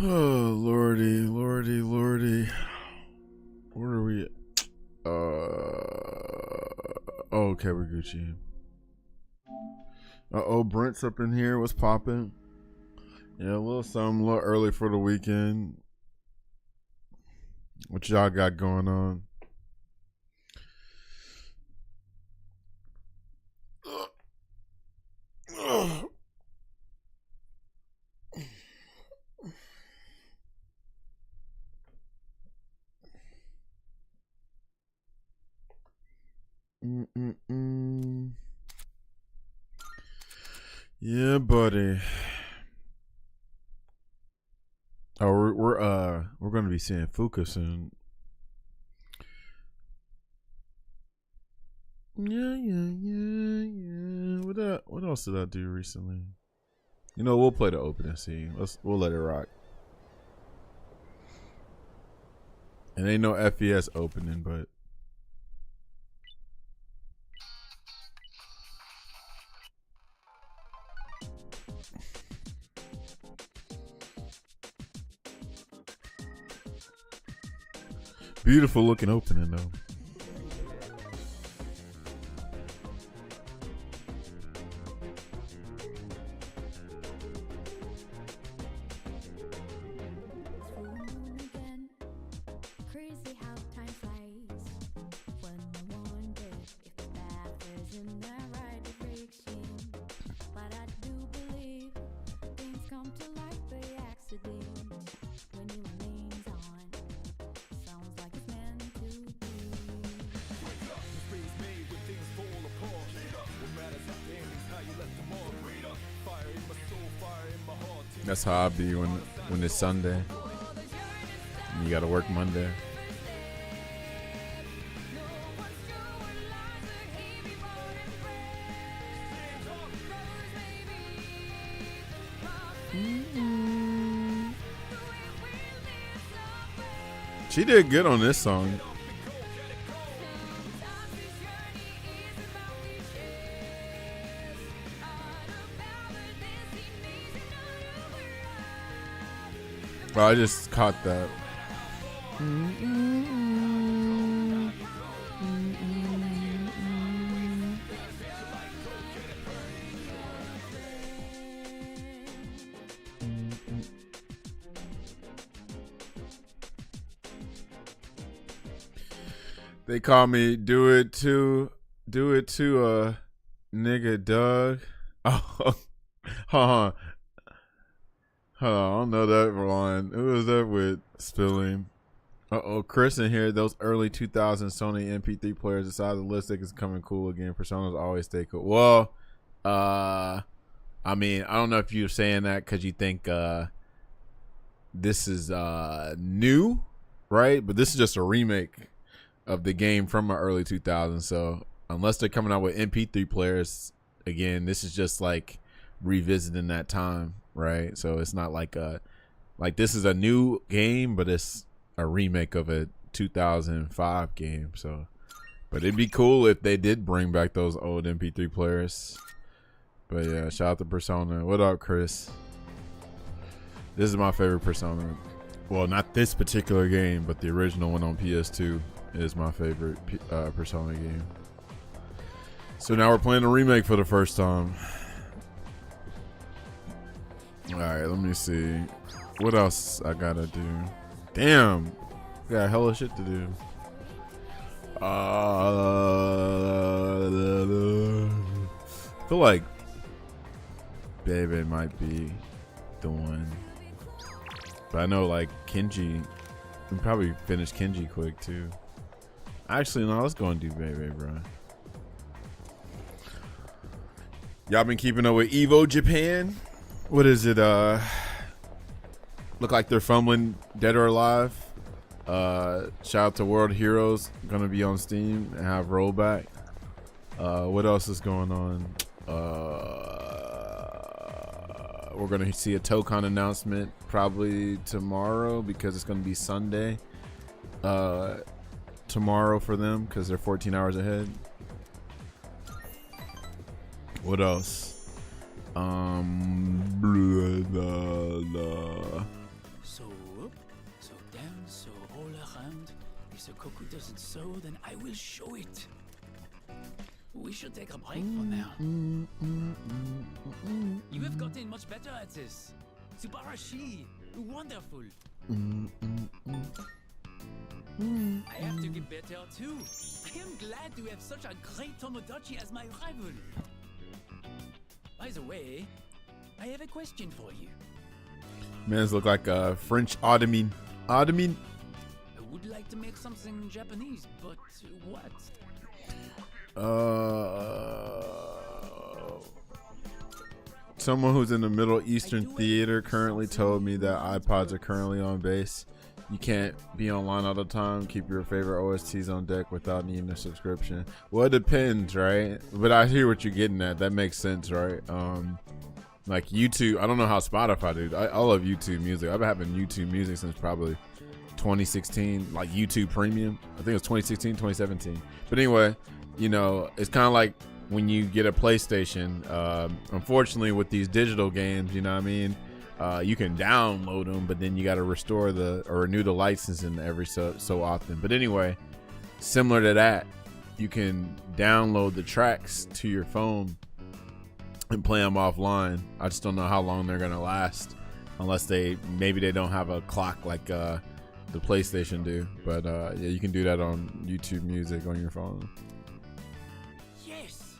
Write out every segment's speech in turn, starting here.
Oh, lordy, lordy, lordy. Where are we at? Okay, we're Gucci. Brent's up in here. What's popping? Yeah, a little something, a little early for the weekend. What y'all got going on? Yeah, buddy. Oh, we're gonna be seeing Fuka soon. Yeah. What else did I do recently? You know, we'll play the opening scene. We'll let it rock. And ain't no FES opening, but beautiful looking opening though. That's how I be when it's Sunday. And you gotta work Monday. She did good on this song. Oh, I just caught that. They call me do it to nigga Doug. Oh, hold on. I don't know that line. Who was that with? Spilling. Chris in here. Those early 2000 Sony MP3 players decided the lipstick is coming cool again. Personas always stay cool. Well, I mean, I don't know if you're saying that because you think this is new, right? But this is just a remake of the game from the early 2000s. So unless they're coming out with MP3 players again, this is just like revisiting that time, right? So it's not like this is a new game, but it's a remake of a 2005 game. So, but it'd be cool if they did bring back those old MP3 players. But yeah, shout out to Persona. What up, Chris? This is my favorite Persona. Well, not this particular game, but the original one on PS2 is my favorite Persona game. So now we're playing a remake for the first time. Alright, let me see. What else I gotta do? Damn! Got hella shit to do. I feel like Baby might be the one. But I know like Kenji, we can probably finish Kenji quick too. Actually, no, let's go and do Baby, bro. Y'all been keeping up with Evo Japan? What is it? Look like they're fumbling Dead or Alive. Shout out to World Heroes, gonna be on Steam and have rollback. What else is going on? We're gonna see a Tokon announcement probably tomorrow because it's gonna be Sunday. Tomorrow for them because they're 14 hours ahead. What else? So up, so down, so all around. If the cuckoo doesn't sow, then I will show it. We should take a break for now. You have gotten much better at this. Subarashi, wonderful. I have to get better too. I am glad to have such a great Tomodachi as my rival. By the way, I have a question for you. Mans look like a French ottoman. Ottoman? I would like to make something Japanese, but what? Someone who's in the Middle Eastern theater currently told me that iPods are currently on base. You can't be online all the time. Keep your favorite OSTs on deck without needing a subscription. Well, it depends, right? But I hear what you're getting at. That makes sense, right? Like YouTube, I don't know how Spotify do. I love YouTube music. I've been having YouTube music since probably 2016, like YouTube Premium. I think it was 2016, 2017. But anyway, you know, it's kind of like when you get a PlayStation. Unfortunately, with these digital games, you know what I mean? You can download them, but then you got to restore or renew the licensing every so often. But anyway, similar to that, you can download the tracks to your phone and play them offline. I just don't know how long they're gonna last, unless maybe they don't have a clock like the PlayStation do. But yeah, you can do that on YouTube Music on your phone. Yes,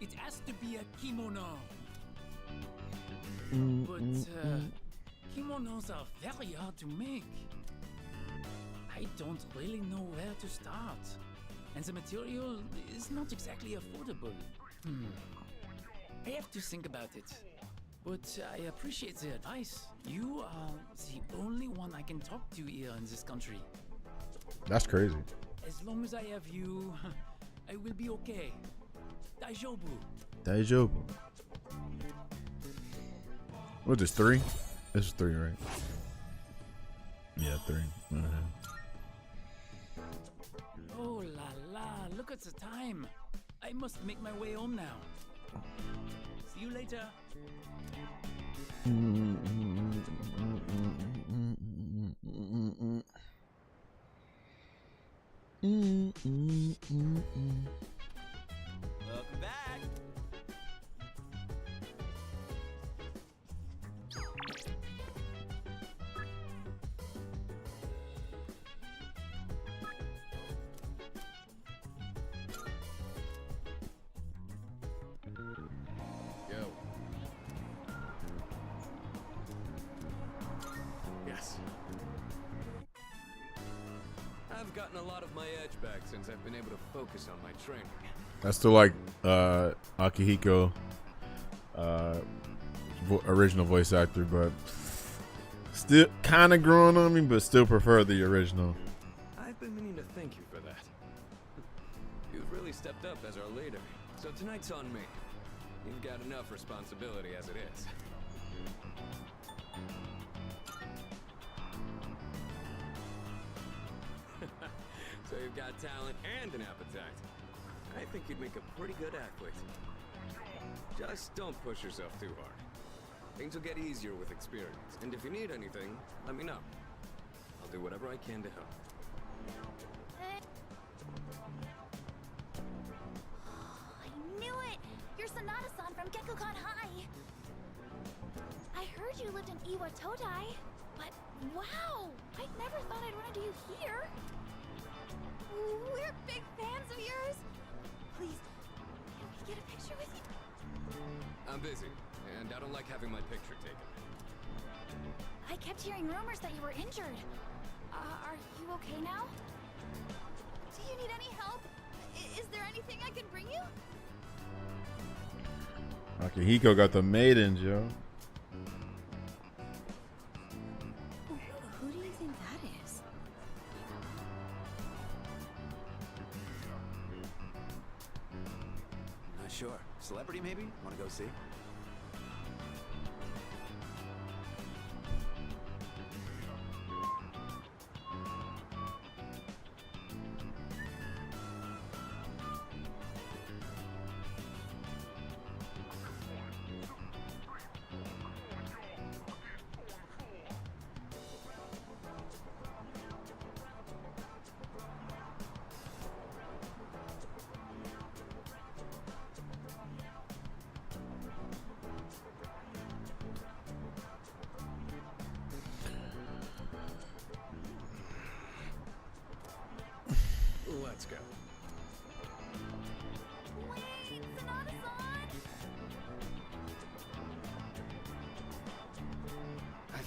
it has to be a kimono. But kimonos are very hard to make. I don't really know where to start, and the material is not exactly affordable. I have to think about it. But I appreciate the advice. You are the only one I can talk to here in this country. That's crazy. As long as I have you, I will be okay. Daijobu. Daijobu. What is this, 3? This is 3, right? Yeah, 3. Oh la la, look at the time. I must make my way home now. See you later. Welcome back. Yes. I've gotten a lot of my edge back since I've been able to focus on my training. That's still like Akihiko, original voice actor, but still kind of growing on me, but still prefer the original. I've been meaning to thank you for that. You've really stepped up as our leader, so tonight's on me. You've got enough responsibility as it is. So you've got talent and an appetite. I think you'd make a pretty good athlete. Just don't push yourself too hard. Things will get easier with experience, and if you need anything, let me know. I'll do whatever I can to help. I knew it! You're Sanada-san from Gekukan High! I heard you lived in Iwatodai, but wow! I never thought I'd run into you here! We're big fans of yours! Please, can we get a picture with you? I'm busy, and I don't like having my picture taken. I kept hearing rumors that you were injured. Are you okay now? Do you need any help? Is there anything I can bring you? Akihiko got the maidens, yo. Who do you think that is? Sure. Celebrity, maybe? Want to go see?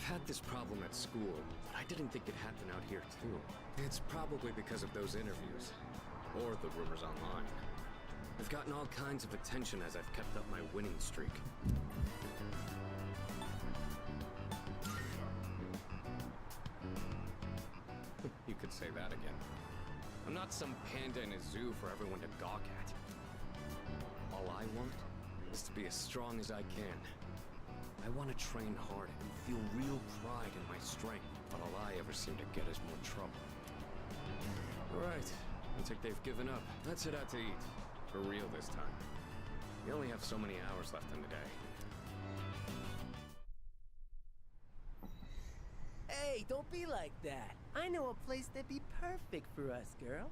had this problem at school, but I didn't think it'd happen out here too. It's probably because of those interviews, or the rumors online. I've gotten all kinds of attention as I've kept up my winning streak. You could say that again. I'm not some panda in a zoo for everyone to gawk at. All I want is to be as strong as I can. I want to train hard and feel real pride in my strength, but all I ever seem to get is more trouble. Alright, looks like they've given up. Let's head out to eat. For real this time. We only have so many hours left in the day. Hey, don't be like that. I know a place that'd be perfect for us, girl.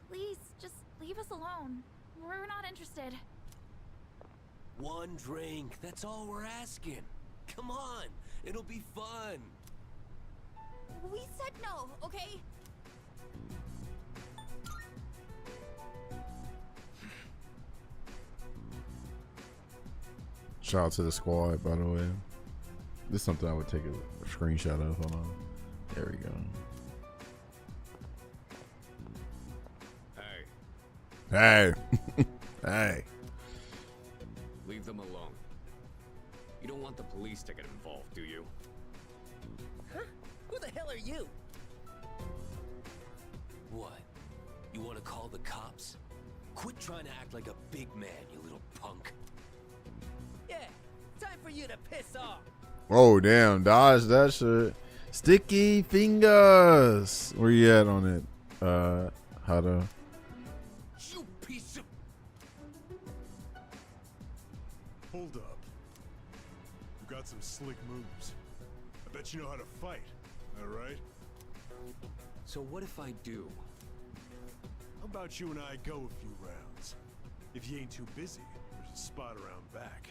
Please, just leave us alone. We're not interested. One drink, that's all we're asking. Come on, it'll be fun. We said no, okay? Shout out to the squad, by the way. This is something I would take a screenshot of. Hold on. There we go. Hey, Hey. Hey. leave them alone. You don't want the police to get involved, do you? Huh? Who the hell are you? What? You want to call the cops? Quit trying to act like a big man, you little punk. Yeah, time for you to piss off. Oh, damn. Dodge that shit. Sticky fingers. Where you at on it? How to... You piece of... Hold up. You got some slick moves. I bet you know how to fight, alright? So what if I do? How about you and I go a few rounds? If you ain't too busy, there's a spot around back.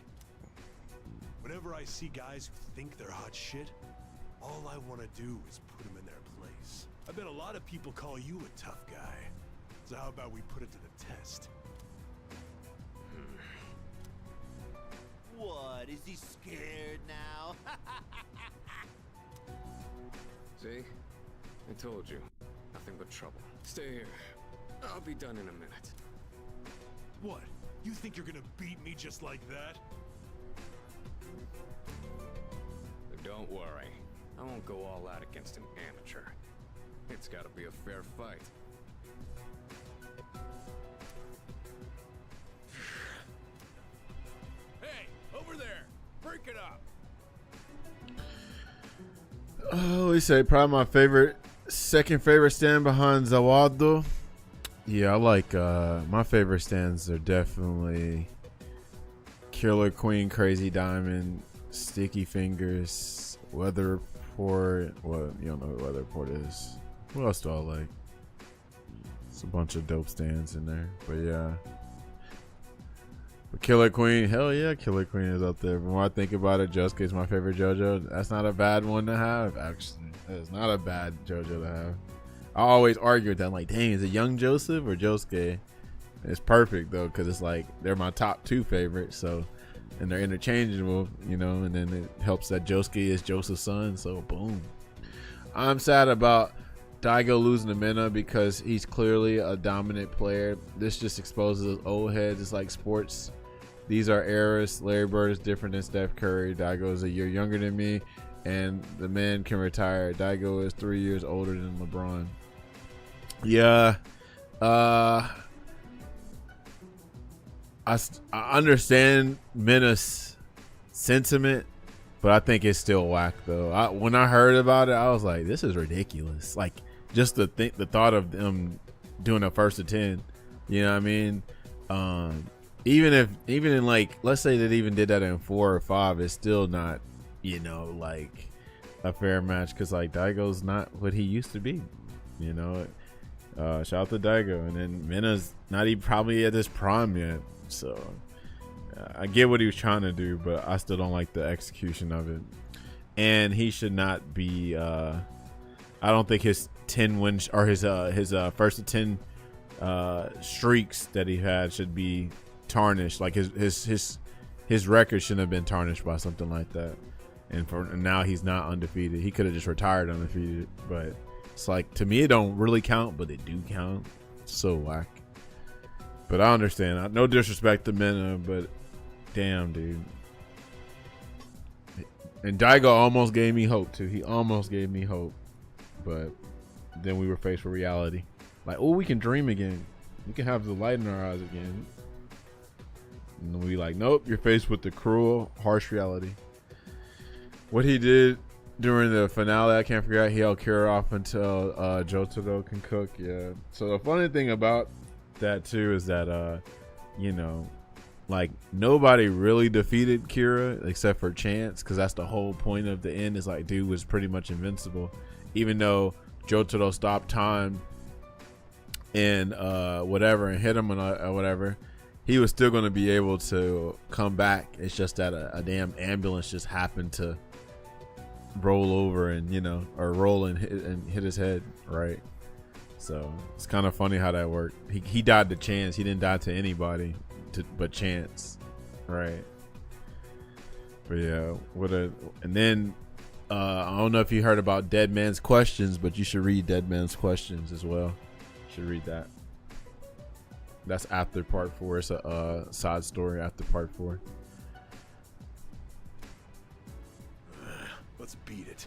Whenever I see guys who think they're hot shit, all I want to do is put them in their place. I bet a lot of people call you a tough guy. So how about we put it to the test? What? Is he scared now? See? I told you. Nothing but trouble. Stay here. I'll be done in a minute. What? You think you're gonna beat me just like that? But don't worry. I won't go all out against an amateur. It's gotta be a fair fight. Hey, over there! Break it up! Oh, we say probably my favorite, second favorite stand behind Zawado. Yeah, I like, my favorite stands are definitely Killer Queen, Crazy Diamond, Sticky Fingers, Weather Report. Well, you don't know what Weather Report is. What else do I like? It's a bunch of dope stands in there, but yeah. But Killer Queen, hell yeah, Killer Queen is up there. The more I think about it, Josuke's my favorite JoJo. That's not a bad one to have, actually. That is not a bad JoJo to have. I always argue with that. I'm like, dang, is it Young Joseph or Josuke? It's perfect, though, because it's like they're my top two favorites, so, and they're interchangeable, you know, and then it helps that Josuke is Joseph's son, so boom. I'm sad about Daigo losing to Mena because he's clearly a dominant player. This just exposes old heads. It's like sports. These are eras. Larry Bird is different than Steph Curry. Daigo is a year younger than me, and the man can retire. Daigo is 3 years older than LeBron. Yeah. I understand Mena's sentiment, but I think it's still whack, though. When I heard about it, I was like, this is ridiculous. Like, just the thought of them doing a first to 10, you know what I mean? Even in like, let's say that even did that in 4 or 5, it's still not, you know, like a fair match, because like Daigo's not what he used to be, you know. Shout out to Daigo, and then Mena's not even probably at his prime yet, so I get what he was trying to do, but I still don't like the execution of it. And he should not be. I don't think his 10 wins or his first to 10 streaks that he had should be tarnished. Like his his record shouldn't have been tarnished by something like that. And now he's not undefeated. He could have just retired undefeated. But it's like, to me, it don't really count, but it do count. It's so whack. But I understand. No disrespect to Mena, but damn, dude. And Daigo almost gave me hope too. He almost gave me hope, but then we were faced with reality. Like, oh, we can dream again. We can have the light in our eyes again. And then we like, nope. You're faced with the cruel, harsh reality. What he did during the finale, I can't forget. He held Kira off until Jotaro can cook. Yeah. So the funny thing about that too is that you know, like, nobody really defeated Kira except for Chance, because that's the whole point of the end. Is like, dude was pretty much invincible, even though Jotaro stopped time and whatever and hit him or whatever. He was still going to be able to come back. It's just that a damn ambulance just happened to roll over and, you know, or roll and hit his head, right? So it's kind of funny how that worked. He died to Chance. He didn't die to anybody but Chance, right? But yeah, and then I don't know if you heard about Dead Man's Questions, but you should read Dead Man's Questions as well. You should read that. That's after part 4. It's a side story after part 4. Let's beat it.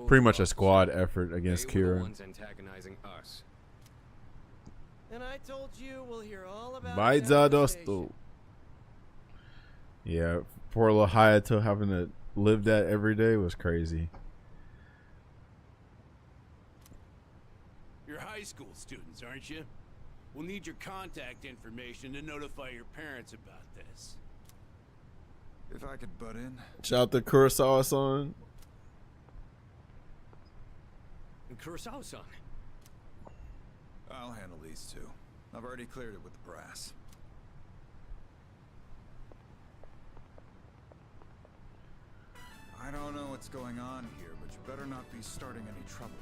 Pretty much a squad effort against Kira. Antagonizing us. And I told you we'll hear all about Baizadosto. Yeah, poor little Hayato having to live that every day was crazy. You're high school students, aren't you? We'll need your contact information to notify your parents about this. If I could butt in. Shout out to Kurosawa-san. And Kurosawa-san. I'll handle these two. I've already cleared it with the brass. I don't know what's going on here, but you better not be starting any trouble.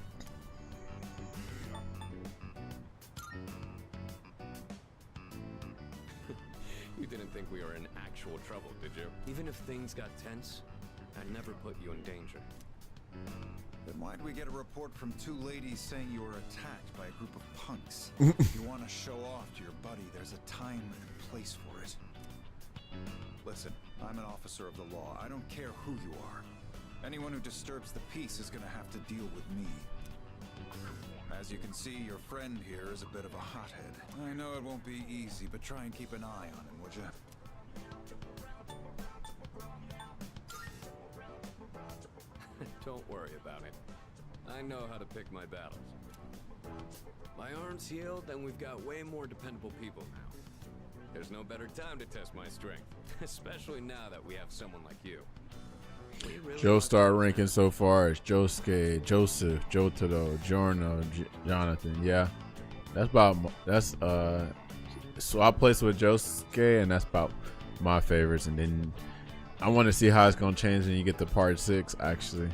You didn't think we were in actual trouble, did you? Even if things got tense, I'd never put you in danger. Then why'd we get a report from 2 ladies saying you were attacked by a group of punks? If you want to show off to your buddy, there's a time and place for it. Listen, I'm an officer of the law. I don't care who you are. Anyone who disturbs the peace is gonna have to deal with me. As you can see, your friend here is a bit of a hothead. I know it won't be easy, but try and keep an eye on him, would you? Don't worry about it. I know how to pick my battles. My arm's healed, and we've got way more dependable people now. There's no better time to test my strength, especially now that we have someone like you. Really Joestar ranking so far is Josuke, Joseph, Jotaro, Giorno, Jonathan. Yeah, so I placed with Josuke, and that's about my favorites. And then I want to see how it's gonna change when you get to part 6, actually,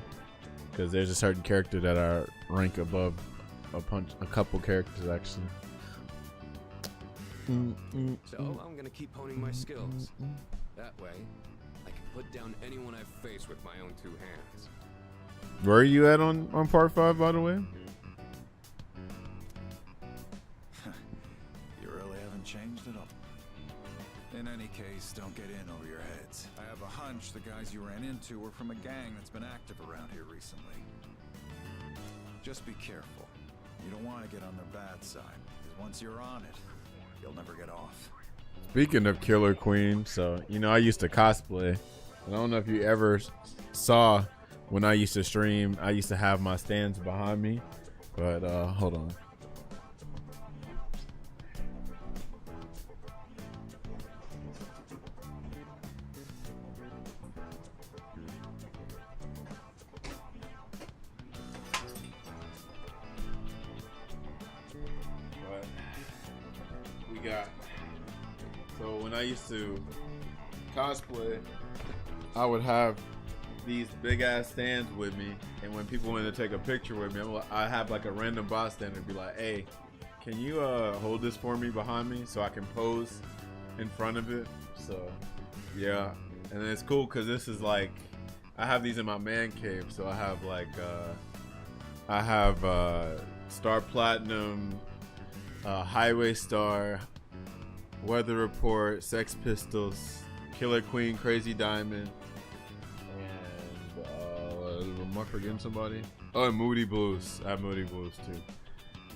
because there's a certain character that I rank above a couple characters actually. So I'm gonna keep honing my skills. That way, I can put down anyone I face with my own 2 hands. Where are you at on part 5, by the way? You really haven't changed at all. In any case, don't get in over your heads. I have a hunch the guys you ran into were from a gang that's been active around here recently. Just be careful. You don't want to get on their bad side, because once you're on it, you'll never get off. Speaking of Killer Queen, so, you know, I used to cosplay. I don't know if you ever saw when I used to stream, I used to have my stands behind me, but hold on. So when I used to cosplay, I would have these big ass stands with me, and when people wanted to take a picture with me, I have like a random bystander be like, "Hey, can you hold this for me behind me so I can pose in front of it? So yeah, and it's cool because this is like, I have these in my man cave. So I have like Star Platinum, Highway Star, Weather Report, Sex Pistols, Killer Queen, Crazy Diamond, and am I forgetting somebody? Oh, and Moody Blues. I have Moody Blues too.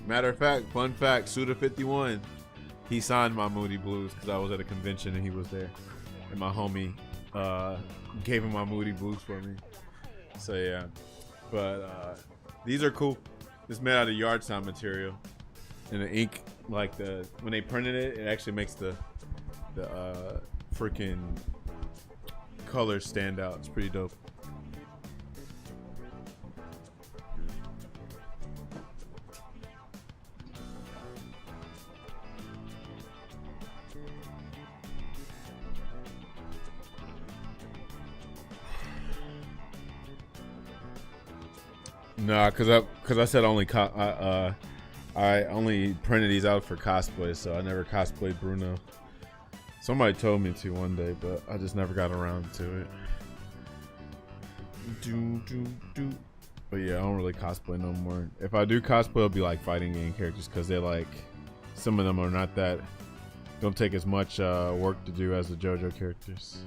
Matter of fact, fun fact, Suda51, he signed my Moody Blues because I was at a convention and he was there, and my homie gave him my Moody Blues for me. So yeah, but these are cool. It's made out of yard sign material, and the ink, like when they printed it, it actually makes the freaking colors stand out. It's pretty dope. Nah, cause I said I only printed these out for cosplay, so I never cosplayed Bruno. Somebody told me to one day, but I just never got around to it. But yeah, I don't really cosplay no more. If I do cosplay, it'll be like fighting game characters, cause they're like, some of them are not that, don't take as much work to do as the JoJo characters.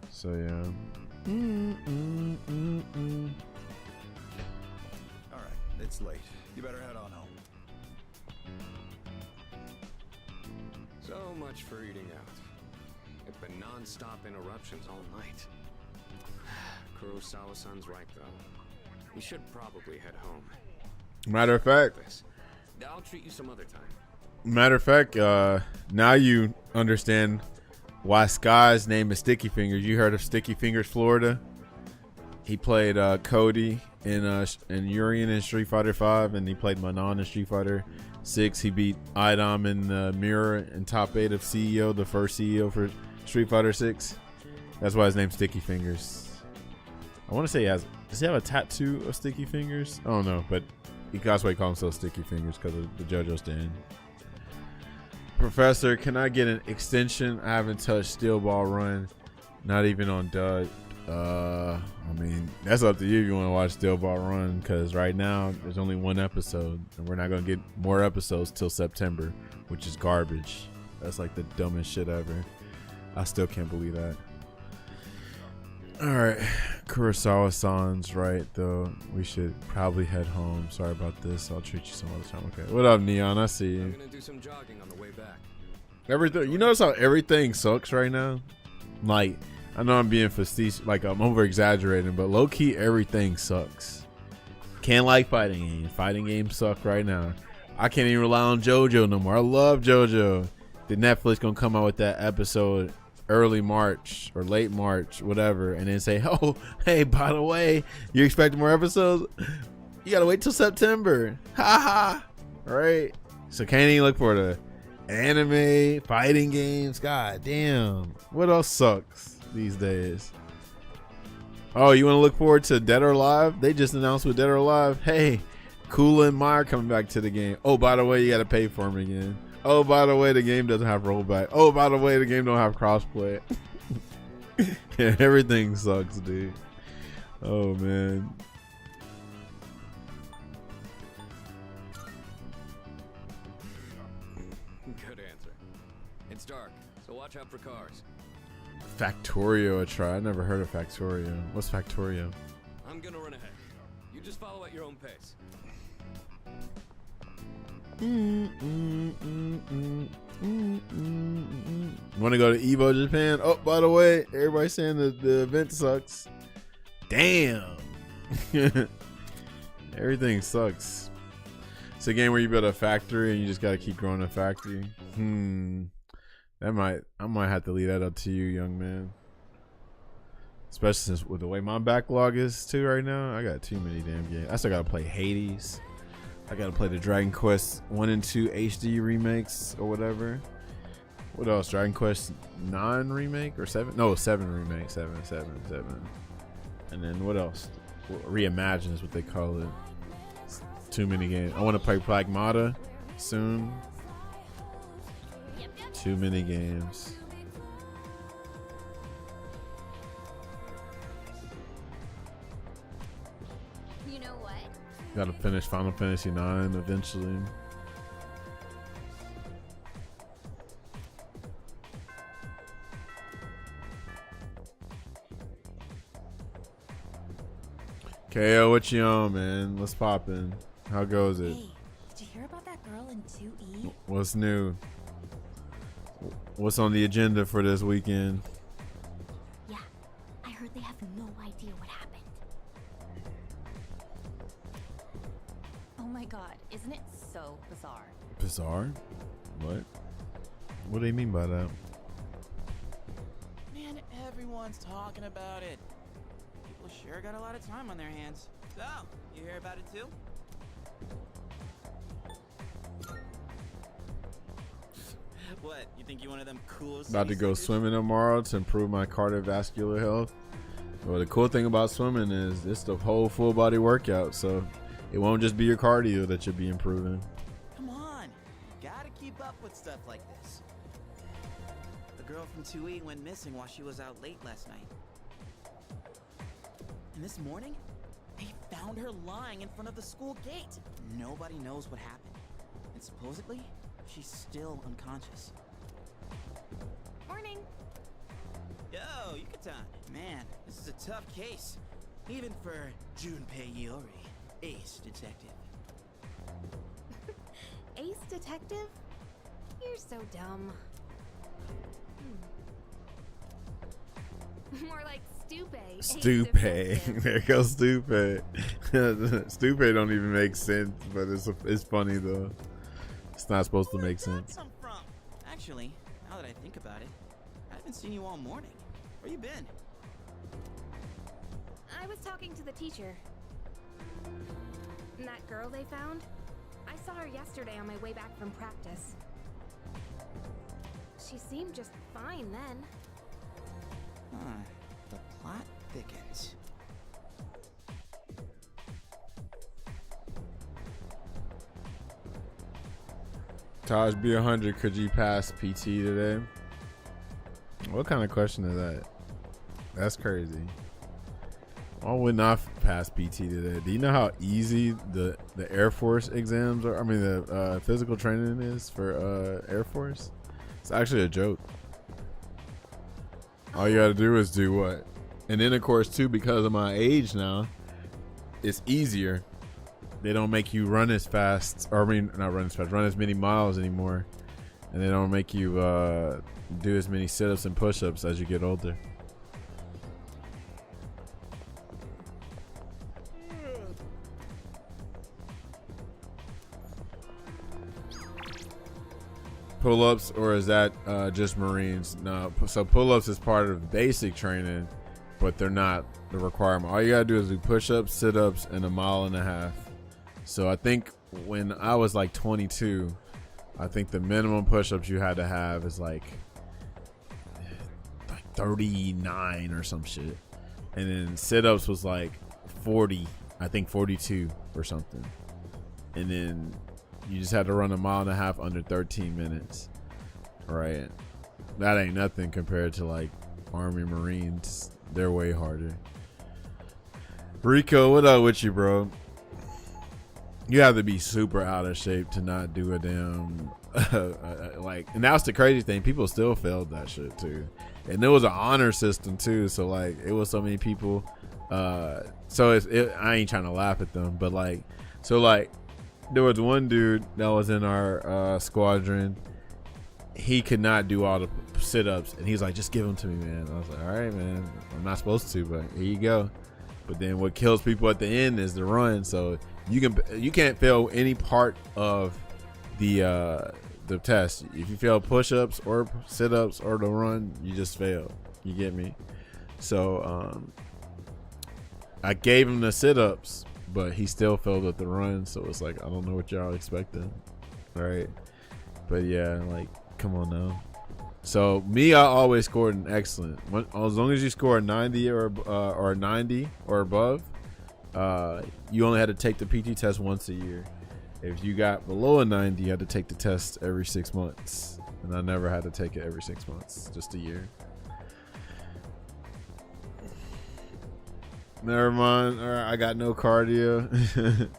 So yeah. It's late. You better head on home. So much for eating out. It's been non-stop interruptions all night. Kurosawa-san's right, though. We should probably head home. Matter of fact, I'll treat you some other time. Matter of fact, now you understand why Sky's name is Sticky Fingers. You heard of Sticky Fingers, Florida? He played Cody in Urian in Street Fighter 5, and he played Manon in Street Fighter 6. He beat Idom in the Mirror in top 8 of CEO, the first CEO for Street Fighter 6. That's why his name's Sticky Fingers. I want to say does he have a tattoo of Sticky Fingers? I don't know, but that's why he calls himself Sticky Fingers, because of the JoJo stand. Professor, can I get an extension? I haven't touched Steel Ball Run, not even on Dud. I mean, that's up to you if you want to watch Steel Ball Run, because right now there's only one episode, and we're not going to get more episodes till September, which is garbage. That's like the dumbest shit ever. I still can't believe that. Alright, Kurosawa-san's right, though. We should probably head home. Sorry about this. I'll treat you some other time. Okay. What up, Neon? I see you. I'm gonna do some jogging on the way back. Everything. You notice how everything sucks right now? Like, I know I'm being facetious, like I'm over exaggerating, but low key everything sucks. Can't like fighting games. Fighting games suck right now. I can't even rely on JoJo no more. I love JoJo. The Netflix gonna come out with that episode early March or late March, whatever, and then say, oh, hey, by the way, you expect more episodes? You gotta wait till September. Ha ha. Right? So can't even look for the anime, fighting games. God damn. What else sucks these days? Oh, you want to look forward to Dead or Alive? They just announced with Dead or Alive, hey, Kula and Meyer coming back to the game. Oh, by the way, you got to pay for them again. Oh, by the way, the game doesn't have rollback. Oh, by the way, the game don't have crossplay. Yeah, everything sucks, dude. Oh, man. Good answer. It's dark, so watch out for cars. Factorio, a try. I never heard of Factorio. What's Factorio? I'm gonna run ahead. You just follow at your own pace. Want to go to Evo Japan? Oh, by the way, everybody's saying that the event sucks. Damn. Everything sucks. It's a game where you build a factory and you just gotta keep growing a factory. I might have to leave that up to you, young man. Especially since with the way my backlog is too right now, I got too many damn games. I still gotta play Hades. I gotta play the Dragon Quest 1 and 2 HD remakes or whatever. What else? Dragon Quest 9 remake or 7? No, 7 remake. 7. And then what else? Reimagine is what they call it. It's too many games. I want to play Pragmata. soon. Yep, yep. Too many games. You know what? Gotta finish Final Fantasy IX eventually. KO, what you on, man? What's poppin'? How goes it? Hey, did you hear about that girl in 2E? What's new? What's on the agenda for this weekend? Yeah, I heard they have no idea what happened. Oh my god, isn't it so bizarre? Bizarre? What? What do you mean by that? Man, everyone's talking about it. People sure got a lot of time on their hands. So, you hear about it too? What? You think you one of them cool About to city go slickers? swimming tomorrow to improve my cardiovascular health. Well, the cool thing about swimming is it's the whole full body workout, so it won't just be your cardio that you'll be improving. Come on. You gotta keep up with stuff like this. The girl from 2E went missing while she was out late last night. And this morning, they found her lying in front of the school gate. Nobody knows what happened. And supposedly, she's still unconscious. Morning. Yo, Yucatan. Man, this is a tough case. Even for Junpei Iori, ace detective. Ace detective? You're so dumb. More like Stupe. Stupe. There goes Stupe. Stupe don't even make sense, but it's funny though. It's not supposed to make sense. Come from? Actually, now that I think about it, I haven't seen you all morning. Where you been? I was talking to the teacher. And that girl they found? I saw her yesterday on my way back from practice. She seemed just fine then. Huh. The plot thickens. Taj B100, could you pass PT today? What kind of question is that? That's crazy. Why would not pass PT today? Do you know how easy the Air Force exams are? I mean, the physical training is for Air Force? It's actually a joke. All you gotta do is do what? And then, of course, too, because of my age now, it's easier. They don't make you run as fast, or I mean, not run as fast, run as many miles anymore. And they don't make you do as many sit-ups and push-ups as you get older. Pull-ups, or is that just Marines? No, so pull-ups is part of basic training, but they're not the requirement. All you gotta do is do push-ups, sit-ups, and 1.5 miles. So I think when I was like 22, I think the minimum push-ups you had to have is like 39 or some shit, and then sit-ups was like 40, I think 42 or something, and then you just had to run 1.5 miles under 13 minutes. Right, that ain't nothing compared to like Army Marines. They're way harder. Rico, what up with you, bro? You have to be super out of shape to not do a damn like, and that's the crazy thing. People still failed that shit too, and there was an honor system too. So like, it was so many people. So I ain't trying to laugh at them, but like, so like, there was one dude that was in our squadron. He could not do all the sit-ups, and he's like, "Just give them to me, man." I was like, "All right, man. I'm not supposed to, but here you go." But then what kills people at the end is the run. So you can't fail any part of the test. If you fail push-ups or sit-ups or the run, you just fail. You get me? So I gave him the sit-ups, but he still failed at the run. So it's like, I don't know what y'all expecting, right? But yeah, like, come on now. So me, I always scored an excellent. As long as you score a 90 or 90 or above, you only had to take the PT test once a year. if you got below a 90, you had to take the test every 6 months. And I never had to take it every 6 months, just a year. Never mind. All right, I got no cardio.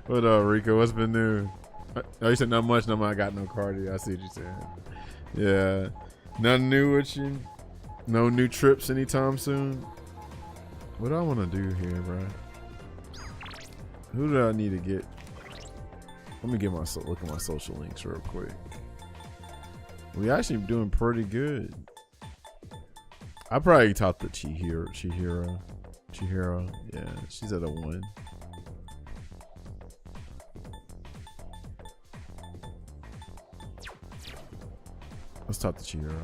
What up, Rico? What's been new? Oh, you said not much. No, I got no cardio. I see what you're saying. Yeah. Nothing new with you? No new trips anytime soon? What do I want to do here, bro? Who do I need to get? Let me get my look at my social links real quick. We actually doing pretty good. I probably talked to Chihiro. Yeah, she's at a 1. Let's talk to Chihiro.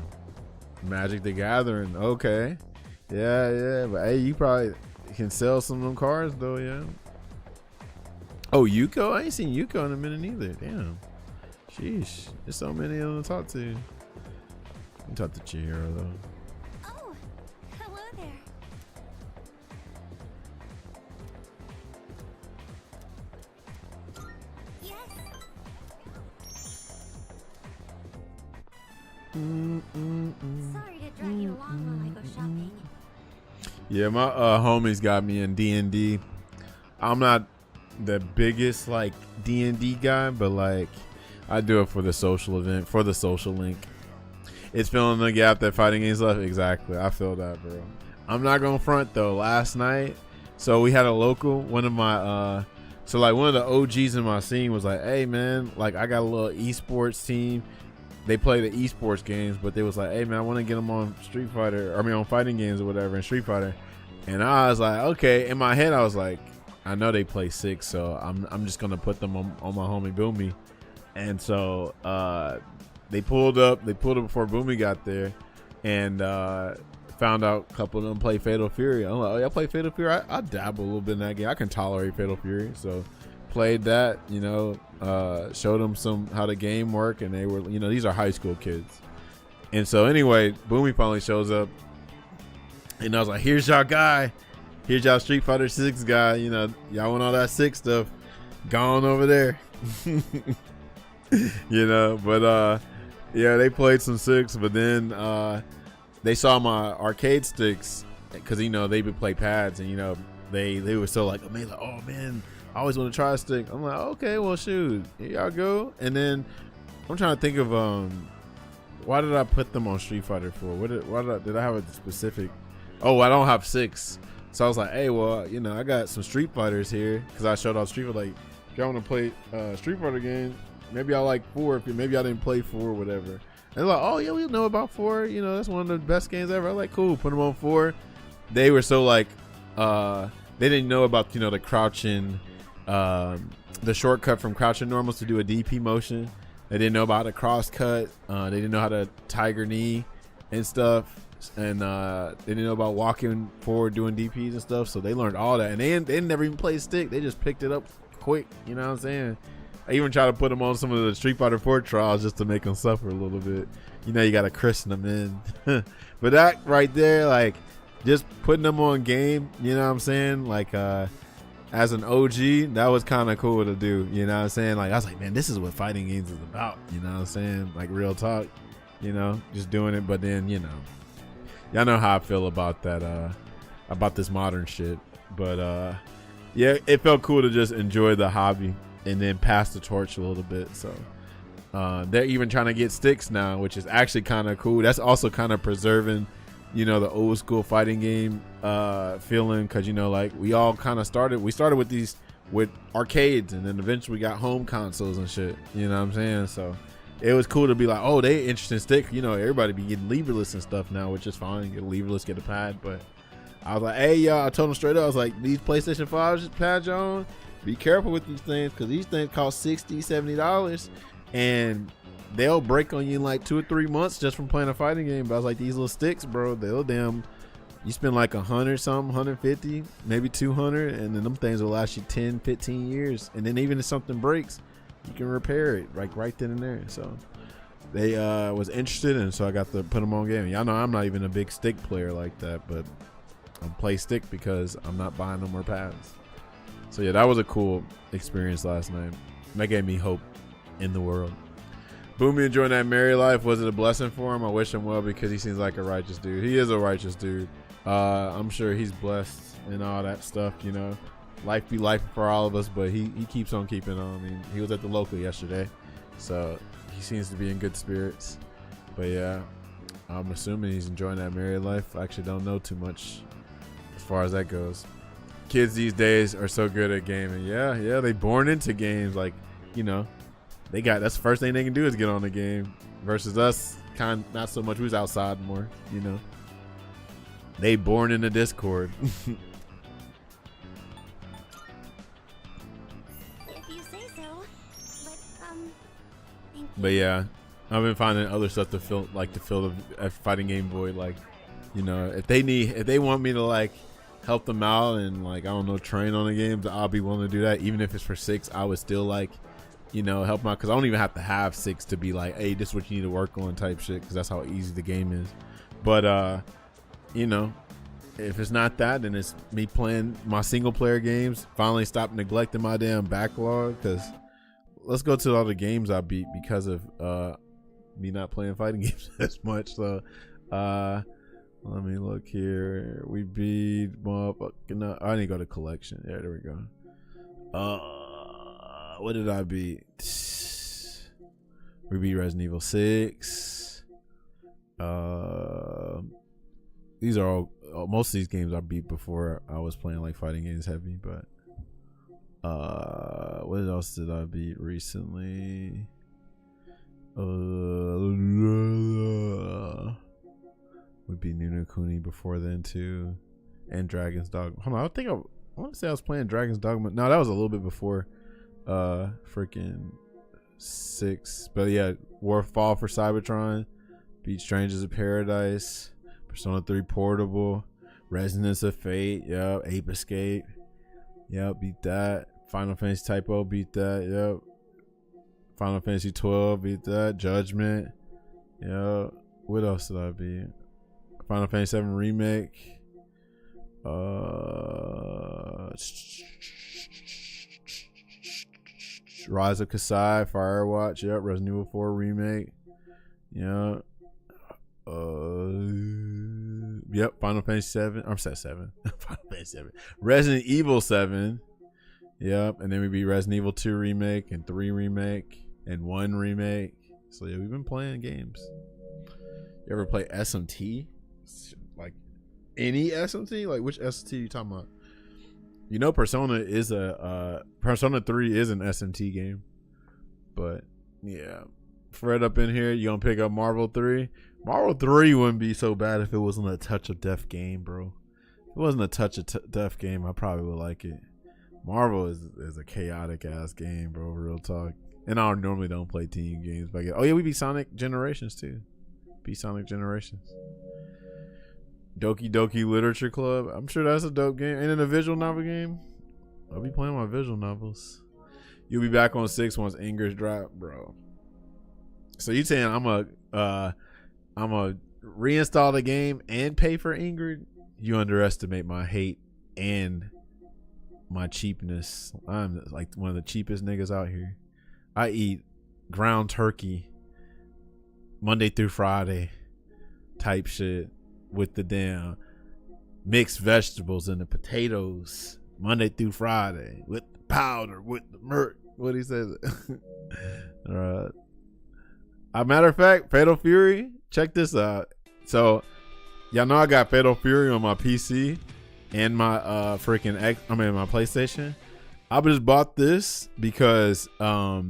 Magic the Gathering. Okay. Yeah. But hey, you probably can sell some of them cards though, yeah. Oh, Yuko? I ain't seen Yuko in a minute either. Damn. Sheesh. There's so many of them to talk to. You can talk to Chihiro though. Oh, hello there. Yes. Sorry to drag you along while I go shopping. Yeah, my homies got me in D&D. I'm not the biggest like D&D guy, but like I do it for the social event, for the social link. It's filling the gap that fighting games left. Exactly, I feel that, bro. I'm not gonna front though. Last night, so we had a local. One of my so like one of the OGs in my scene was like, "Hey man, like I got a little esports team. They play the esports games, but they was like, hey man, I want to get them on Street Fighter. I mean on fighting games or whatever in Street Fighter." And I was like, okay. In my head, I was like, I know they play 6, so I'm just gonna put them on my homie Boomy. And so they pulled up before Boomy got there, and found out a couple of them play Fatal Fury. I'm like, oh, y'all play Fatal Fury? I dabble a little bit in that game. I can tolerate Fatal Fury, so played that. You know, showed them how the game work, and they were, you know, these are high school kids. And so anyway, Boomy finally shows up, and I was like, here's y'all guy. Here's y'all Street Fighter 6 guy. You know, y'all want all that 6 stuff. Gone over there. You know, but yeah, they played some 6, but then they saw my arcade sticks, because, you know, they would play pads, and, you know, they were so like amazed, like, oh man, I always want to try a stick. I'm like, okay, well shoot, here y'all go. And then I'm trying to think of why did I put them on Street Fighter for? Did I have a specific? Oh, I don't have 6. So I was like, hey, well, you know, I got some Street Fighters here, because I showed off Street Fighter. Like, if y'all want to play Street Fighter game, maybe I like 4. Maybe I didn't play 4 or whatever. And they're like, oh yeah, we know about 4. You know, that's one of the best games ever. I was like, cool, put them on 4. They were so like, they didn't know about, you know, the crouching, the shortcut from crouching normals to do a DP motion. They didn't know about the cross cut. They didn't know how to tiger knee and stuff. And they didn't know about walking forward doing DPs and stuff, so they learned all that. And they never even played stick. They just picked it up quick, you know what I'm saying? I even tried to put them on some of the Street Fighter 4 trials just to make them suffer a little bit. You know, you got to christen them in. But that right there, like, just putting them on game, you know what I'm saying? Like, as an OG, that was kind of cool to do, you know what I'm saying? Like, I was like, man, this is what fighting games is about, you know what I'm saying? Like, real talk, you know, just doing it. But then, you know, y'all know how I feel about that, about this modern shit. But yeah, it felt cool to just enjoy the hobby and then pass the torch a little bit. So they're even trying to get sticks now, which is actually kind of cool. That's also kind of preserving, you know, the old school fighting game feeling, because, you know, like we all kind of started with arcades, and then eventually we got home consoles and shit, you know what I'm saying? So it was cool to be like, oh, they interesting stick. You know, everybody be getting leverless and stuff now, which is fine. Get a leverless, get a pad. But I was like, hey, y'all, I told them straight up, I was like, these PlayStation 5 pads y'all on, be careful with these things, because these things cost $60, $70, and they'll break on you in like 2 or 3 months just from playing a fighting game. But I was like, these little sticks, bro, they'll you spend like 100 something, 150, maybe 200, and then them things will last you 10, 15 years. And then even if something breaks, you can repair it like right then and there. So they was interested, and so I got to put them on game. Y'all know I'm not even a big stick player like that, but I'm play stick because I'm not buying no more pads. So yeah, that was a cool experience last night. That gave me hope in the world. Boomy enjoying that married life. Was it a blessing for him? I wish him well because he seems like a righteous dude. He is a righteous dude. I'm sure he's blessed and all that stuff, you know. Life be life for all of us, but he keeps on keeping on. I mean, he was at the local yesterday, so he seems to be in good spirits. But yeah, I'm assuming he's enjoying that married life. I actually don't know too much as far as that goes. Kids these days are so good at gaming. Yeah, they born into games. Like, you know, that's the first thing they can do is get on the game. Versus us, not so much. We was outside more, you know. They born in the Discord. But yeah, I've been finding other stuff to fill the fighting game void. Like, you know, if they want me to like help them out and like, I don't know, train on the games, I'll be willing to do that. Even if it's for 6, I would still like, you know, help them out, because I don't even have to have 6 to be like, hey, this is what you need to work on type shit, because that's how easy the game is. But you know, if it's not that, then it's me playing my single player games. Finally stop neglecting my damn backlog, because let's go to all the games I beat because of me not playing fighting games as much. So let me look here. We beat I need to go to collection. Yeah, there we go. What did I beat? We beat Resident Evil 6. These are all most of these games I beat before I was playing like fighting games heavy. But what else did I beat recently? We beat Ni no Kuni before then too, and Dragon's Dogma. Hold on, I want to say I was playing Dragon's Dogma. No, that was a little bit before freaking 6. But yeah, Fall for Cybertron, beat Strangers of Paradise, Persona 3 Portable, Resonance of Fate, yep, Ape Escape, yep, beat that. Final Fantasy Typo, beat that, yep. Final Fantasy 12, beat that. Judgment, yep. What else did I beat? Final Fantasy 7 Remake. Rise of Kasai, Firewatch, yep. Resident Evil 4 Remake, yep. Yep. Final Fantasy 7. I'm sorry, 7. Final Fantasy 7. Resident Evil 7. Yep. And then we beat Resident Evil 2 Remake and 3 Remake and 1 Remake. So yeah, we've been playing games. You ever play SMT? Like any SMT? Like which SMT you talking about? You know, Persona 3 is an SMT game. But yeah, Fred up in here, you gonna pick up Marvel 3? Marvel 3 wouldn't be so bad if it wasn't a touch of death game, bro. If it wasn't a touch of death game, I probably would like it. Marvel is a chaotic ass game, bro. Real talk. And I normally don't play team games, but oh yeah, we beat Sonic Generations too. Beat Sonic Generations. Doki Doki Literature Club. I'm sure that's a dope game. Ain't it a visual novel game? I'll be playing my visual novels. You'll be back on 6 once Ingress drop, bro. So you saying I'm a reinstall the game and pay for Ingrid? You underestimate my hate and my cheapness. I'm like one of the cheapest niggas out here. I eat ground turkey Monday through Friday type shit with the damn mixed vegetables and the potatoes Monday through Friday with the powder, with the murk. What he says. All right. A matter of fact, Fatal Fury, check this out. So, y'all know I got Fatal Fury on my PC and my my PlayStation. I just bought this because I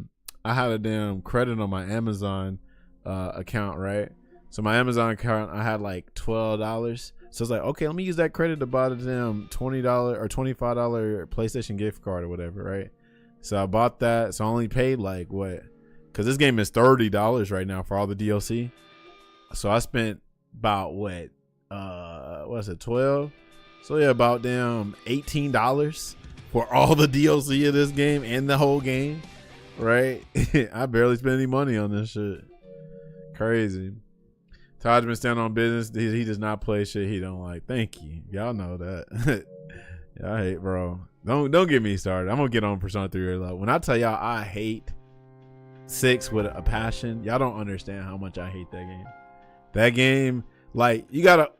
had a damn credit on my Amazon account, right? So my Amazon account, I had like $12. So it's like, okay, let me use that credit to buy the damn $20 or $25 PlayStation gift card or whatever, right? So I bought that. So I only paid like what? Because this game is $30 right now for all the DLC. So I spent about what was it, 12? So yeah, about damn $18 for all the DLC of this game and the whole game, right? I barely spent any money on this shit. Crazy. Todd's been standing on business. He does not play shit he don't like. Thank you. Y'all know that. I hate, bro. Don't get me started. I'm gonna get on Persona 3 level. When I tell y'all I hate 6 with a passion, y'all don't understand how much I hate that game. That game, like, you gotta.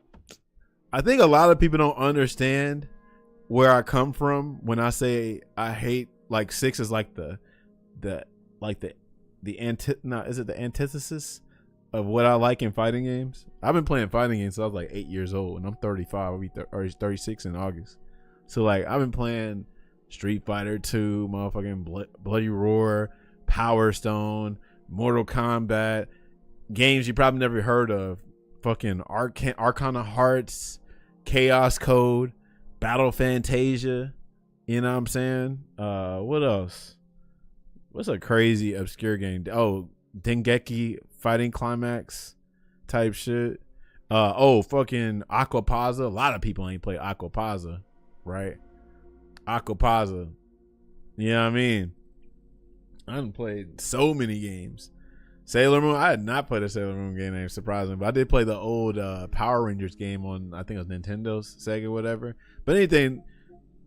I think a lot of people don't understand where I come from when I say I hate, like, 6 is like the antithesis of what I like in fighting games. I've been playing fighting games since I was like 8 years old, and I'm 35. I'll be 36 in August. So, like, I've been playing Street Fighter 2, motherfucking Bloody Roar, Power Stone, Mortal Kombat, games you probably never heard of, fucking Arcana Hearts, Chaos Code, Battle Fantasia. You know what I'm saying? What else? What's a crazy obscure game? Oh, Dengeki Fighting Climax type shit. Fucking Aquapazza. A lot of people ain't played Aquapazza, right? Aquapazza. You know what I mean? I haven't played so many games. Sailor Moon. I had not played a Sailor Moon game, surprisingly, but I did play the old Power Rangers game on, I think it was Nintendo's, Sega, whatever. But anything,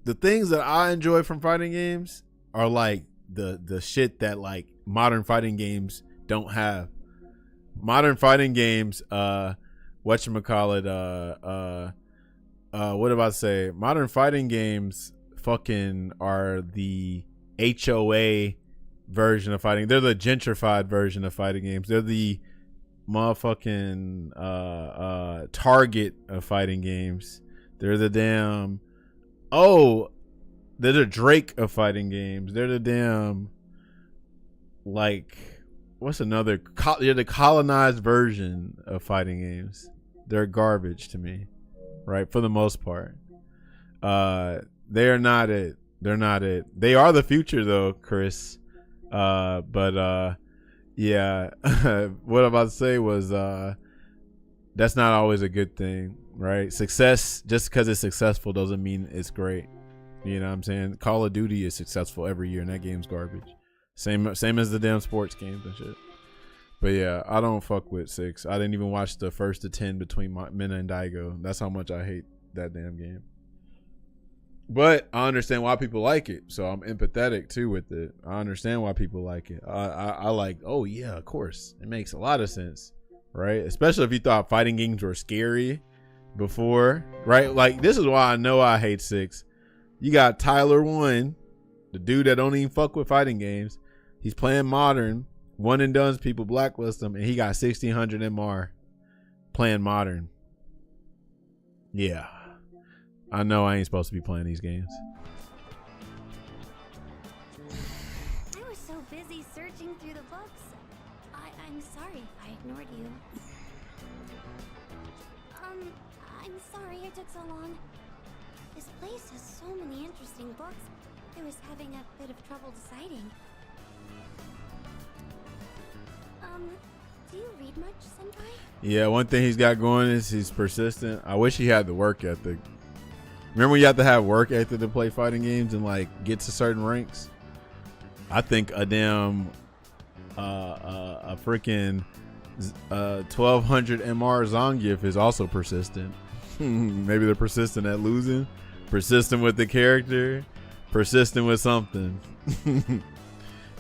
the things that I enjoy from fighting games are like the shit that like modern fighting games don't have. Modern fighting games, whatchamacallit, what about to say? Modern fighting games fucking are the HOA version of fighting. They're the gentrified version of fighting games. They're the motherfucking Target of fighting games. They're the damn they're the Drake of fighting games. They're the damn, like, what's another? They're the colonized version of fighting games. They're garbage to me, right? For the most part. They're not it. They're not it. They are the future, though, Chris. Yeah. What I'm about to say was that's not always a good thing, right? Success, just because it's successful doesn't mean it's great. You know what I'm saying? Call of Duty is successful every year, and that game's garbage. Same as the damn sports games and shit. But yeah, I don't fuck with 6. I didn't even watch the first of 10 between Minna and Daigo. That's how much I hate that damn game. But I understand why people like it, so I'm empathetic too with it. I understand why people like it. I like, oh yeah, of course. It makes a lot of sense, right? Especially if you thought fighting games were scary before, right? Like, this is why I know I hate 6. You got Tyler 1, the dude that don't even fuck with fighting games. He's playing modern. One and done's people blacklist him, and he got 1600 MR playing modern. Yeah. I know I ain't supposed to be playing these games. I was so busy searching through the books. I'm sorry if I ignored you. I'm sorry it took so long. This place has so many interesting books. I was having a bit of trouble deciding. Do you read much, Senpai? Yeah, one thing he's got going is he's persistent. I wish he had the work ethic. Remember when you have to have work ethic to play fighting games and like get to certain ranks? I think a damn a freaking 1200 MR Zangief is also persistent. Maybe they're persistent at losing, persistent with the character, persistent with something.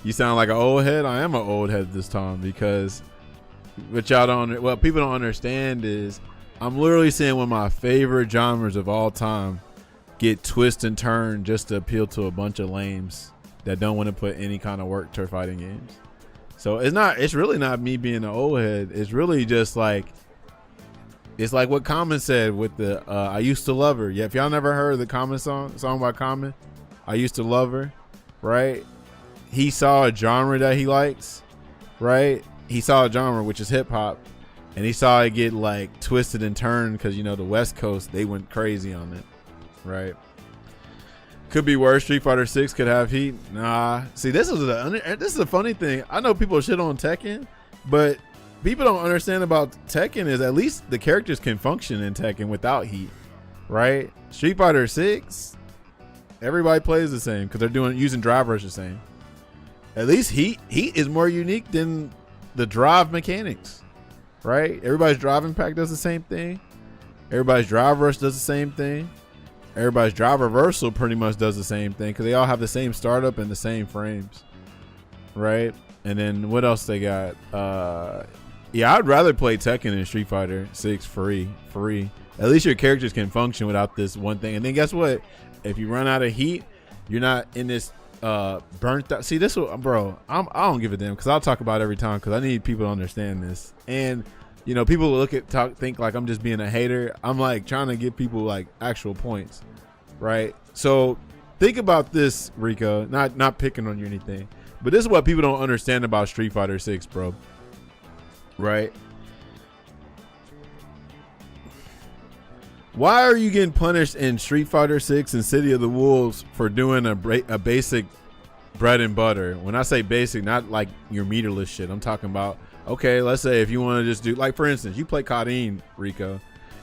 You sound like an old head. I am an old head this time, because what people don't understand is I'm literally seeing one of my favorite genres of all time get twist and turn just to appeal to a bunch of lames that don't want to put any kind of work to fighting games. So it's really not me being an old head. It's really just like, it's like what Common said with the I Used to Love Her. Yeah, if y'all never heard the Common song by Common, I Used to Love Her, right? He saw a genre that he likes, right? He saw a genre, which is hip hop, and he saw it get like twisted and turned because, you know, the West Coast, they went crazy on it, right? Could be worse. Street Fighter 6 could have heat. Nah. See, this is a funny thing. I know people shit on Tekken, but people don't understand about Tekken is at least the characters can function in Tekken without heat, right? Street Fighter 6, everybody plays the same because they're using drivers the same. At least heat is more unique than the drive mechanics, right? Everybody's driving pack does the same thing. Everybody's drive rush does the same thing. everybody's drive reversal pretty much does the same thing because they all have the same startup and the same frames, right? And then what else they got? Yeah, I'd rather play Tekken than Street Fighter 6 free. At least your characters can function without this one thing. And then guess what? If you run out of heat, you're not in this burnt out. See, this one, bro, I don't give a damn because I'll talk about it every time because I need people to understand this. And you know, people think like I'm just being a hater. I'm like trying to give people like actual points, right? So think about this, Rico. Not picking on you or anything, but this is what people don't understand about Street Fighter 6, bro. Right? Why are you getting punished in Street Fighter 6 and City of the Wolves for doing a basic bread and butter? When I say basic, not like your meterless shit. I'm talking about, okay, let's say if you want to just do, like for instance, you play Karin, Rico.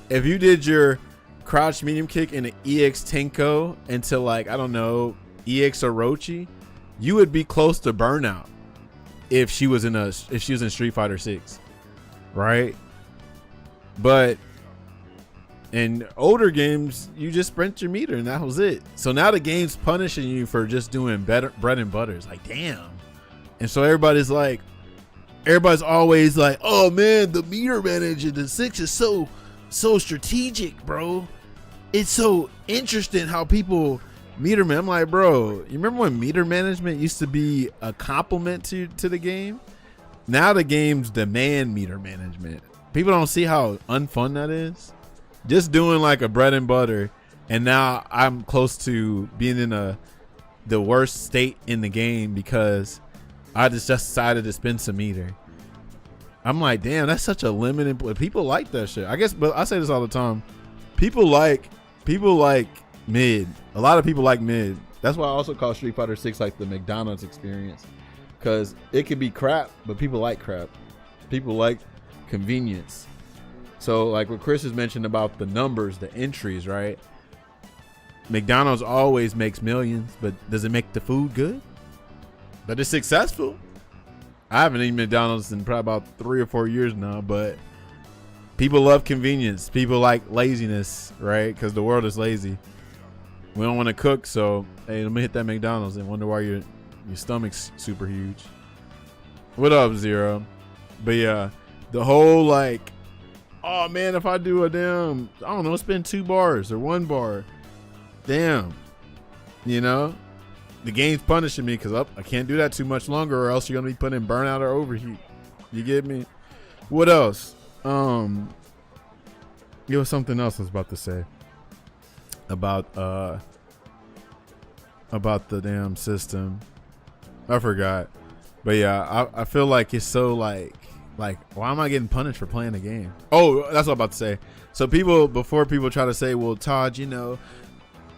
If you did your crouch medium kick in an EX Tenko into like, I don't know, EX Orochi, you would be close to burnout if she was in Street Fighter 6, right? But in older games, you just sprint your meter and that was it. So now the game's punishing you for just doing bread and butter. It's like, damn. And so everybody's always like, oh man, the meter management in 6 is so strategic, bro. It's so interesting how people meter man. I'm like, bro, you remember when meter management used to be a compliment to the game? Now the games demand meter management. People don't see how unfun that is. Just doing like a bread and butter, and now I'm close to being in the worst state in the game because I just decided to spend some meter. I'm like, damn, that's such a limited. People like that shit, I guess. But I say this all the time. People like mid. A lot of people like mid. That's why I also call Street Fighter 6 like the McDonald's experience, because it could be crap, but people like crap. People like convenience. So like what Chris has mentioned about the numbers, the entries, right? McDonald's always makes millions, but does it make the food good? But it's successful. I haven't eaten McDonald's in probably about 3 or 4 years now, but people love convenience. People like laziness, right? Because the world is lazy. We don't want to cook, so hey, let me hit that McDonald's and wonder why your stomach's super huge. What up, Zero? But yeah, the whole like, oh man, if I do a damn, I don't know, spend 2 bars or 1 bar, damn, you know, the game's punishing me because I can't do that too much longer, or else you're gonna be putting in burnout or overheat. You get me? What else? It was something else I was about to say about the damn system. I forgot, but yeah, I feel like it's so like why am I getting punished for playing the game? Oh, that's what I'm about to say. So before people try to say, well, Todd, you know,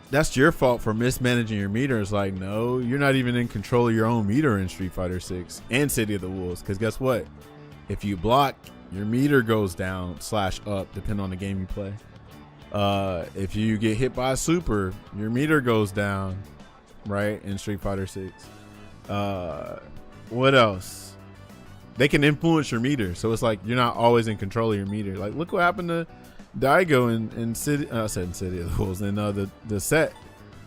that's your fault for mismanaging your meter. It's like, no, you're not even in control of your own meter in Street Fighter 6 and City of the Wolves. Because guess what? If you block, your meter goes down / up, depending on the game you play. If you get hit by a super, your meter goes down, right, in Street Fighter 6. What else? They can influence your meter, so it's like you're not always in control of your meter. Like, look what happened to Daigo in City. I said in City of the Wolves. In the set,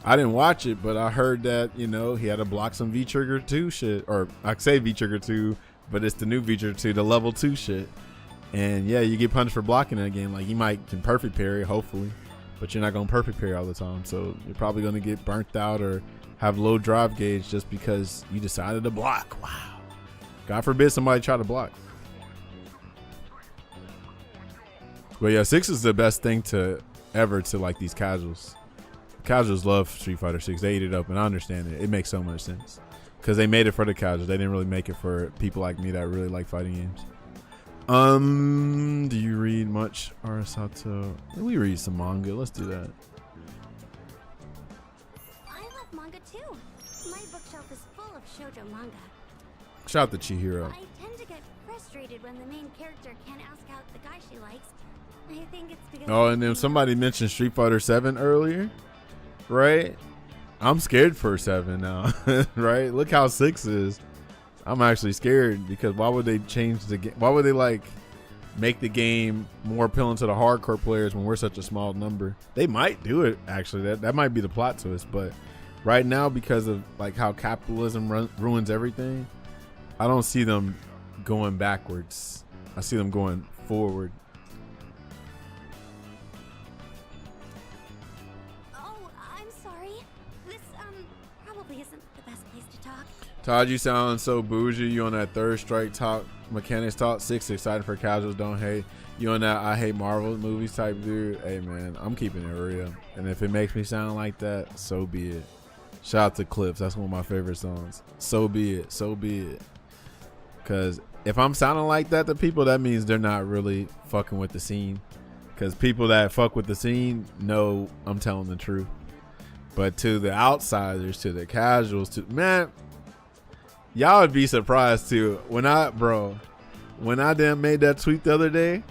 I didn't watch it, but I heard that, you know, he had to block some V Trigger 2 shit, or I say V Trigger 2, but it's the new V Trigger 2, the level 2 shit. And yeah, you get punished for blocking in a game. Like, you can perfect parry, hopefully, but you're not gonna perfect parry all the time. So you're probably gonna get burnt out or have low drive gauge just because you decided to block. Wow. God forbid somebody try to block. But yeah, 6 is the best thing to like these casuals. Casuals love Street Fighter 6. They eat it up, and I understand it. It makes so much sense because they made it for the casuals. They didn't really make it for people like me that really like fighting games. Do you read much, Arasato? We read some manga. Let's do that. I love manga too. My bookshelf is full of shoujo manga. Shout out to Chihiro. I tend to get frustrated when the main character can't ask out the guy she likes. I think it's because. Oh, and then somebody mentioned Street Fighter 7 earlier, right? I'm scared for 7 now, right? Look how 6 is. I'm actually scared because why would they change the game? Why would they like make the game more appealing to the hardcore players when we're such a small number. They might do it, actually. That might be the plot twist. But right now, because of like how capitalism ruins everything, I don't see them going backwards. I see them going forward. Oh, I'm sorry. This, probably isn't the best place to talk. Todd, you sound so bougie. You on that third strike talk, mechanics talk. 6 excited for casuals, don't hate. You on that I hate Marvel movies type dude. Hey man, I'm keeping it real. And if it makes me sound like that, so be it. Shout out to Clips. That's one of my favorite songs. So be it. So be it. Because if I'm sounding like that to people, that means they're not really fucking with the scene. Because people that fuck with the scene know I'm telling the truth. But to the outsiders, to the casuals, to man, y'all would be surprised too. When I damn made that tweet the other day,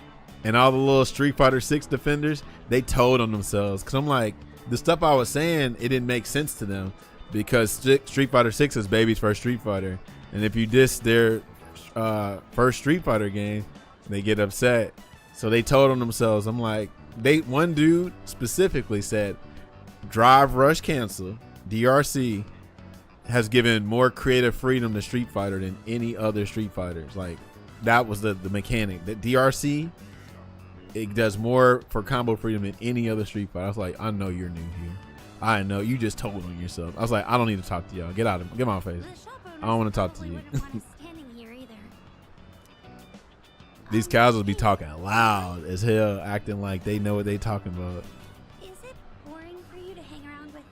and all the little Street Fighter 6 defenders, they told on themselves. Because I'm like, the stuff I was saying, it didn't make sense to them. Because Street Fighter 6 is baby's first Street Fighter. And if you diss their first Street Fighter game, they get upset. So they told on themselves. I'm like, one dude specifically said, Drive Rush Cancel, DRC, has given more creative freedom to Street Fighter than any other Street Fighters. Like, that was the mechanic. That DRC, it does more for combo freedom than any other Street Fighter. I was like, I know you're new here. I know you just told on yourself. I was like, I don't need to talk to y'all. Get out of get my face. I don't want to talk to you. These casuals be talking loud as hell, acting like they know what they talking about. Is it boring for you to hang around with,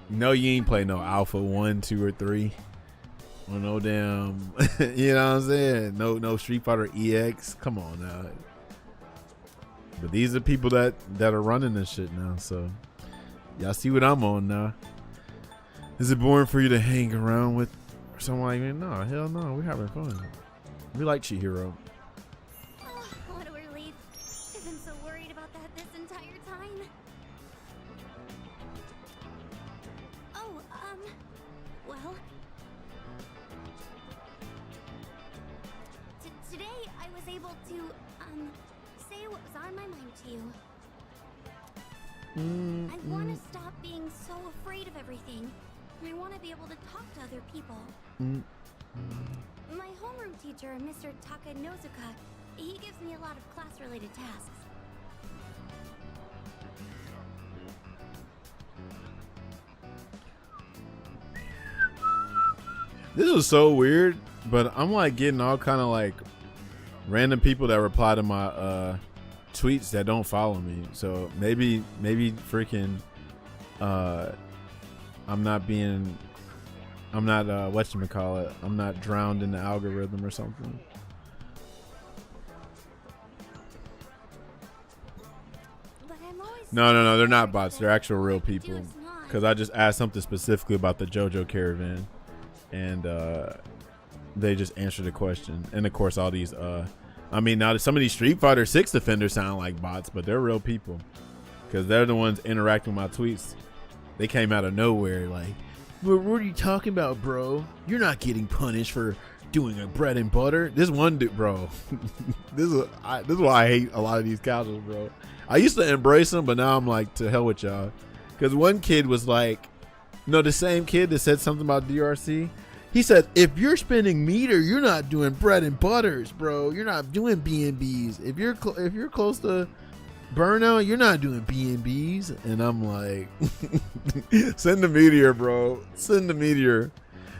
No, you ain't play no Alpha 1, 2, or 3. Or no damn, you know what I'm saying? No Street Fighter EX. Come on now. But these are people that are running this shit now, so y'all see what I'm on now. Is it boring for you to hang around with someone like me? No, hell no. We're having fun. We like Chihiro. oh, what a relief. I've been so worried about that this entire time. Oh, well. Today I was able to, say what was on my mind to you. I want to stop being so afraid of everything. I want to be able to talk to other people. My homeroom teacher, Mr. Takanozuka, he gives me a lot of class-related tasks. This is so weird, but I'm like getting all kind of like random people that reply to my tweets that don't follow me. So maybe freaking I'm not whatchamacallit, I'm not drowned in the algorithm or something. But I'm always No, they're not bots. They're actual real people. it's not. Because I just asked something specifically about the JoJo Caravan, and they just answered the question. And of course, all these, now some of these Street Fighter 6 defenders sound like bots, but they're real people because they're the ones interacting with my tweets. They came out of nowhere, like, what are you talking about, bro? You're not getting punished for doing a bread and butter. This one dude, bro. This is why I hate a lot of these casuals, bro. I used to embrace them, but now I'm like, to hell with y'all. Because one kid was like, the same kid that said something about DRC. He said, if you're spending meter, you're not doing bread and butters, bro. You're not doing B&Bs. If you're close to burnout, you're not doing B&Bs. And I'm like, send the meteor, bro. Send the meteor.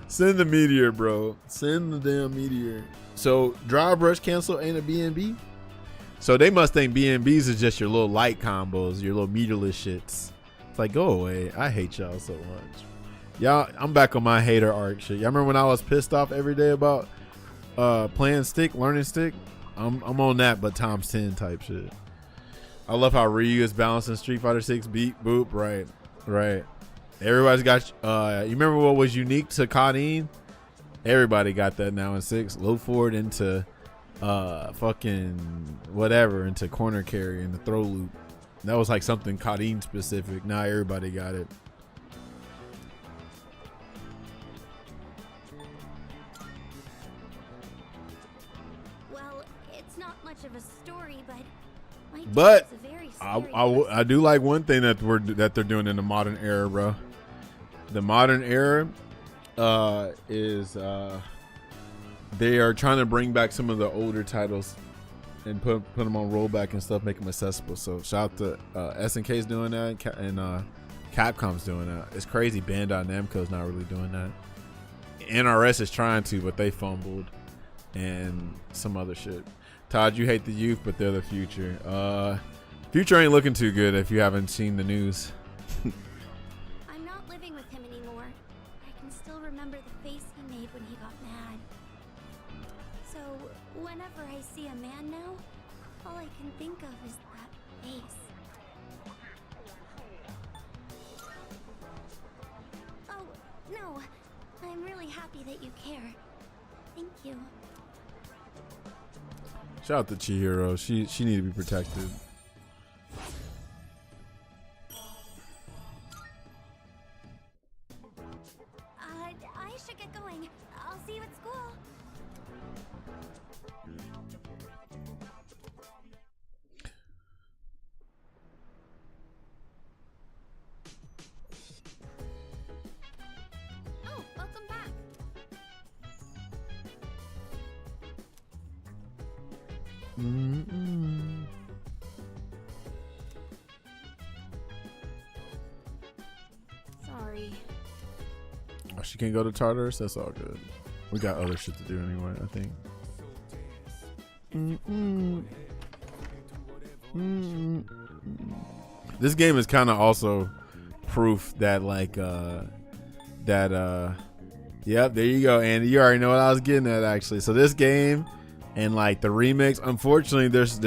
Send the meteor, bro. Send the damn meteor. So Drive Rush Cancel ain't a B&B? So they must think B&Bs is just your little light combos, your little meterless shits. It's like, go away. I hate y'all so much. Y'all, I'm back on my hater arc shit. Y'all remember when I was pissed off every day about playing stick, learning stick? I'm on that, but times 10 type shit. I love how Ryu is balancing Street Fighter 6 beat boop. Right. Everybody's got. You remember what was unique to Kadeen? Everybody got that now in 6. Low forward into fucking whatever, into corner carry and the throw loop. That was like something Kadeen specific. Now everybody got it. Well, it's not much of a but my But dad's a very I, scary I do like one thing that they're doing in the modern era, bro. The modern era is they are trying to bring back some of the older titles and put them on rollback and stuff, make them accessible. So shout out to SNK's doing that, and Capcom's doing that. It's crazy. Bandai Namco's not really doing that. NRS is trying to, but they fumbled, and some other shit. Todd, you hate the youth, but they're the future. Future ain't looking too good if you haven't seen the news. I'm not living with him anymore. I can still remember the face he made when he got mad. So, whenever I see a man now, all I can think of is that face. Oh, no. I'm really happy that you care. Thank you. Shout out to Chihiro. She need to be protected. I should get going. I'll see you at school. Oh, welcome back. Sorry. Oh, she can't go to Tartarus? That's all good. We got other shit to do anyway, I think. This game is kind of also proof that yep, there you go, Andy. You already know what I was getting at, actually. So this game and like the remix, unfortunately, there's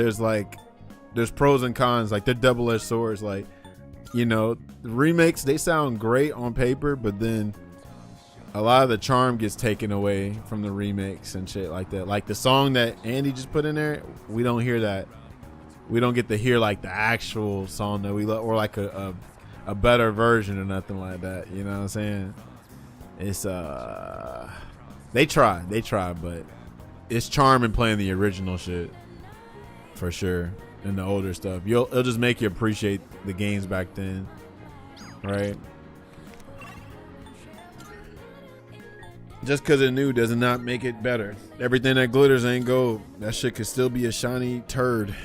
pros and cons. Like they're double-edged swords. Like, you know, the remakes, they sound great on paper, but then a lot of the charm gets taken away from the remakes and shit like that. Like the song that Andy just put in there, we don't hear that. We don't get to hear like the actual song that we love, or like a better version or nothing like that. You know what I'm saying? It's they try, but it's charm in playing the original shit for sure, and the older stuff. It'll just make you appreciate the games back then, right? Just because it's new does not make it better. Everything that glitters ain't gold. That shit could still be a shiny turd.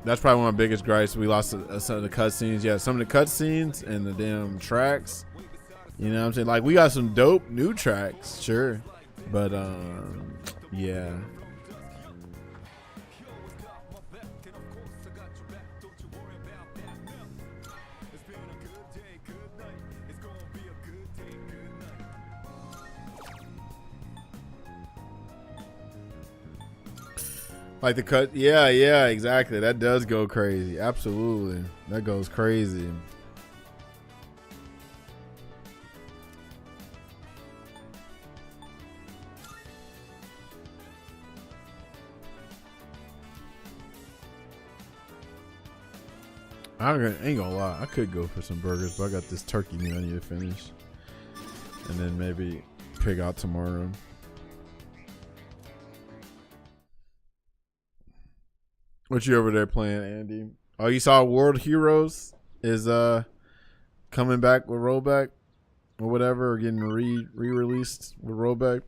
That's probably one of my biggest gripes. We lost some of the cutscenes. Yeah, some of the cutscenes and the damn tracks. You know what I'm saying? Like, we got some dope new tracks, sure. But, yeah. Like the cut, yeah, exactly. That does go crazy. Absolutely, that goes crazy. I ain't gonna lie, I could go for some burgers, but I got this turkey meat I need to finish, and then maybe pig out tomorrow. What you over there playing, Andy? Oh, you saw World Heroes is coming back with rollback or whatever, or getting re-released with rollback.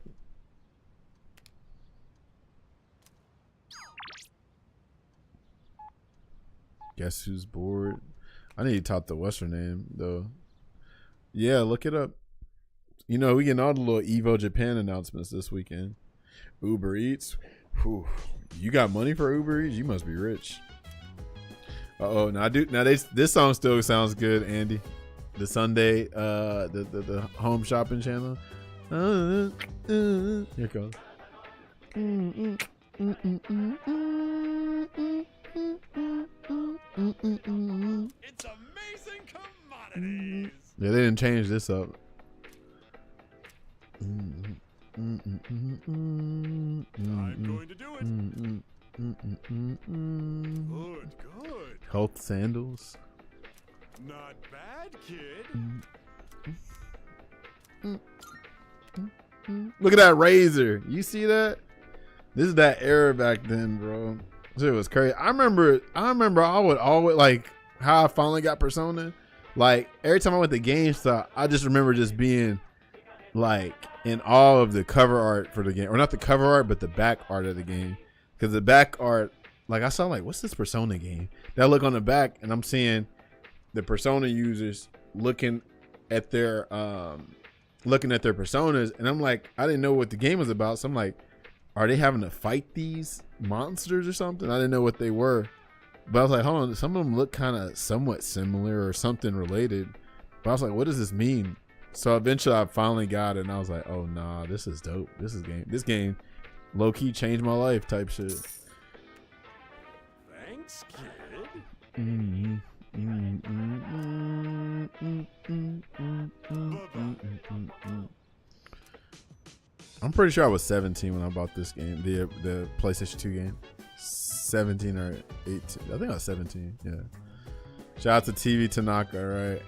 Guess who's bored? I need to talk to what's her name though. Yeah, look it up. You know, we getting all the little Evo Japan announcements this weekend. Uber Eats. Whew. You got money for Uber Eats? You must be rich. Uh-oh. Now this song still sounds good, Andy. The Sunday, the home shopping channel. Here it goes. It's amazing commodities. Yeah, they didn't change this up. I'm going to do it. Good. Health sandals. Not bad, kid. Look at that razor. You see that? This is that era back then, bro. It was crazy. I remember I would always like how I finally got Persona. Like every time I went to GameStop, I just remember just being like in awe of the cover art for the game, or not the cover art, but the back art of the game. Because the back art, like I saw, like what's this Persona game? That I look on the back, and I'm seeing the Persona users looking at their personas, and I'm like, I didn't know what the game was about, so I'm like, are they having to fight these monsters or something? I didn't know what they were, but I was like, hold on, some of them look kind of somewhat similar or something related, but I was like, what does this mean? So eventually I finally got it, and I was like, oh nah, this is dope. This game low-key changed my life type shit. Thanks, kid. I'm pretty sure I was 17 when I bought this game, the PlayStation 2 game. 17 or 18. I think I was 17. Yeah. Shout out to TV Tanaka, right?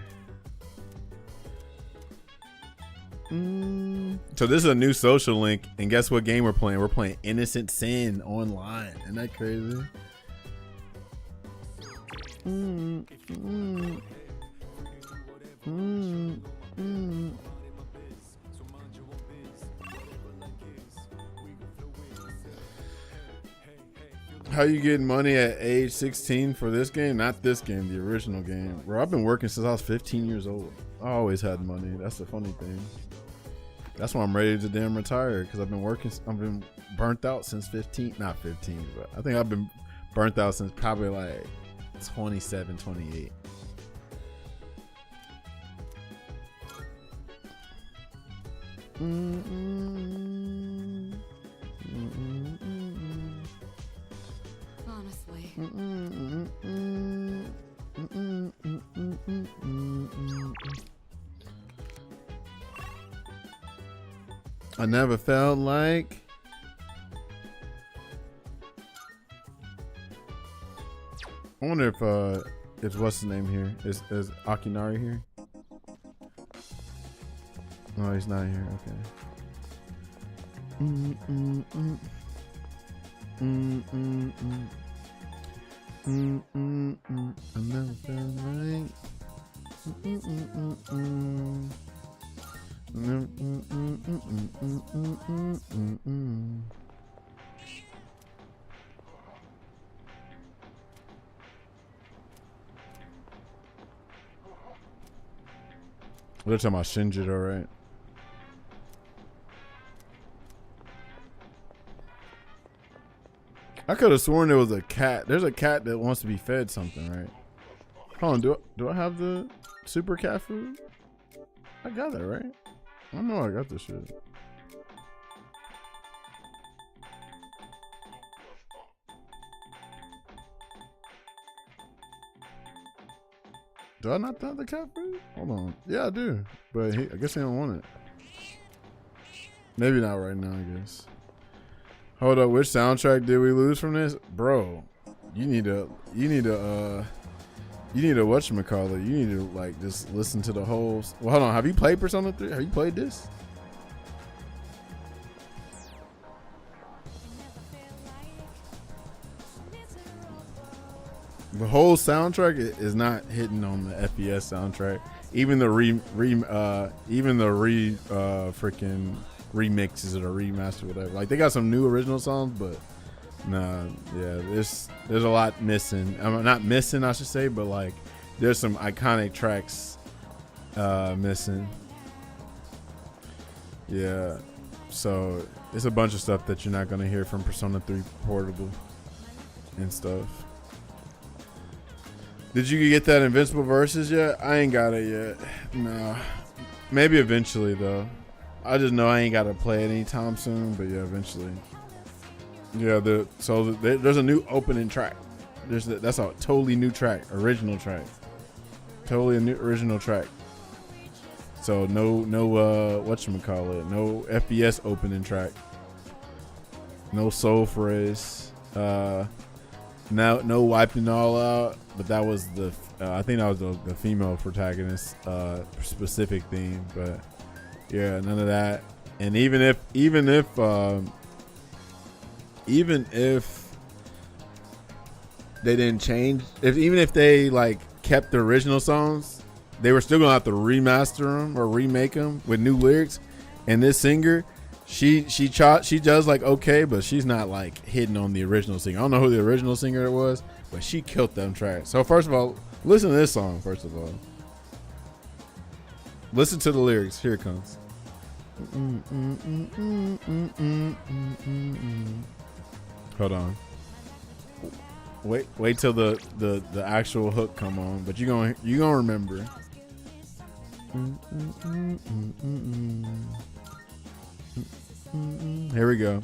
So this is a new social link, and guess what game we're playing? We're playing Innocent Sin online. Isn't that crazy? How you getting money at age 16 for this game? Not this game, the original game. Bro, I've been working since I was 15 years old. I always had money. That's the funny thing. That's why I'm ready to damn retire, because I've been working. I've been burnt out since 15. Not 15, but I think I've been burnt out since probably like 27, 28. Honestly. I never felt like I wonder if what's his name here? Is Akinari here? No, he's not here. Okay. I never felt like. They're talking about Shinjiro, right? I could have sworn there was a cat. There's a cat that wants to be fed something, right? Hold on, do I have the super cat food? I got it, right? I know I got this shit. Do I not have the cat food? Hold on. Yeah, I do. But I guess he don't want it. Maybe not right now, I guess. Hold up, which soundtrack did we lose from this? Bro, you need to whatchamacallit. You need to like just listen to the whole. Well, hold on. Have you played Persona 3? Have you played this? The whole soundtrack is not hitting on the FES soundtrack. Even the freaking remixes or remaster, whatever. Like they got some new original songs, but nah, yeah, there's a lot missing. I'm not missing, I should say, but like there's some iconic tracks missing. Yeah, so it's a bunch of stuff that you're not gonna hear from Persona 3 Portable and stuff. Did you get that Invincible Versus yet? I ain't got it yet. No. Maybe eventually though. I just know I ain't got to play it anytime soon, but yeah, eventually. Yeah, there's a new opening track. That's a totally new track, original track. Totally a new original track. So no whatchamacallit, no FBS opening track. No Soul Phrase. No Wiping All Out, but that was I think that was the female protagonist specific theme, but yeah, none of that. And even if they didn't change, even if they like kept the original songs, they were still gonna have to remaster them or remake them with new lyrics. And this singer, she does like okay, but she's not like hitting on the original singer. I don't know who the original singer was, but she killed them tracks. So first of all, listen to this song. First of all, listen to the lyrics. Here it comes. Hold on. Wait till the actual hook come on, but you gonna remember. Here we go.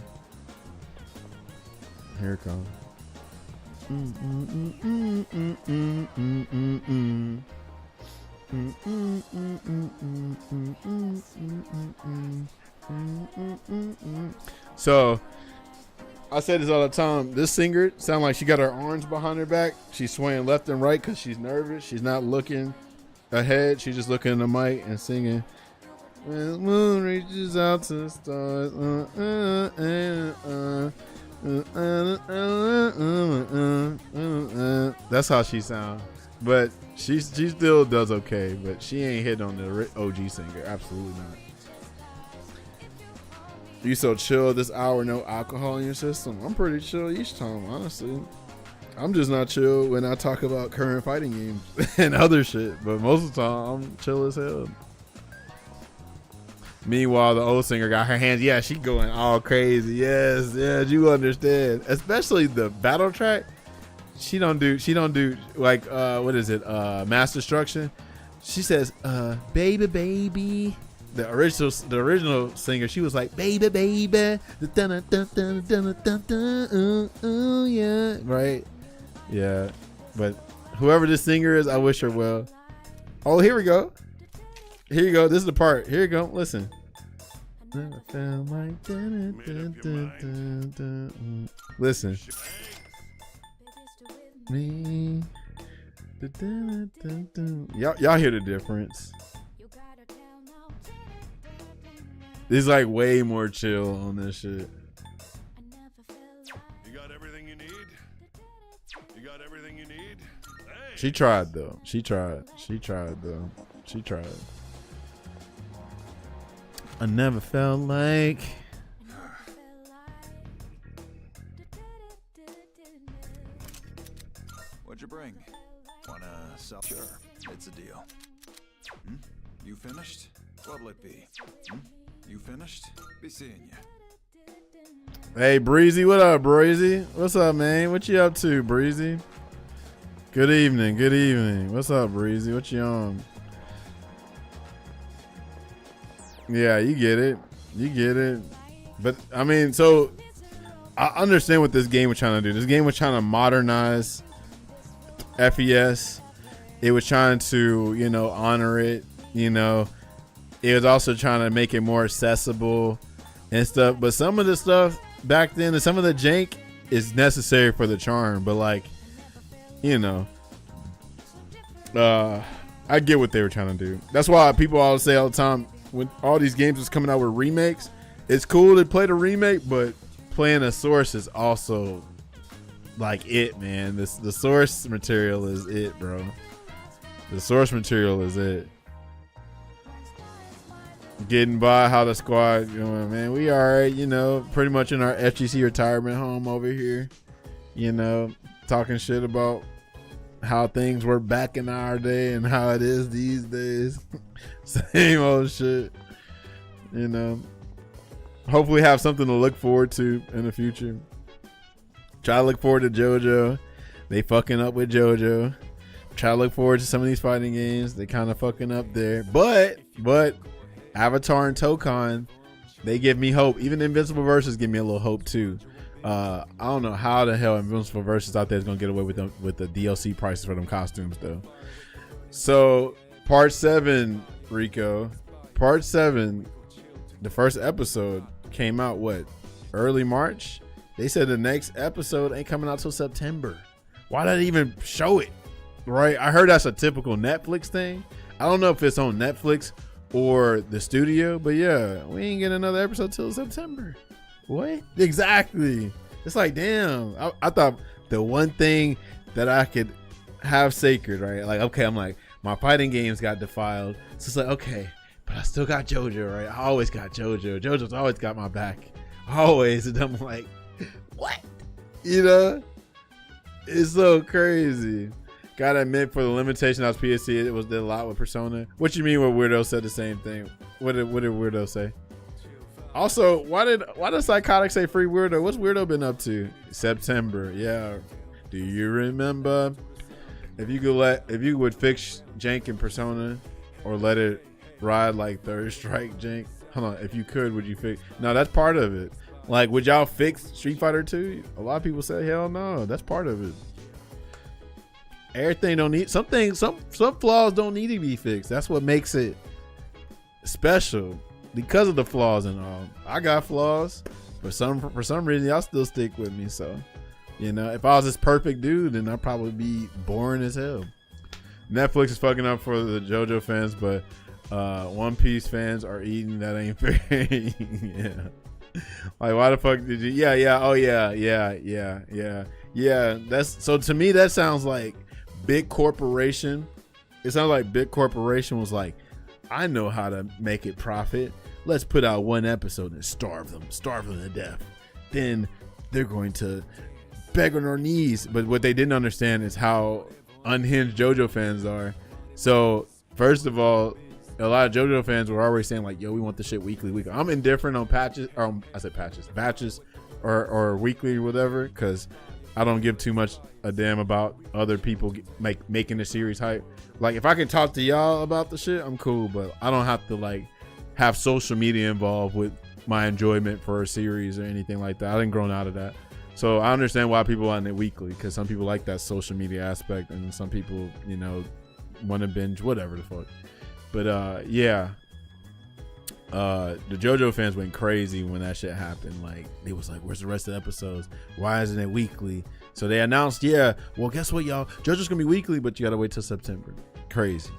Here it comes. So I say this all the time. This singer sounds like she got her arms behind her back. She's swaying left and right because she's nervous. She's not looking ahead. She's just looking at the mic and singing. When the moon reaches out to the stars. That's how she sounds. But she still does okay. But she ain't hitting on the OG singer. Absolutely not. You so chill this hour, no alcohol in your system? I'm pretty chill each time, honestly. I'm just not chill when I talk about current fighting games and other shit. But most of the time, I'm chill as hell. Meanwhile, the old singer got her hands. Yeah, she going all crazy. Yes, you understand. Especially the battle track. She don't do like what is it? Mass Destruction. She says, baby, baby. The original singer, she was like, baby, baby, yeah, right, yeah. But whoever this singer is, I wish her well. Oh, here we go. Here you go. This is the part. Here you go. Listen. Listen. Me. Y'all hear the difference? It's like way more chill on this shit. You got everything you need? You got everything you need? Thanks. She tried though. She tried. I never felt like. What'd you bring? Wanna sell? Sure, it's a deal. You finished? What'll it be? You finished? Be seeing you. Hey Breezy, what up, Breezy? What's up, man? What you up to, Breezy? Good evening. What's up, Breezy? What you on? Yeah, you get it. But I mean, so I understand what this game was trying to do. This game was trying to modernize FES. It was trying to, honor it, It was also trying to make it more accessible and stuff. But some of the stuff back then and some of the jank is necessary for the charm. But I get what they were trying to do. That's why people always say all the time when all these games was coming out with remakes, it's cool to play the remake, but playing a source is also like it, man. The source material is it, bro. The source material is it. Getting by how the squad going, man. We alright, pretty much in our FGC retirement home over here. Talking shit about how things were back in our day and how it is these days. Same old shit. Hopefully have something to look forward to in the future. Try to look forward to JoJo. They fucking up with JoJo. Try to look forward to some of these fighting games. They kind of fucking up there. But Avatar and Tokon, they give me hope. Even Invincible Versus give me a little hope too. I don't know how the hell Invincible Versus out there is gonna get away with the DLC prices for them costumes though. So part 7, Rico. Part 7, the first episode came out early March. They said the next episode ain't coming out till September. Why did they even show it? Right? I heard that's a typical Netflix thing. I don't know if it's on Netflix or the studio, but yeah, we ain't getting another episode till September. What? Exactly. It's like, damn. I thought the one thing that I could have sacred, right? Like, okay, I'm like, my fighting games got defiled. So it's like, okay, but I still got JoJo, right? I always got JoJo. JoJo's always got my back. Always. And I'm like, what? You know? It's so crazy. Gotta admit, for the limitation I was PSC, it did a lot with Persona. What you mean when Weirdo said the same thing? What did Weirdo say? Also, why did Psychotic say free Weirdo? What's Weirdo been up to? September, yeah. Do you remember? If you would fix Jank in Persona or let it ride like Third Strike Jank. Hold on, if you could, would you fix? No, that's part of it. Like, would y'all fix Street Fighter 2? A lot of people say hell no. That's part of it. Everything don't need some flaws don't need to be fixed. That's what makes it special, because of the flaws and all. I got flaws. For some reason, y'all still stick with me. So, you know, if I was this perfect dude, then I'd probably be boring as hell. Netflix is fucking up for the JoJo fans, but One Piece fans are eating. That ain't fair. Yeah. Like, why the fuck did you? Yeah. Oh yeah. That's so, to me, that sounds like big corporation. It sounds like big corporation was like, I know how to make it profit. Let's put out one episode and starve them to death. Then they're going to beg on our knees. But what they didn't understand is how unhinged JoJo fans are. So first of all, a lot of JoJo fans were already saying like, yo, we want the shit weekly. I'm indifferent on batches or weekly or whatever, because I don't give too much a damn about other people making the series hype. Like, if I can talk to y'all about the shit, I'm cool, but I don't have to like have social media involved with my enjoyment for a series or anything like that. I didn't grown out of that. So I understand why people want it weekly, because some people like that social media aspect, and some people, you know, want to binge whatever the fuck. But yeah, the JoJo fans went crazy when that shit happened. Like, they was like, where's the rest of the episodes? Why isn't it weekly? So they announced, yeah, well, guess what, y'all? JoJo's gonna be weekly, but you gotta wait till September. Crazy.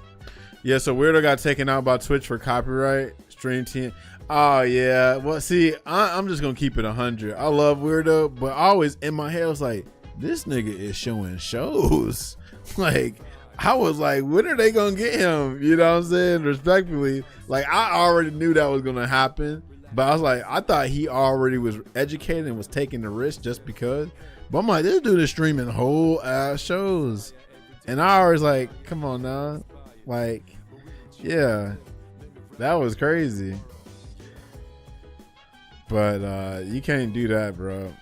Yeah, so Weirdo got taken out by Twitch for copyright. Stream team. Oh yeah. Well, see, I'm just gonna keep it 100. I love Weirdo, but always in my head I was like, this nigga is showing shows. Like, I was like, when are they gonna get him? You know what I'm saying? Respectfully, like, I already knew that was gonna happen, but I was like, I thought he already was educated and was taking the risk just because. But I'm like, this dude is streaming whole ass shows, and I was like, come on now, like, yeah, that was crazy. But you can't do that, bro.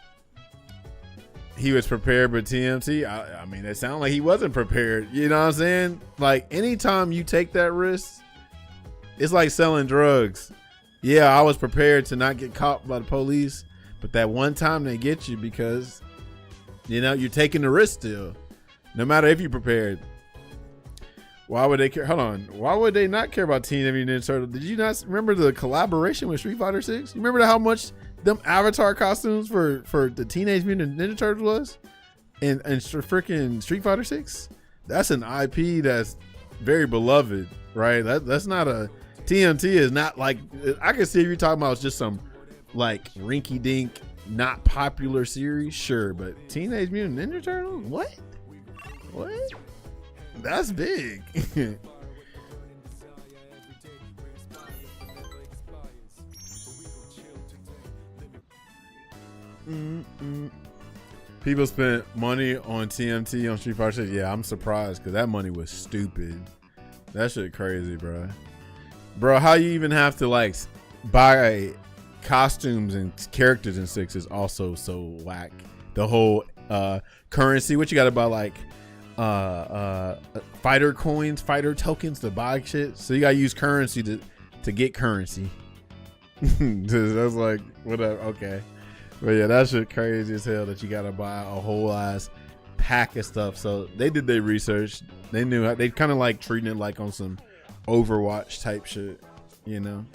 He was prepared, but TMT, I mean, it sounded like he wasn't prepared. You know what I'm saying? Like, anytime you take that risk, it's like selling drugs. Yeah, I was prepared to not get caught by the police, but that one time they get you because, you know, you're taking the risk still, no matter if you're prepared. Why would they care? Hold on. Why would they not care about Teenage Mutant Ninja Turtles? Did you not remember the collaboration with Street Fighter 6? You remember how much them avatar costumes for the Teenage Mutant Ninja Turtles was? And freaking Street Fighter 6? That's an IP that's very beloved, right? That's not a... TMT is not like... I can see if you're talking about just some like rinky-dink, not popular series, sure, but Teenage Mutant Ninja Turtles? What? That's big. People spent money on TMT on Street Fighter 6. Yeah, I'm surprised because that money was stupid. That shit crazy, bro. Bro, how you even have to like buy costumes and characters in 6 is also so whack. The whole currency, what you gotta buy, like fighter coins, fighter tokens to buy shit. So you gotta use currency to get currency. That's like, whatever, okay. But yeah, that shit crazy as hell that you gotta buy a whole ass pack of stuff. So they did their research. They knew how, they kind of like treating it like on some Overwatch type shit, you know.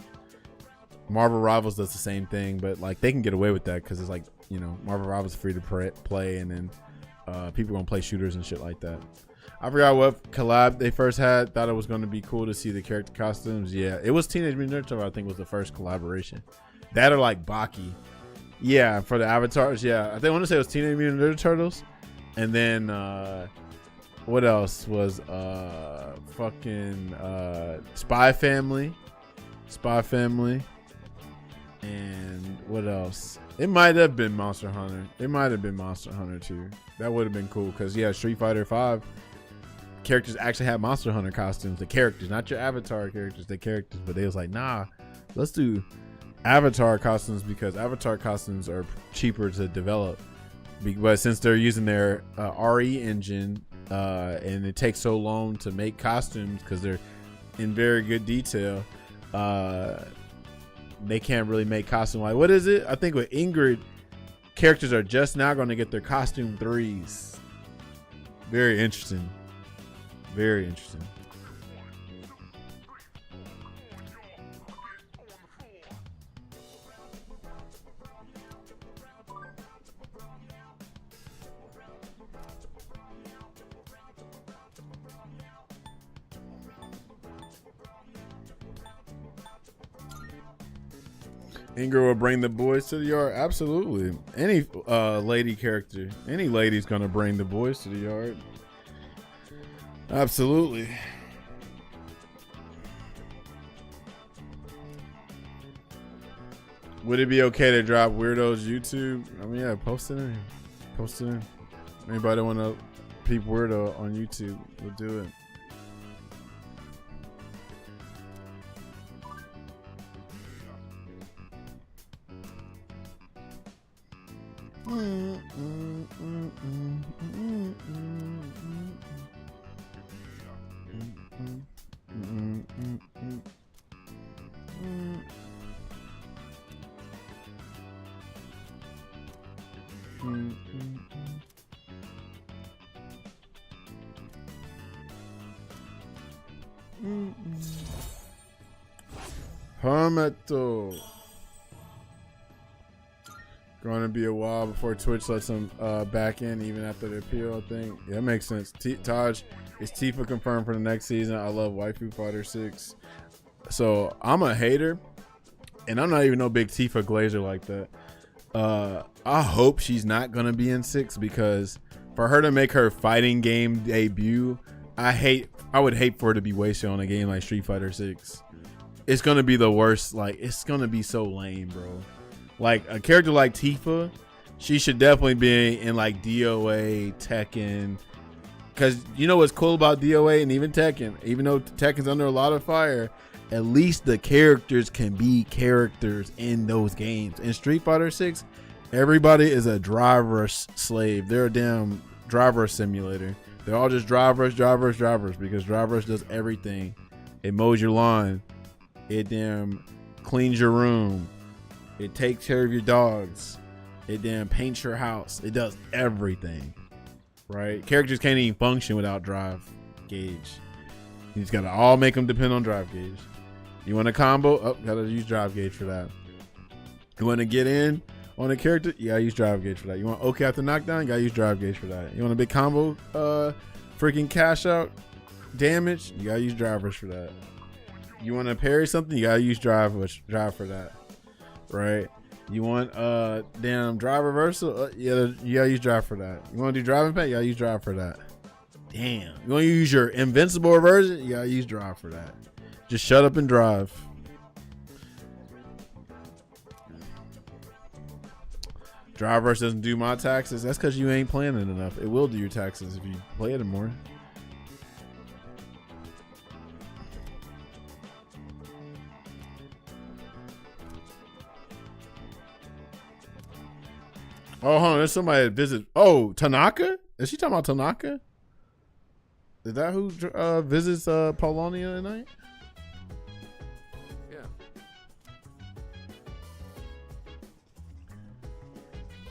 Marvel Rivals does the same thing, but like they can get away with that because it's like, you know, Marvel Rivals is free to play, and then people gonna play shooters and shit like that. I forgot what collab they first had. Thought it was gonna be cool to see the character costumes. Yeah, it was Teenage Mutant Ninja Turtles, I think, was the first collaboration. That or like Baki. Yeah, for the avatars. Yeah, I think I want to say it was Teenage Mutant Ninja Turtles, And then what else was fucking Spy Family. And what else? It might have been Monster Hunter. It might have been Monster Hunter 2. That would have been cool because yeah, Street Fighter 5 characters actually have Monster Hunter costumes. The characters, not your avatar characters, the characters. But they was like, nah, let's do avatar costumes because avatar costumes are cheaper to develop. But since they're using their RE engine and it takes so long to make costumes because they're in very good detail, they can't really make costume like what is it? I think with Ingrid, characters are just now going to get their costume 3s. Very interesting. Very interesting. Ingrid will bring the boys to the yard. Absolutely. Any lady character, any lady's gonna bring the boys to the yard. Absolutely. Would it be okay to drop Weirdo's YouTube? I mean, yeah, post it in. Post it in. Anybody want to peep Weirdo on YouTube, we'll do it. Hermeto. Going to be a while before Twitch lets them back in, even after the appeal, I think. Yeah, that makes sense. Taj, is Tifa confirmed for the next season? I love Waifu Fighter 6. So I'm a hater, and I'm not even no big Tifa glazer like that. I hope she's not going to be in 6 because for her to make her fighting game debut, I would hate for her to be wasted on a game like Street Fighter 6. It's going to be the worst. Like, it's going to be so lame, bro. Like a character like Tifa, she should definitely be in like DOA, Tekken. Because you know what's cool about DOA and even Tekken, even though Tekken's under a lot of fire, at least the characters can be characters in those games. In Street Fighter 6, everybody is a driver slave. They're a damn driver simulator. They're all just drivers because drivers does everything. It mows your lawn. It damn cleans your room. It takes care of your dogs. It damn paints your house. It does everything, right? Characters can't even function without drive gauge. You just gotta all make them depend on drive gauge. You want a combo? Oh, gotta use drive gauge for that. You want to get in on a character? You gotta use drive gauge for that. You want OK after knockdown? You gotta use drive gauge for that. You want a big combo? Freaking cash out damage? You gotta use drivers for that. You want to parry something? You gotta use drive for that. Right, you want damn drive reversal? Yeah, you gotta use drive for that. You want to do drive impact? You gotta use drive for that. Damn, you want to use your invincible reversion? You gotta use drive for that. Just shut up and drive. Drive verse doesn't do my taxes. That's because you ain't playing it enough. It will do your taxes if you play it more. Oh, hold on. There's somebody that visit. Oh, Tanaka? Is she talking about Tanaka? Is that who visits Polonia tonight? Yeah.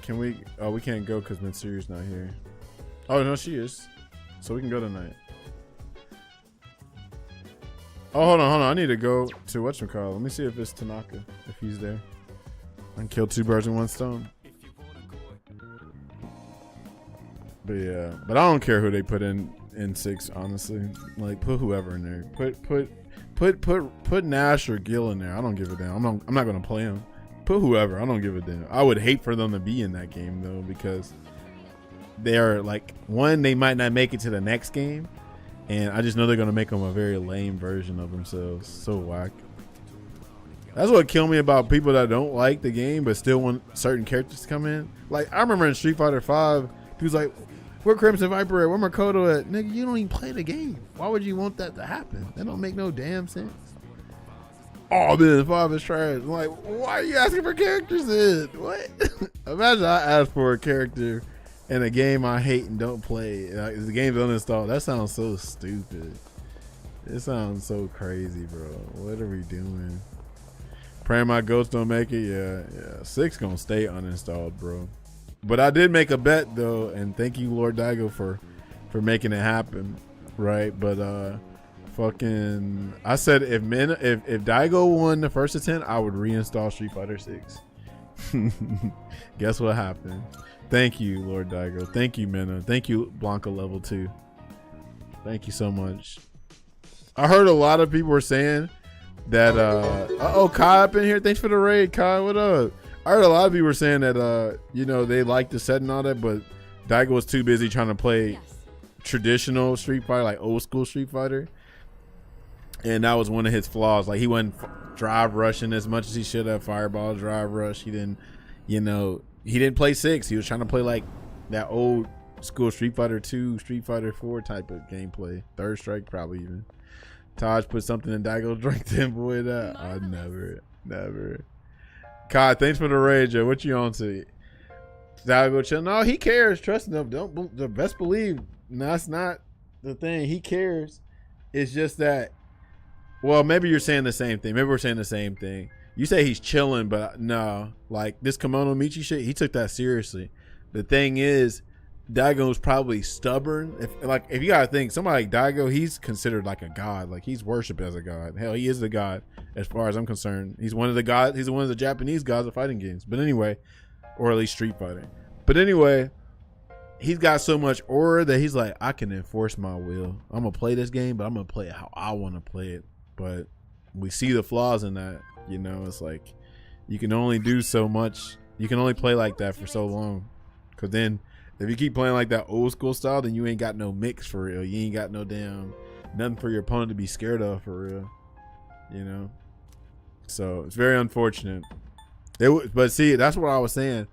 Can we? Oh, we can't go because Mitsuru's not here. Oh, no, she is. So we can go tonight. Oh, hold on. I need to go to whatchamacallit. Let me see if it's Tanaka, if he's there. I can kill 2 birds with 1 stone. But yeah, but I don't care who they put in 6, honestly. Like, put whoever in there. Put Nash or Gil in there. I don't give a damn. I'm not gonna play him. Put whoever. I don't give a damn. I would hate for them to be in that game though, because they're like, one, they might not make it to the next game, and I just know they're gonna make them a very lame version of themselves. So whack. That's what killed me about people that don't like the game but still want certain characters to come in. Like, I remember in Street Fighter 5, dude's like, where Crimson Viper at? Where Makoto at? Nigga, you don't even play the game. Why would you want that to happen? That don't make no damn sense. Oh, man, 5 is trash. I'm like, why are you asking for characters in? What? Imagine I ask for a character in a game I hate and don't play. The game's uninstalled. That sounds so stupid. It sounds so crazy, bro. What are we doing? Praying my ghosts don't make it. Yeah. 6 gonna stay uninstalled, bro. But I did make a bet though, and thank you, Lord Daigo, for making it happen, right? But fucking, I said if Daigo won the first of 10, I would reinstall Street Fighter 6. Guess what happened? Thank you, Lord Daigo. Thank you, Mena. Thank you, Blanca Level 2. Thank you so much. I heard a lot of people were saying that Kai up in here. Thanks for the raid, Kai. What up? I heard a lot of people were saying that they like the set and all that, but Daigo was too busy trying to play traditional Street Fighter, like old school Street Fighter, and that was one of his flaws. Like, he wasn't drive rushing as much as he should have. Fireball, drive rush. He didn't play 6. He was trying to play like that old school Street Fighter 2, Street Fighter 4 type of gameplay. Third Strike probably even. Taj put something in Daigo's drink, then boy, that I never. Kai, thanks for the rage, Joe. What you on to? Daigo chill. No, he cares. Trust him. Don't the best believe. No, that's not the thing. He cares. It's just that. Well, maybe you're saying the same thing. Maybe we're saying the same thing. You say he's chilling, but no. Like this Kimono Michi shit, he took that seriously. The thing is, Daigo's probably stubborn. If you gotta think, somebody like Daigo, he's considered like a god. Like, he's worshipped as a god. Hell, he is the god as far as I'm concerned. He's one of the gods. He's one of the Japanese gods of fighting games. But anyway, or at least Street Fighter. But anyway, he's got so much aura that he's like, I can enforce my will. I'm gonna play this game, but I'm gonna play it how I want to play it. But we see the flaws in that. It's like you can only do so much. You can only play like that for so long. Cause then, if you keep playing like that old school style, then you ain't got no mix for real. You ain't got no damn nothing for your opponent to be scared of for real. So it's very unfortunate. But see, that's what I was saying.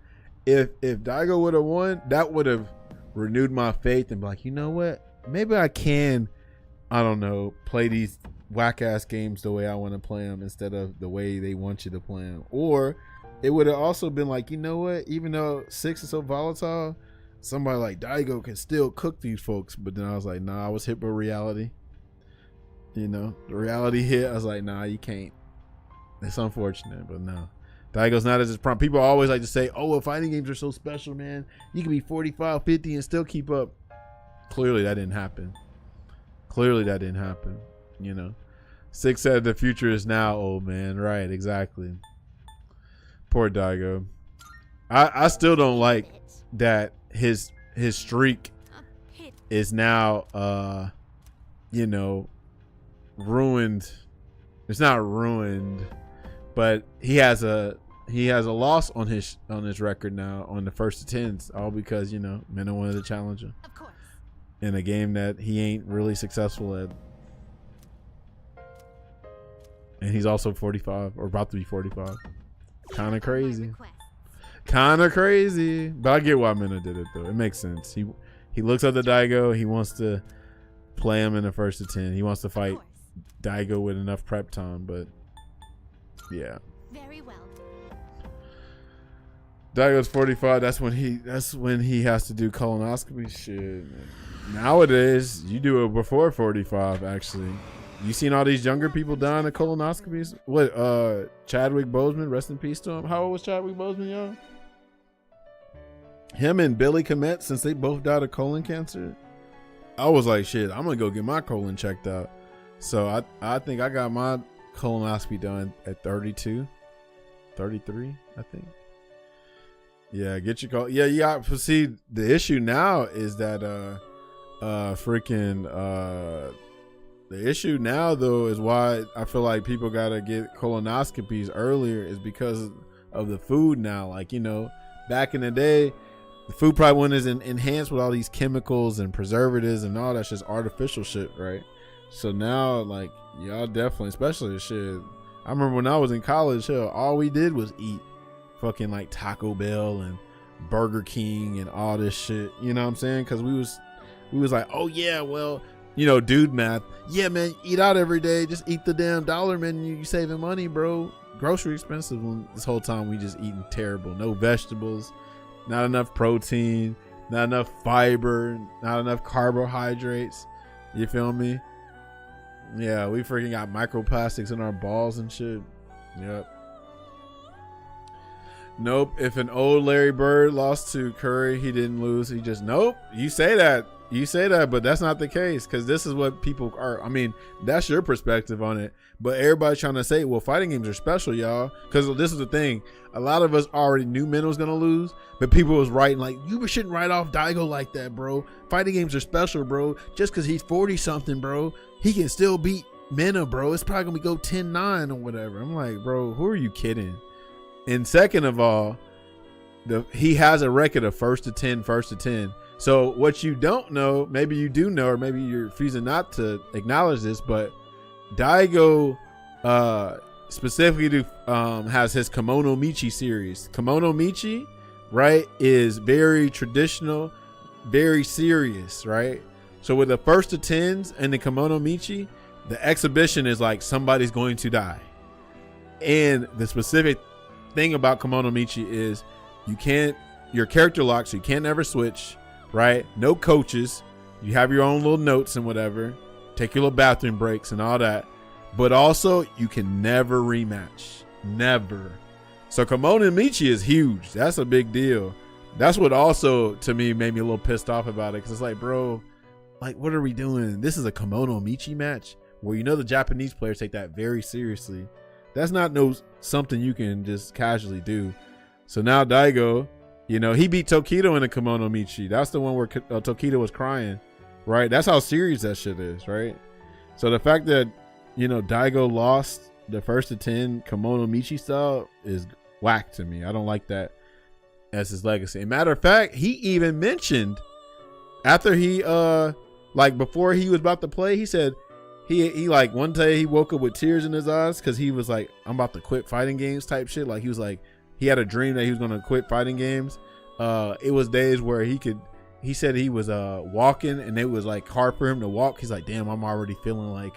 If Daigo would have won, that would have renewed my faith and be like, you know what? Maybe I can, I don't know, play these whack ass games the way I want to play them instead of the way they want you to play them. Or it would have also been like, you know what? Even though 6 is so volatile, somebody like Daigo can still cook these folks. But then I was like, nah, I was hit by reality. The reality hit. I was like, nah, you can't. It's unfortunate, but no. Daigo's not as prompt. People always like to say, oh, well, fighting games are so special, man. You can be 45, 50 and still keep up. Clearly that didn't happen. 6 said the future is now, old man. Right, exactly. Poor Daigo. I still don't like that his streak is now ruined. It's not ruined, but he has a loss on his record now on the first of 10s, all because Mena wanted to challenge him in a game that he ain't really successful at. And he's also 45 or about to be 45. Kind of crazy. But I get why Mena did it though. It makes sense. He looks at the Daigo. He wants to play him in the first of 10. He wants to fight Daigo with enough prep time, but yeah. Very well. Daigo's 45. That's when he has to do colonoscopy shit. Nowadays, you do it before 45. Actually, you seen all these younger people dying of colonoscopies. What? Chadwick Boseman, rest in peace to him. How old was Chadwick Boseman, young? Him and Billy Komet, since they both died of colon cancer. I was like, shit, I'm gonna go get my colon checked out. So I think I got my colonoscopy done at 32, 33, I think. Yeah, get your colon. Yeah. See, the issue now is that the issue now though is why I feel like people gotta get colonoscopies earlier is because of the food now. Like, back in the day, the food probably wasn't enhanced with all these chemicals and preservatives and all that's just artificial shit, right? So now, like, y'all definitely, especially the shit. I remember when I was in college, hell, all we did was eat fucking like Taco Bell and Burger King and all this shit. You know what I'm saying? Because we was like, oh yeah, well, you know, dude math. Yeah, man, eat out every day. Just eat the damn dollar menu. You saving money, bro. Grocery expensive. When this whole time we just eating terrible. No vegetables, not enough protein, not enough fiber, not enough carbohydrates. You feel me? Yeah, we freaking got microplastics in our balls and shit. Yep. Nope. If an old Larry Bird lost to Curry, he didn't lose. He just, nope. You say that, but that's not the case, because this is what people are. I mean, that's your perspective on it. But everybody's trying to say, well, fighting games are special, y'all. Because this is the thing. A lot of us already knew Minna was going to lose, but people was writing like, you shouldn't write off Daigo like that, bro. Fighting games are special, bro. Just because he's 40-something, bro, he can still beat Minna, bro. It's probably going to go 10-9 or whatever. I'm like, bro, who are you kidding? And second of all, he has a record of first to 10. So what you don't know, maybe you do know, or maybe you're refusing not to acknowledge this, but Daigo specifically has his Kimono Michi series. Kimono Michi, right, is very traditional, very serious, right? So with the first to 10s and the Kimono Michi, the exhibition is like somebody's going to die. And the specific thing about Kimono Michi is your character locks, so you can't ever switch, right? No coaches. You have your own little notes and whatever. Take your little bathroom breaks and all that. But also, you can never rematch. Never. So Kimono Michi is huge. That's a big deal. That's what also, to me, made me a little pissed off about it. Because it's like, bro, like, what are we doing? This is a Kimono Michi match where you know the Japanese players take that very seriously. That's not something you can just casually do. So now Daigo, you know, he beat Tokido in a Kimono Michi. That's the one where Tokido was crying, right? That's how serious that shit is, right? So the fact that, you know, Daigo lost the first to 10 Kimono Michi style is whack to me. I don't like that as his legacy. Matter of fact, he even mentioned after he like before he was about to play, he said he like one day he woke up with tears in his eyes because he was like, I'm about to quit fighting games type shit. Like he was like, he had a dream that he was gonna quit fighting games. It was days where he said he was walking and it was like hard for him to walk. He's like, damn, I'm already feeling like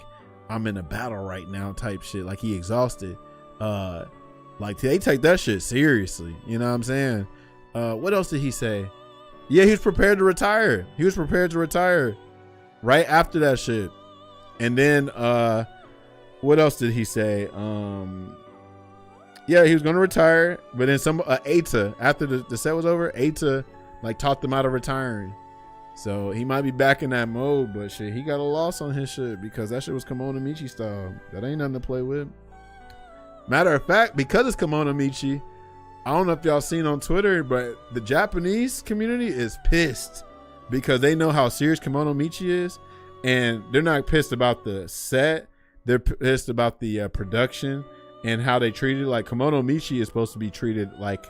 I'm in a battle right now type shit. Like he exhausted. Like they take that shit seriously. You know what I'm saying? What else did he say? Yeah, he was prepared to retire. He was prepared to retire right after that shit. And then what else did he say? Yeah, he was gonna retire, but then Eita, after the set was over, Eita like talked him out of retiring. So he might be back in that mode, but shit, he got a loss on his shit because that shit was Kimono Michi style. That ain't nothing to play with. Matter of fact, because it's Kimono Michi, I don't know if y'all seen on Twitter, but the Japanese community is pissed because they know how serious Kimono Michi is, and they're not pissed about the set. They're pissed about the production and how they treat it. Like Kimono Michi is supposed to be treated like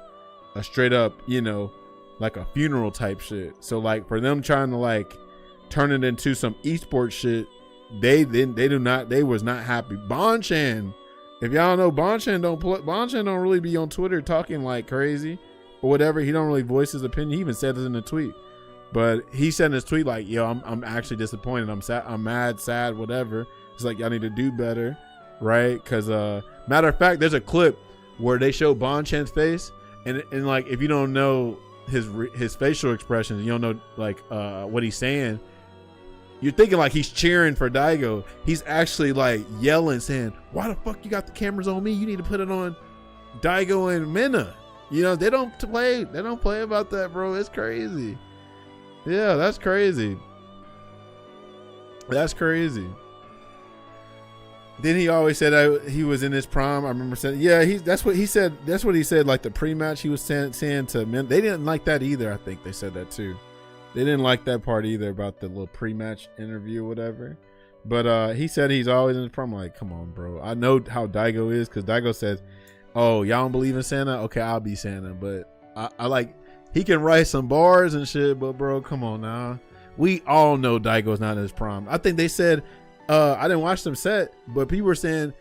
a straight up, you know, like a funeral type shit. So like for them trying to like turn it into some esports shit, they was not happy. Bonchan, if y'all know, Bonchan don't really be on Twitter talking like crazy or whatever. He don't really voice his opinion. He even said it in a tweet, but he said in his tweet like, yo, I'm actually disappointed. I'm sad. I'm mad, sad, whatever. It's like, y'all need to do better, right? Because matter of fact, there's a clip where they show Bonchan's face, and like if you don't know his facial expressions, you don't know like what he's saying, you're thinking like he's cheering for Daigo. He's actually like yelling, saying, why the fuck you got the cameras on me? You need to put it on Daigo and Minna. You know, they don't play about that, bro. It's crazy. Yeah, that's crazy. That's crazy. Then he always said he was in his prime. I remember saying, yeah, that's what he said. That's what he said. Like the pre-match, he was saying to men. They didn't like that either. I think they said that too. They didn't like that part either about the little pre-match interview or whatever. But he said he's always in his prime. I'm like, come on, bro. I know how Daigo is because Daigo says, oh, y'all don't believe in Santa? Okay, I'll be Santa. But I like, he can write some bars and shit, but bro, come on now. We all know Daigo's not in his prime. I think they said, I didn't watch them set, but people were saying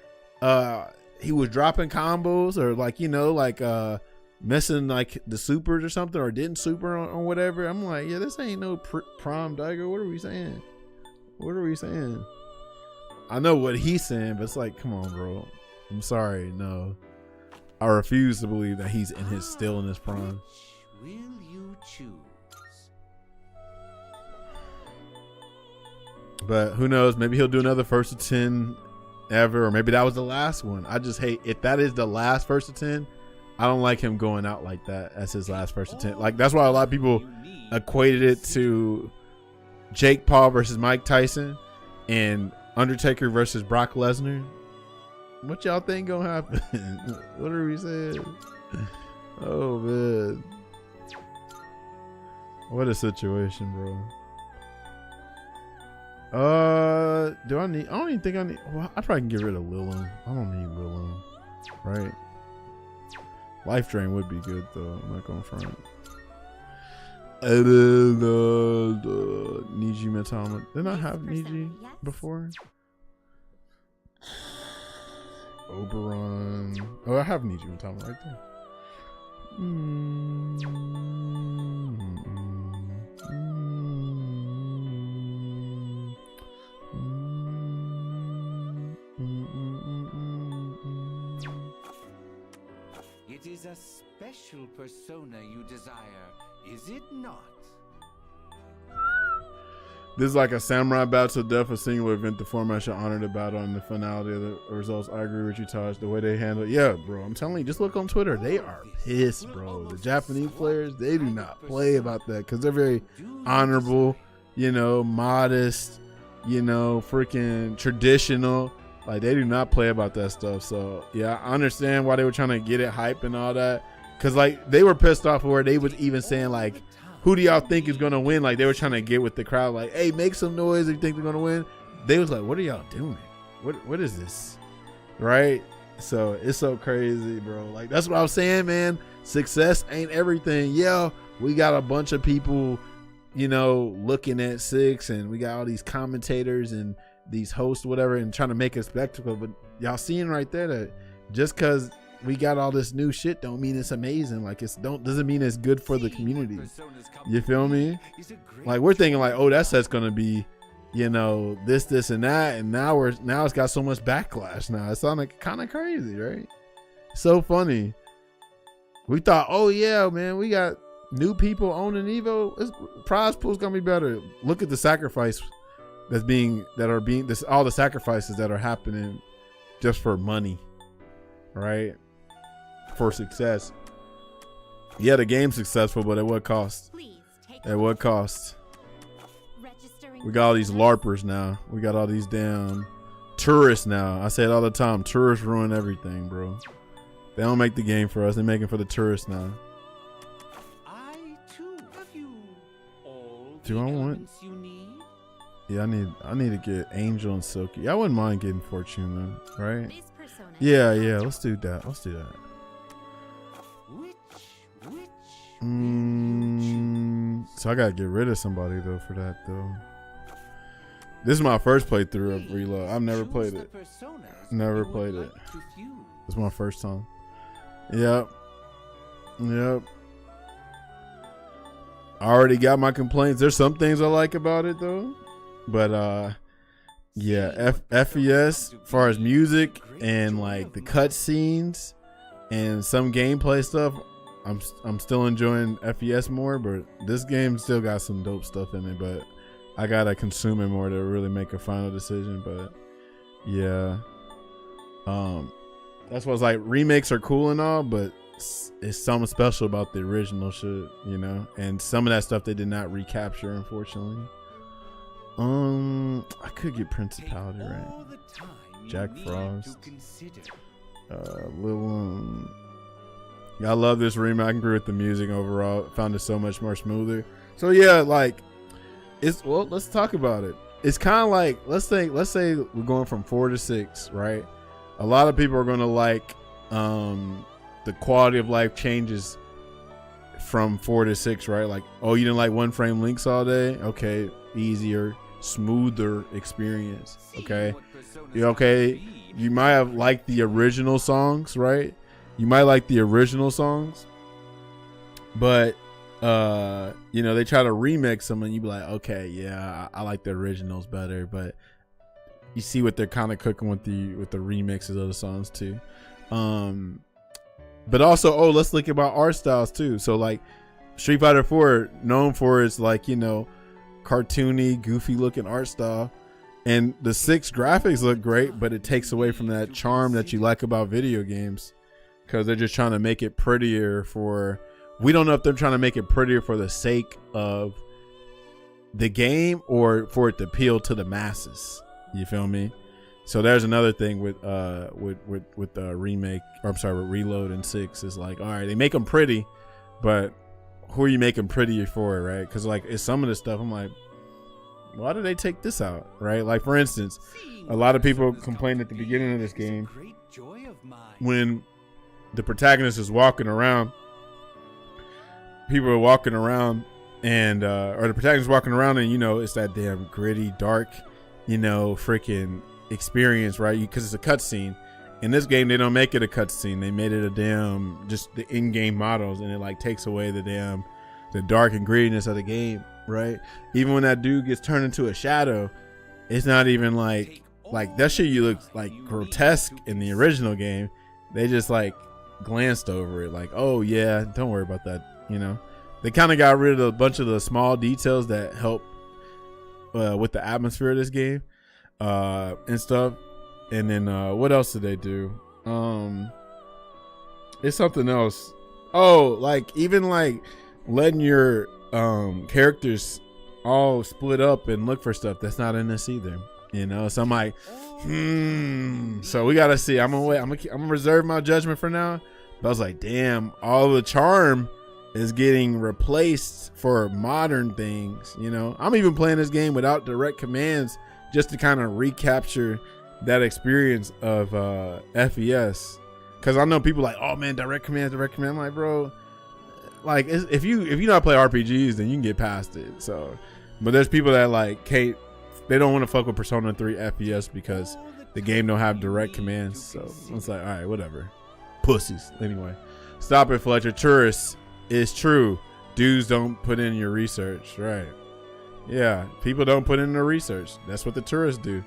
he was dropping combos or like, you know, like missing like the supers or something, or didn't super on whatever. I'm like, yeah, this ain't no prime Daigo. What are we saying? What are we saying? I know what he's saying, but it's like, come on, bro. I'm sorry, no. I refuse to believe that he's still in his prime. Which will you choose? But who knows? Maybe he'll do another first to 10 ever, or maybe that was the last one. I just hate if that is the last first to 10. I don't like him going out like that as his last first to 10. Like that's why a lot of people equated it to Jake Paul versus Mike Tyson and Undertaker versus Brock Lesnar. What y'all think gonna happen? What are we saying? Oh man, what a situation, bro. Do I need? I don't even think I need. Well, I probably can get rid of Lilum. I don't need Lilum, right? Life Drain would be good though. I'm not going front. Niji Matama. Didn't I have Niji before? Oberon. Oh, I have Niji Matama right there. It is a special persona you desire, is it not? This is like a samurai battle to death, a singular event. The format should honor the battle and the finality of the results. I agree with you, Taj. The way they handle it. Yeah, bro. I'm telling you, just look on Twitter. They are pissed, bro. The Japanese players, they do not play about that because they're very honorable, you know, modest, you know, freaking traditional. Like, they do not play about that stuff. So, yeah, I understand why they were trying to get it hype and all that. Because, like, they were pissed off where they was even saying, like, who do y'all think is going to win? Like, they were trying to get with the crowd. Like, hey, make some noise if you think they're going to win. They was like, what are y'all doing? What is this? Right? So, it's so crazy, bro. Like, that's what I was saying, man. Success ain't everything. Yeah, we got a bunch of people, you know, looking at Six. And we got all these commentators and these hosts, whatever, and trying to make a spectacle. But y'all seeing right there that just because we got all this new shit don't mean it's amazing. Like, doesn't mean it's good for the community. You feel me? Like, we're thinking like, oh, that set's gonna be, you know, this and that, and now it's got so much backlash. Now it's sounding kind of crazy, right? So funny. We thought, oh yeah, man, we got new people owning Evo. Prize pool's gonna be better. Look at the sacrifice all the sacrifices that are happening just for money, right? For success. Yeah, the game's successful, but at what cost? At what cost? We got all these LARPers now. We got all these damn tourists now. I say it all the time. Tourists ruin everything, bro. They don't make the game for us. They make it for the tourists now. I too have you all Do I want? Yeah, I need to get Angel and Silky. I wouldn't mind getting Fortuna, right? Yeah, let's do that. So I gotta get rid of somebody though for that though. This is my first playthrough of Reload. I've never played it. Never played it. It's my first time. Yep. I already got my complaints. There's some things I like about it though. But yeah, FES as far as music and like the cutscenes and some gameplay stuff, I'm still enjoying FES more, but this game still got some dope stuff in it, but I gotta consume it more to really make a final decision. But yeah, that's what's like, remakes are cool and all, but it's something special about the original shit, you know, and some of that stuff they did not recapture, unfortunately. I could get Principality, right? Jack Frost. I love this remake. I can agree with the music overall. Found it so much more smoother. So yeah, like let's talk about it. It's kind of like, let's say we're going from 4 to 6, right? A lot of people are going to like the quality of life changes from 4 to 6, right? Like, oh, you didn't like one frame links all day? Okay, easier, smoother experience. Okay, you okay? You might have liked the original songs, right? You might like the original songs, but you know, they try to remix them, and you be like, okay, yeah, I like the originals better, but you see what they're kind of cooking with the remixes of the songs too. But also, oh, let's look about art styles too. So like Street Fighter 4, known for its like, you know, cartoony, goofy looking art style, and the 6 graphics look great, but it takes away from that charm that you like about video games, because they're just trying to make it prettier for, we don't know if they're trying to make it prettier for the sake of the game or for it to appeal to the masses. You feel me? So there's another thing with remake, or I'm sorry, with Reload and 6 is like, all right, they make them pretty, but who are you making prettier for, right? Because like it's some of the stuff I'm like, why did they take this out, right? Like for instance, a lot of people complained at the beginning of this game when the protagonist is walking around, people are walking around and or the protagonist walking around, and you know it's that damn gritty, dark, you know, freaking experience, right? Because it's a cutscene. In this game, they don't make it a cutscene. They made it a damn just the in-game models, and it like takes away the dark and grittiness of the game, right? Even when that dude gets turned into a shadow, it's not even like that shit. You look like grotesque in the original game. They just like glanced over it, like, oh yeah, don't worry about that. You know, they kind of got rid of a bunch of the small details that help with the atmosphere of this game and stuff. And then what else did they do? It's something else. Oh, like even like letting your characters all split up and look for stuff that's not in this either. You know, so I'm like, so we gotta see. I'm gonna wait. I'm gonna reserve my judgment for now. But I was like, damn, all the charm is getting replaced for modern things. You know, I'm even playing this game without direct commands just to kind of recapture that experience of FES, because I know people like, oh man, direct command. I'm like, bro, like if you know how to play RPGs, then you can get past it. So, but there's people that like they don't want to fuck with Persona 3 FES because the game don't have direct commands. So it's like, all right, whatever, pussies. Anyway, stop it, Fletcher. Tourists, it's true. Dudes don't put in your research, right? Yeah, people don't put in their research. That's what the tourists do.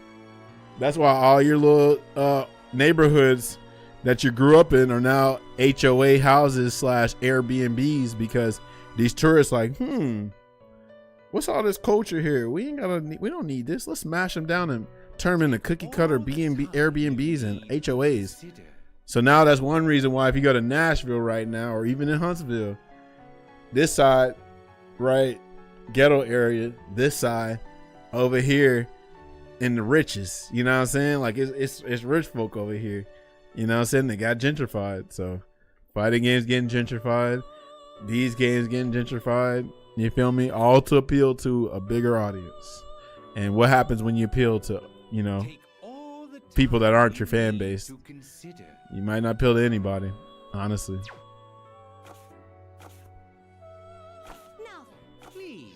That's why all your little neighborhoods that you grew up in are now HOA houses / Airbnbs, because these tourists like, what's all this culture here? We don't need this. Let's smash them down and turn them into cookie cutter Airbnbs and HOAs. So now that's one reason why if you go to Nashville right now, or even in Huntsville, this side, right, ghetto area, this side over here, in the riches, you know what I'm saying? Like it's rich folk over here, you know what I'm saying? They got gentrified. So fighting games getting gentrified, these games getting gentrified, you feel me? All to appeal to a bigger audience. And what happens when you appeal to, you know, people that aren't your fan base? You might not appeal to anybody, honestly. Now, please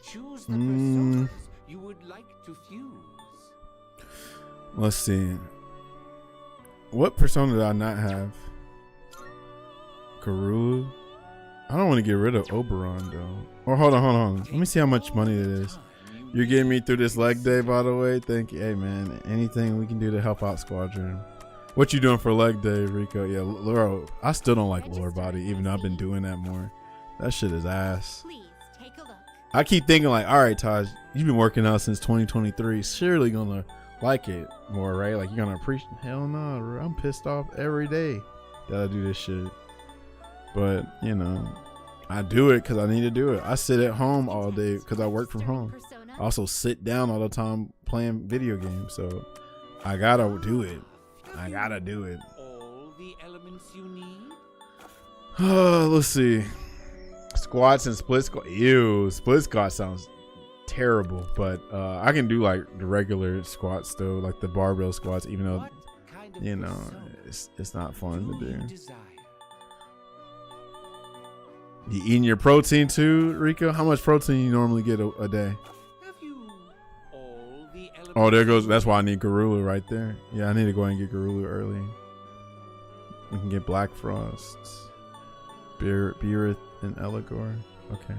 choose the personas you would like to fuse. Let's see. What persona did I not have? Karulu? I don't want to get rid of Oberon though. Or hold on. Let me see how much money it is. You're getting me through this leg day, by the way. Thank you. Hey man, anything we can do to help out Squadron. What you doing for leg day, Rico? Yeah, Laura, I still don't like lower body, even though I've been doing that more. That shit is ass. Please take a look. I keep thinking like, all right, Taj, you've been working out since 2023. Surely gonna like it more, right? Like you're gonna appreciate. Hell no, bro. I'm pissed off every day that I do this shit. But you know, I do it because I need to do it. I sit at home all day because I work from home. I also sit down all the time playing video games, so I gotta do it. I gotta do it. All the elements you need. Let's see. Squats and split squat. Ew, split squat sounds terrible, but I can do like the regular squats still, like the barbell squats, even though you know it's not fun to do. You eating your protein too, Rico? How much protein you normally get a day? Have you all the Oh, there goes. That's why I need Garulu right there. Yeah, I need to go ahead and get Garulu early. We can get Black Frosts, Beerith, and Eligor. Okay.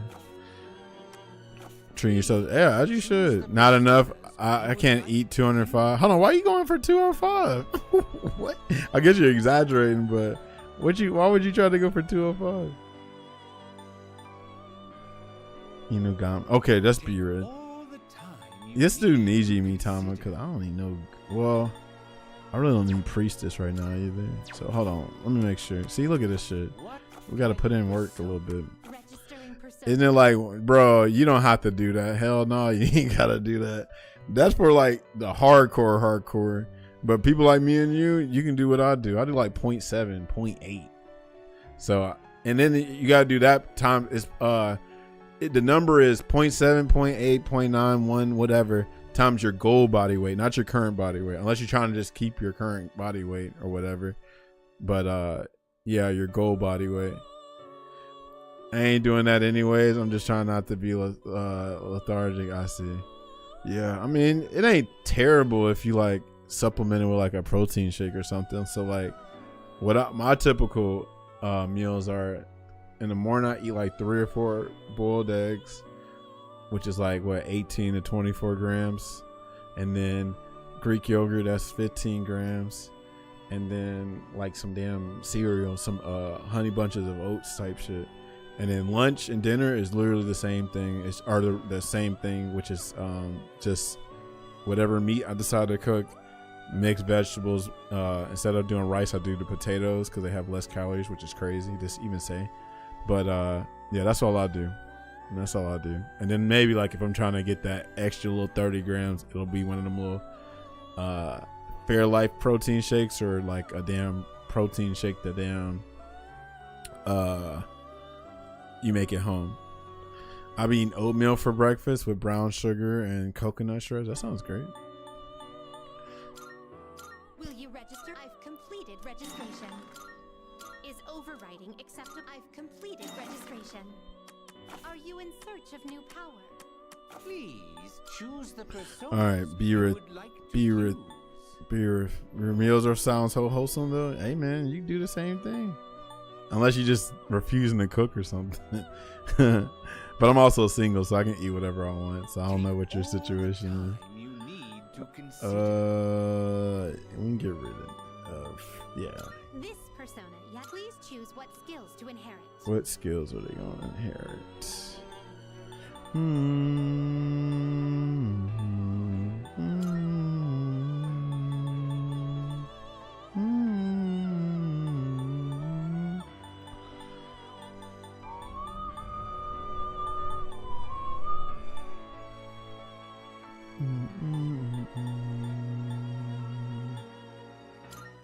Treating yourself, yeah, as you should. Not enough. I can't eat 205. Hold on, why are you going for 205? What? I guess you're exaggerating, but why would you try to go for 205? Okay, that's Beerith. Let's do Niji Mitama because I don't even know. Well, I really don't need Priestess right now either. So hold on, let me make sure. See, look at this shit. We got to put in work a little bit. Isn't it like, bro, you don't have to do that. Hell no, you ain't got to do that. That's for like the hardcore. But people like me and you can do what I do. I do like 0.7, 0.8. So, and then you got to do that time. Is the number is 0.7, 0.8, 0.91, whatever, times your goal body weight, not your current body weight. Unless you're trying to just keep your current body weight or whatever. But yeah, your goal body weight. I ain't doing that anyways. I'm just trying not to be lethargic. I see. Yeah, I mean, it ain't terrible if you like supplement it with like a protein shake or something. So like, my typical meals are in the morning. I eat like 3 or 4 boiled eggs, which is like 18 to 24 grams, and then Greek yogurt, that's 15 grams, and then like some damn cereal, some honey bunches of oats type shit. And then lunch and dinner is literally the same thing. The same thing, which is just whatever meat I decide to cook, mixed vegetables. Instead of doing rice, I do the potatoes because they have less calories, which is crazy to even say. But yeah, that's all I do. And then maybe like if I'm trying to get that extra little 30 grams, it'll be one of them little Fairlife protein shakes, or like a damn protein shake that damn you make at home. I've been eating oatmeal for breakfast with brown sugar and coconut shreds. That sounds great. Will you register? I've completed registration. Is overriding acceptable? I've completed registration. Are you in search of new power? Please choose the persona. All right, Beerith. Your meals are sound so wholesome though. Hey man, you do the same thing. Unless you just refusing to cook or something. But I'm also single, so I can eat whatever I want. So I don't know what your situation is. We can get rid of yeah. This persona, yeah. Please choose what skills to inherit. What skills are they gonna inherit?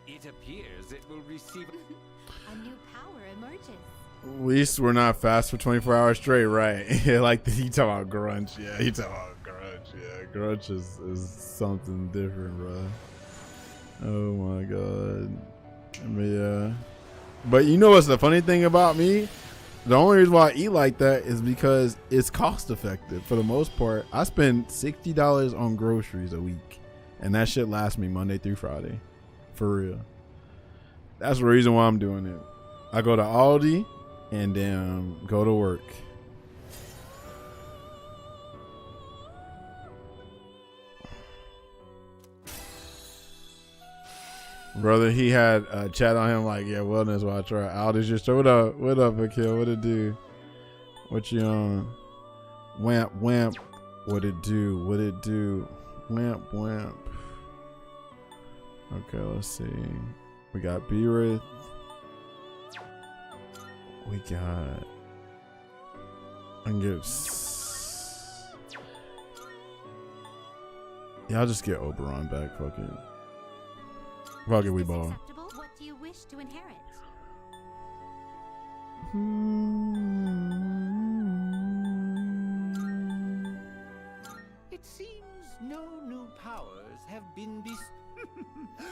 It appears it will receive A new power emerges. At least we're not fast for 24 hours straight, right? Yeah, like you talking about grunge. Yeah, you talking about grunge. Yeah, grunge is something different, bro. Oh my god. I mean, yeah. But you know what's the funny thing about me? The only reason why I eat like that is because it's cost effective. For the most part, I spend $60 on groceries a week, and that shit lasts me Monday through Friday, for real. That's the reason why I'm doing it. I go to Aldi and then go to work. Brother, he had a chat on him like, yeah, wellness while I try. Aldi's just, what up, Akil? What it do? What you on? Wamp. What it do? Wamp. Okay, let's see. We got Beerith. We got. I can get. Yeah, I'll just get Oberon back. Fuck it. Fuck it, we ball. What do you wish to inherit? It seems no new powers have been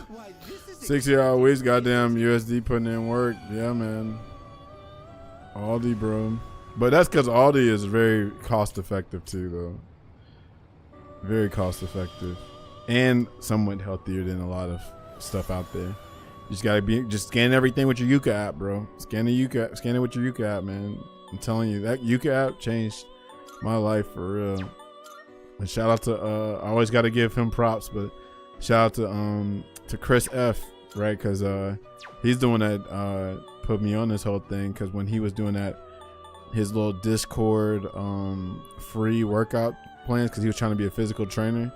Why, this is 60 hour weeks, goddamn USD putting in work. Yeah, man. Aldi, bro. But that's because Aldi is very cost effective too, though. Very cost effective, and somewhat healthier than a lot of stuff out there. You just gotta just scan everything with your Yuka app, bro. Scan it with your Yuka app, man. I'm telling you, that Yuka app changed my life for real. And shout out to I always got to give him props, but shout out to Chris F, right? Because he's the one that put me on this whole thing. Because when he was doing that, his little Discord free workout plans, because he was trying to be a physical trainer,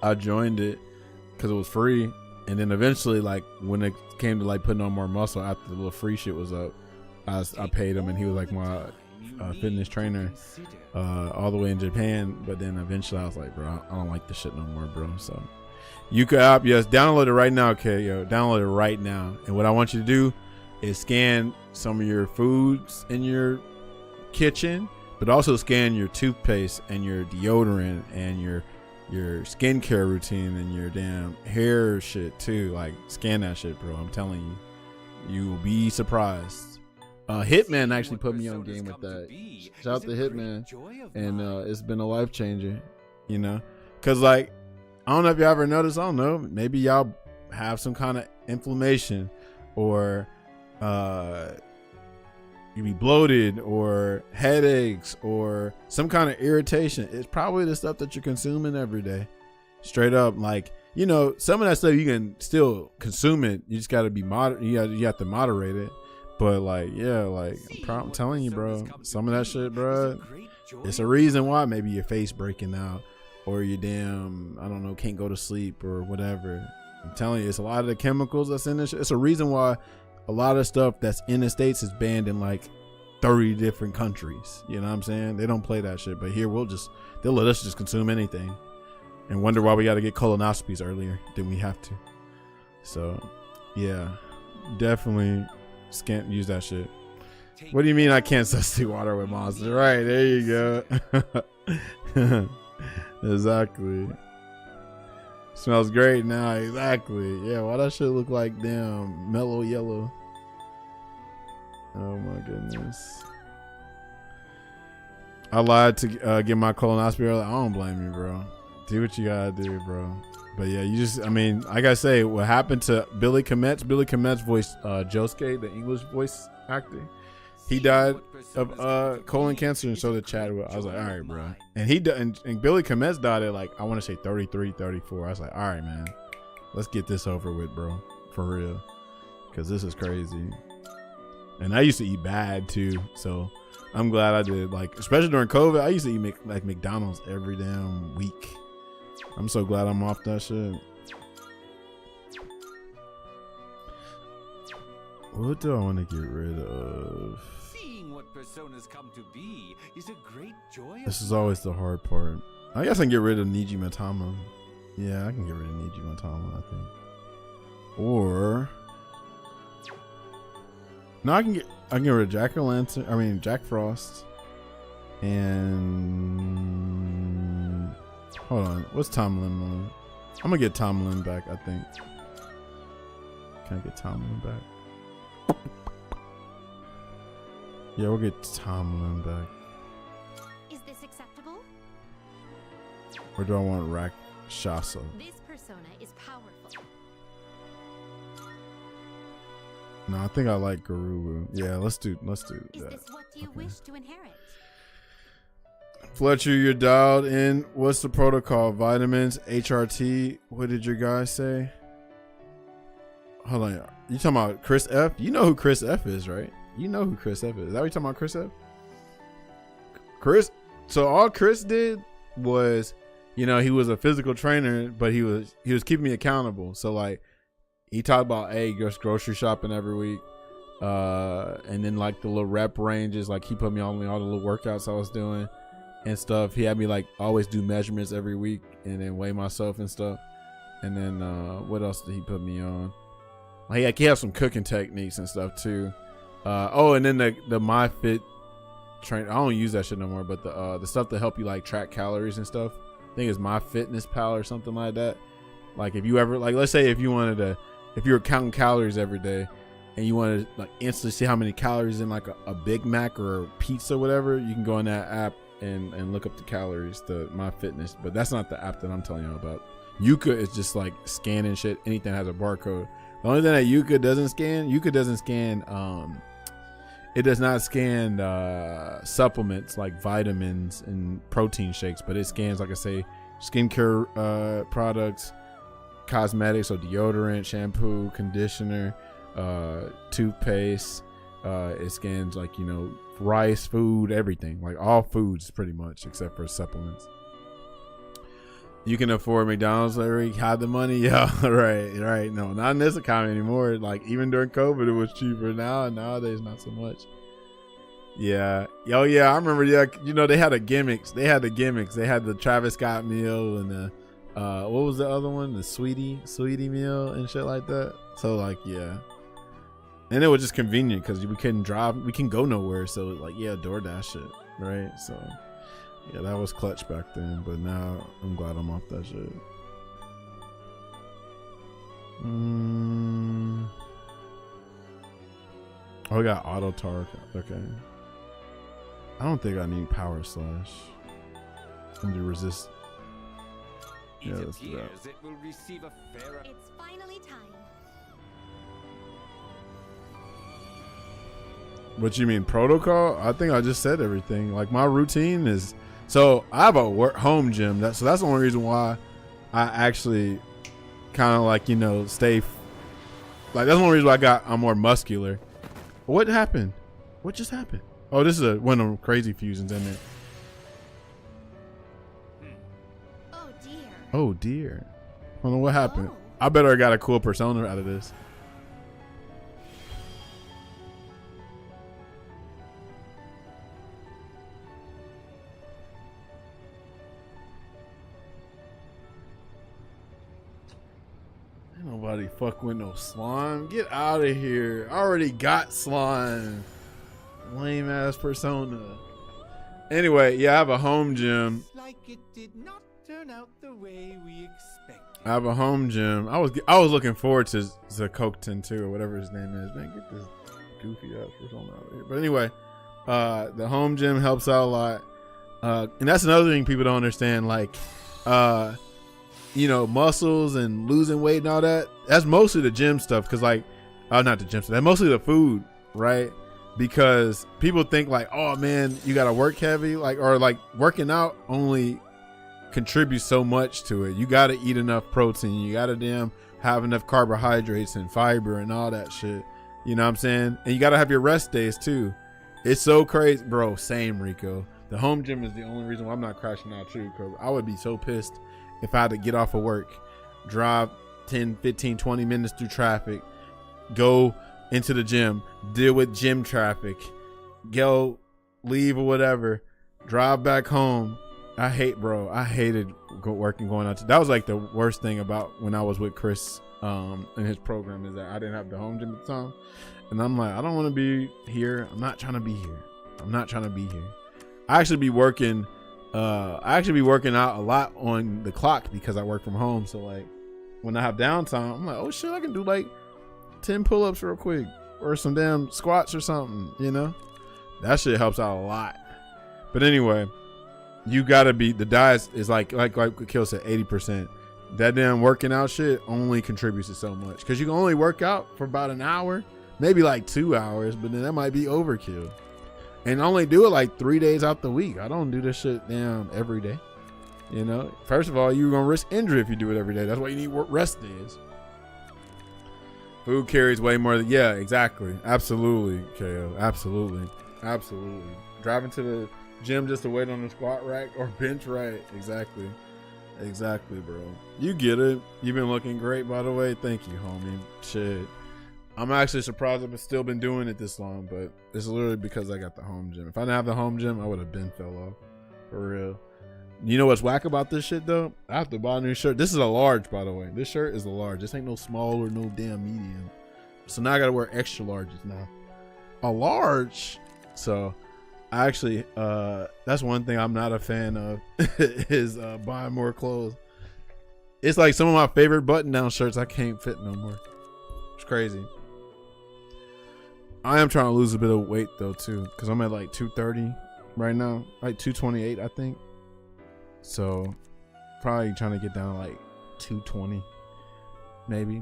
I joined it because it was free. And then eventually, like when it came to like putting on more muscle after the little free shit was up, I paid him, and he was like my fitness trainer all the way in Japan. But then eventually I was like, bro, I don't like this shit no more, bro. So Yuka app, yes, download it right now. Okay, yo, download it right now. And what I want you to do is scan some of your foods in your kitchen, but also scan your toothpaste and your deodorant and your skincare routine and your damn hair shit too. Like, scan that shit, bro. I'm telling you, you will be surprised. Hitman actually put me on game with that. Shout out to Hitman, and it's been a life changer, you know, because like, I don't know if y'all ever noticed, I don't know, maybe y'all have some kind of inflammation, or you be bloated, or headaches, or some kind of irritation. It's probably the stuff that you're consuming every day. Straight up, like, you know, some of that stuff you can still consume it. You just got to be you have to moderate it. But like, yeah, like I'm telling you, bro, some of that shit, bro, it's a reason why maybe your face breaking out, or you damn, I don't know, can't go to sleep or whatever. I'm telling you, it's a lot of the chemicals that's in this shit. It's a reason why a lot of stuff that's in the States is banned in like 30 different countries. You know what I'm saying? They don't play that shit, but here they'll let us just consume anything and wonder why we got to get colonoscopies earlier than we have to. So yeah, definitely use that shit. What do you mean I can't substitute water with Monster? Right, there you go. Exactly. Smells great now. Exactly. Yeah, why that shit look like damn mellow yellow? Oh my goodness. I lied to get my colonoscopy early. I don't blame you, bro. Do what you gotta do, bro. But yeah, I mean, like I say, what happened to Billy Kometz voiced Josuke, the English voice actor. He died of colon cancer, and so did Chadwick. I was like, all right, bro. And Billy Kometz died at like, I want to say 33, 34. I was like, all right, man, let's get this over with, bro, for real, because this is crazy. And I used to eat bad too, so I'm glad I did. Like, especially during COVID, I used to eat like McDonald's every damn week. I'm so glad I'm off that shit. What do I want to get rid of? Seeing what personas come to be is a great joy. This is always the hard part. I guess I can get rid of Niji Matama. Yeah, I can get rid of Niji Matama, I think. Or no, I can get rid of Jack O'Lantern. I mean Jack Frost. And hold on, what's Tomlin? I'm gonna get Tomlin back, I think. Can I get Tomlin back? Yeah, we'll get Tomlin back. Is this acceptable? Or do I want Rakshasa? This persona is powerful. No, I think I like Garuru. Yeah, let's do Is that. this what do you wish to inherit? Fletcher, you're dialed in. What's the protocol? Vitamins, HRT. What did your guy say? Hold on. You talking about Chris F? You know who Chris F is, right? You know who Chris F is. Is that what you talking about, Chris F? Chris. So all Chris did was, you know, he was a physical trainer, but he was keeping me accountable. So like, he talked about, hey, just grocery shopping every week. And then like the little rep ranges, like he put me on all the little workouts I was doing and stuff. He had me like always do measurements every week and then weigh myself and stuff. And then what else did he put me on? Like he has some cooking techniques and stuff too. And then the MyFit train. I don't use that shit no more, but the stuff to help you like track calories and stuff. I think it's MyFitnessPal or something like that. Like if you ever, like, let's say if you were counting calories every day and you want to like instantly see how many calories in like a Big Mac or a pizza or whatever, you can go in that app and look up the calories, the My Fitness. But that's not the app that I'm telling you about. Yuka is just like scanning shit. Anything that has a barcode. The only thing that Yuka doesn't scan, it does not scan supplements like vitamins and protein shakes, but it scans, like I say, skincare products, cosmetics, so deodorant, shampoo, conditioner, toothpaste. It scans like, you know, rice, food, everything, like all foods pretty much except for supplements. You can afford McDonald's, Larry. Have the money? Yeah, right. No, not in this economy anymore. Like even during COVID, it was cheaper. Nowadays, not so much. Yeah. Oh yeah, I remember. Yeah, you know they had the gimmicks. They had the Travis Scott meal and the what was the other one? The sweetie meal and shit like that. So like yeah, and it was just convenient because we couldn't drive. We can go nowhere. So like yeah, DoorDash shit, right? So. Yeah, that was clutch back then, but now I'm glad I'm off that shit. Oh, we got auto target. Okay. I don't think I need power slash. I'm gonna resist. Yeah, let's do that. It will receive a fair... It's finally time. What you mean protocol? I think I just said everything. Like my routine is. So I have a home gym. So that's the only reason why I actually kind of like, you know, stay. Like that's the only reason why I'm more muscular. What happened? What just happened? Oh, this is one of them crazy fusions in there. Oh dear. Oh dear. I don't know what happened. I better got a cool persona out of this. Nobody fuck with no slime. Get out of here. I already got slime. Lame ass persona. Anyway, yeah, I have a home gym. Like it did not turn out the way we expected. I have a home gym. I was looking forward to Zakokten too, or whatever his name is. Man, get this goofy ass persona out of here. But anyway, the home gym helps out a lot. And that's another thing people don't understand. Like, you know, muscles and losing weight and all that. That's mostly the gym stuff. Because like, not the gym stuff. That's mostly the food, right? Because people think like, oh man, you gotta work heavy, like, or like working out only contributes so much to it. You gotta eat enough protein. You gotta have enough carbohydrates and fiber and all that shit. You know what I'm saying? And you gotta have your rest days too. It's so crazy, bro. Same, Rico. The home gym is the only reason why I'm not crashing out too. Cause I would be so pissed if I had to get off of work, drive 10, 15, 20 minutes through traffic, go into the gym, deal with gym traffic, go leave or whatever, drive back home. I hated going out. That was like the worst thing about when I was with Chris in his program, is that I didn't have the home gym at the time. And I'm like, I don't want to be here. I'm not trying to be here. I actually be working out a lot on the clock because I work from home. So like when I have downtime, I'm like, oh shit, I can do like 10 pull-ups real quick or some damn squats or something, you know? That shit helps out a lot. But anyway, you gotta be, the diet is like Kill said, 80%. That damn working out shit only contributes to so much, because you can only work out for about an hour, maybe like 2 hours, but then that might be overkill. And I only do it like 3 days out the week. I don't do this shit damn every day. You know, first of all, you're gonna risk injury if you do it every day. That's why you need rest days. Food carries way more than, yeah, exactly. Absolutely, KO. Absolutely. Driving to the gym just to wait on the squat rack or bench rack. Exactly, bro. You get it. You've been looking great, by the way. Thank you, homie. Shit. I'm actually surprised I've still been doing it this long, but it's literally because I got the home gym. If I didn't have the home gym, I would have been fell off. For real. You know what's whack about this shit though? I have to buy a new shirt. This is a large, by the way. This shirt is a large. This ain't no small or no damn medium. So now I gotta wear extra larges now. A large. So I actually, that's one thing I'm not a fan of is buying more clothes. It's like some of my favorite button down shirts I can't fit no more. It's crazy. I am trying to lose a bit of weight though too, because I'm at like 230 right now, like 228 I think. So probably trying to get down to like 220 maybe.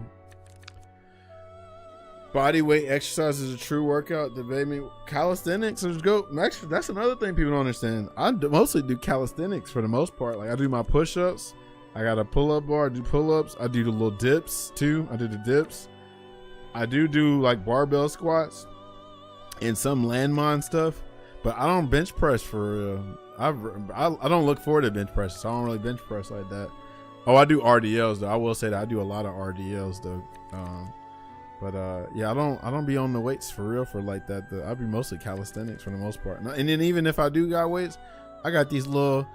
Body weight exercise is a true workout. Debate me. Calisthenics is go. Actually, that's another thing people don't understand. Mostly do calisthenics for the most part. Like I do my push-ups. I got a pull-up bar. I do pull-ups. I do the little dips too. I do the dips. I do like barbell squats and some landmine stuff. But I don't bench press for real. I don't look forward to bench press, so I don't really bench press like that. Oh, I do RDLs though. I will say that I do a lot of RDLs though. But yeah, I don't be on the weights for real for like that. I be mostly calisthenics for the most part. And then even if I do got weights, I got these little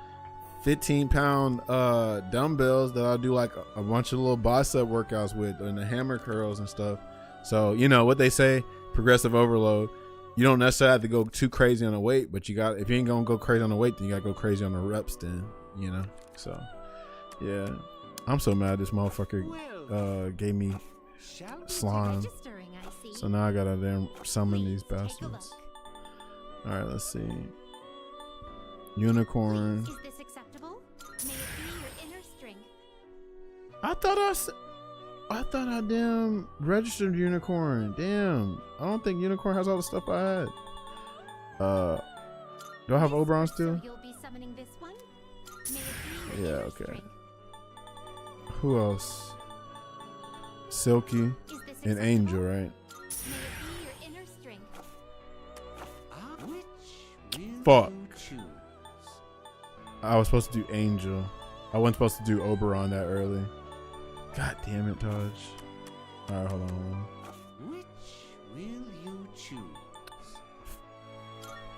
15-pound dumbbells that I do like a bunch of little bicep workouts with, and the hammer curls and stuff. So you know what they say, progressive overload. You don't necessarily have to go too crazy on the weight, but if you ain't gonna go crazy on the weight, then you gotta go crazy on the reps then, you know. So yeah, I'm so mad this motherfucker gave me slime. So now I gotta damn summon these bastards. All right, let's see. Unicorn. Is this acceptable? May it be your inner strength. I thought I damn registered unicorn. Damn, I don't think unicorn has all the stuff I had. Do I have Oberon still? So you'll be summoning this one? May it be your Yeah, inner okay. strength. Who else? Silky and Angel, right? May it be your inner strength. Fuck. I was supposed to do Angel. I wasn't supposed to do Oberon that early. God damn it, Taj. Alright, hold on. Which will you choose?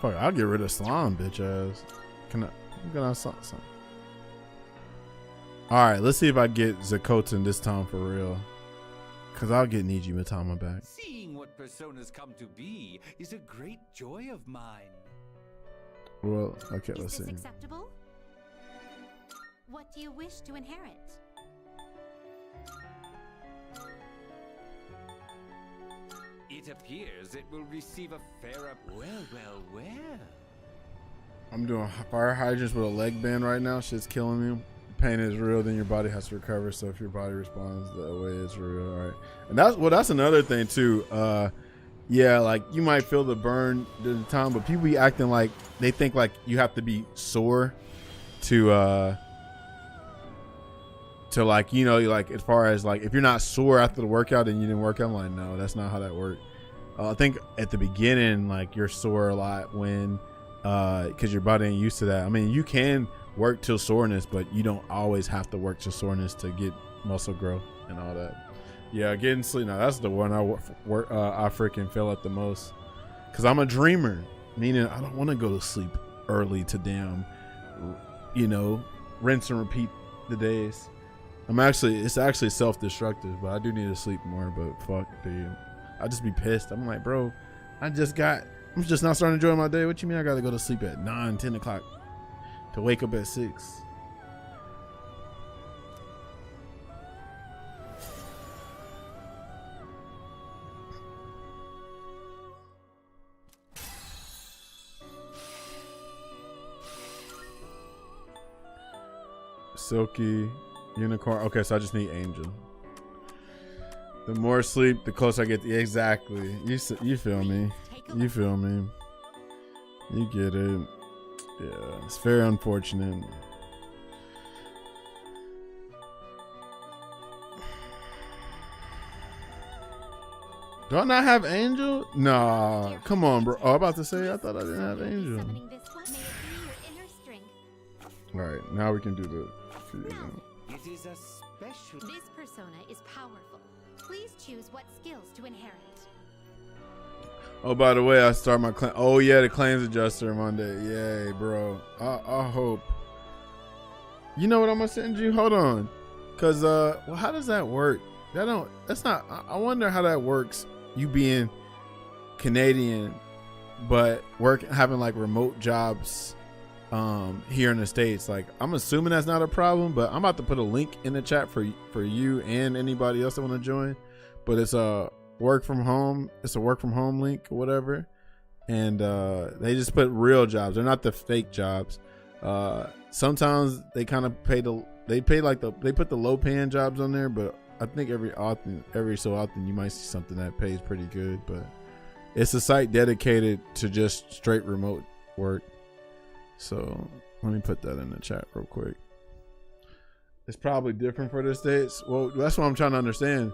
Fuck, I'll get rid of slime, bitch ass. Can I something? Alright, let's see if I get Zakotan this time for real. Cause I'll get Niji Matama back. Seeing what personas come to be is a great joy of mine. Well, okay, Is let's this see. acceptable? What do you wish to inherit? It appears it will receive a fairer. Well. I'm doing fire hydrants with a leg band right now. Shit's killing me. Pain is real, then your body has to recover. So if your body responds that way, it's real. All right. And that's another thing too. Yeah, like you might feel the burn at the time, but people be acting like they think like you have to be sore to like, you know, like as far as like if you're not sore after the workout and you didn't work out, I'm like, no, that's not how that works. I think at the beginning, like you're sore a lot when because your body ain't used to that. I mean, you can work till soreness, but you don't always have to work till soreness to get muscle growth and all that. Yeah, getting sleep. Now that's the one I freaking feel at the most, because I'm a dreamer, meaning I don't want to go to sleep early to damn, you know, rinse and repeat the days. It's actually self-destructive, but I do need to sleep more. But fuck, dude, I just be pissed. I'm like, bro, I'm just not starting to enjoy my day. What you mean I gotta go to sleep at 9, 10 o'clock to wake up at 6? Silky, unicorn. Okay, so I just need Angel. The more sleep, the closer I get. Exactly. You feel me? You feel me? You get it. Yeah, it's very unfortunate. Do I not have Angel? Nah, come on, bro. Oh, I'm about to say I thought I didn't have Angel. Summoning this one, may it be your inner strength. All right, now we can do the fusion. It is a special. This persona is powerful. Please choose what skills to inherit. Oh, by the way, I start my claim. Oh yeah, the claims adjuster Monday. Yay, bro. I hope. You know what I'm gonna send you? Hold on, cause well, how does that work? That's not. I wonder how that works. You being Canadian, but having like remote jobs here in the States. Like, I'm assuming that's not a problem, but I'm about to put a link in the chat for you and anybody else that want to join. But it's work from home. It's a work from home link or whatever, and they just put real jobs. They're not the fake jobs. Sometimes they kind of pay they put the low paying jobs on there, but I think every so often you might see something that pays pretty good. But it's a site dedicated to just straight remote work. So let me put that in the chat real quick. It's probably different for the States. Well, that's what I'm trying to understand.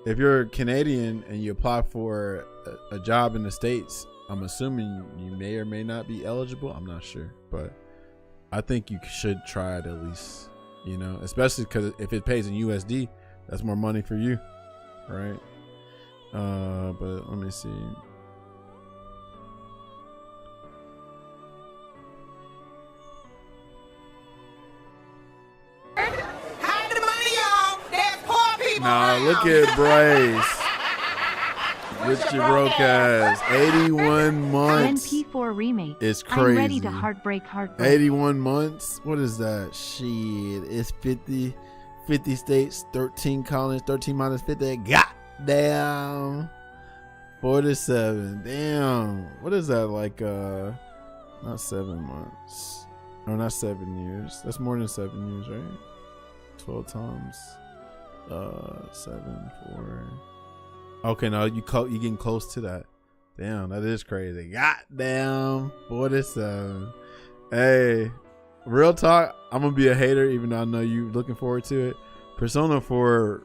If you're Canadian and you apply for a job in the States, I'm assuming you may or may not be eligible. I'm not sure, but I think you should try it at least, you know, especially because if it pays in USD, that's more money for you, right? But let me see. Nah, look at Bryce. With your broke ass. 81 months. NP4 remake. It's crazy. I'm ready to heartbreak. 81 months? What is that? Shit. It's 50 states, 13 colonies, 13 minus 50. Goddamn. 47. Damn. What is that? Like, not 7 months. No, not 7 years. That's more than 7 years, right? 12 times. 7, 4. Okay, no, you getting close to that. Damn, that is crazy. Goddamn, 47. Hey, real talk. I'm gonna be a hater, even though I know you looking forward to it. Persona 4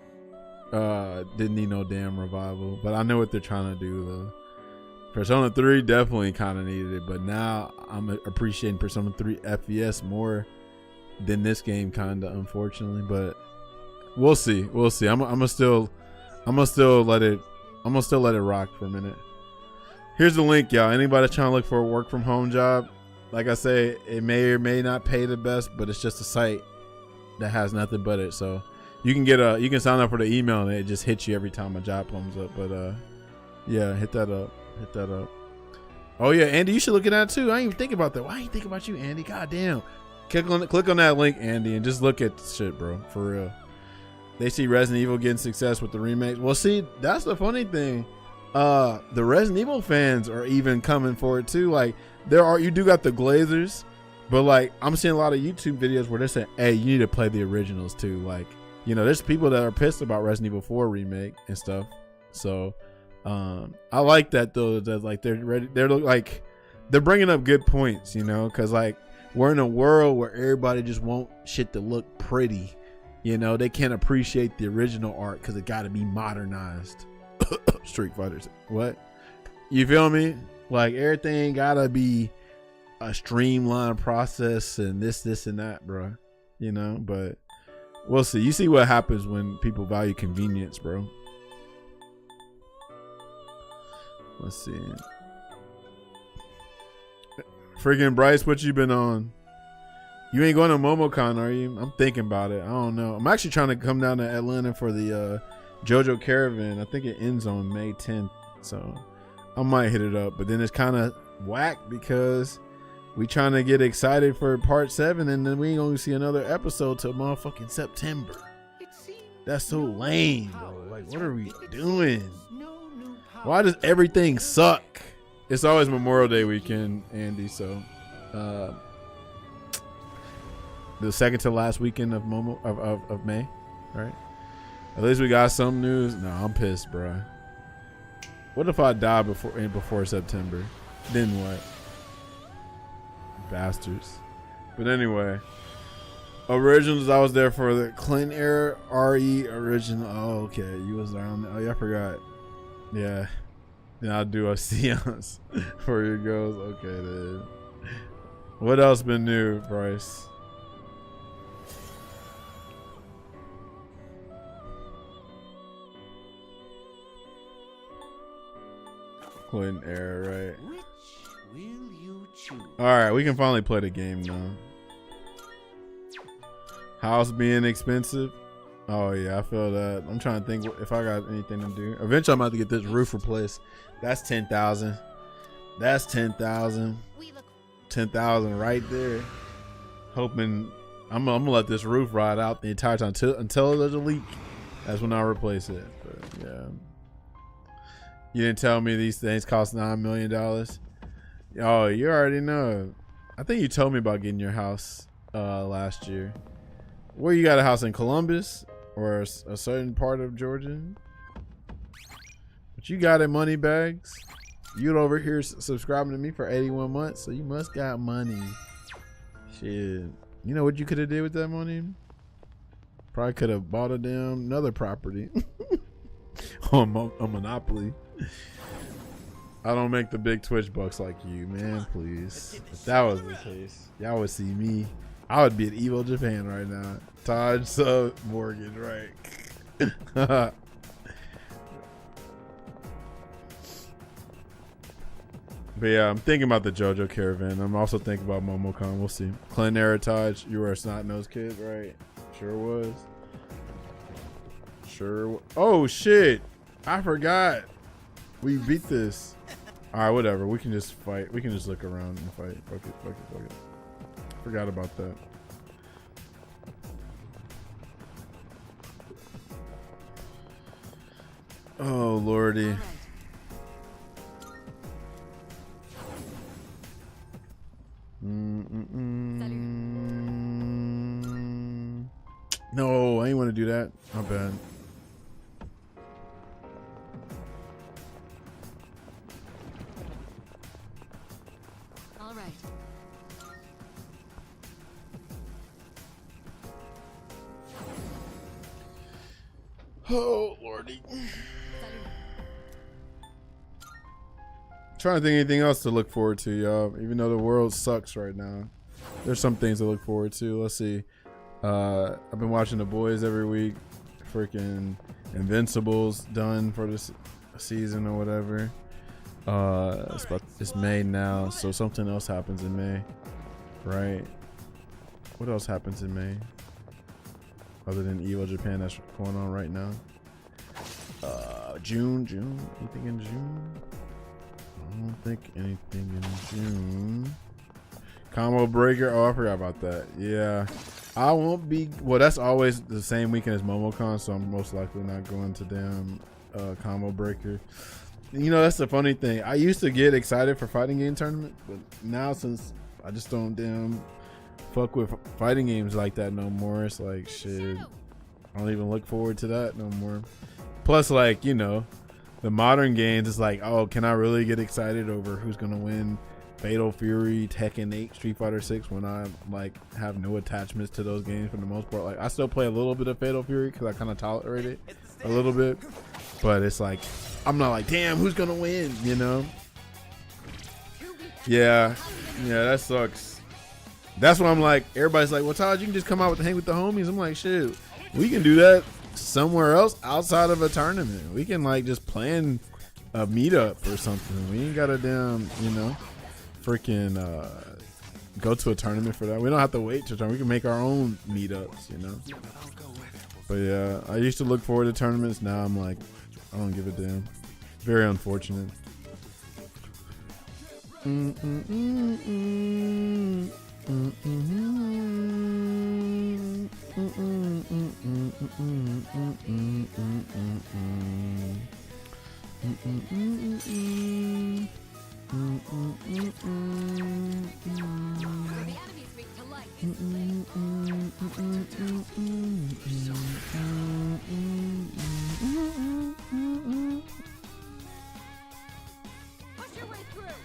didn't need no damn revival, but I know what they're trying to do though. Persona 3 definitely kind of needed it, but now I'm appreciating Persona 3 FPS more than this game, kind of, unfortunately. But we'll see. I'm gonna still let it rock for a minute. Here's the link, y'all. Anybody trying to look for a work from home job, like I say, it may or may not pay the best, but it's just a site that has nothing but it. So you can sign up for the email and it just hits you every time a job comes up. But yeah, hit that up. Oh yeah, Andy, you should look at that too. I ain't even think about that. Why ain't think about you, Andy? God damn. Click on that link, Andy, and just look at shit, bro. For real. They see Resident Evil getting success with the remakes. Well, see, that's the funny thing. The Resident Evil fans are even coming for it too. Like, you do got the Glazers, but like I'm seeing a lot of YouTube videos where they're saying, "Hey, you need to play the originals too." Like, you know, there's people that are pissed about Resident Evil 4 remake and stuff. So, I like that though. That like they're ready. They're bringing up good points, you know, because like we're in a world where everybody just want shit to look pretty. You know, they can't appreciate the original art because it got to be modernized. Street Fighters. What? You feel me? Like everything got to be a streamlined process and this and that, bro. You know, but we'll see. You see what happens when people value convenience, bro. Let's see. Freaking Bryce, what you been on? You ain't going to MomoCon, are you? I'm thinking about it. I don't know. I'm actually trying to come down to Atlanta for the JoJo Caravan. I think it ends on May 10th. So I might hit it up. But then it's kind of whack because we trying to get excited for part 7 and then we ain't going to see another episode till motherfucking September. That's so lame, bro. Like, what are we doing? Why does everything suck? It's always Memorial Day weekend, Andy. So the second to last weekend of May, right? At least we got some news. No, I'm pissed, bro. What if I die before September? Then what? Bastards. But anyway, originals. I was there for the Clinton era RE original. Oh, okay. You was there on that. Oh, yeah, I forgot. Yeah. Then I'll do a seance for your girls. Okay, then. What else been new, Bryce? Clinton era, right? Which will you choose? All right, we can finally play the game now. House being expensive. Oh yeah, I feel that. I'm trying to think if I got anything to do. Eventually, I'm about to get this roof replaced. That's 10,000. That's 10,000. 10,000 right there. Hoping I'm gonna let this roof ride out the entire time until there's a leak. That's when I'll replace it. But yeah. You didn't tell me these things cost $9 million. Oh, you already know. I think you told me about getting your house last year. Where you got a house in Columbus or a certain part of Georgia? But you got it, money bags. You over here subscribing to me for 81 months, so you must got money. Shit. You know what you could have did with that money? Probably could have bought a damn another property on a Monopoly. I don't make the big Twitch bucks like you, man. Please. If that was the case, y'all would see me. I would be at Evo Japan right now. Todd sub mortgage, right? But yeah, I'm thinking about the JoJo Caravan. I'm also thinking about MomoCon. We'll see. Clint Heritage, you were a snot-nosed kid, right? Sure was. Sure. Oh, shit. I forgot. We beat this. All right, whatever. We can just fight. We can just look around and fight. Fuck it, fuck it, fuck it. Forgot about that. Oh, Lordy. No, I ain't want to do that. My bad. All right. Oh, Lordy. Trying to think anything else to look forward to, y'all. Even though the world sucks right now, there's some things to look forward to. Let's see. I've been watching The Boys every week. Freaking Invincible's done for this season or whatever. It's May now, so something else happens in May, right? What else happens in May other than Evo Japan that's going on right now? June. Anything in June? I don't think anything in June. Combo Breaker. Oh, I forgot about that. Yeah. I won't be. Well, that's always the same weekend as MomoCon, so I'm most likely not going to damn Combo Breaker. You know, that's the funny thing. I used to get excited for fighting game tournament, but now since I just don't damn fuck with fighting games like that no more, it's like shit. I don't even look forward to that no more. Plus, like, you know, the modern games, it's like, oh, can I really get excited over who's gonna win Fatal Fury, Tekken 8, Street Fighter 6 when I like have no attachments to those games for the most part? Like, I still play a little bit of Fatal Fury because I kind of tolerate it a little bit, but it's like I'm not like, damn, who's gonna win, you know? Yeah, that sucks. That's why I'm like, everybody's like, well, Todd, you can just come out with hang with the homies. I'm like, shit, we can do that somewhere else outside of a tournament. We can like just plan a meetup or something. We ain't gotta damn, you know, freaking go to a tournament for that. We don't have to wait to turn. We can make our own meetups, you know. But yeah, I used to look forward to tournaments. Now I'm like, I don't give a damn. Very unfortunate. Push your way through.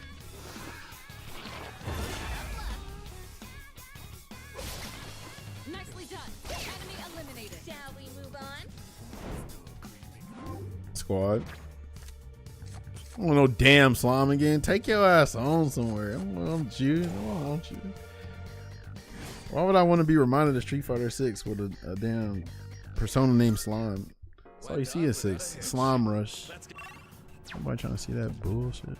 Nicely done. Enemy eliminated. Shall we move on? Squad. I don't want no damn slime again. Take your ass on somewhere. I don't want you. I don't want you. Why would I want to be reminded of Street Fighter 6 with a damn persona named Slime? That's all you see is 6. Slime Rush. Nobody trying to see that bullshit.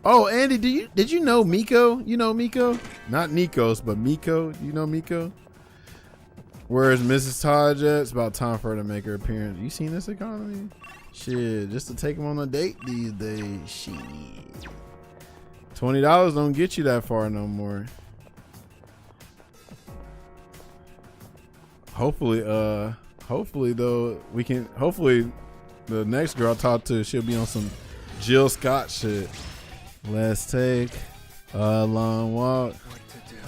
Oh, Andy, did you know Miko? You know Miko? Not Nikos, but Miko. You know Miko? Where's Mrs. Taj at? It's about time for her to make her appearance. You seen this economy? Shit, just to take him on a date these days. Shit. $20 don't get you that far no more. Hopefully, hopefully though we can. Hopefully, the next girl I talk to, she'll be on some Jill Scott shit. Let's take a long walk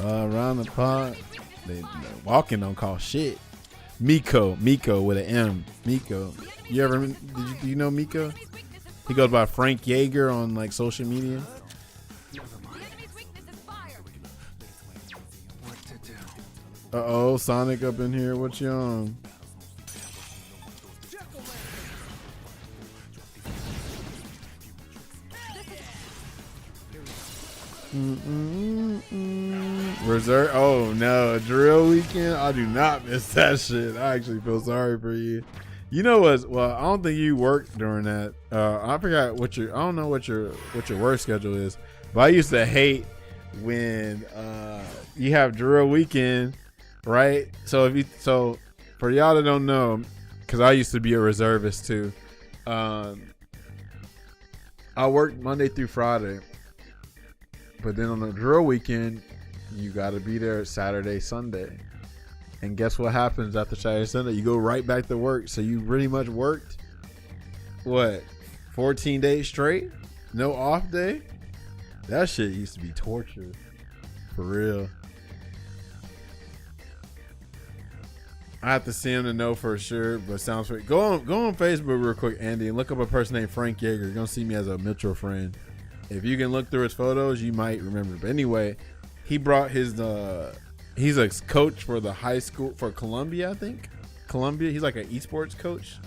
around the park. They walking don't call shit. Miko with an M. Miko. You ever? Do you know Miko? He goes by Frank Yeager on like social media. Uh-oh, Sonic up in here. What you on? Reserve. Oh no, drill weekend. I do not miss that shit. I actually feel sorry for you. You know what? Well, I don't think you worked during that. I forgot what your. I don't know what your work schedule is. But I used to hate when you have drill weekend, right? So for y'all that don't know, because I used to be a reservist too. I worked Monday through Friday. But then on the drill weekend, you got to be there Saturday, Sunday. And guess what happens after Saturday, Sunday? You go right back to work. So you pretty much worked, 14 days straight? No off day? That shit used to be torture. For real. I have to see him to know for sure, but sounds great. Go on Facebook real quick, Andy, and look up a person named Frank Yeager. You're going to see me as a mutual friend. If you can look through his photos, you might remember. But anyway, he brought his he's a coach for the high school for Columbia, I think. Columbia. He's like an esports coach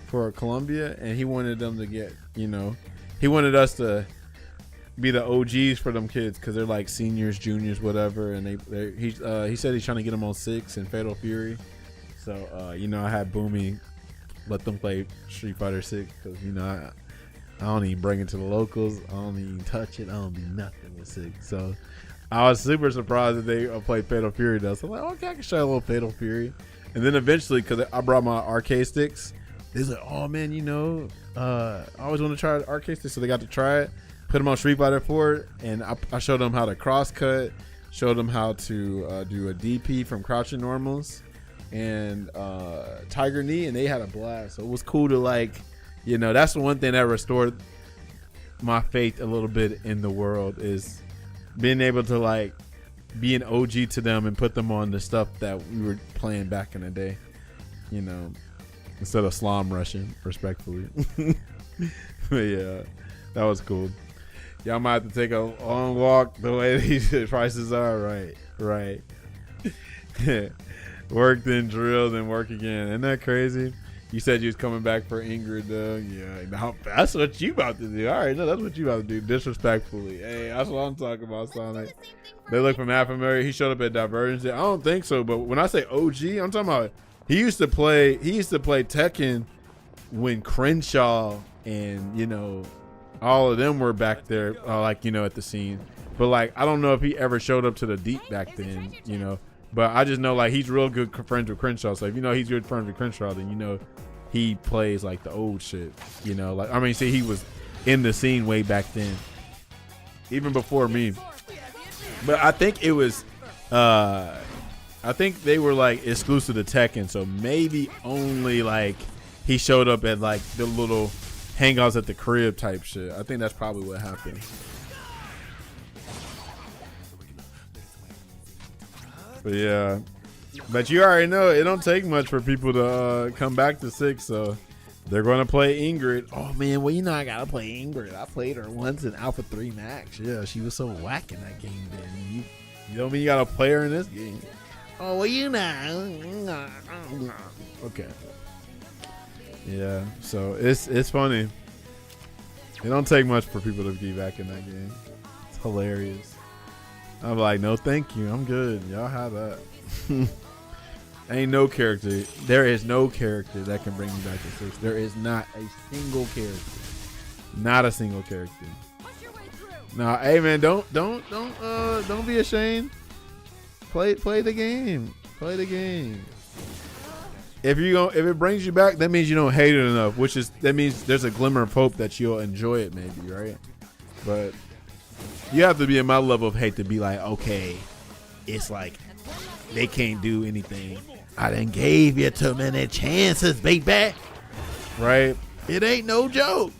for Columbia, and he wanted them to get, he wanted us to be the OGs for them kids because they're like seniors, juniors, whatever. And he said he's trying to get them on 6 and Fatal Fury. So I had Boomy let them play Street Fighter 6 because I don't even bring it to the locals. I don't even touch it. I don't do nothing with 6. So I was super surprised that they played Fatal Fury though. So I'm like, okay, I can show you a little Fatal Fury. And then eventually, because I brought my arcade sticks, they was like, oh man, I always want to try the arcade sticks. So they got to try it, put them on Street Fighter 4, and I showed them how to cross cut, showed them how to do a DP from crouching normals and Tiger Knee, and they had a blast. So it was cool to that's the one thing that restored my faith a little bit in the world is being able to be an OG to them and put them on the stuff that we were playing back in the day, instead of slom rushing, respectfully. But yeah, that was cool. Y'all might have to take a long walk the way these prices are. Right. Work, then drill, then work again. Isn't that crazy? You said you was coming back for Ingrid, though. Yeah, now that's what you about to do. All right, no, that's what you about to do, disrespectfully. Hey, that's what I'm talking about, Sonic. They look from half America. He showed up at Divergence. I don't think so, but when I say OG, I'm talking about he used to play Tekken when Crenshaw and all of them were back there, at the scene. But I don't know if he ever showed up to the deep back then, But I just know he's real good friends with Crenshaw. So if he's good friends with Crenshaw, then he plays the old shit. He was in the scene way back then, even before me. But I think it was, I think they were exclusive to Tekken. So maybe only he showed up at the little hangouts at the crib type shit. I think that's probably what happened. But yeah, but you already know it don't take much for people to come back to 6, so they're going to play Ingrid. Oh man, well I gotta play Ingrid. I played her once in Alpha 3 Max. Yeah, she was so whack in that game. Then you don't mean you gotta play her in this game? Oh well, okay. Yeah, so it's funny. It don't take much for people to be back in that game. It's hilarious. I'm like, no, thank you. I'm good. Y'all have that. Ain't no character. There is no character that can bring me back to 6. There is not a single character. Not a single character. Nah, hey man, don't be ashamed. Play the game. Play the game. If it brings you back, that means you don't hate it enough. That means there's a glimmer of hope that you'll enjoy it, maybe, right? But you have to be in my level of hate to be okay, it's they can't do anything. I done gave you too many chances, baby. Right? It ain't no joke.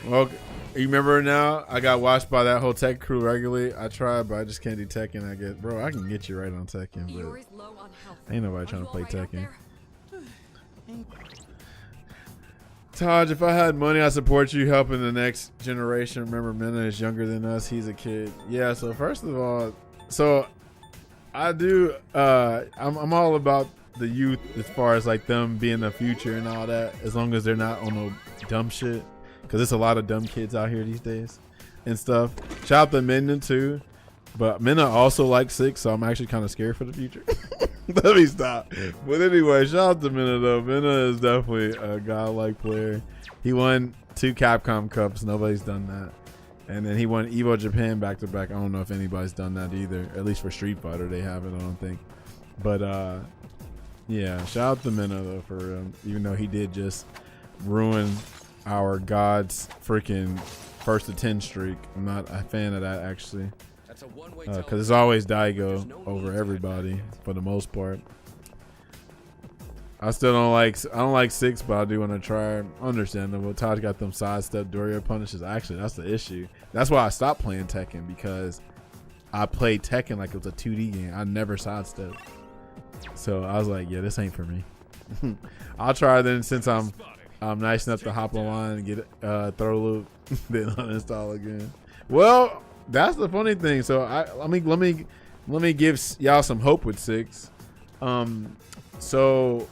Well, you remember now? I got watched by that whole tech crew regularly. I tried, but I just can't do Tekken. I get, bro, I can get you right on Tekken, but ain't nobody trying to play Tekken. Taj, if I had money, I support you helping the next generation. Remember, Minna is younger than us. He's a kid. Yeah. So first of all, so I do. I'm all about the youth as far as like them being the future and all that. As long as they're not on no dumb shit, because there's a lot of dumb kids out here these days and stuff. Shout out to Minna too, but Minna also likes 6, so I'm actually kind of scared for the future. Let me stop. But anyway, shout out to Minna though. Minna is definitely a godlike player. He won 2 Capcom Cups. Nobody's done that. And then he won Evo Japan back to back. I don't know if anybody's done that either. At least for Street Fighter, they haven't, I don't think. But yeah, shout out to Minna though for even though he did just ruin our God's freaking 1st to 10 streak. I'm not a fan of that actually. Because it's always Daigo over everybody for the most part. I don't like 6, but I do want to try. Understandable. Todd got them sidestep Dorio punishes. Actually, that's the issue. That's why I stopped playing Tekken, because I played Tekken like it was a 2D game. I never sidestepped. So I was like, yeah, this ain't for me. I'll try then, since I'm nice enough to hop online and get throw loop, then uninstall again. Well, that's the funny thing. So let me give y'all some hope with 6. So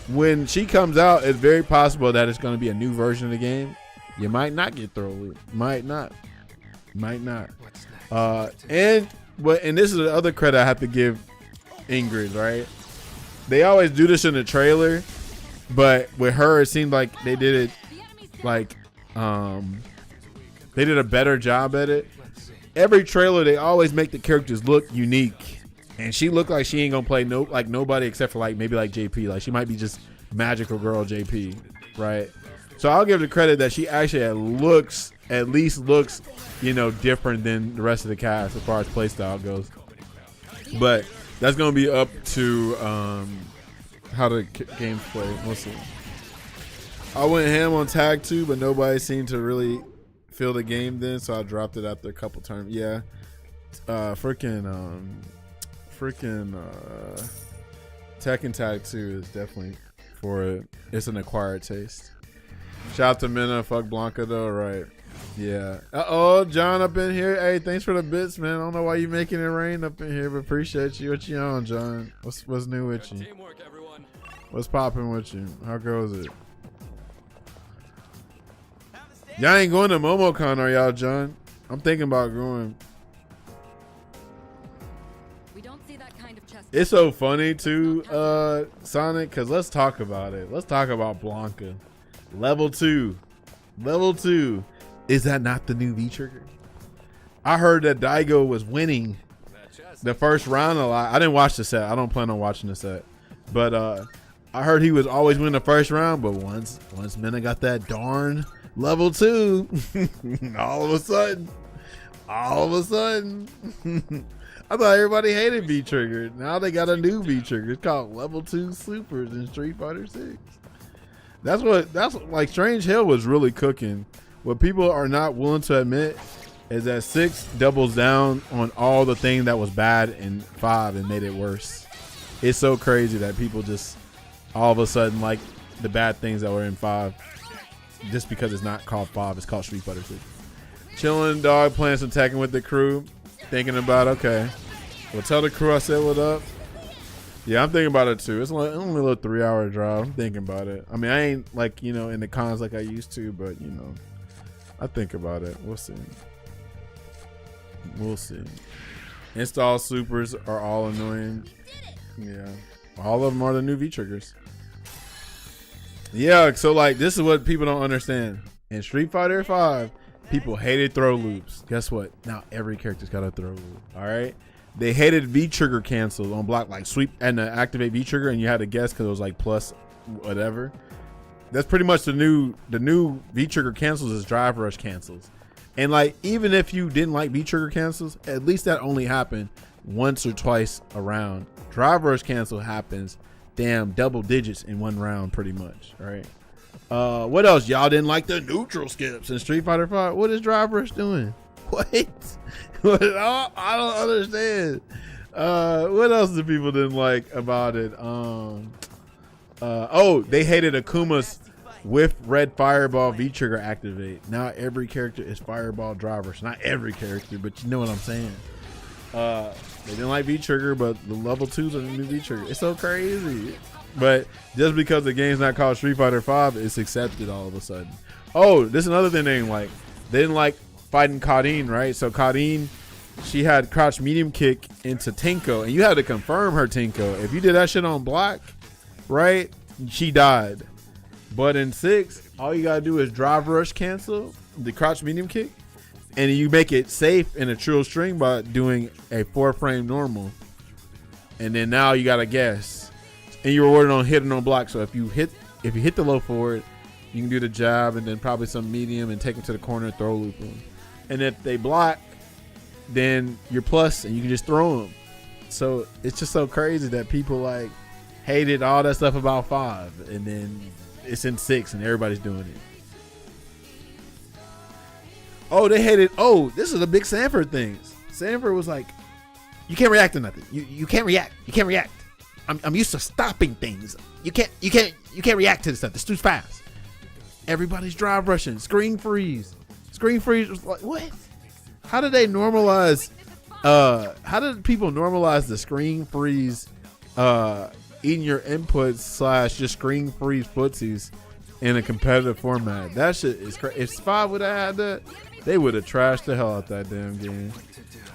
when she comes out, it's very possible that it's going to be a new version of the game. You might not get throw loop. Might not. And this is the other credit I have to give Ingrid, right? They always do this in the trailer, but with her, it seemed like they did it like they did a better job at it. Every trailer, they always make the characters look unique, and she looked like she ain't gonna play nobody except for like maybe like JP. Like she might be just magical girl JP, right? So I'll give the credit that she actually at least looks, different than the rest of the cast as far as playstyle goes. But that's gonna be up to how the games play. We'll see. I went ham on tag 2, but nobody seemed to really feel the game then, so I dropped it after a couple turns. Yeah, freaking Tekken Tag 2 is definitely for it. It's an acquired taste. Shout out to Minna. Fuck Blanca though, right? Yeah. John up in here. Hey, thanks for the bits, man. I don't know why you making it rain up in here, but appreciate you. What you on, John? What's new with you? What's popping with you? How goes it? Y'all ain't going to MomoCon, are y'all, John? I'm thinking about going. We don't see that kind of chest. It's so funny too, Sonic, because let's talk about it. Let's talk about Blanca. Level 2. Is that not the new V-Trigger? I heard that Daigo was winning the first round a lot. I didn't watch the set. I don't plan on watching the set. But I heard he was always winning the first round, but once Minna got that darn level 2, all of a sudden, I thought everybody hated V-Trigger. Now they got a new V-Trigger. It's called level 2 supers in Street Fighter 6. That's like Strange Hill was really cooking. What people are not willing to admit is that 6 doubles down on all the thing that was bad in 5 and made it worse. It's so crazy that people just all of a sudden like the bad things that were in 5 just because it's not called 5, it's called Street Fighter 6. Chilling, dog, playing some Tekken with the crew. Thinking about, okay, well, tell the crew I said what up. Yeah, I'm thinking about it too. It's only a little 3-hour drive. I'm thinking about it. I mean, I ain't like, in the cons like I used to, but I think about it. We'll see. Install supers are all annoying. Yeah. All of them are the new V-Triggers. Yeah, so like this is what people don't understand. In Street Fighter 5, people hated throw loops. Guess what? Now every character's got a throw loop. All right. They hated V-Trigger cancels on block, like sweep and activate V-Trigger, and you had to guess because it was like plus whatever. That's pretty much the new V-Trigger cancels is drive rush cancels. And like even if you didn't like V-Trigger cancels, at least that only happened once or twice a round. Drive rush cancel happens double digits in one round pretty much, right? What else? Y'all didn't like the neutral skips in Street Fighter 5. What is drive rush doing? What? I don't understand. What else do people didn't like about it? They hated Akuma's with red fireball V trigger activate. Now every character is fireball drivers. Not every character, but you know what I'm saying. They didn't like V trigger, but the level 2s are the new V trigger. It's so crazy. But just because the game's not called Street Fighter 5, it's accepted all of a sudden. Oh, this is another thing they didn't like. They didn't like fighting Kadeen, right? So Kadeen, she had crouch medium kick into Tenko, and you had to confirm her Tenko. If you did that shit on block, right, she died. But in 6, all you gotta do is drive rush cancel the crouch medium kick, and you make it safe in a trill string by doing a 4-frame normal. And then now you gotta guess, and you're rewarded on hitting on block. So if you hit the low forward, you can do the jab and then probably some medium and take them to the corner and throw loop them. And if they block, then you're plus and you can just throw them. So it's just so crazy that people like hated all that stuff about 5, and then it's in 6 and everybody's doing it. Oh, they hated. Oh, this is a big Sanford thing. Sanford was like, you can't react to nothing. You can't react. You can't react. I'm used to stopping things. You can't react to this stuff. It's too fast. Everybody's drive rushing. Screen freeze. Screen freeze was like, what? How did they normalize? How did people normalize the screen freeze? Eating your inputs / just screen freeze footsies in a competitive format. That shit is crazy. If 5 would have had that, they would have trashed the hell out that damn game.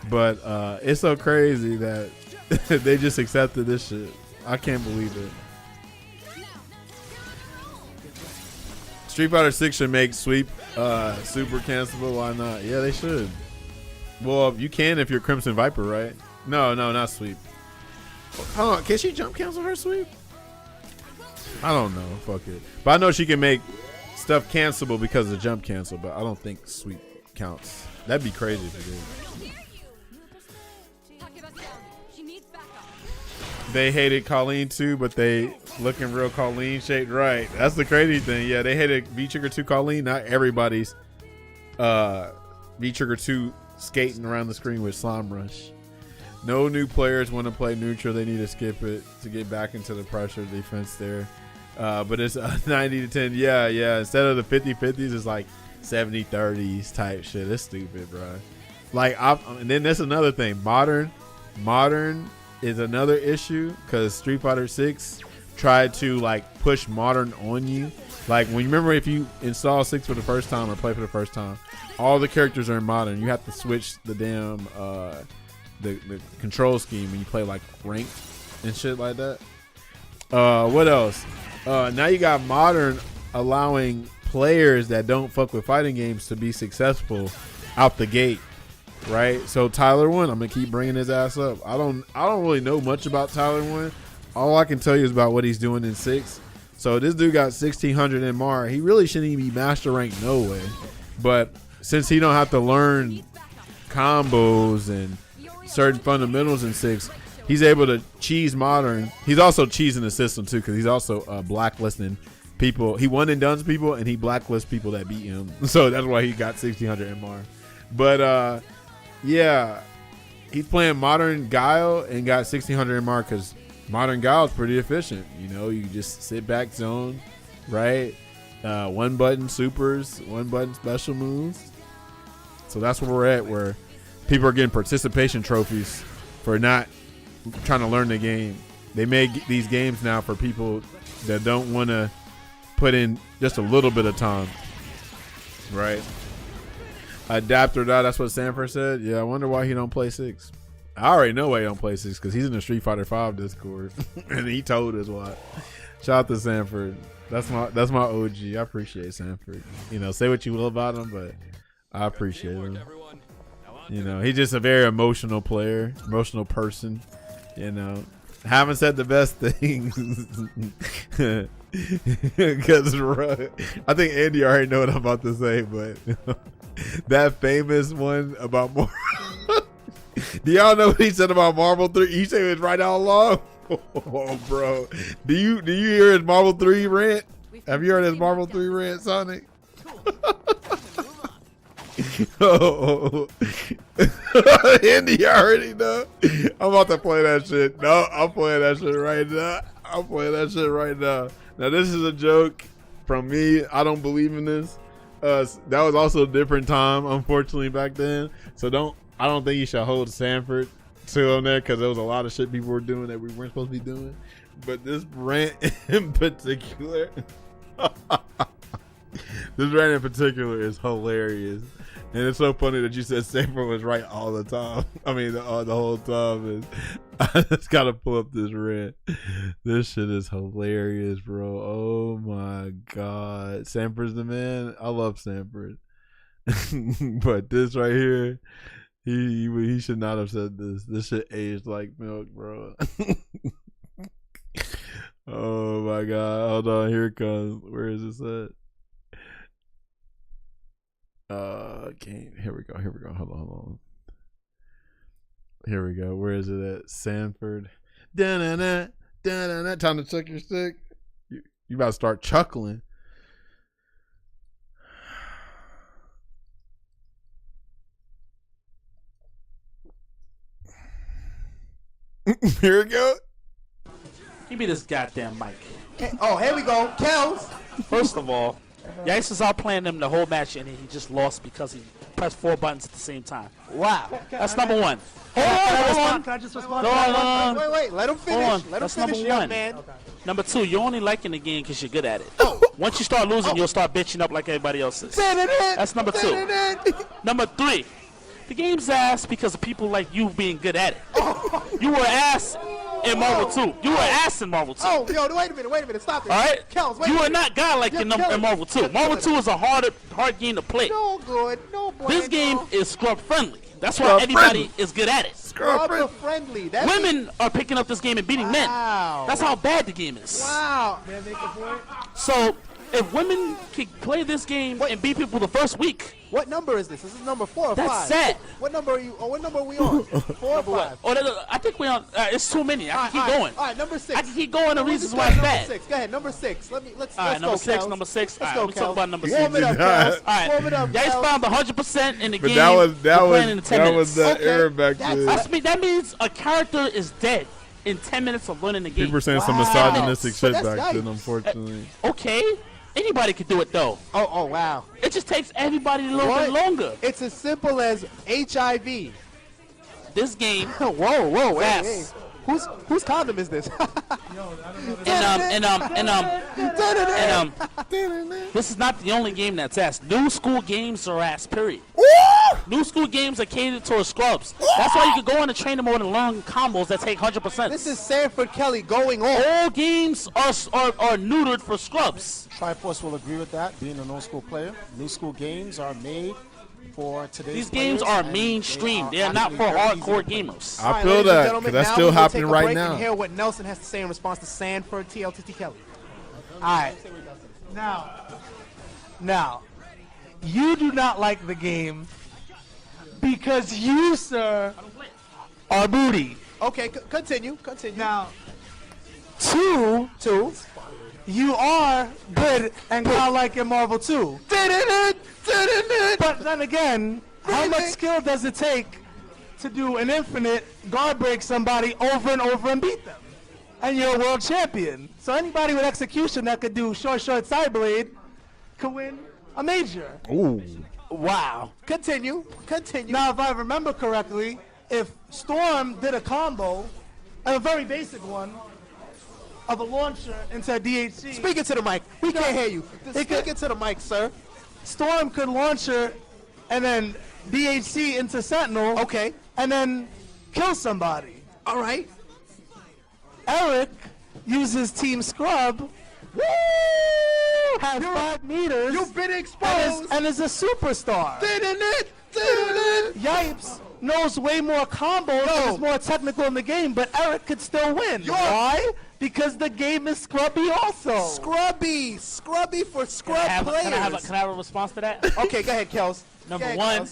But it's so crazy that they just accepted this shit. I can't believe it. Street Fighter 6 should make sweep super cancelable. Why not? Yeah, they should. Well, you can if you're Crimson Viper, right? No, not sweep. Hold on, can she jump cancel her sweep? I don't know. Fuck it. But I know she can make stuff cancelable because of jump cancel, but I don't think sweep counts. That'd be crazy if it did. They hated Colleen too, but they looking real Colleen shaped, right? That's the crazy thing. Yeah, they hated V-Trigger 2 Colleen. Not everybody's V-Trigger 2 skating around the screen with Slime Rush. No new players want to play neutral. They need to skip it to get back into the pressure defense there. But it's 90 to 10. Yeah. Instead of the 50-50s, it's like 70-30s type shit. It's stupid, bro. Like, and then that's another thing. Modern is another issue because Street Fighter 6 tried to like push modern on you. Like, when you remember, if you install 6 for the first time or play for the first time, all the characters are in modern. You have to switch the damn the control scheme when you play like ranked and shit like that. What else? Now you got modern allowing players that don't fuck with fighting games to be successful out the gate, right? So Tyler 1, I'm gonna keep bringing his ass up. I don't really know much about Tyler 1. All I can tell you is about what he's doing in 6. So this dude got 1600 MR. He really shouldn't even be master ranked, no way. But since he don't have to learn combos and certain fundamentals in 6, he's able to cheese modern. He's also cheesing the system too, because he's also blacklisting people. He one and done people, and he blacklists people that beat him. So that's why he got 1600 MR. But yeah, he's playing modern Guile and got 1600 MR because modern Guile is pretty efficient. You know, you just sit back zone, right? One button supers, one button special moves. So that's where we're at, where people are getting participation trophies for not trying to learn the game. They make these games now for people that don't want to put in just a little bit of time, right? Adapt or die, that's what Sanford said. Yeah, I wonder why he don't play 6. I already know why he don't play 6, because he's in the Street Fighter 5 Discord and he told us why. Shout out to Sanford. That's my OG. I appreciate Sanford. You know, say what you will about him, but I appreciate him. You know, he's just a very emotional player, emotional person. You know, haven't said the best things because I think Andy already know what I'm about to say, but that famous one about more Do y'all know what he said about Marvel 3? He said it was right all along. Oh, bro. Do you hear his Marvel 3 rant? Have you heard his Marvel 3 rant, Sonic? Oh. Andy already know. I'm about to play that shit. No, I'm playing that shit right now. Now, this is a joke from me. I don't believe in this. That was also a different time, unfortunately, back then. So I don't think you should hold Sanford to him there, because there was a lot of shit people were doing that we weren't supposed to be doing. But this rant in particular, is hilarious. And it's so funny that you said Sanford was right all the time. I mean, the whole time. And I just gotta pull up this rant. This shit is hilarious, bro. Oh my god, Sanford's the man. I love Sanford, but this right here, he should not have said this. This shit aged like milk, bro. Oh my god, hold on, here it comes. Where is this at? Here we go. Hold on. Here we go. Where is it at? Sanford. Da-na-na, da-na-na. Time to chuck your stick. You about to start chuckling. Here we go. Give me this goddamn mic. Oh, here we go. Kels. First of all, Yikes was out playing him the whole match, and he just lost because he pressed 4 buttons at the same time. Wow. That's number one. Hold on. Can I just respond? Wait. Let him finish. That's number young one. man. Okay. Number 2, you're only liking the game because you're good at it. Once you start losing, you'll start bitching up like everybody else is. That's number 2. Number 3, the game's ass because of people like you being good at it. You were ass in Marvel 2. You were ass in Marvel 2. Oh, yo, wait a minute. Stop it. All right? Kels, wait you a are minute. not godlike in Marvel 2. Marvel 2 is a hard game to play. No good. No bueno. This game is scrub friendly. That's why everybody is good at it. Scrub friendly. Women are picking up this game and beating men. That's how bad the game is. Wow. So if women can play this game and beat people the first week. What number is this? This is number 4 or 5. That's sad. What number are you? Oh, what number are we on? 4 or 5? Oh, I think we're on. It's too many. I can keep going. All right, number 6. I can keep going. The reasons why it's bad. 6. Go ahead, number 6. Let's all right, go, number six. Let's all right, go, let me talk about number 6. Warm it up, Kels. All right. Warm it up, Guys Kels. found 100% in the But game. that was the era back then. That means a character is dead in 10 minutes of learning the game. People were saying some misogynistic shit back then, unfortunately. Okay. Anybody could do it, though. Oh, wow. It just takes everybody a little bit longer. It's as simple as HIV. This game. Whoa, hey. Whose condom is this? This is not the only game that's ass. New school games are ass, period. New school games are catered towards scrubs. That's why you can go on a trainer mode and learn combos that take 100%. This is Sanford Kelly going on. All games are neutered for scrubs. Triforce will agree with that, being an old school player. New school games are made for today's These games are mainstream. They are not for hardcore gamers. I feel that, because that's still happening right now. And hear what Nelson has to say in response to Sanford TLTT Kelly. All right. Now, you do not like the game because you, sir, are booty. Okay, continue. Now, two, you are good and godlike in Marvel 2. But then again, how much skill does it take to do an infinite guard break somebody over and over and beat them? And you're a world champion. So anybody with execution that could do short side blade could win a major. Ooh. Wow. Continue. Now, if I remember correctly, if Storm did a combo, a very basic one, of a launcher into a DHC. Speak it to the mic. We can't hear you. Speak it to the mic, sir. Storm could launch her and then DHC into Sentinel. Okay. And then kill somebody. All right. Eric uses Team Scrub. Woo! Has 5 meters. You've been exposed. And is a superstar. Yipes knows way more combos and is more technical in the game, but Eric could still win. Why? Because the game is scrubby also. Scrubby for scrub players. Can I have a response to that? Okay, go ahead, Kels. Number 1,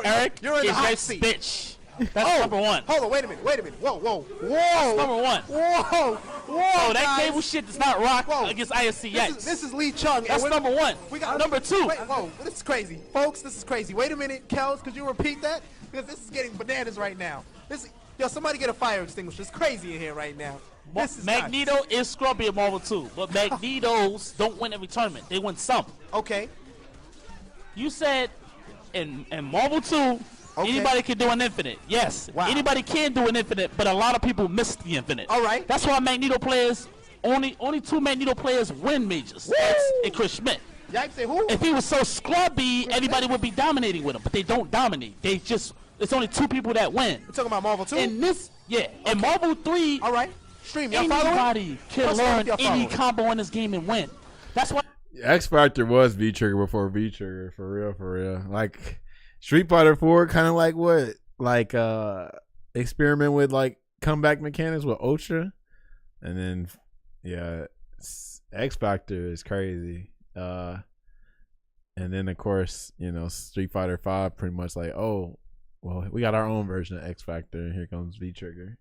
Eric, you're in is the hot just seat. bitch. That's number one. Hold on, wait a minute. Whoa. That's number one. Whoa. Oh, that guys. cable shit does not rock against ISCX. This is Lee Chung. That's number one. We got number two. Wait, whoa, this is crazy. Folks, this is crazy. Wait a minute, Kels, could you repeat that? Because this is getting bananas right now. Somebody get a fire extinguisher. It's crazy in here right now. This is Magneto nuts. is scrubby in Marvel 2, but Magnetos don't win every tournament. They win some. Okay. You said in Marvel 2, anybody can do an infinite. Yes, anybody can do an infinite, but a lot of people miss the infinite. All right. That's why Magneto players, only two Magneto players win majors. X and Chris Schmidt. Yikes, say who? If he was so scrubby, everybody would be dominating with him, but they don't dominate. It's only two people that win. We're talking about Marvel 2? In Marvel 3, all right. Stream, y'all anybody can learn any following? combo in this game and win. That's why. X Factor was V Trigger before V Trigger, for real. Like Street Fighter 4, kind of like what, like experiment with like comeback mechanics with Ultra, and then X Factor is crazy. And then of course Street Fighter 5 pretty much like, oh well, we got our own version of X Factor, and here comes V Trigger,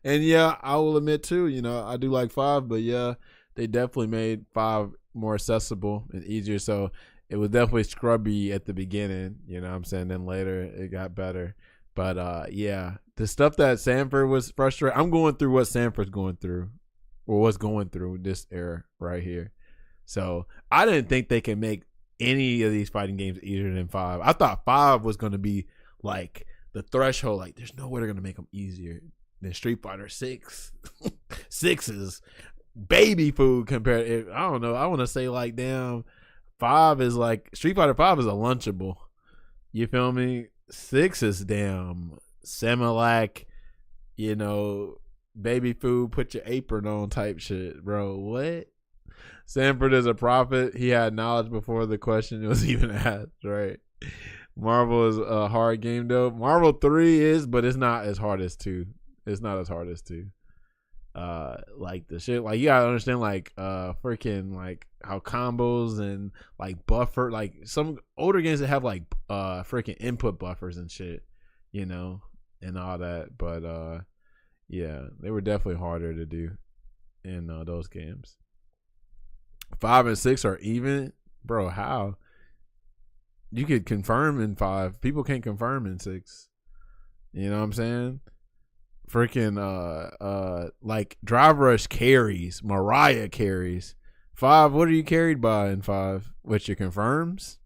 And yeah, I will admit too, I do like 5, but yeah, they definitely made 5 more accessible and easier. So it was definitely scrubby at the beginning, what I'm saying. Then later it got better. But yeah, the stuff that Sanford was frustrated. I'm going through what Sanford's going through, or was going through this era right here. So I didn't think they could make any of these fighting games easier than 5. I thought 5 was going to be like the threshold. Like, there's no way they're going to make them easier than Street Fighter 6. 6 is baby food compared. I don't know. I want to say like, damn, 5 is like, Street Fighter 5 is a Lunchable. You feel me? 6 is damn Similac, baby food, put your apron on type shit, bro. What? Sanford is a prophet. He had knowledge before the question was even asked, right? Marvel is a hard game though. Marvel 3 is, but it's not as hard as 2. It's not as hard as 2. Like the shit, like you gotta understand, like freaking like how combos and like buffer, like some older games that have like freaking input buffers and shit, and all that. But yeah, they were definitely harder to do in those games. 5 and 6 are even, bro. How? You could confirm in 5. People can't confirm in 6. You know what I'm saying? Freaking like Drive Rush carries, Mariah carries. 5, what are you carried by in 5? Which your confirms?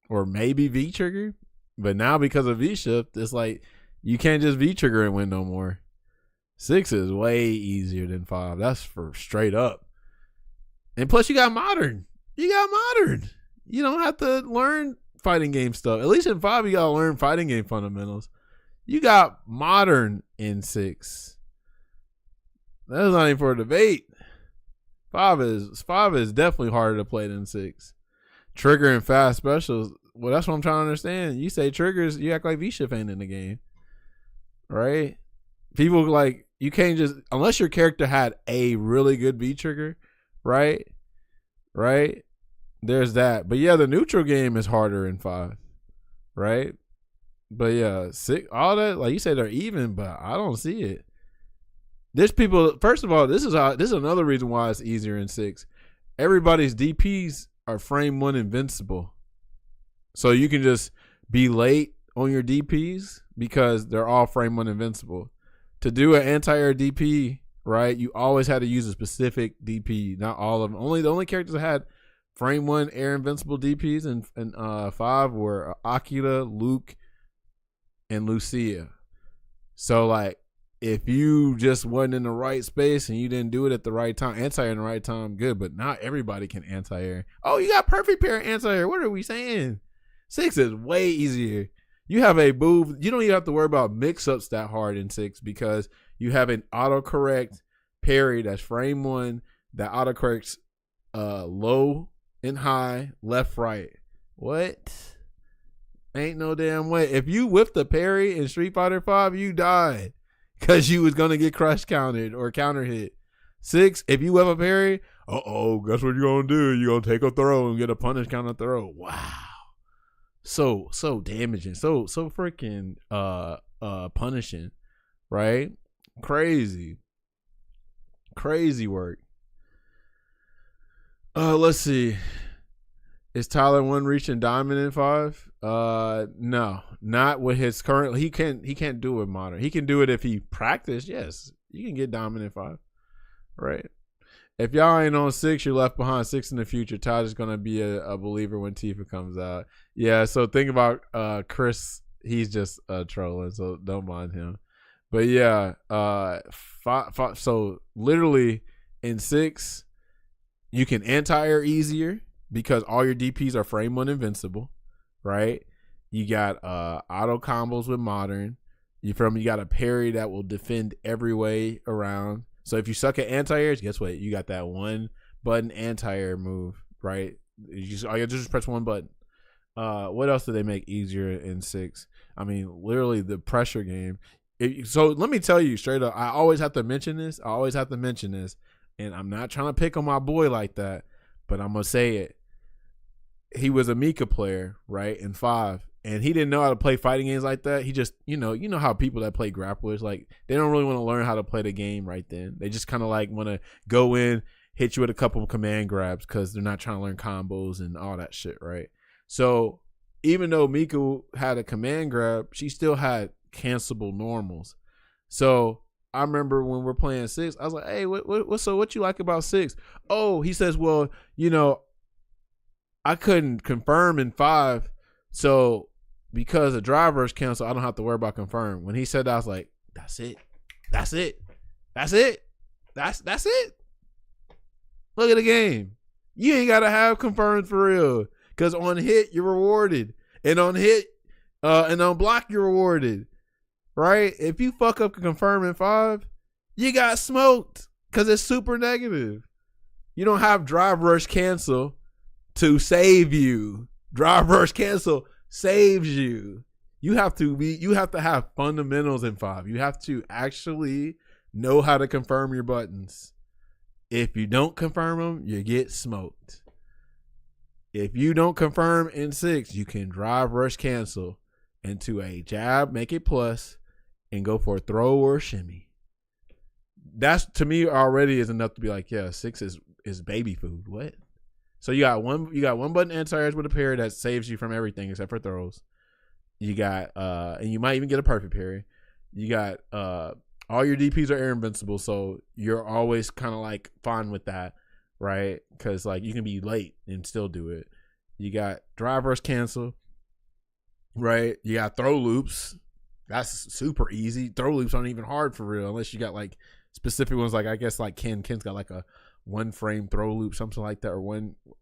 Or maybe V Trigger? But now because of V Shift, it's like you can't just V Trigger and win no more. 6 is way easier than 5. That's for straight up. And plus you got modern. You don't have to learn fighting game stuff. At least in 5 you gotta learn fighting game fundamentals. You got modern in 6. That's not even for a debate. 5 is definitely harder to play than 6. Trigger and fast specials. Well, that's what I'm trying to understand. You say triggers, you act like V-Shift ain't in the game. Right? People like, you can't just, unless your character had a really good V-Trigger, right? Right? There's that. But yeah, the neutral game is harder in 5. Right? But yeah, 6, all that, like you said, they're even, but I don't see it. There's people, first of all, this is another reason why it's easier in 6. Everybody's DPs are frame 1 invincible. So you can just be late on your DPs because they're all frame 1 invincible. To do an anti-air DP, right, you always had to use a specific DP, not all of them. The only characters that had frame 1 air invincible DPs in 5 were Akira, Luke, and Lucia. So like, if you just wasn't in the right space and you didn't do it at the right time, anti-air in the right time, good, but not everybody can anti-air. Oh, you got perfect pair anti-air. What are we saying? 6 is way easier. You have a move. You don't even have to worry about mix-ups that hard in 6 because you have an autocorrect parry that's frame 1 that autocorrects low and high, left, right. What? Ain't no damn way. If you whipped the parry in Street Fighter 5, you died because you was going to get crush counted or counter hit. 6, if you whip a parry, guess what you're going to do? You're going to take a throw and get a punish counter throw. Wow. so damaging, so freaking punishing, right? Crazy work. Let's see. Is Tyler 1 reaching diamond in 5? No, not with his current. He can't do it modern. He can do it if he practiced. Yes, you can get diamond in 5, right? If y'all ain't on 6, you're left behind. 6 in the future. Tyler's gonna be a believer when Tifa comes out. Yeah. So think about Chris. He's just trolling, so don't mind him. But yeah, so literally in 6, you can anti-air easier because all your DPs are frame 1 invincible, right? You got auto combos with modern. You got a parry that will defend every way around. So if you suck at anti-airs, guess what? You got that 1 button anti-air move, right? All you have to just press 1 button. What else do they make easier in 6? I mean, literally the pressure game. So let me tell you straight up, I always have to mention this. And I'm not trying to pick on my boy like that, but I'm going to say it. He was a Mika player, right, in 5, and he didn't know how to play fighting games like that. He just, you know how people that play grapplers, like, they don't really want to learn how to play the game right then. They just kind of like want to go in, hit you with a couple of command grabs because they're not trying to learn combos and all that shit, right? So even though Mika had a command grab, she still had cancelable normals. So I remember when we're playing 6, I was like, hey, what you like about 6? Oh, he says, well, I couldn't confirm in 5, so because the drivers cancel, I don't have to worry about confirm. When he said that, I was like, that's it. Look at the game. You ain't gotta have confirmed for real. Because on hit, you're rewarded. And on hit, and on block, you're rewarded. Right? If you fuck up confirm in 5, you got smoked. Because it's super negative. You don't have drive rush cancel to save you. Drive rush cancel saves you. You have to have fundamentals in 5. You have to actually know how to confirm your buttons. If you don't confirm them, you get smoked. If you don't confirm in 6, you can drive rush cancel into a jab, make it plus, and go for a throw or a shimmy. That's, to me, already is enough to be like, yeah, 6 is baby food. What? So you got one button anti-airs with a parry that saves you from everything except for throws. You got and you might even get a perfect parry. You got all your DPs are air invincible, so you're always kind of like fine with that, right? Because like you can be late and still do it. You got drive rush cancel, right? You got throw loops. That's super easy. Throw loops aren't even hard for real unless you got like specific ones. Like I guess like Ken's got like a 1 frame throw loop, something like that, or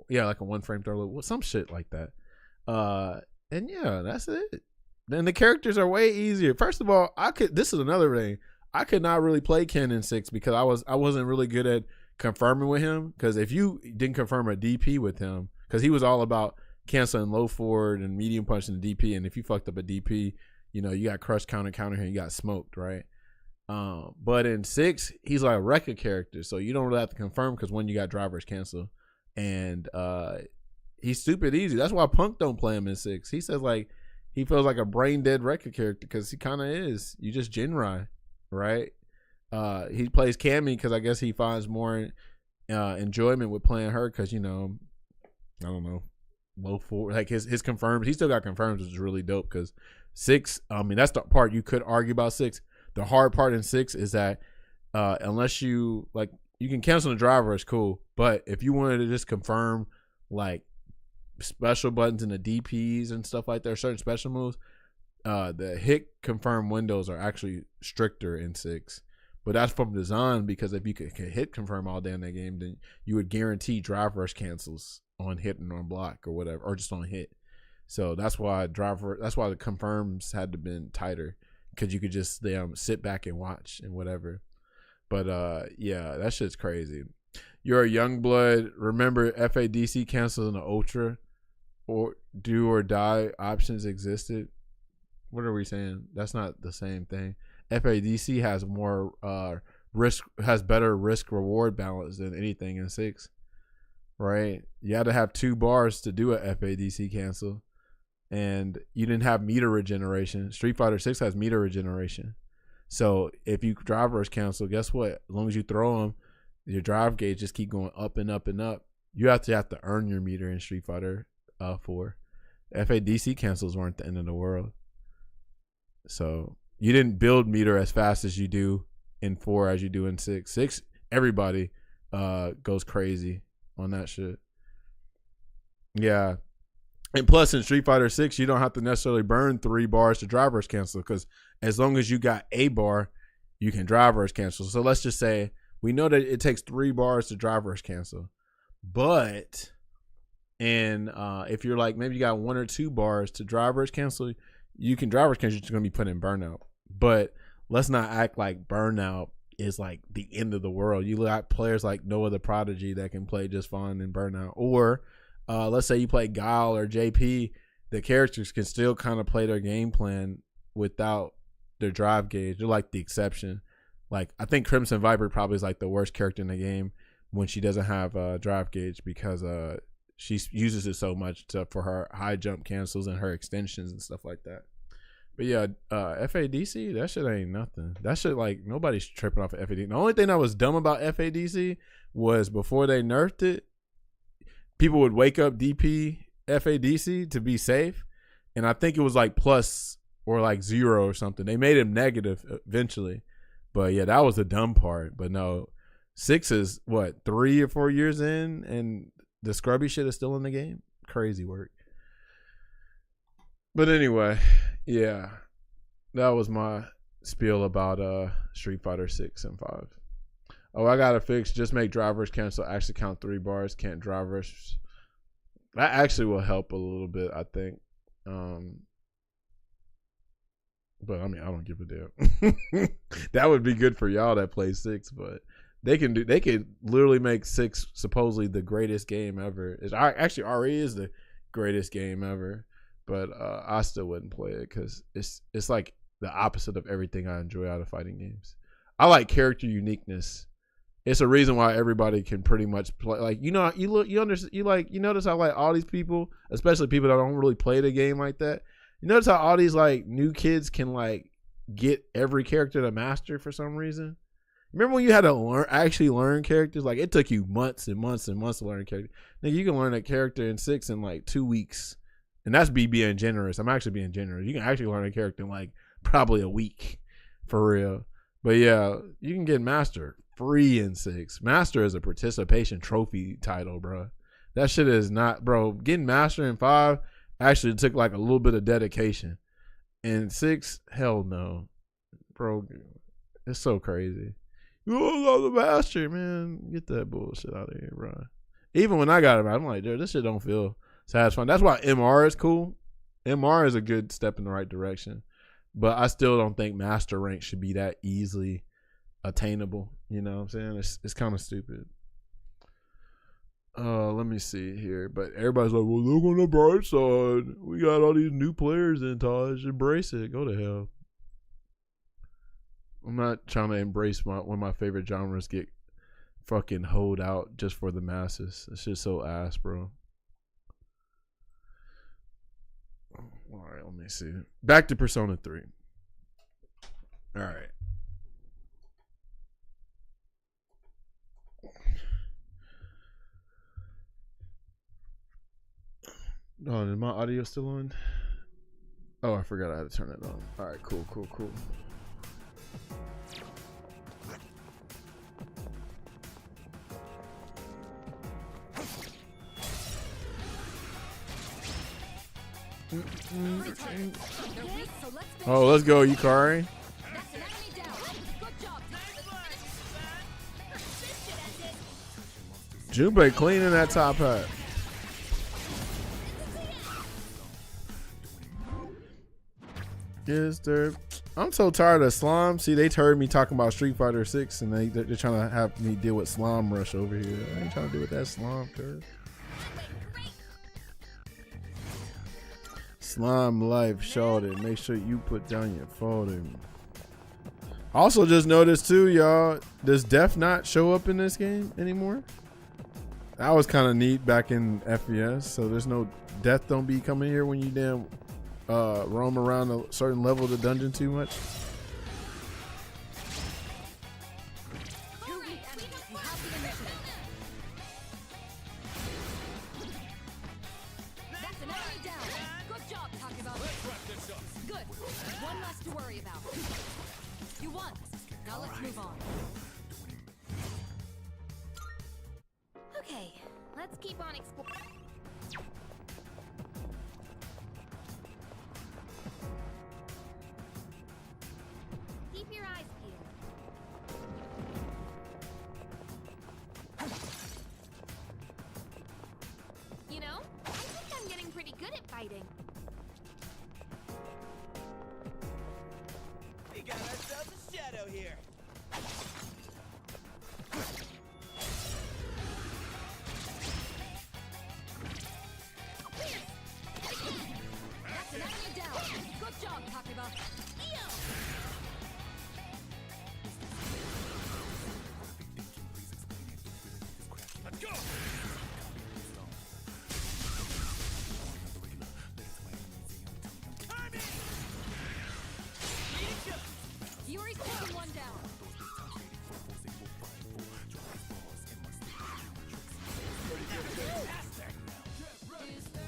like a 1 frame throw loop, well, some shit like that. And yeah, that's it. Then the characters are way easier. First of all, this is another thing. I could not really play Ken in 6 because I wasn't really good at confirming with him. Because if you didn't confirm a DP with him, because he was all about canceling low forward and medium punching the DP, and if you fucked up a DP, you got crush counter here, and you got smoked, right? But in 6, he's like a record character, so you don't really have to confirm because when you got drivers cancel, and he's stupid easy. That's why Punk don't play him in 6. He says like he feels like a brain dead record character because he kind of is. You just Jinrai, right? He plays Cammy because I guess he finds more enjoyment with playing her because I don't know, low forward, like his confirms. He still got confirms, which is really dope because 6. I mean, that's the part you could argue about 6. The hard part in 6 is that unless you can cancel the driver, it's cool. But if you wanted to just confirm like special buttons in the DPs and stuff like that, certain special moves, the hit confirm windows are actually stricter in 6. But that's from design because if you could hit confirm all day in that game, then you would guarantee drive rush cancels on hit and on block or whatever, or just on hit. So that's why the confirms had to been tighter. Because you could just sit back and watch and whatever. But yeah, that shit's crazy. You're a young blood. Remember, FADC cancels in the Ultra, or do or die options existed. What are we saying? That's not the same thing. FADC has more has better risk reward balance than anything in 6. Right? You had to have 2 bars to do a FADC cancel. and you didn't have meter regeneration. Street Fighter 6 has meter regeneration. So if you drive rush cancel, guess what? As long as you throw them, your drive gauge just keep going up and up and up. You have to earn your meter in Street Fighter 4. FADC cancels weren't the end of the world. So you didn't build meter as fast as you do in 4 as you do in 6. 6, everybody goes crazy on that shit. Yeah. And plus in Street Fighter 6, you don't have to necessarily burn 3 bars to drive rush cancel, because as long as you got a bar, you can drive rush cancel. So let's just say we know that it takes 3 bars to drive rush cancel. But if you're like, maybe you got 1 or 2 bars to drive rush cancel, you can drive rush cancel, you're just going to be put in burnout. But let's not act like burnout is like the end of the world. You got players like Noah the Prodigy that can play just fine in burnout. Or let's say you play Guile or JP, the characters can still kind of play their game plan without their drive gauge. They're like the exception. Like, I think Crimson Viper probably is like the worst character in the game when she doesn't have a drive gauge, because she uses it so much for her high jump cancels and her extensions and stuff like that. But yeah, FADC, that shit ain't nothing. That shit, like, nobody's tripping off of FADC. The only thing that was dumb about FADC was before they nerfed it, people would wake up DP FADC to be safe, and I think it was like plus or like 0 or something. They made him negative eventually, but yeah, that was the dumb part. But no, 6 is what, 3 or 4 years in, and the scrubby shit is still in the game. Crazy work. But anyway, yeah, that was my spiel about Street Fighter 6 and 5. Oh, I gotta fix. Just make drivers cancel actually count 3 bars. Can't drivers. That actually will help a little bit, I think. But I mean, I don't give a damn. That would be good for y'all that play 6, but they could literally make 6 supposedly the greatest game ever. It's actually already is the greatest game ever, but I still wouldn't play it because it's like the opposite of everything I enjoy out of fighting games. I like character uniqueness. It's a reason why everybody can pretty much play. Like, you notice how like all these people, especially people that don't really play the game like that, you notice how all these like new kids can like get every character to master for some reason. Remember when you had to actually learn characters? Like, it took you months and months and months to learn a character. Now you can learn a character in 6 in like 2 weeks, and that's being generous. I'm actually being generous. You can actually learn a character in like probably a week, for real. But yeah, you can get master free in 6. Master is a participation trophy title, bro. That shit is not, bro. Getting master in 5 actually took like a little bit of dedication. In 6, hell no, bro. It's so crazy. You love the master, man. Get that bullshit out of here, bro. Even when I got it, I'm like, dude, this shit don't feel satisfying. That's why MR is cool. MR is a good step in the right direction. But I still don't think master rank should be that easily attainable. You know what I'm saying? It's kind of stupid. Let me see here. But everybody's like, well, look on the bright side. We got all these new players in Taj. Embrace it. Go to hell. I'm not trying to embrace one of my favorite genres get fucking hoed out just for the masses. It's just so ass, bro. All right, let me see. Back to Persona 3. All right. Oh, is my audio still on? Oh, I forgot I had to turn it on. All right, cool. Oh, let's go, Yukari. Junpei cleaning that top hat. Yes, I'm so tired of slime. See, they heard me talking about Street Fighter 6, and they're trying to have me deal with slime rush over here. I ain't trying to deal with that slime, cuz. Slime life, shorted. Make sure you put down your phone. Also, just noticed too, y'all. Does Death not show up in this game anymore? That was kind of neat back in FPS. So there's no Death. Don't be coming here when you damn roam around a certain level of the dungeon too much. Okay, let's keep on exploring. Keep your eyes peeled. You know, I think I'm getting pretty good at fighting. We got ourselves a shadow here. That's an enemy down. Good job, Takiba. Let's go! Yuri's taking one down.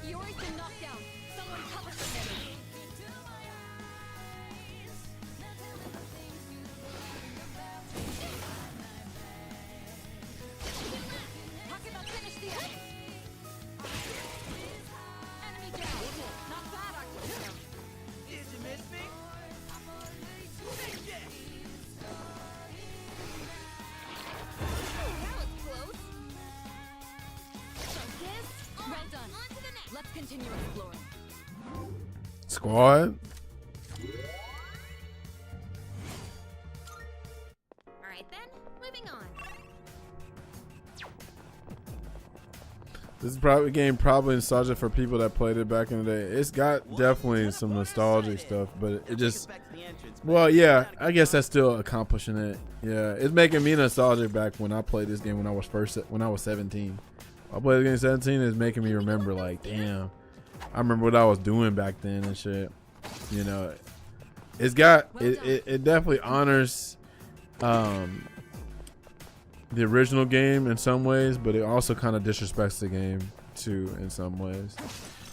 Yuri's been knocked down. Someone cover for him. Takiba finished the enemy. Enemy down. Not bad, Akira. Did you miss me? That was close. Focus. Well done. On to the next. Let's continue exploring. Squad. All right then, moving on. This is probably game probably nostalgic for people that played it back in the day. It's got definitely some nostalgic stuff, but it just, well, yeah, I guess that's still accomplishing it. Yeah, it's making me nostalgic back when I played this game when I was 17. I played this game 17. It's making me remember, like, damn, I remember what I was doing back then and shit. You know, it's got it definitely honors the original game in some ways, but it also kind of disrespects the game too in some ways.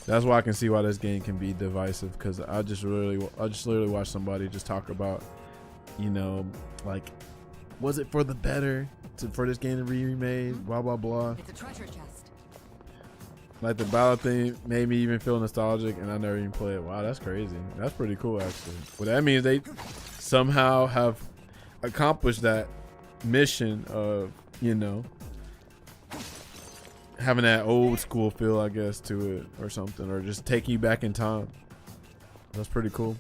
That's why I can see why this game can be divisive, because I just literally watched somebody just talk about, you know, like, was it for the better for this game to be remade, blah blah blah. It's a treasure chest. Like, the battle thing made me even feel nostalgic, and I never even played it. Wow, that's crazy. That's pretty cool, actually. Well, that means they somehow have accomplished that mission of, you know, having that old school feel, I guess, to it or something, or just taking you back in time. That's pretty cool.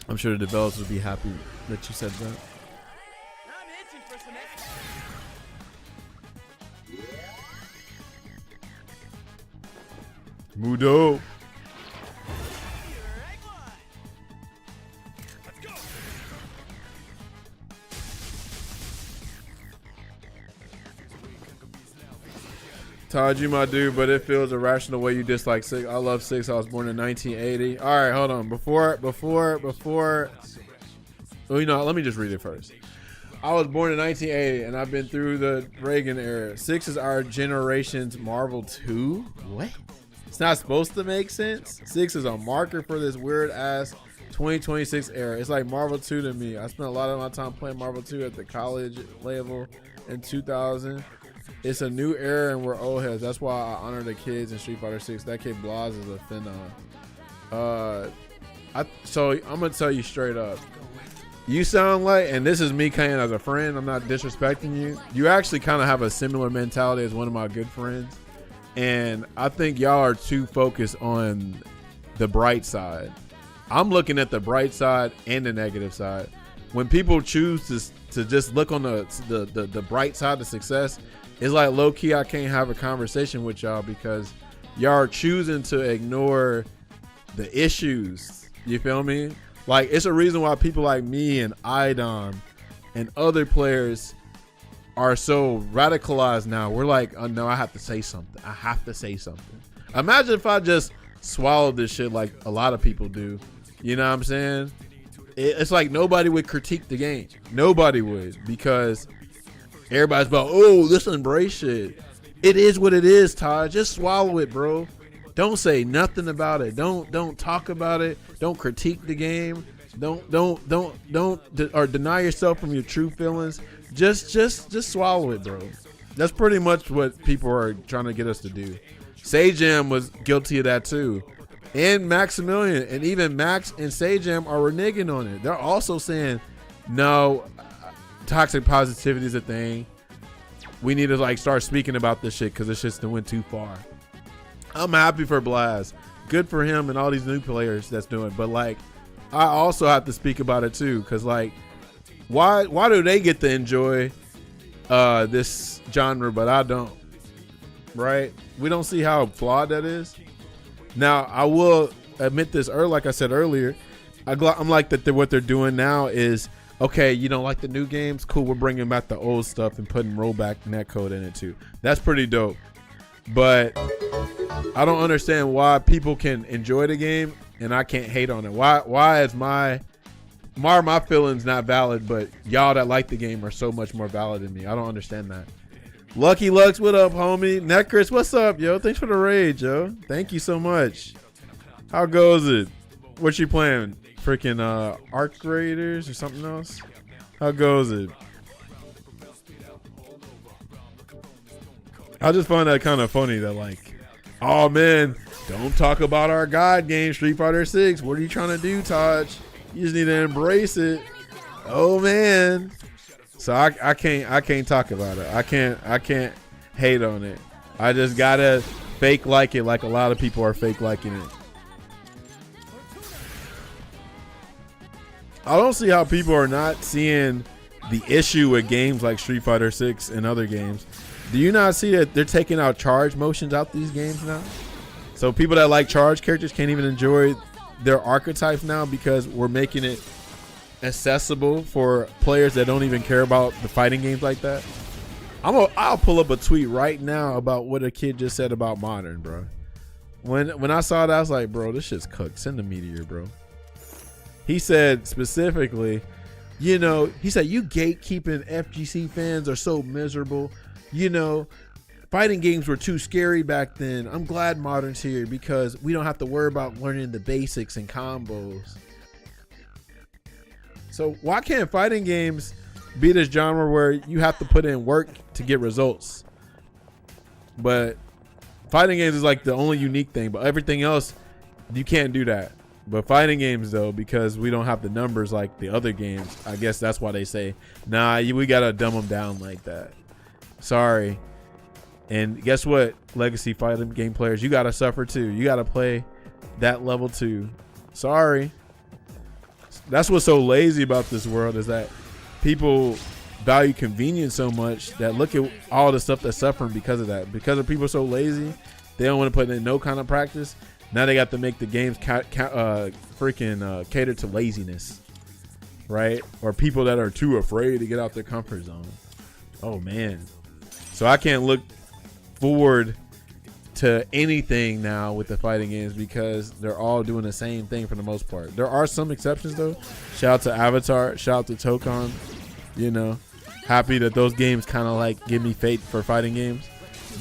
I'm sure the developers would be happy that you said that. I'm itching for some extra. Mudo. Todd, you my dude, but it feels irrational way you dislike 6. I love 6. I was born in 1980. All right, hold on. Before. Well, you know, let me just read it first. I was born in 1980, and I've been through the Reagan era. 6 is our generation's Marvel 2. What? It's not supposed to make sense. 6 is a marker for this weird ass 2026 era. It's like Marvel 2 to me. I spent a lot of my time playing Marvel 2 at the college level in 2000. It's a new era and we're old heads. That's why I honor the kids in Street Fighter 6. That kid Blas is a phenom. So I'm gonna tell you straight up. You sound like, and this is me kind of as a friend, I'm not disrespecting you. You actually kind of have a similar mentality as one of my good friends. And I think y'all are too focused on the bright side. I'm looking at the bright side and the negative side. When people choose to just look on the bright side of success, it's like low key I can't have a conversation with y'all because y'all are choosing to ignore the issues. You feel me? Like, it's a reason why people like me and Idom and other players are so radicalized now. We're like, oh no, I have to say something. I have to say something. Imagine if I just swallow this shit like a lot of people do. You know what I'm saying? It's like nobody would critique the game. Nobody would, because everybody's about, oh, let's embrace shit. It is what it is, Todd. Just swallow it, bro. Don't say nothing about it. Don't talk about it. Don't critique the game. Don't or deny yourself from your true feelings. Just swallow it, bro. That's pretty much what people are trying to get us to do. Sajam was guilty of that too. And Maximilian, and even Max and Sajam are reneging on it. They're also saying, no, toxic positivity is a thing. We need to like start speaking about this shit because this shit's went too far. I'm happy for Blaz. Good for him and all these new players that's doing. But like, I also have to speak about it too, because like, why do they get to enjoy this genre but I don't? Right? We don't see how flawed that is. Now, I will admit this earlier, like I said earlier, I'm like that what they're doing now is, okay, you don't like the new games? Cool, we're bringing back the old stuff and putting rollback netcode in it too. That's pretty dope. But I don't understand why people can enjoy the game and I can't hate on it. Why is my feelings not valid, but y'all that like the game are so much more valid than me? I don't understand that. Lucky Lux, what up, homie? Netchris, what's up, yo? Thanks for the raid, yo. Thank you so much. How goes it? What you playing? Freaking Arc Raiders or something else? How goes it? I just find that kind of funny that like, oh man, don't talk about our God game, Street Fighter 6. What are you trying to do, Taj? You just need to embrace it. Oh man. So I can't talk about it. I can't hate on it. I just gotta fake like it, like a lot of people are fake liking it. I don't see how people are not seeing the issue with games like Street Fighter 6 and other games. Do you not see that they're taking out charge motions out these games now? So people that like charge characters can't even enjoy their archetypes now because we're making it accessible for players that don't even care about the fighting games like that. I'll pull up a tweet right now about what a kid just said about Modern, bro. When I saw that, I was like, bro, this shit's cooked. Send the meteor, bro. He said specifically, you know, he said, you gatekeeping FGC fans are so miserable. You know, fighting games were too scary back then. I'm glad Modern's here because we don't have to worry about learning the basics and combos. So why can't fighting games be this genre where you have to put in work to get results? But fighting games is like the only unique thing, but everything else, you can't do that. But fighting games though, because we don't have the numbers like the other games, I guess that's why they say, nah, we gotta dumb them down like that. Sorry. And guess what, legacy fighting game players, you gotta suffer too. You gotta play that level too. Sorry. That's what's so lazy about this world, is that people value convenience so much that look at all the stuff that's suffering because of that. Because of people so lazy, they don't want to put in no kind of practice. Now they got to make the games cater to laziness, right? Or people that are too afraid to get out their comfort zone. Oh man. So I can't look forward to anything now with the fighting games because they're all doing the same thing for the most part. There are some exceptions though. Shout out to Avatar, shout out to Tokon. You know, happy that those games kind of like give me faith for fighting games.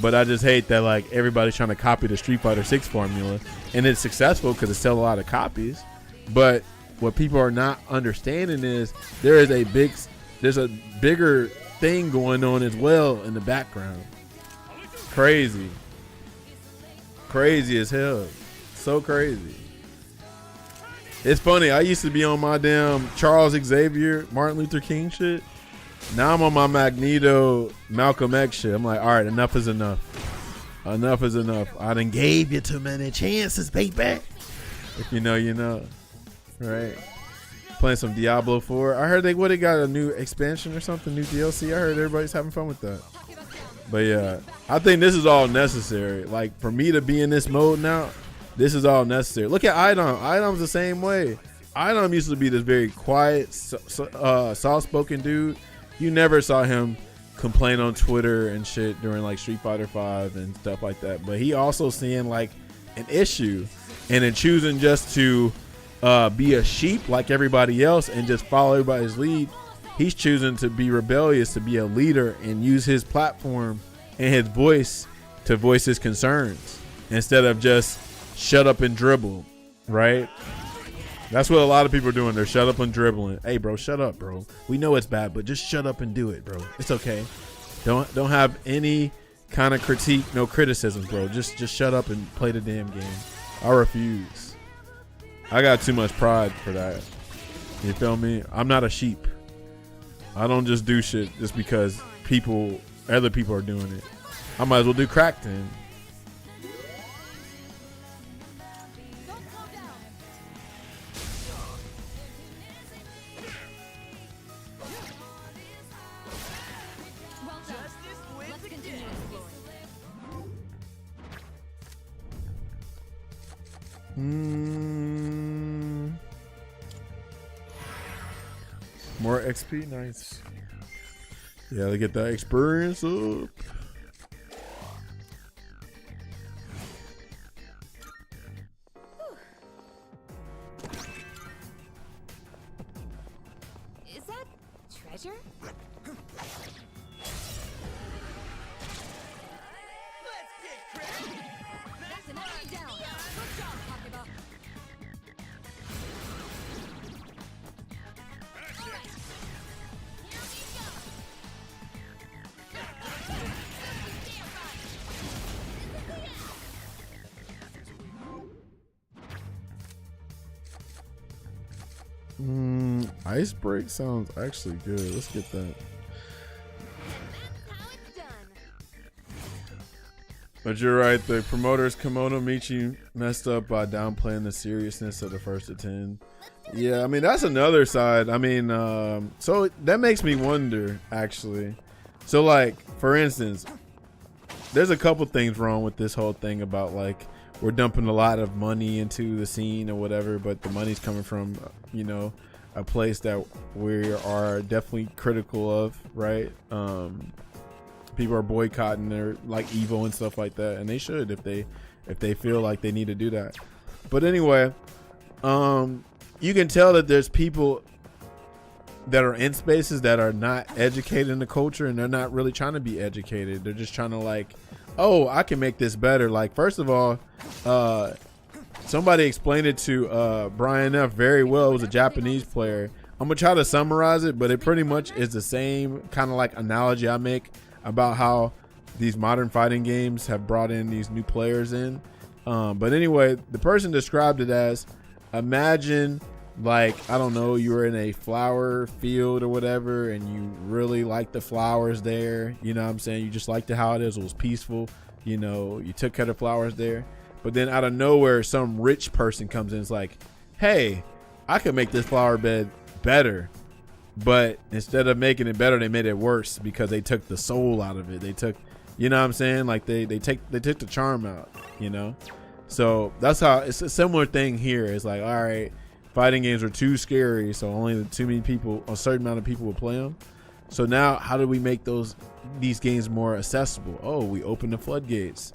But I just hate that like everybody's trying to copy the Street Fighter 6 formula, and it's successful because it sells a lot of copies. But what people are not understanding is there's a bigger thing going on as well in the background. Crazy as hell. So crazy. It's funny, I used to be on my damn Charles Xavier, Martin Luther King shit. Now I'm on my Magneto, Malcolm X shit. I'm like, all right, enough is enough. Enough is enough. I done gave you too many chances, baby. If you know, you know. Right? Playing some Diablo 4. I heard they got a new expansion or something, new DLC. I heard everybody's having fun with that. But yeah, I think this is all necessary. Like for me to be in this mode now, this is all necessary. Look at Idom. Idom's the same way. Idom used to be this very quiet, soft-spoken dude. You never saw him complain on Twitter and shit during like Street Fighter 5 and stuff like that. But he also seeing like an issue, and in choosing just to be a sheep like everybody else and just follow everybody's lead, he's choosing to be rebellious, to be a leader, and use his platform and his voice to voice his concerns instead of just shut up and dribble, right? That's what a lot of people are doing. They're shut up and dribbling. Hey, bro, shut up, bro. We know it's bad, but just shut up and do it, bro. It's okay. Don't have any kind of critique, no criticism, bro. Just shut up and play the damn game. I refuse. I got too much pride for that. You feel me? I'm not a sheep. I don't just do shit just because other people are doing it. I might as well do crack then. More XP, nice. Yeah, they get that experience up. Is that treasure? That's an enemy down. Good job, Pokeball. Ice break sounds actually good. Let's get that. But you're right. The promoter's Komodo Michi messed up by downplaying the seriousness of the first to 10. Yeah, I mean, that's another side. I mean, so that makes me wonder, actually. So, like, for instance, there's a couple things wrong with this whole thing about, like, we're dumping a lot of money into the scene or whatever, but the money's coming from, you know, a place that we are definitely critical of, right? People are boycotting their like Evo and stuff like that, and they should if they feel like they need to do that. But anyway, you can tell that there's people that are in spaces that are not educated in the culture, and they're not really trying to be educated. They're just trying to like, oh, I can make this better. Like, first of all, somebody explained it to Brian F very well. It was a Japanese player. I'm gonna try to summarize it, but it pretty much is the same kind of like analogy I make about how these modern fighting games have brought in these new players in. But anyway, the person described it as, imagine like, I don't know, you were in a flower field or whatever, and you really like the flowers there. You know what I'm saying? You just liked it how it is. It was peaceful. You know, you took care of the flowers there. But then out of nowhere, some rich person comes in. It's like, hey, I could make this flower bed better. But instead of making it better, they made it worse because they took the soul out of it. They took, you know what I'm saying? Like they took the charm out, you know? So that's how it's a similar thing here. It's like, all right, fighting games are too scary, so only too many people, a certain amount of people will play them. So now how do we make these games more accessible? Oh, we open the floodgates.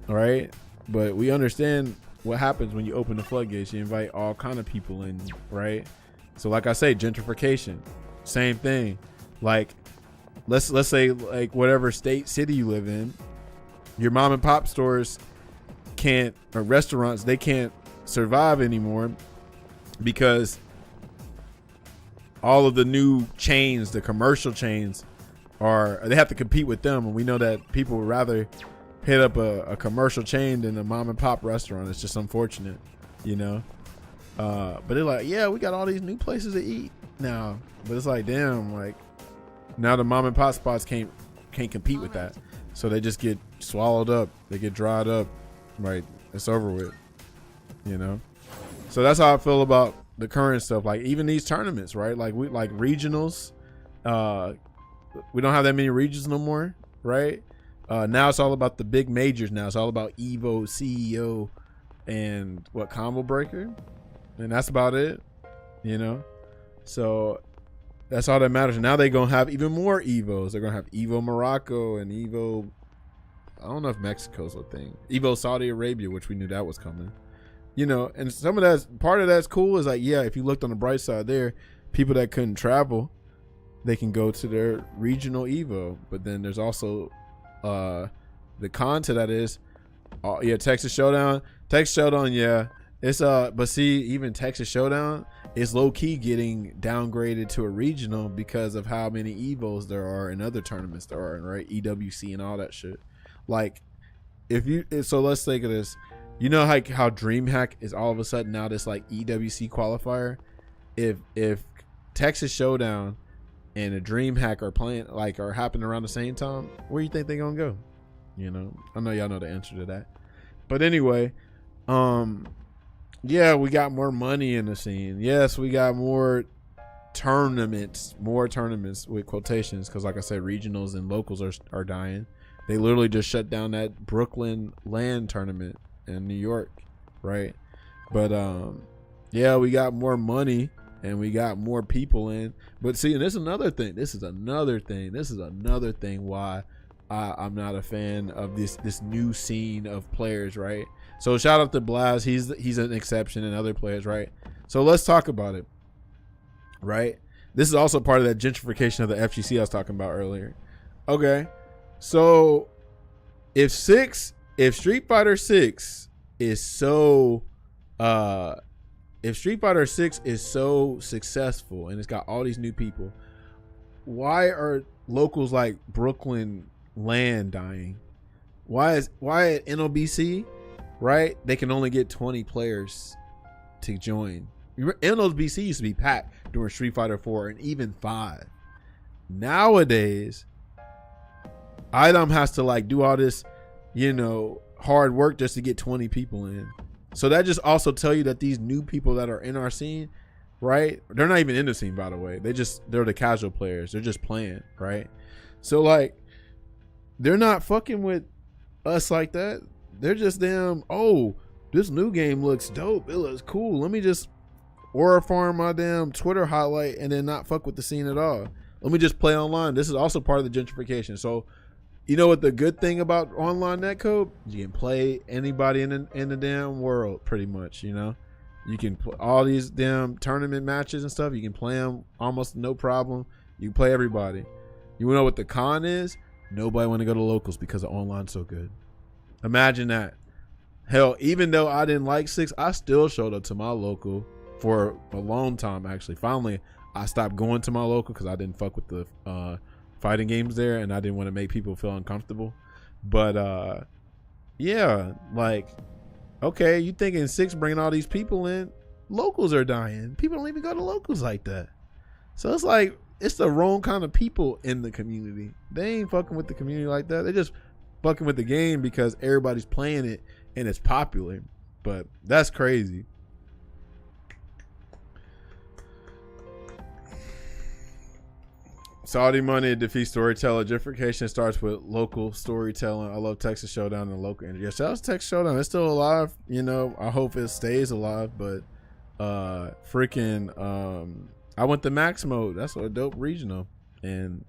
All right. But we understand what happens when you open the floodgates. You invite all kind of people in, right? So like I say, gentrification, same thing. Like let's say like whatever city you live in, your mom and pop stores can't, or restaurants, they can't survive anymore because all of the new chains, the commercial chains, they have to compete with them. And we know that people would rather hit up a commercial chain than a mom and pop restaurant. It's just unfortunate, you know? But they're like, yeah, we got all these new places to eat now. But it's like, damn, like now the mom and pop spots can't compete with that. So they just get swallowed up. They get dried up. Right. It's over with, you know? So that's how I feel about the current stuff. Like even these tournaments, right? Like we like regionals. We don't have that many regions no more, right? Now it's all about the big majors. Now it's all about Evo, CEO, and Combo Breaker, and that's about it, you know. So that's all that matters. Now they're gonna have even more Evos. They're gonna have Evo Morocco and Evo I don't know if Mexico's a thing. Evo Saudi Arabia, which we knew that was coming. You know, and some of that's part of that's cool is like, yeah, if you looked on the bright side there, people that couldn't travel, they can go to their regional Evo. But then there's also the con to that is, yeah, Texas Showdown, yeah. It's but see, even Texas Showdown is low key getting downgraded to a regional because of how many Evos there are and other tournaments there are, right? EWC and all that shit. Like, so let's think of this. You know, like how DreamHack is all of a sudden now this like EWC qualifier. If Texas Showdown and a DreamHack are playing, like, are happening around the same time, where you think they're gonna go? You know, I know y'all know the answer to that. But anyway, yeah, we got more money in the scene. Yes, we got more tournaments with quotations, because like I said, regionals and locals are dying. They literally just shut down that Brooklyn LAN tournament in New York, right? But yeah, we got more money and we got more people in. But see, and this is another thing. This is another thing why I'm not a fan of this new scene of players, right? So shout out to Blaz. He's an exception, and other players, right? So let's talk about it, right? This is also part of that gentrification of the FGC I was talking about earlier. Okay, so if Street Fighter 6 is so successful and it's got all these new people, why are locals like Brooklyn LAN dying? Why at NOBC, right, they can only get 20 players to join? NOBC used to be packed during Street Fighter 4 and even 5. Nowadays, Idom has to like do all this, you know, hard work just to get 20 people in. So that just also tell you that these new people that are in our scene, right, they're not even in the scene, by the way. They're the casual players. They're just playing, right? So like, they're not fucking with us like that. They're just damn, oh, this new game looks dope. It looks cool. Let me just aura farm my damn Twitter highlight and then not fuck with the scene at all. Let me just play online. This is also part of the gentrification. So, you know what the good thing about online netcode? You can play anybody in the damn world, pretty much. You know, you can play all these damn tournament matches and stuff. You can play them almost no problem. You can play everybody. You know what the con is? Nobody want to go to locals because the online's so good. Imagine that. Hell, even though I didn't like 6, I still showed up to my local for a long time. Actually, finally, I stopped going to my local because I didn't fuck with the fighting games there, and I didn't want to make people feel uncomfortable. But yeah, like, okay, you thinking 6 bringing all these people in? Locals are dying. People don't even go to locals like that. So it's like, it's the wrong kind of people in the community. They ain't fucking with the community like that. They just fucking with the game because everybody's playing it and it's popular. But that's crazy. Saudi money defeats storyteller. Gentrification starts with local storytelling. I love Texas Showdown and local energy. Yeah, shout out to Texas Showdown. It's still alive. You know, I hope it stays alive. But I went to max mode. That's a dope regional, and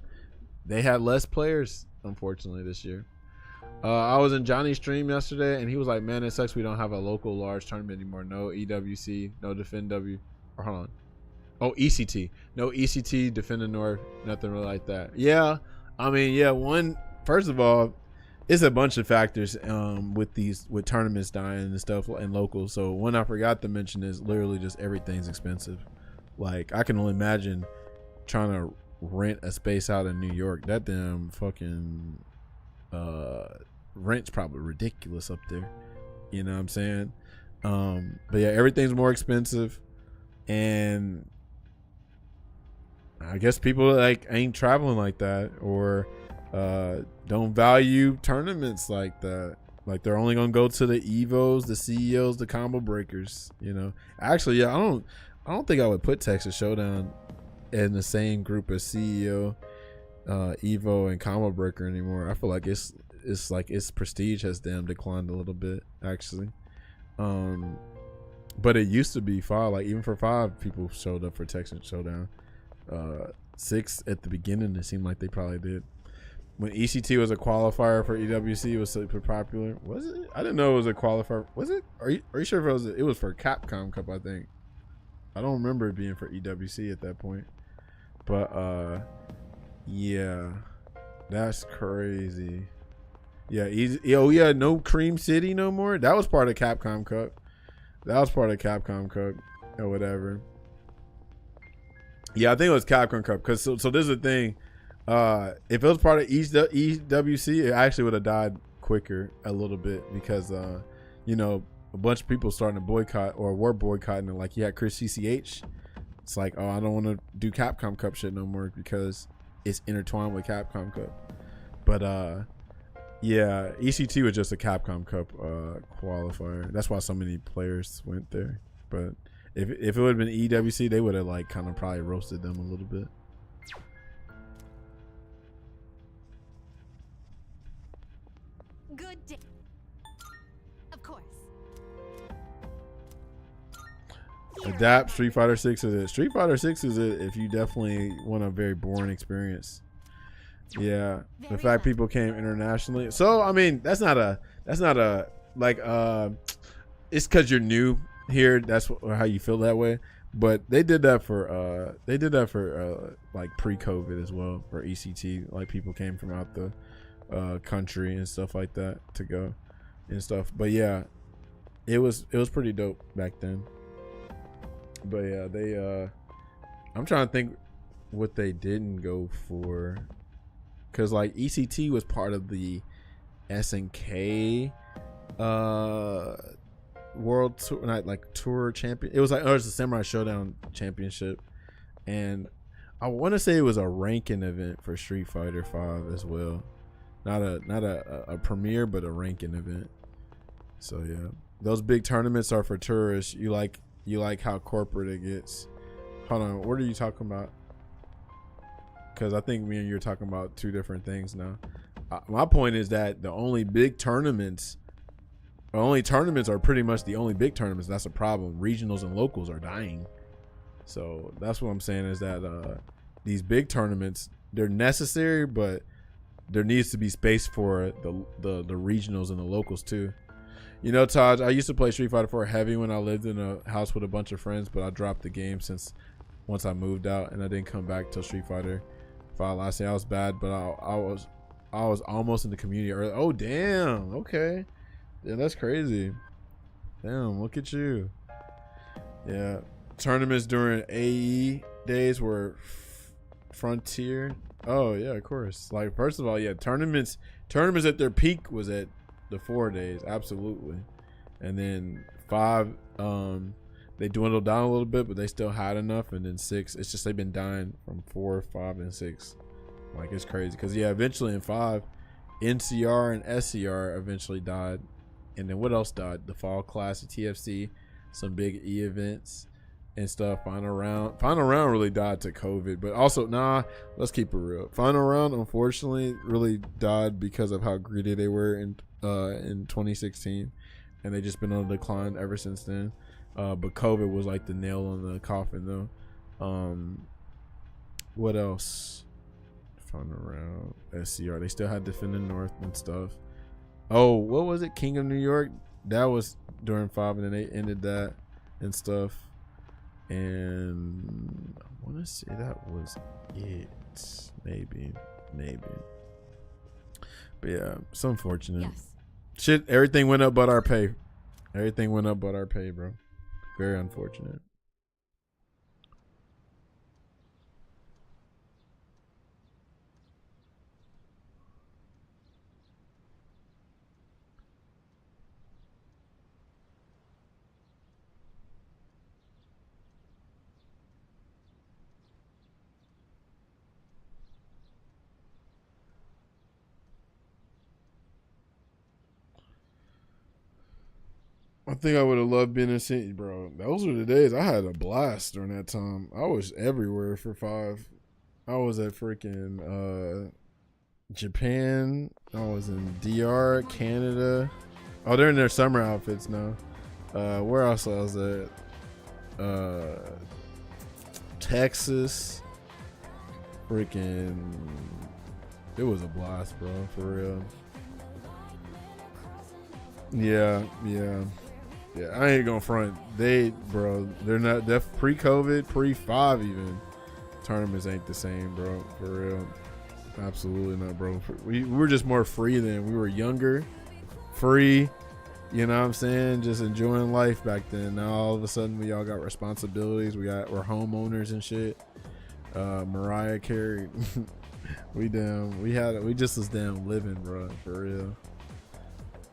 they had less players, unfortunately, this year. I was in Johnny's stream yesterday, and he was like, "Man, it sucks we don't have a local large tournament anymore. No EWC, no Defend W. Or hold on, oh ECT, no ECT, Defend the North, nothing really like that." Yeah, I mean, yeah. First of all, it's a bunch of factors with tournaments dying and stuff and locals. So one I forgot to mention is literally just everything's expensive. Like, I can only imagine trying to rent a space out in New York. That damn fucking rent's probably ridiculous up there. You know what I'm saying? But yeah, everything's more expensive, and I guess people like ain't traveling like that, or don't value tournaments like that. Like, they're only gonna go to the Evos, the CEOs, the combo breakers. You know, actually, yeah, I don't think I would put Texas Showdown in the same group as CEO, Evo, and Combo Breaker anymore. I feel like it's like its prestige has damn declined a little bit, actually. But it used to be 5. Like, even for 5, people showed up for Texas Showdown. 6 at the beginning, it seemed like they probably did. when ECT was a qualifier for EWC, it was super popular. Was it? I didn't know it was a qualifier. Was it? Are you sure if it was? It was for Capcom Cup, I think. I don't remember it being for EWC at that point. But yeah, that's crazy. Yeah, oh yeah, no Cream City no more. That was part of Capcom Cup. Or whatever. Yeah, I think it was Capcom Cup. Cause so this is the thing. If it was part of EWC, it actually would have died quicker a little bit because you know, a bunch of people starting to boycott or were boycotting it. Like you had Chris CCH. It's like, oh, I don't want to do Capcom Cup shit no more because it's intertwined with Capcom Cup. But yeah, ECT was just a Capcom Cup qualifier. That's why so many players went there. But if it would have been EWC, they would have like kind of probably roasted them a little bit. Good day. Of course. Adapt. Street Fighter 6 is it. Street Fighter 6 is it if you definitely want a very boring experience. Yeah, the fact people came internationally. So I mean, that's not a like it's because you're new here. That's how you feel that way. But they did that for like pre-COVID as well for ECT. Like people came from out the country and stuff like that to go and stuff. But yeah, it was pretty dope back then. But yeah, they I'm trying to think what they didn't go for. Cause like ECT was part of the SNK World Tour, not like Tour Champion. It was the Samurai Showdown Championship, and I want to say it was a ranking event for Street Fighter 5 as well. Not a premiere, but a ranking event. So yeah, those big tournaments are for tourists. You like how corporate it gets. Hold on, what are you talking about? Because I think me and you're talking about two different things now. My point is that the only tournaments are pretty much the only big tournaments. That's a problem. Regionals and locals are dying. So that's what I'm saying is that these big tournaments, they're necessary, but there needs to be space for the regionals and the locals too. You know, Todd, I used to play Street Fighter 4 heavy when I lived in a house with a bunch of friends, but I dropped the game once I moved out, and I didn't come back till Street Fighter 5 last year. I was bad, but I was almost in the community early. Oh damn, okay, yeah, that's crazy. Damn, look at you. Yeah, tournaments during AE days were Frontier. Oh yeah, of course. Like first of all, yeah, tournaments at their peak was at the 4 days, absolutely, and then 5 they dwindled down a little bit, but they still had enough. And then 6, it's just they've been dying from 4, 5, and 6. Like it's crazy because yeah, eventually in 5, NCR and SCR eventually died, and then what else died? The Fall Classic, TFC, some big E events and stuff. Final round really died to COVID, but also let's keep it real. Final round unfortunately really died because of how greedy they were in 2016, and they just been on a decline ever since then. But COVID was like the nail on the coffin though. What else? Final round, SCR. They still had Defending North and stuff. Oh, what was it? King of New York. That was during 5, and then they ended that and stuff. And I want to say that was it. Maybe. But yeah, it's unfortunate. Yes. Shit, everything went up but our pay. Everything went up but our pay, bro. Very unfortunate. I think I would have loved being in City, bro. Those were the days. I had a blast during that time. I was everywhere for 5. I was at freaking Japan. I was in DR, Canada. Oh, they're in their summer outfits now. Where else I was at? Texas. Freaking It was a blast, bro, for real. Yeah. I ain't gonna front. They're not pre-COVID, pre-5 even. Tournaments ain't the same, bro, for real. Absolutely not, bro. We were just more free then. We were younger, free. You know what I'm saying? Just enjoying life back then. Now all of a sudden we all got responsibilities. We're homeowners and shit. Mariah Carey. we just was damn living, bro, for real.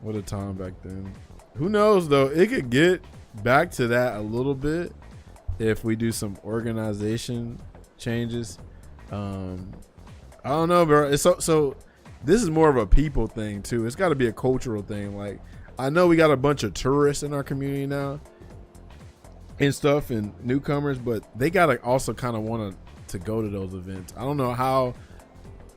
What a time back then. Who knows though? It could get back to that a little bit if we do some organization changes. I don't know, bro. It's so this is more of a people thing too. It's got to be a cultural thing. Like, I know we got a bunch of tourists in our community now and stuff and newcomers, but they got to also kind of want to go to those events. I don't know how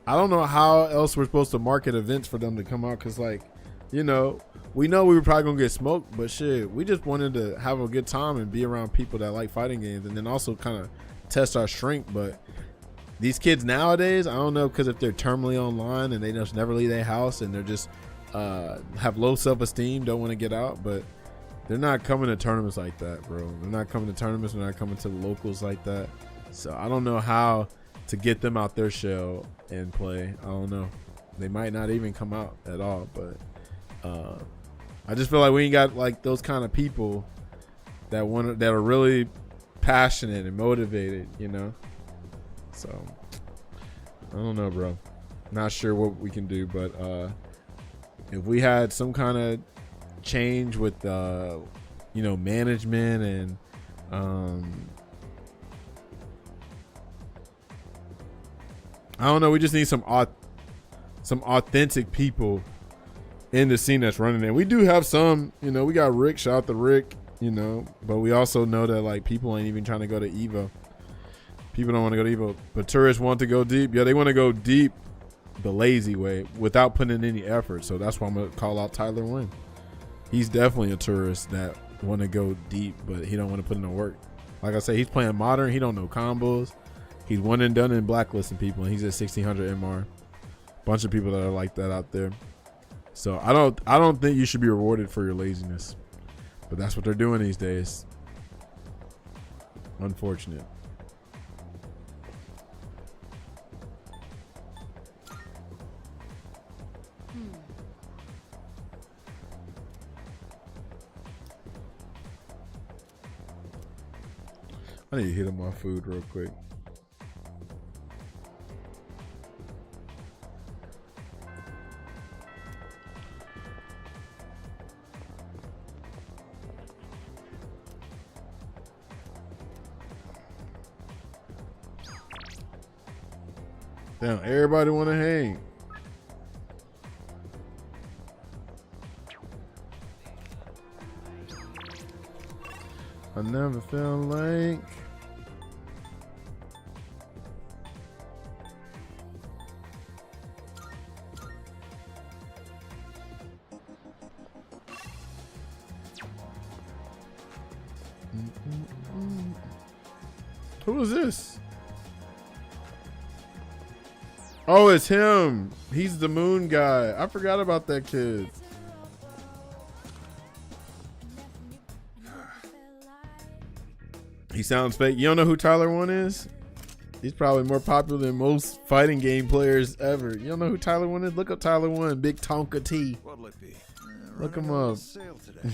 else we're supposed to market events for them to come out. Cause like, you know we were probably gonna get smoked, but shit, we just wanted to have a good time and be around people that like fighting games, and then also kind of test our strength. But these kids nowadays, I don't know, because if they're terminally online and they just never leave their house and they're just have low self-esteem, don't want to get out, but they're not coming to tournaments like that, bro. They're not coming to tournaments. They're not coming to the locals like that. So I don't know how to get them out their shell and play. I don't know. They might not even come out at all, but I just feel like we ain't got like those kind of people that are really passionate and motivated, you know. So I don't know, bro. Not sure what we can do, but if we had some kind of change with management and I don't know, we just need some authentic people in the scene that's running it. We do have some, we got Rick, shout out to Rick, but we also know that like people ain't even trying to go to Evo. People don't want to go to Evo, but tourists want to go deep. Yeah, they want to go deep the lazy way without putting in any effort. So that's why I'm going to call out Tyler Wynn. He's definitely a tourist that want to go deep, but he don't want to put in the work. Like I say, he's playing modern. He don't know combos. He's one and done in blacklisting people, and he's at 1600 MR. Bunch of people that are like that out there. So I don't think you should be rewarded for your laziness, but that's what they're doing these days. Unfortunate. I need to hit on my food real quick. Damn, everybody want to hang. I never felt like Who is this? Oh, it's him. He's the moon guy. I forgot about that kid. He sounds fake. You don't know who Tyler One is? He's probably more popular than most fighting game players ever. You don't know who Tyler One is? Look up Tyler One. Big Tonka T. What'll it be? Look him up. Sale today.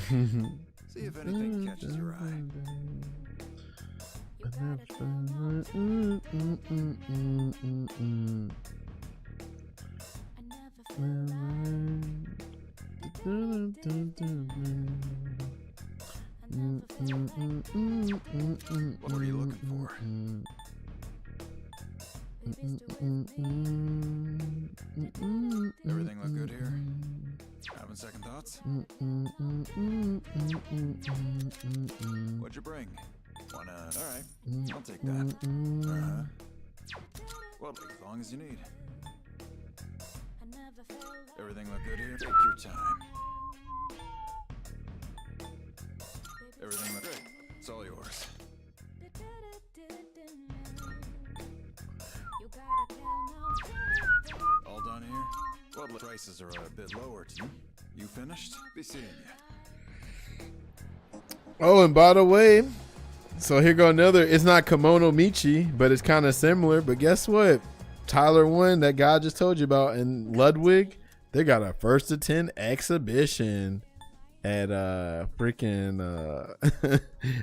See if anything catches your eye. What are you looking for? Everything look good here? Having second thoughts? What'd you bring? Wanna? All right, I'll take that. Well, as long as you need. Everything look good here? Take your time. Everything look great. It's all yours. All Well, the prices are a bit lower. You finished? Be seeing you. Oh, and by the way, so here go another. It's not Kimono Michi, but it's kind of similar. But guess what? Tyler 1, that guy I just told you about, in Ludwig, they got a 1st to 10 exhibition at freaking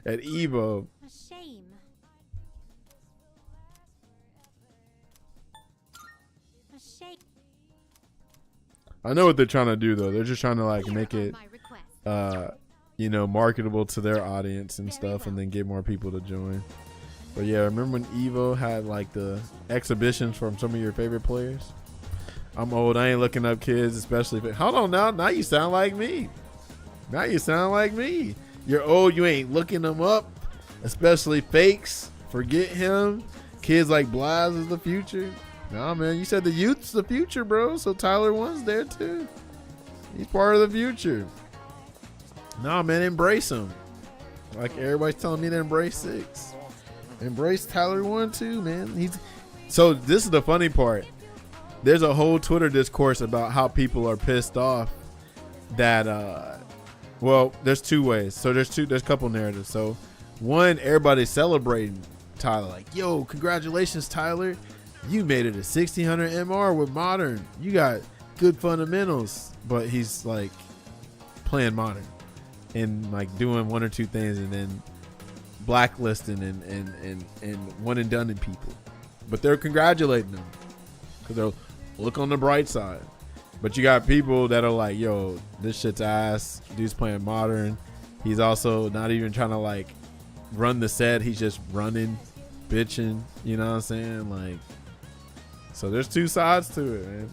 at Evo. A shame. A shame. I know what they're trying to do though. They're just trying to like make it you know, marketable to their audience and stuff, and then get more people to join. But yeah, remember when Evo had like the exhibitions from some of your favorite players? I'm old. I ain't looking up kids, especially if hold on now. Now you sound like me. Now you sound like me. You're old. You ain't looking them up, especially fakes. Forget him. Kids like Blaz is the future. Nah, man. You said the youth's the future, bro. So Tyler 1's there too. He's part of the future. Nah, man. Embrace him. Like everybody's telling me to embrace 6. Embrace Tyler 1 too, man. So this is the funny part. There's a whole Twitter discourse about how people are pissed off that well, there's 2 ways. So there's a couple narratives. So one, everybody's celebrating Tyler, like, yo, congratulations, Tyler. You made it a 1600 MR with Modern. You got good fundamentals. But he's like playing Modern and like doing 1 or 2 things and then blacklisting and one and done in people. But they're congratulating him because they'll look on the bright side. But you got people that are like, yo, this shit's ass. Dude's playing Modern. He's also not even trying to like run the set. He's just running, bitching. You know what I'm saying? Like, so there's 2 sides to it, man.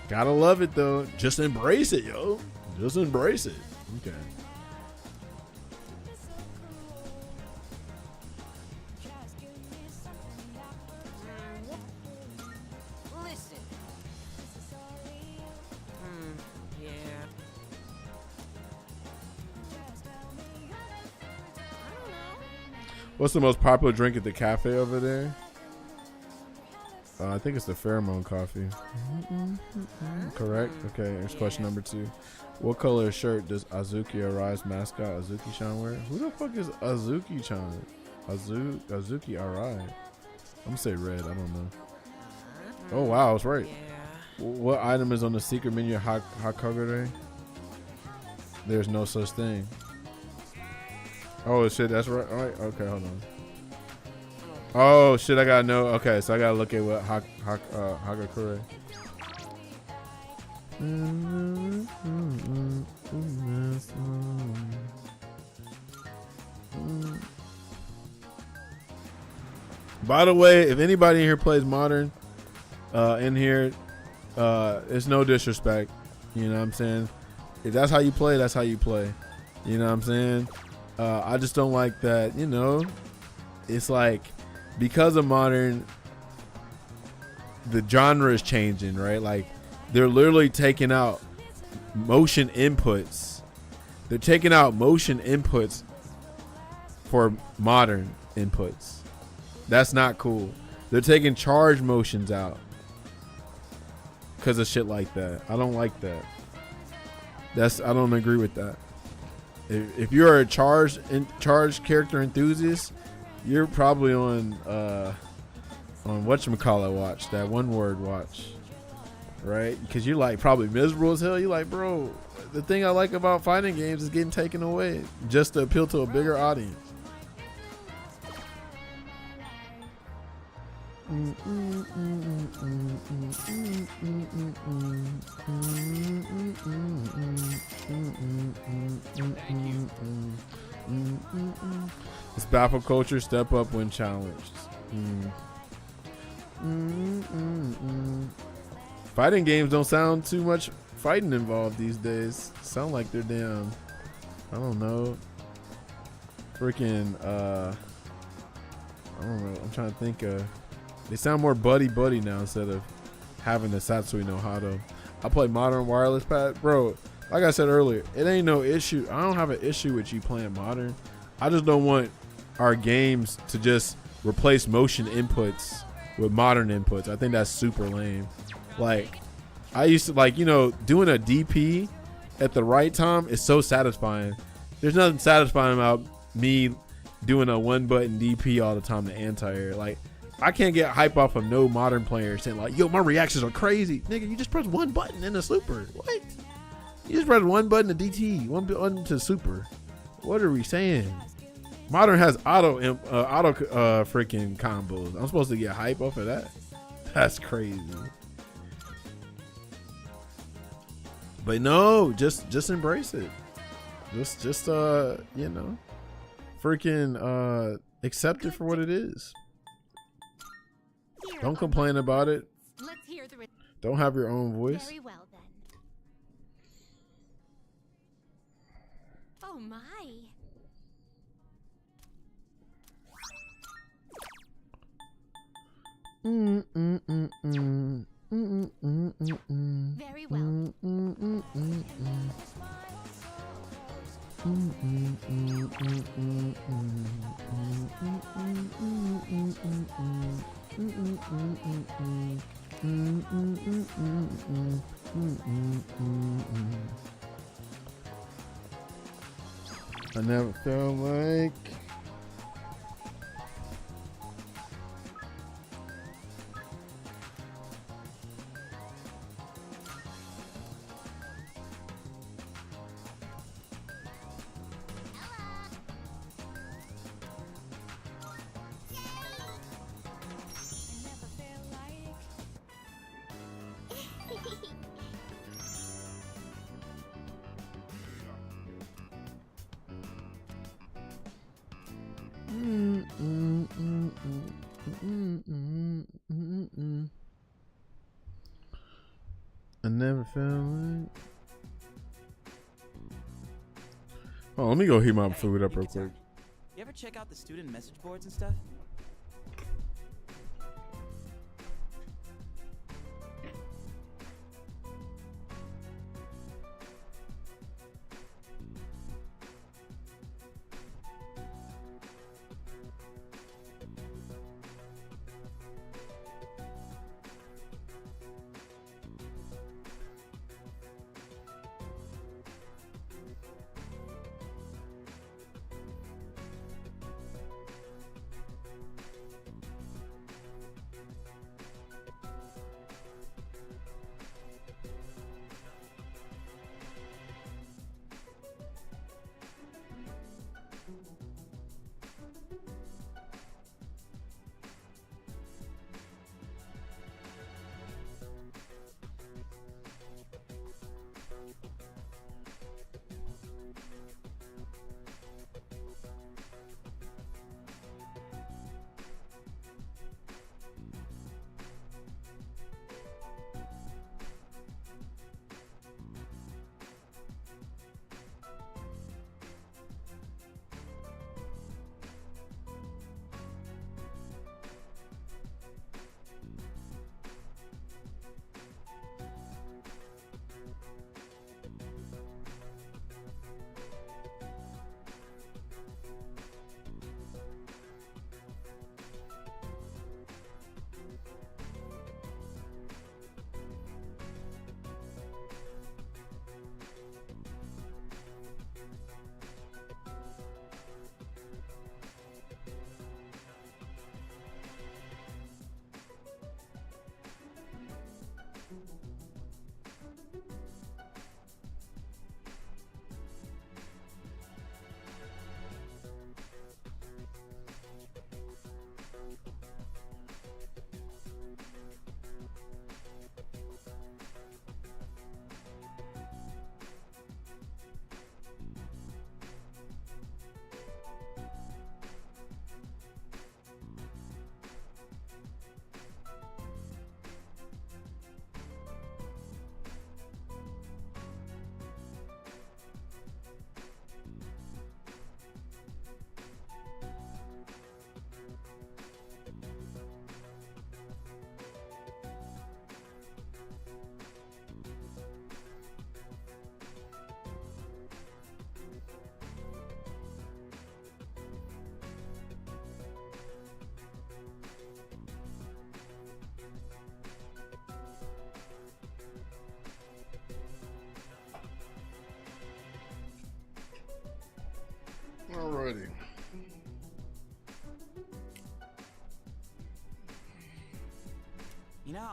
Gotta love it though. Just embrace it, yo. Just embrace it. Okay. Listen. Yeah. What's the most popular drink at the cafe over there? I think it's the Pheromone coffee. Correct? Okay, here's question number 2. What color shirt does Azuki Arai's mascot Azuki-chan wear? Who the fuck is Azuki-chan? Azuki Arai. I'm gonna say red, I don't know. Oh wow, I was right. What item is on the secret menu at Hakagure? There's no such thing. Oh shit, that's right. All right, okay, hold on. Oh shit, I gotta know. Okay, so I gotta look at what Hagakure. By the way, if anybody in here plays Modern, in here, it's no disrespect. You know what I'm saying? If that's how you play, that's how you play. You know what I'm saying? I just don't like that, you know, it's like because of Modern, the genre is changing, right? Like they're literally taking out motion inputs. They're taking out motion inputs for Modern inputs. That's not cool. They're taking charge motions out because of shit like that. I don't like that. I don't agree with that. If you're a charge character enthusiast, you're probably on whatchamacallit watch, that one word watch, right? Because you're like probably miserable as hell. You're like, bro, the thing I like about fighting games is getting taken away just to appeal to a bigger audience. It's baffle culture. Step up when challenged. Fighting games don't sound too much fighting involved these days. Sound like they're damn, I don't know, freaking I don't know, I'm trying to think they sound more buddy now instead of having the Satsui no Hado. I play Modern wireless pad, bro. Like I said earlier, it ain't no issue. I don't have an issue with you playing Modern. I just don't want our games to just replace motion inputs with Modern inputs. I think that's super lame. Like, I used to like, you know, doing a DP at the right time is so satisfying. There's nothing satisfying about me doing a one button DP all the time to anti-air. Like, I can't get hype off of no modern player saying like, yo, my reactions are crazy. Nigga, you just press one button in the super. What? You just press one button to DT, one button to super. What are we saying? Modern has auto freaking combos. I'm supposed to get hype off of that? That's crazy. But no, just embrace it. Just you know, freaking accept it for what it is. Don't complain about it. Let's hear the Don't have your own voice. Very well then. Oh my. Very well. I never felt like I never felt like. Oh, let me go heat my food up real quick. You ever check out the student message boards and stuff?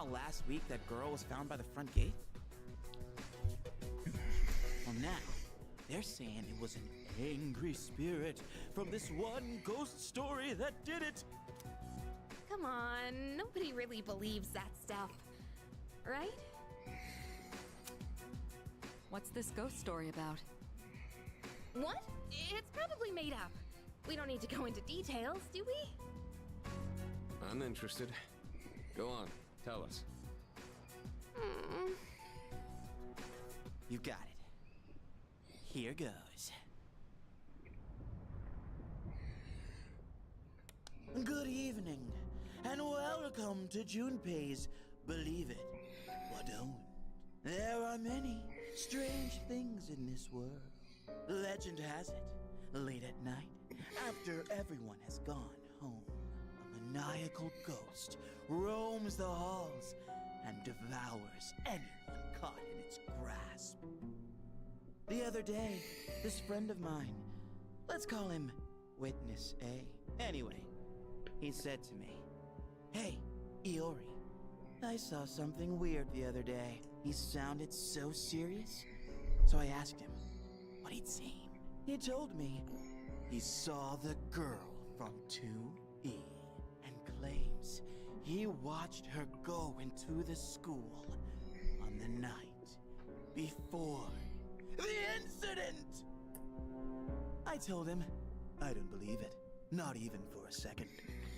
how last week that girl was found by the front gate? Well, now, they're saying it was an angry spirit from this one ghost story that did it. Come on, nobody really believes that stuff, right? What's this ghost story about? What? It's probably made up. We don't need to go into details, do we? I'm interested. Go on, tell us. You got it. Here goes. Good evening, and welcome to Junpei's Believe It or Don't. There are many strange things in this world. Legend has it, late at night, after everyone has gone home, a maniacal ghost roams the halls and devours anyone caught in its grasp. The other day, this friend of mine, let's call him Witness A. Anyway, he said to me, "Hey, Iori, I saw something weird the other day." He sounded so serious, so I asked him what he'd seen. He told me he saw the girl from 2E and claims he watched her go into the school on the night before the incident. I told him I don't believe it, not even for a second.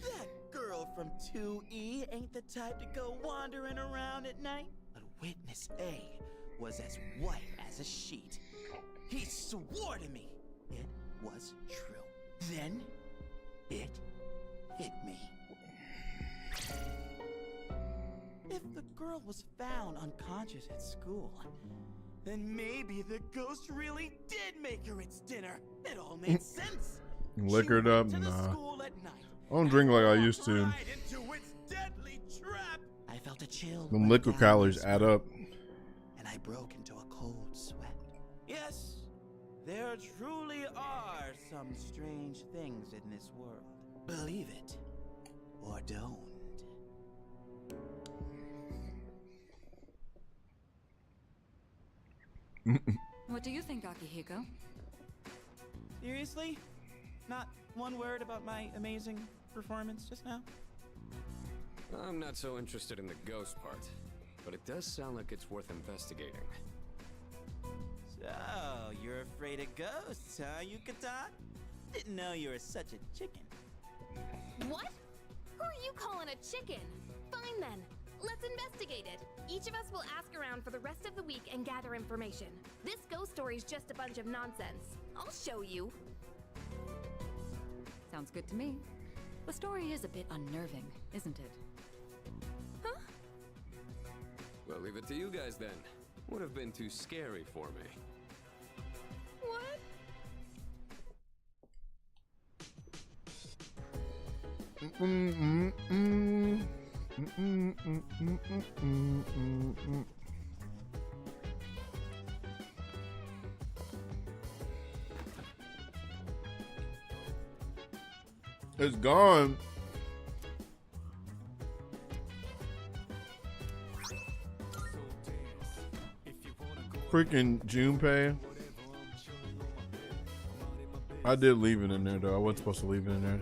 That girl from 2E ain't the type to go wandering around at night. But Witness A was as white as a sheet. He swore to me it was true. Then it hit me. If the girl was found unconscious at school, then maybe the ghost really did make her its dinner. It all made sense. Liquored up? Nah. I don't drink like I used to. I felt a chill. Them liquid calories add up. And I broke into a cold sweat. Yes, there truly are some strange things in this world. Believe it or don't. What do you think, Akihiko? Seriously? Not one word about my amazing performance just now? I'm not so interested in the ghost part, but it does sound like it's worth investigating. So, you're afraid of ghosts, huh, Yukata? Didn't know you were such a chicken. What? Who are you calling a chicken? Fine then. Let's investigate it. Each of us will ask around for the rest of the week and gather information. This ghost story's just a bunch of nonsense. I'll show you. Sounds good to me. The story is a bit unnerving, isn't it? Huh? Well, leave it to you guys then. Would have been too scary for me. What? It's gone. Freaking Junpei. I did leave it in there though. I wasn't supposed to leave it in there.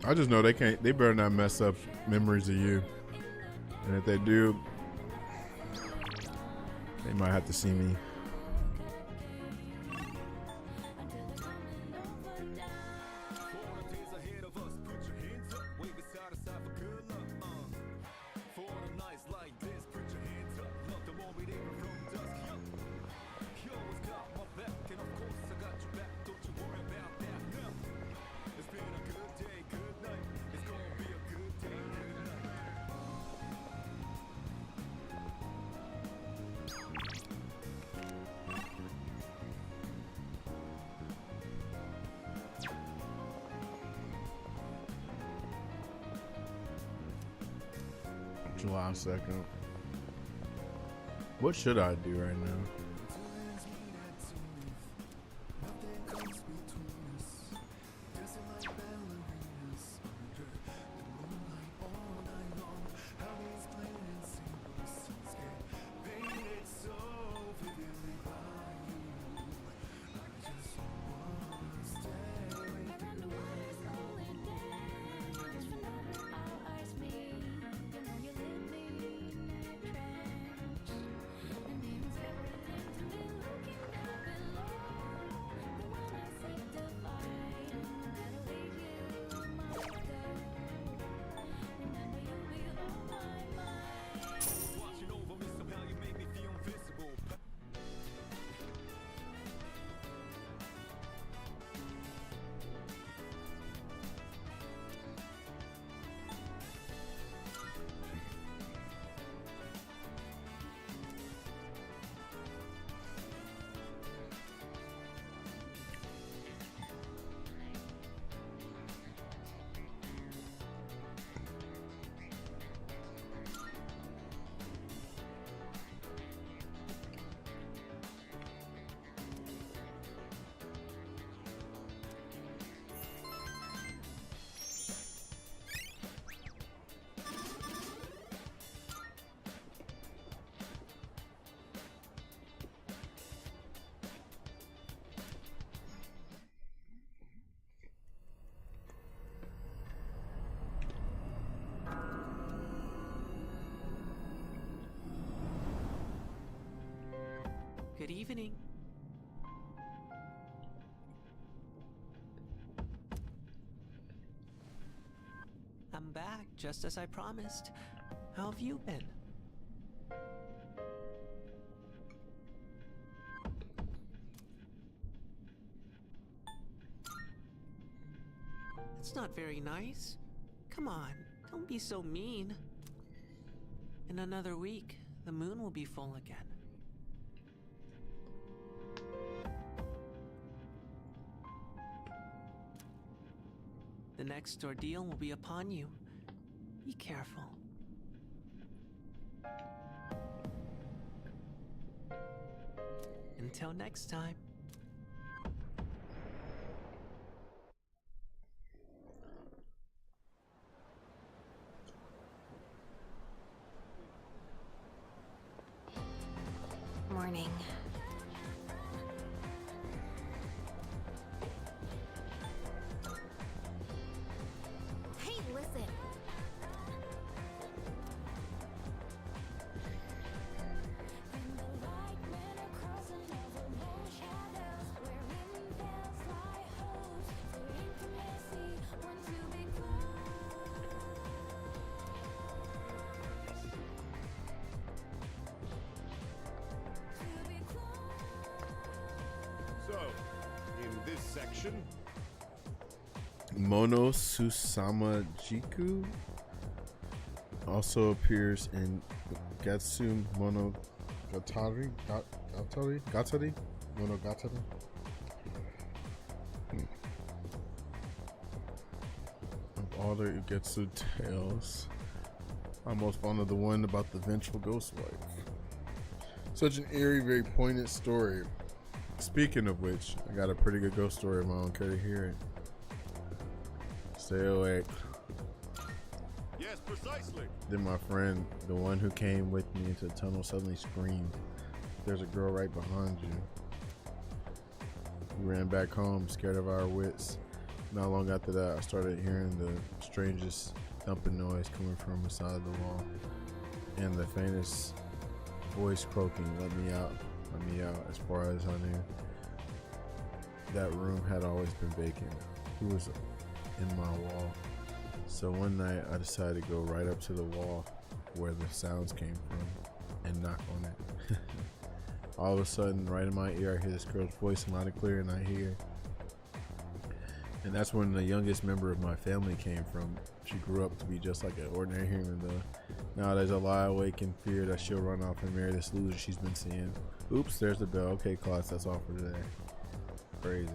I just know they can't. They better not mess up memories of you. And if they do, they might have to see me. July 2nd. What should I do right now? Good evening. I'm back, just as I promised. How have you been? It's not very nice. Come on, don't be so mean. In another week, the moon will be full again. The next ordeal will be upon you. Be careful. Until next time. Morning. Hey, listen. So, in this section, Mono Susama Jiku also appears in Gatsu Monogatari. Gatari? Monogatari? Of all the Ugetsu tales, I'm most fond of the one about the vengeful ghost wife. Such an eerie, very poignant story. Speaking of which, I got a pretty good ghost story of my own. Care to hear it? Stay awake. yes, precisely. Then my friend, the one who came with me into the tunnel, suddenly screamed, "There's a girl right behind you." We ran back home, scared of our wits. Not long after that, I started hearing the strangest thumping noise coming from the side of the wall, and the faintest voice croaking, let me out. As far as I knew, that room had always been vacant. Who was in my wall? So one night I decided to go right up to the wall where the sounds came from and knock on it. All of a sudden, right in my ear, I hear this girl's voice loud and clear, and I hear. And that's when the youngest member of my family came from. She grew up to be just like an ordinary human, though. Nowadays, I lie awake in fear that she'll run off and marry this loser she's been seeing. Oops, there's the bell. Okay, class, that's all for today. Crazy.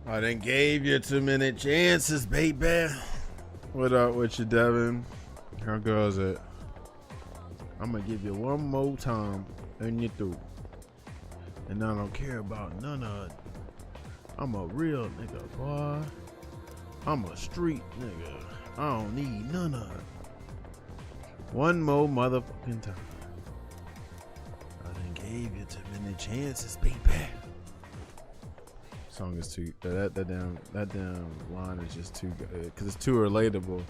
I done gave you 2-minute chances, baby. What up with you, Devin? How goes it? I'm gonna give you one more time and you're through. And I don't care about none of it. I'm a real nigga, boy. I'm a street nigga. I don't need none of it. One more motherfucking time. I done gave you 2-minute chances, baby. Song is too that damn line is just too good because it's too relatable.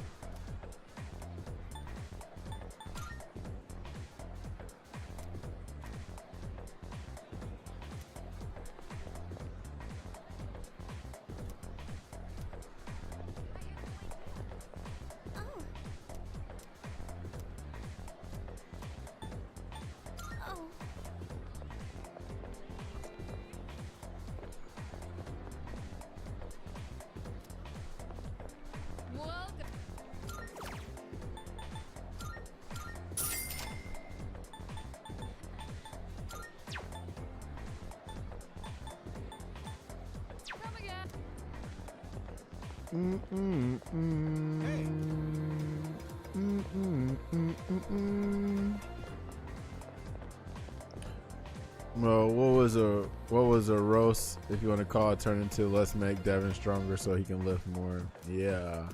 Well, what was a roast, if you want to call it, turn into let's make Devin stronger so he can lift more. Yeah,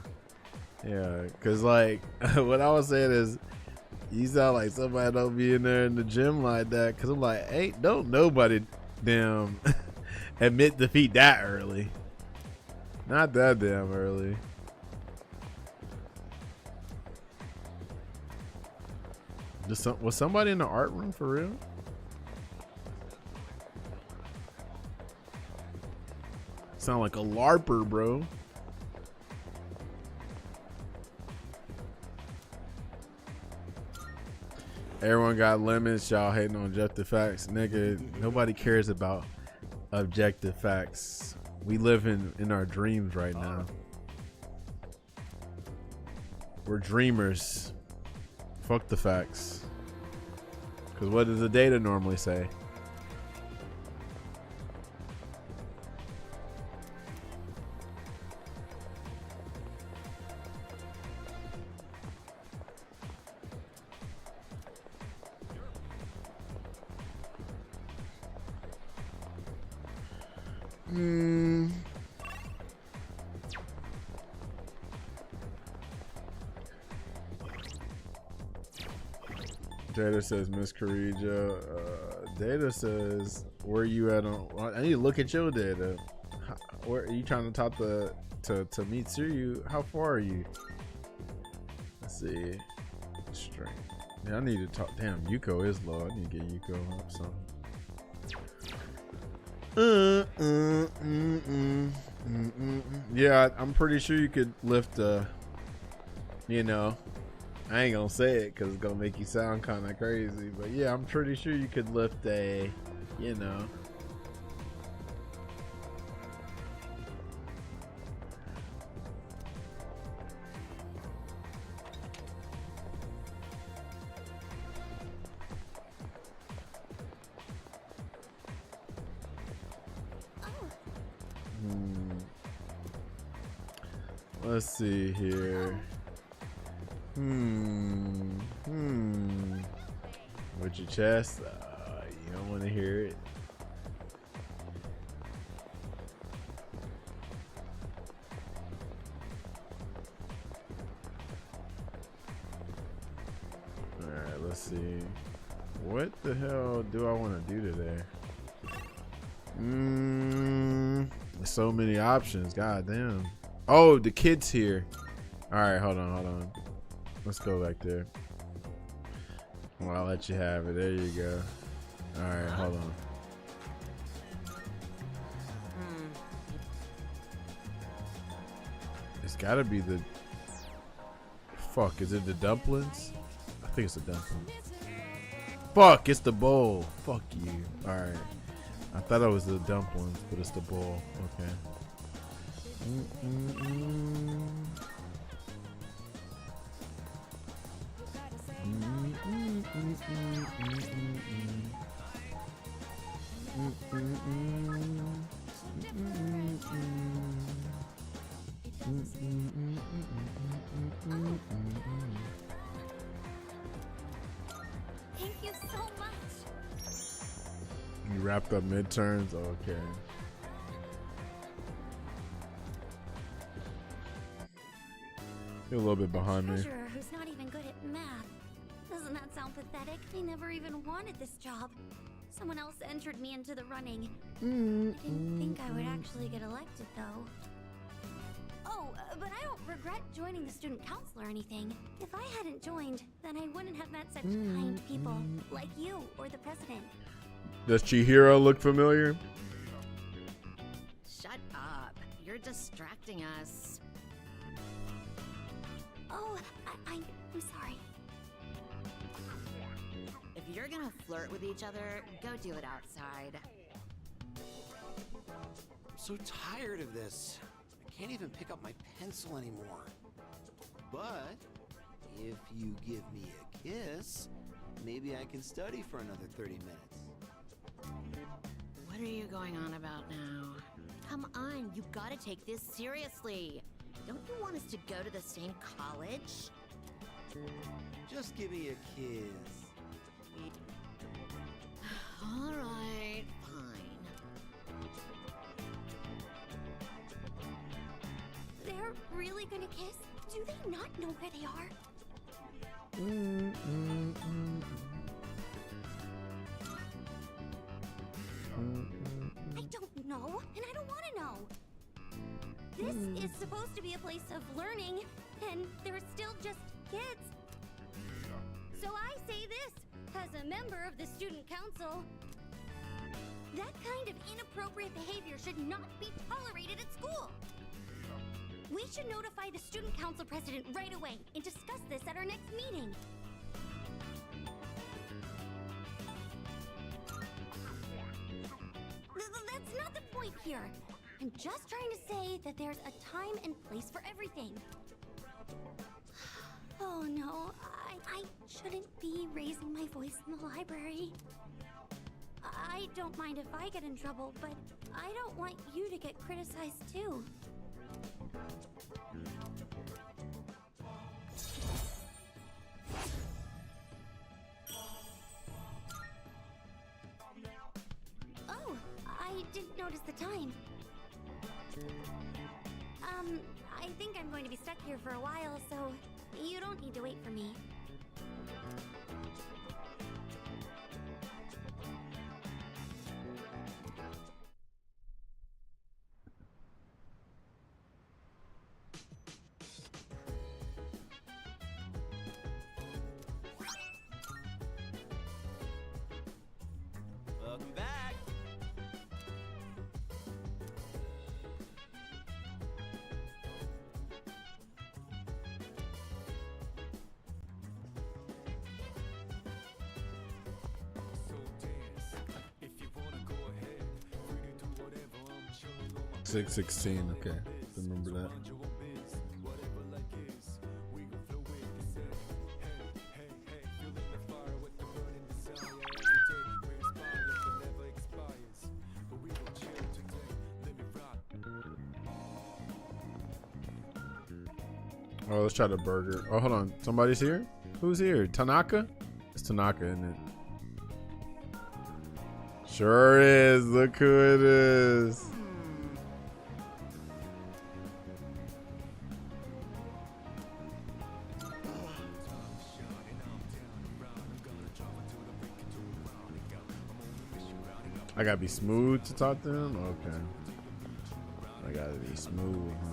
because like what I was saying is you sound like somebody don't be in there in the gym like that, because I'm like, hey, don't nobody damn admit defeat that early. Not that damn early. Was somebody in the art room for real? Sound like a LARPer, bro. Everyone got limits. Y'all hating on objective facts. Nigga, nobody cares about objective facts. We live in our dreams right now. We're dreamers. Fuck the facts. Because what does the data normally say? Data says Miss Carija. Data says where you at on? I need to look at your data. Where are you trying to talk to meet Tsuryu? How far are you? Let's see. Strength. Yeah, I need to talk. Damn, Yuko is low. I need to get Yuko up some. Yeah, I'm pretty sure you could lift you know, I ain't gonna say it because it's gonna make you sound kind of crazy, but yeah, I'm pretty sure you could lift a, you know. Let's see here. With your chest, you don't want to hear it. All right, let's see. What the hell do I want to do today? There's so many options. God damn. Oh, the kid's here. All right, hold on. Let's go back there. Well, I'll let you have it. There you go. All right, hold on. It's gotta be the... Fuck, is it the dumplings? I think it's the dumplings. Fuck, it's the bowl. Fuck you. All right. I thought it was the dumplings, but it's the bowl. Okay. Thank you so much. You wrapped up midterms? Okay. You're a little bit behind me. Treasurer who's not even good at math. Doesn't that sound pathetic? I never even wanted this job. Someone else entered me into the running. I didn't think I would actually get elected, though. Oh, but I don't regret joining the student council or anything. If I hadn't joined, then I wouldn't have met such kind people like you or the president. Does Chihiro look familiar? Shut up. You're distracting us. Oh, I'm sorry. If you're gonna flirt with each other, go do it outside. I'm so tired of this. I can't even pick up my pencil anymore. But if you give me a kiss, maybe I can study for another 30 minutes. What are you going on about now? Come on, you gotta take this seriously. Don't you want us to go to the same college? Just give me a kiss. All right, fine. They're really gonna kiss? Do they not know where they are? I don't know, and I don't want to know. This is supposed to be a place of learning, and they're still just kids. So I say this, as a member of the student council, that kind of inappropriate behavior should not be tolerated at school. We should notify the student council president right away and discuss this at our next meeting. That's not the point here. I'm just trying to say that there's a time and place for everything. Oh no, I shouldn't be raising my voice in the library. I don't mind if I get in trouble, but I don't want you to get criticized too. Oh, I didn't notice the time. I think I'm going to be stuck here for a while, so you don't need to wait for me. Welcome back. – 616. Okay, remember that. Oh, let's try the burger. Oh, hold on. Somebody's here? Who's here? Tanaka? It's Tanaka, isn't it? Sure is. Look who it is. I gotta be smooth to talk to him? Okay. I gotta be smooth, huh?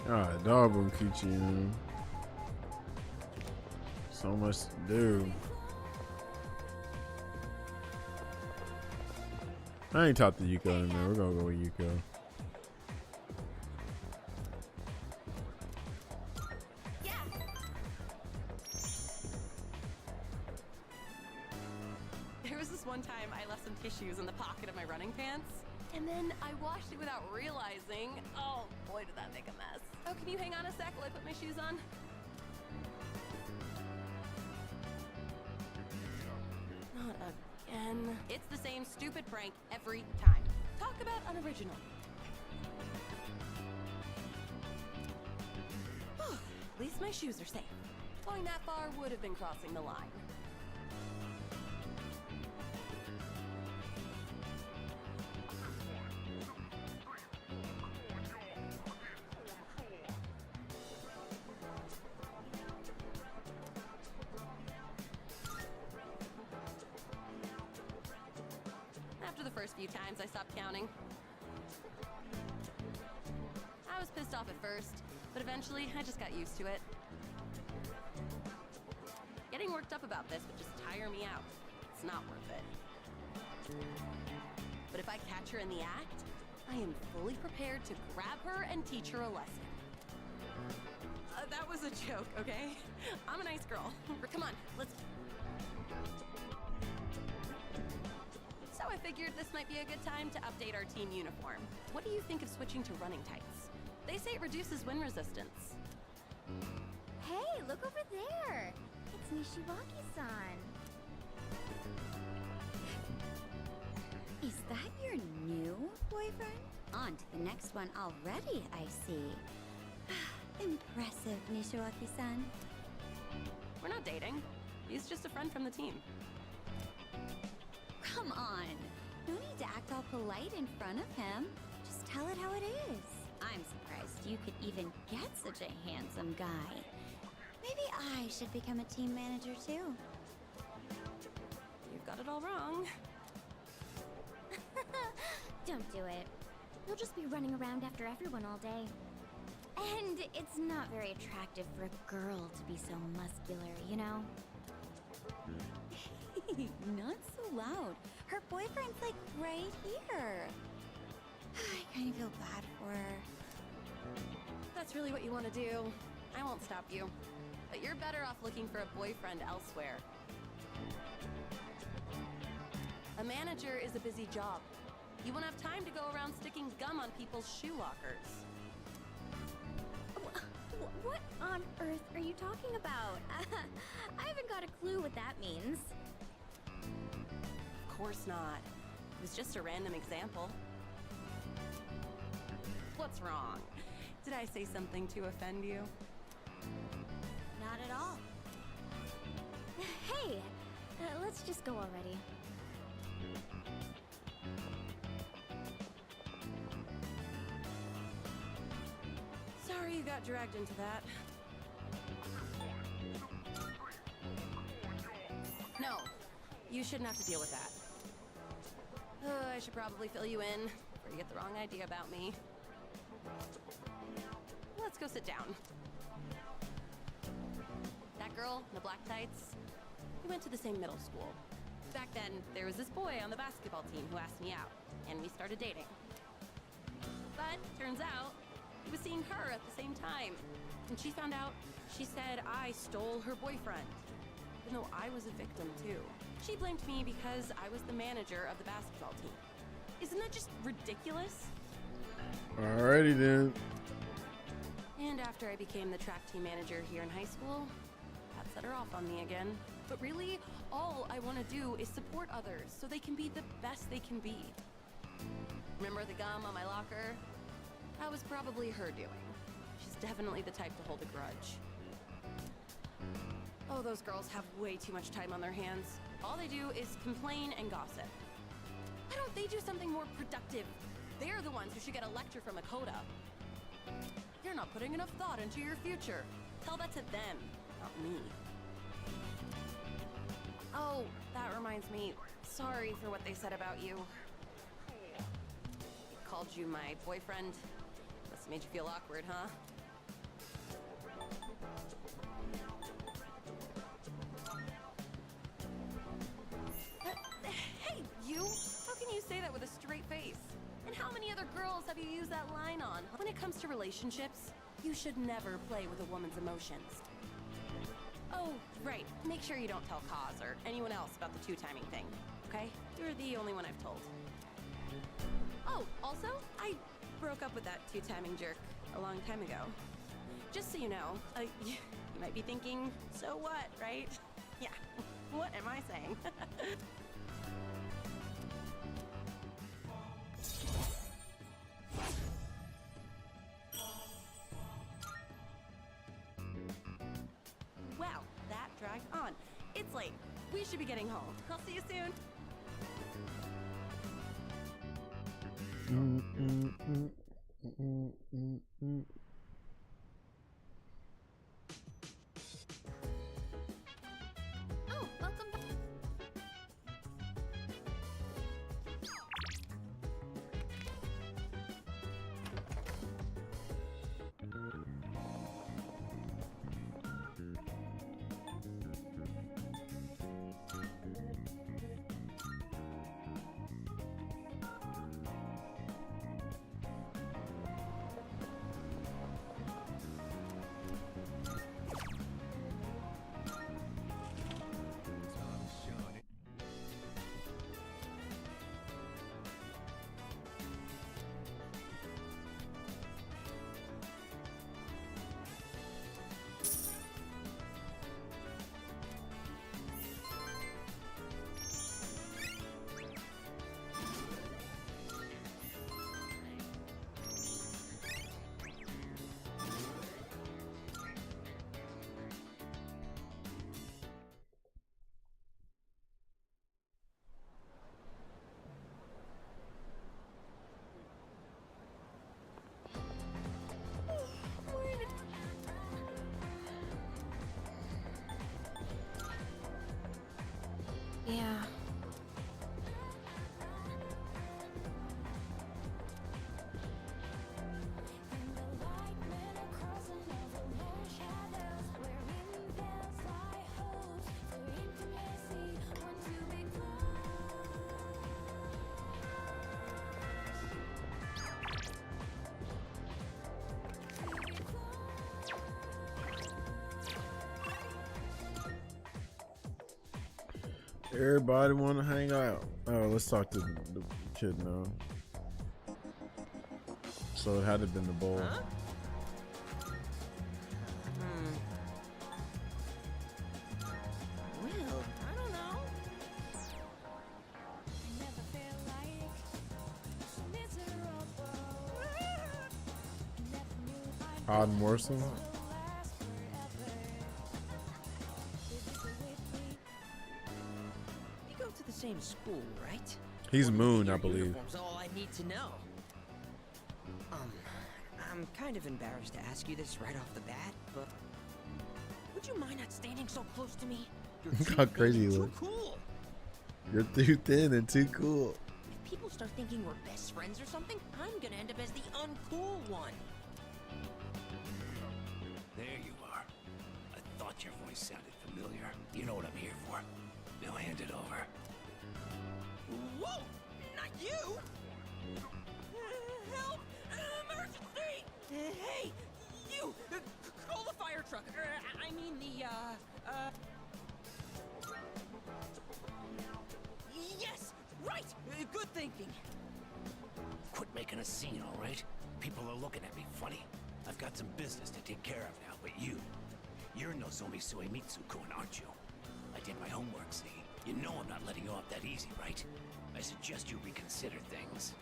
Alright, dog will keep you. So much to do. I ain't talked to Yuko in there. We're gonna go with Yuko. There was this one time I left some tissues in the pocket of my running pants, and then I washed it without realizing. Oh boy, did that make a mess. Oh, can you hang on a sec while I put my shoes on? Not again. It's the same stupid prank every time. Talk about unoriginal. At least my shoes are safe. Going that far would have been crossing the line. After the first few times, I stopped counting. I was pissed off at first, but eventually I just got used to it. Getting worked up about this would just tire me out. It's not worth it. But if I catch her in the act, I am fully prepared to grab her and teach her a lesson. That was a joke, okay? I'm a nice girl. Come on, let's... So I figured this might be a good time to update our team uniform. What do you think of switching to running tights? They say it reduces wind resistance. Hey, look over there! It's Nishiwaki-san. Is that your new boyfriend? On to the next one already, I see. Impressive, Nishiwaki-san. We're not dating. He's just a friend from the team. Come on. No need to act all polite in front of him. Just tell it how it is. I'm surprised you could even get such a handsome guy. Maybe I should become a team manager too. You've got it all wrong. Don't do it. You'll just be running around after everyone all day. And it's not very attractive for a girl to be so muscular, you know? Not so loud. Her boyfriend's like right here. I kind of feel bad for her. That's really what you want to do. I won't stop you. But you're better off looking for a boyfriend elsewhere. A manager is a busy job. You won't have time to go around sticking gum on people's shoe lockers. What on earth are you talking about? I haven't got a clue what that means. Of course not. It was just a random example. What's wrong? Did I say something to offend you? Not at all. Hey, let's just go already. Sorry you got dragged into that. No, you shouldn't have to deal with that. I should probably fill you in before you get the wrong idea about me. Let's go sit down. That girl in the black tights, we went to the same middle school. Back then, there was this boy on the basketball team who asked me out, and we started dating. But turns out, he was seeing her at the same time. And she found out, she said I stole her boyfriend. Even though I was a victim too. She blamed me because I was the manager of the basketball team. Isn't that just ridiculous? Alrighty then. And after I became the track team manager here in high school, that set her off on me again. But really, all I want to do is support others so they can be the best they can be. Remember the gum on my locker? That was probably her doing. She's definitely the type to hold a grudge. Oh, those girls have way too much time on their hands. All they do is complain and gossip. Why don't they do something more productive? They're the ones who should get a lecture from Makoto. You're not putting enough thought into your future. Tell that to them, not me. Oh, that reminds me, sorry for what they said about you. They called you my boyfriend. Must have made you feel awkward, huh? Hey, you! How can you say that with a straight face? And how many other girls have you used that line on? When it comes to relationships, you should never play with a woman's emotions. Oh, right. Make sure you don't tell Kaz or anyone else about the two-timing thing, okay? You're the only one I've told. Oh, also, I broke up with that two-timing jerk a long time ago. Just so you know, you might be thinking, so what, right? Yeah, what am I saying? Well, that dragged on. It's late. We should be getting home. I'll see you soon. Oh, welcome back. Yeah. Everybody want to hang out. Oh, let's talk to the kid now. So it had to have been the bowl. Huh? Well, I don't know. Odd morsel. You go to the same school, right? He's Moon, I Your believe. uniform's all I need to know. I'm kind of embarrassed to ask you this right off the bat, but would you mind not standing so close to me? You're Look too how thin crazy and you too look. cool. You're too thin and too cool. If people start thinking we're best friends or something, I'm gonna end up as the uncool one. There you are. I thought your voice sounded familiar. You know what I'm here for. Now hand it over. Whoa! Not you! Help! Emergency! Hey! You! Call the fire truck! I mean the, Yes! Right! Good thinking! Quit making a scene, all right? People are looking at me funny. I've got some business to take care of now, but you're Nozomi Suemitsu-kun, aren't you? I did my homework, see? You know I'm not letting you off that easy, right? I suggest you reconsider things.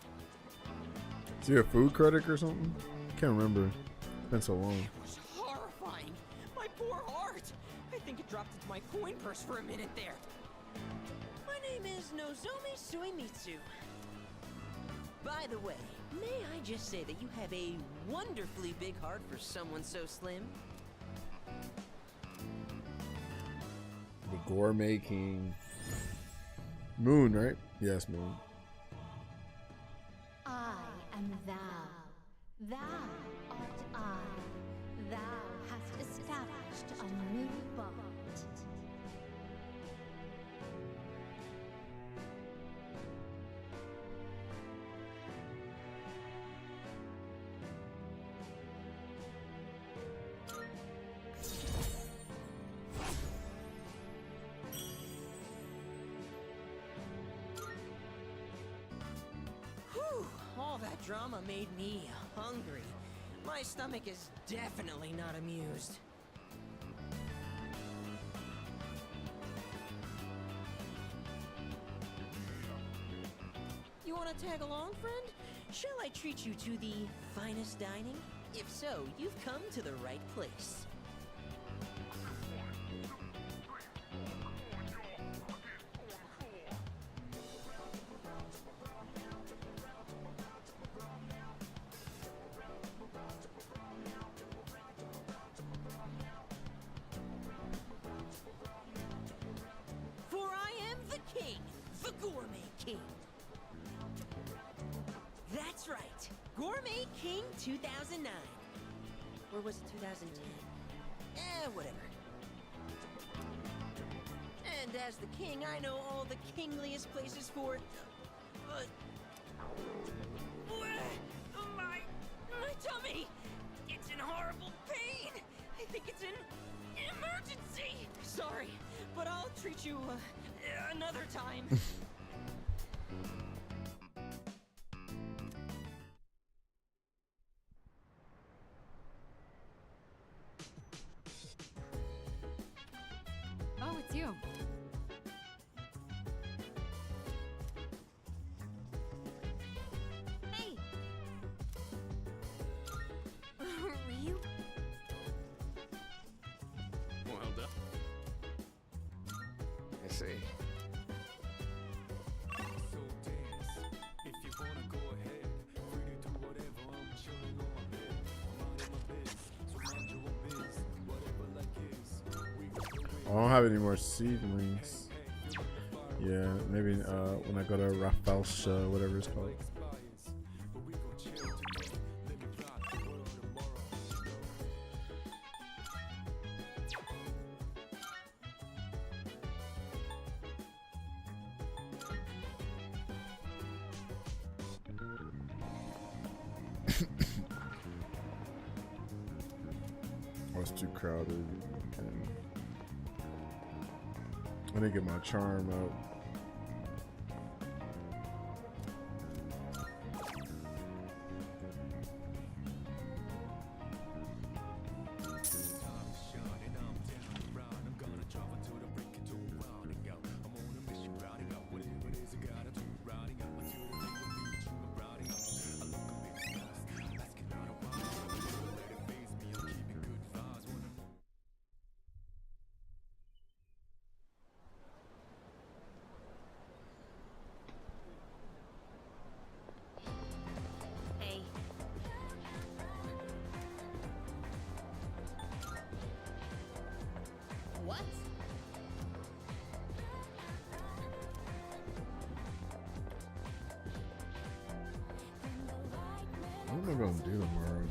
Is he a food critic or something? Can't remember. It's been so long. It was horrifying! My poor heart! I think it dropped into my coin purse for a minute there. My name is Nozomi Suemitsu. By the way, may I just say that you have a wonderfully big heart for someone so slim? The Gourmet King. Moon, right? Yes, Moon. I am thou. Thou art I. Thou hast established a new bond. Whew, all that drama made me hungry. My stomach is definitely not amused. You want to tag along, friend? Shall I treat you to the finest dining? If so, you've come to the right place. For I am the king, the Gourmet King. That's right, Gourmet King 2009. Or was it 2010? Whatever. And as the king, I know all the kingliest places for... my tummy! It's in horrible pain! I think it's an emergency! Sorry, but I'll treat you another time. Oh, it's you. Hey! Ryu? Well done. I see. I don't have any more seedlings. Yeah, maybe when I go to Raphael's whatever it's called. Oh, it's too crowded. Okay. I didn't get my charm out. Hey. What? What am I gonna do tomorrow?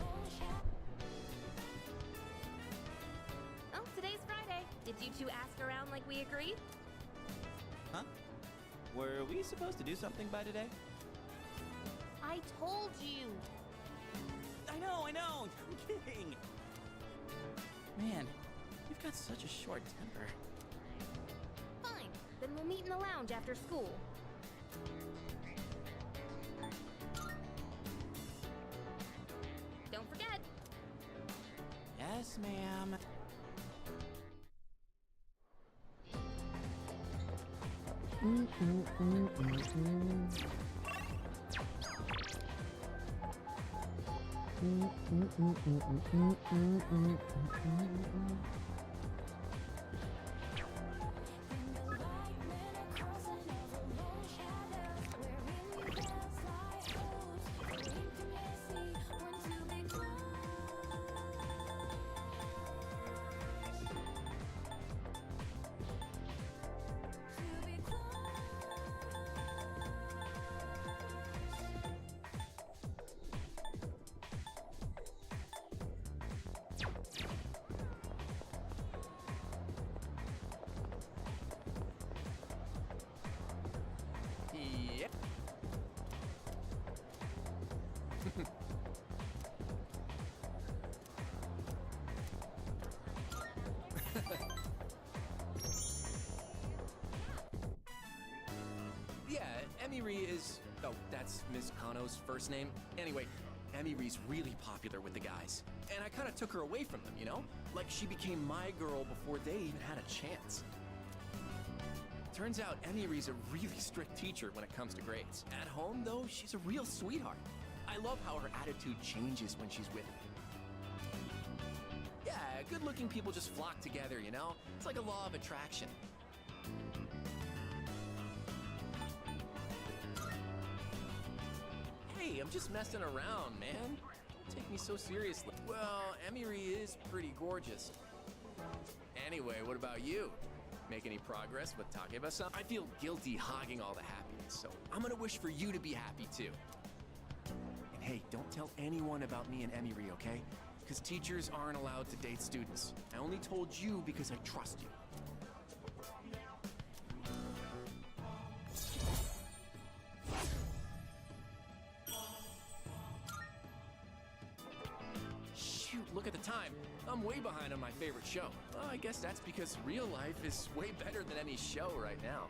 Oh, today's Friday. Did you two ask around like we agreed? Huh? Were we supposed to do something by today? I told you. I know, I'm kidding. Man, you've got such a short temper. Fine. Then we'll meet in the lounge after school. Don't forget. Yes, ma'am. Yeah, Emiri is... Oh, that's Miss Kano's first name. Anyway, Emiri's really popular with the guys. And I kind of took her away from them, you know? Like she became my girl before they even had a chance. Turns out Emiri's a really strict teacher when it comes to grades. At home, though, she's a real sweetheart. I love how her attitude changes when she's with me. Yeah, good-looking people just flock together, you know? It's like a law of attraction. Hey, I'm just messing around, man. Don't take me so seriously. Well, Emiri is pretty gorgeous. Anyway, what about you? Make any progress with Takeba-san? I feel guilty hogging all the happiness, so I'm gonna wish for you to be happy too. And hey, don't tell anyone about me and Emiri, okay? Because teachers aren't allowed to date students. I only told you because I trust you. Shoot, look at the time. I'm way behind on my favorite show. Well, I guess that's because real life is way better than any show right now.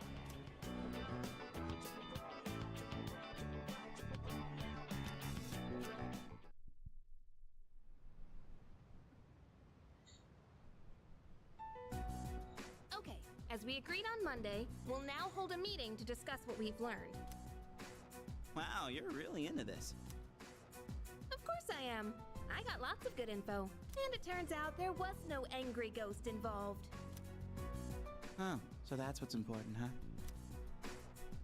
Okay, as we agreed on Monday, we'll now hold a meeting to discuss what we've learned. Wow, you're really into this. Of course I am. I got lots of good info. And it turns out there was no angry ghost involved. Oh, so that's what's important, huh?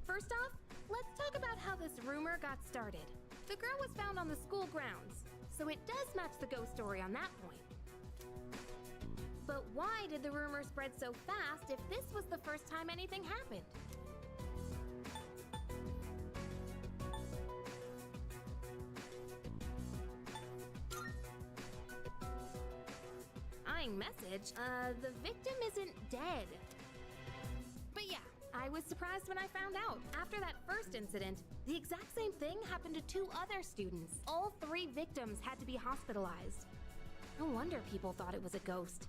First off, let's talk about how this rumor got started. The girl was found on the school grounds, so it does match the ghost story on that point. But why did the rumor spread so fast if this was the first time anything happened? Message, the victim isn't dead. But yeah, I was surprised when I found out. After that first incident, the exact same thing happened to 2 other students. All 3 victims had to be hospitalized. No wonder people thought it was a ghost.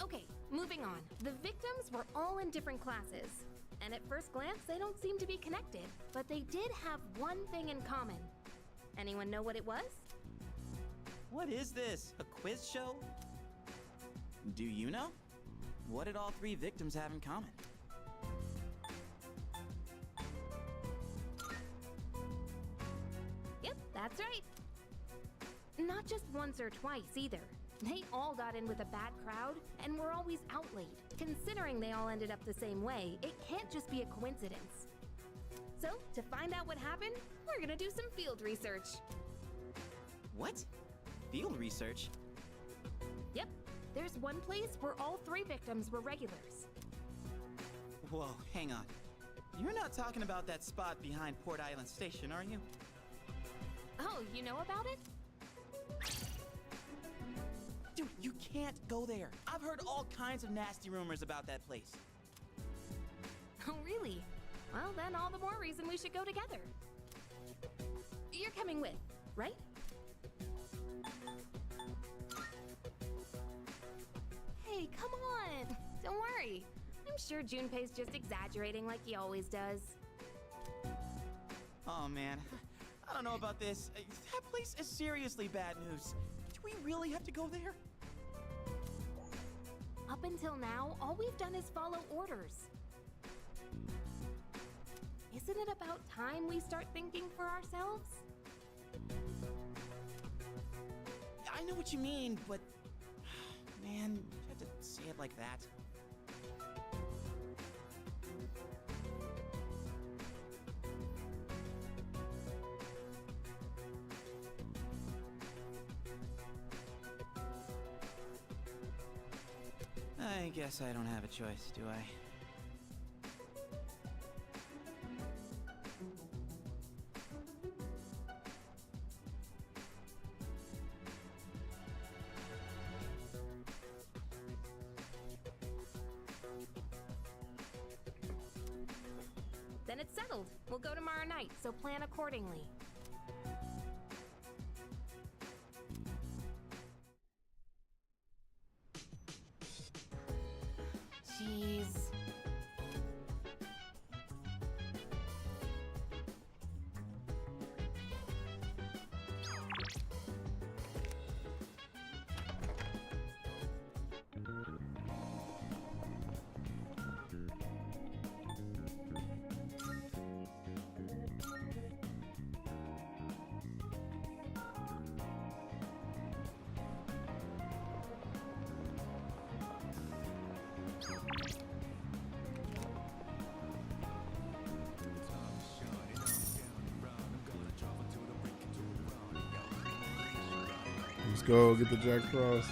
Okay, moving on. The victims were all in different classes. And at first glance, they don't seem to be connected. But they did have one thing in common. Anyone know what it was? What is this? A quiz show? Do you know? What did all 3 victims have in common? Yep, that's right. Not just once or twice either. They all got in with a bad crowd and were always out late. Considering they all ended up the same way, it can't just be a coincidence. So, to find out what happened, we're gonna do some field research. What? Field research? Yep, there's one place where all 3 victims were regulars. Whoa, hang on. You're not talking about that spot behind Port Island Station, are you? Oh, you know about it? Dude, you can't go there. I've heard all kinds of nasty rumors about that place. Oh, really? Well, then all the more reason we should go together. You're coming with, right? Hey, come on! Don't worry. I'm sure Junpei's just exaggerating like he always does. Oh man, I don't know about this. That place is seriously bad news. Do we really have to go there? Up until now, all we've done is follow orders. Isn't it about time we start thinking for ourselves? I know what you mean, but... Man, you have to say it like that. I guess I don't have a choice, do I? Then it's settled. We'll go tomorrow night, so plan accordingly. go get the Jack Frost.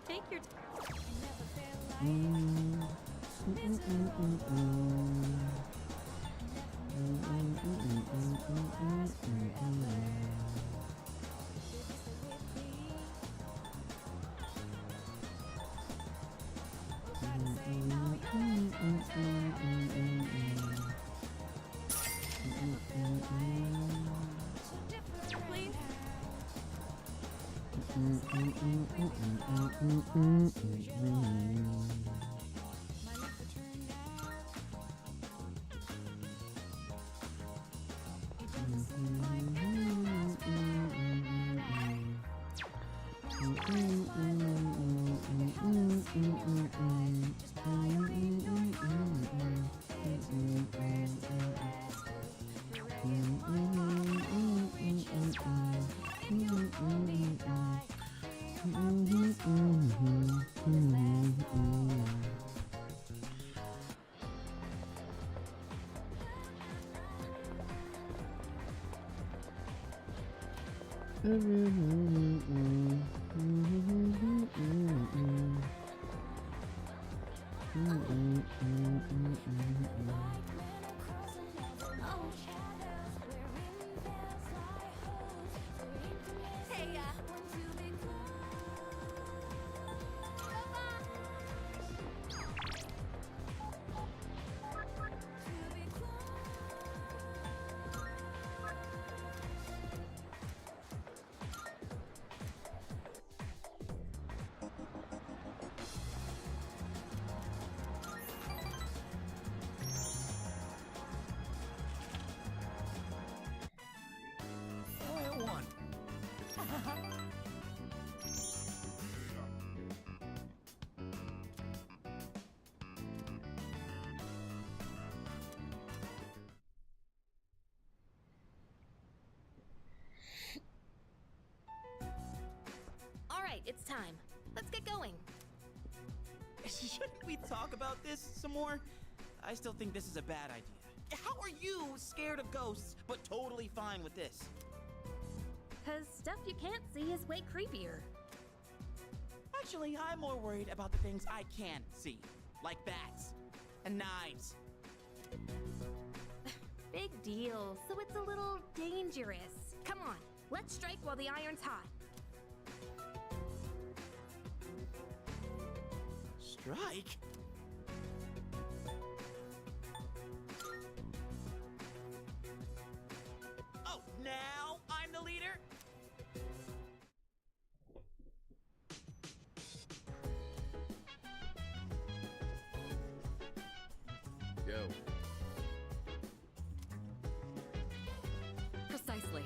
Take your Alright, it's time. Let's get going. Shouldn't we talk about this some more? I still think this is a bad idea. How are you scared of ghosts, but totally fine with this? Cause stuff you can't see is way creepier. Actually, I'm more worried about the things I can see, like bats and knives. Big deal, so it's a little dangerous. Come on, let's strike while the iron's hot. Strike? Oh, now I'm the leader? Yo. Precisely.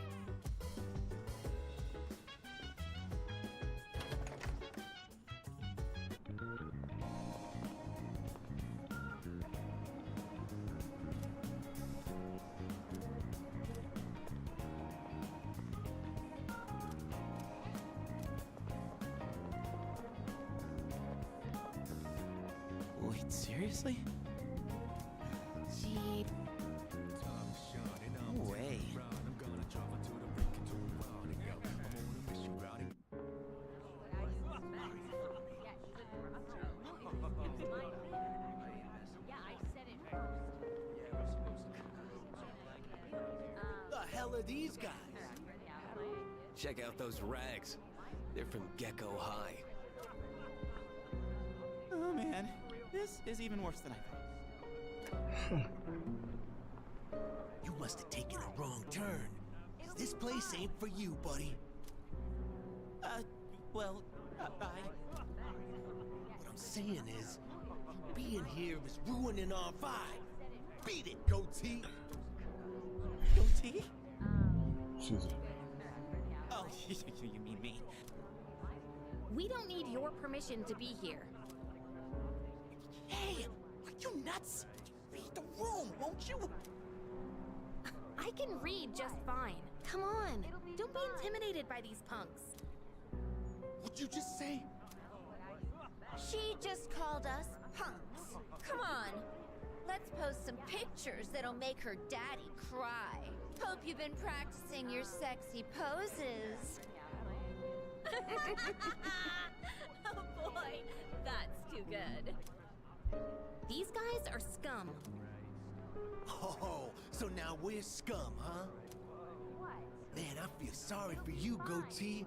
Wait, seriously? Gee. No way. The hell are these guys? Check out those rags. They're from Gecko High. Oh man, this is even worse than I thought. You must have taken a wrong turn. This place ain't for you, buddy. Well, bye. What I'm saying is, you being here is ruining our vibe. Beat it, goatee. Goatee? She's Oh, you mean me? We don't need your permission to be here. Hey, are you nuts? Read the room, won't you? I can read just fine. Come on. Don't be intimidated by these punks. What'd you just say? She just called us punks. Come on. Let's post some pictures that'll make her daddy cry. Hope you've been practicing your sexy poses. Oh boy, that's too good. These guys are scum. Oh, so now we're scum, huh? Man, I feel sorry for you, goatee.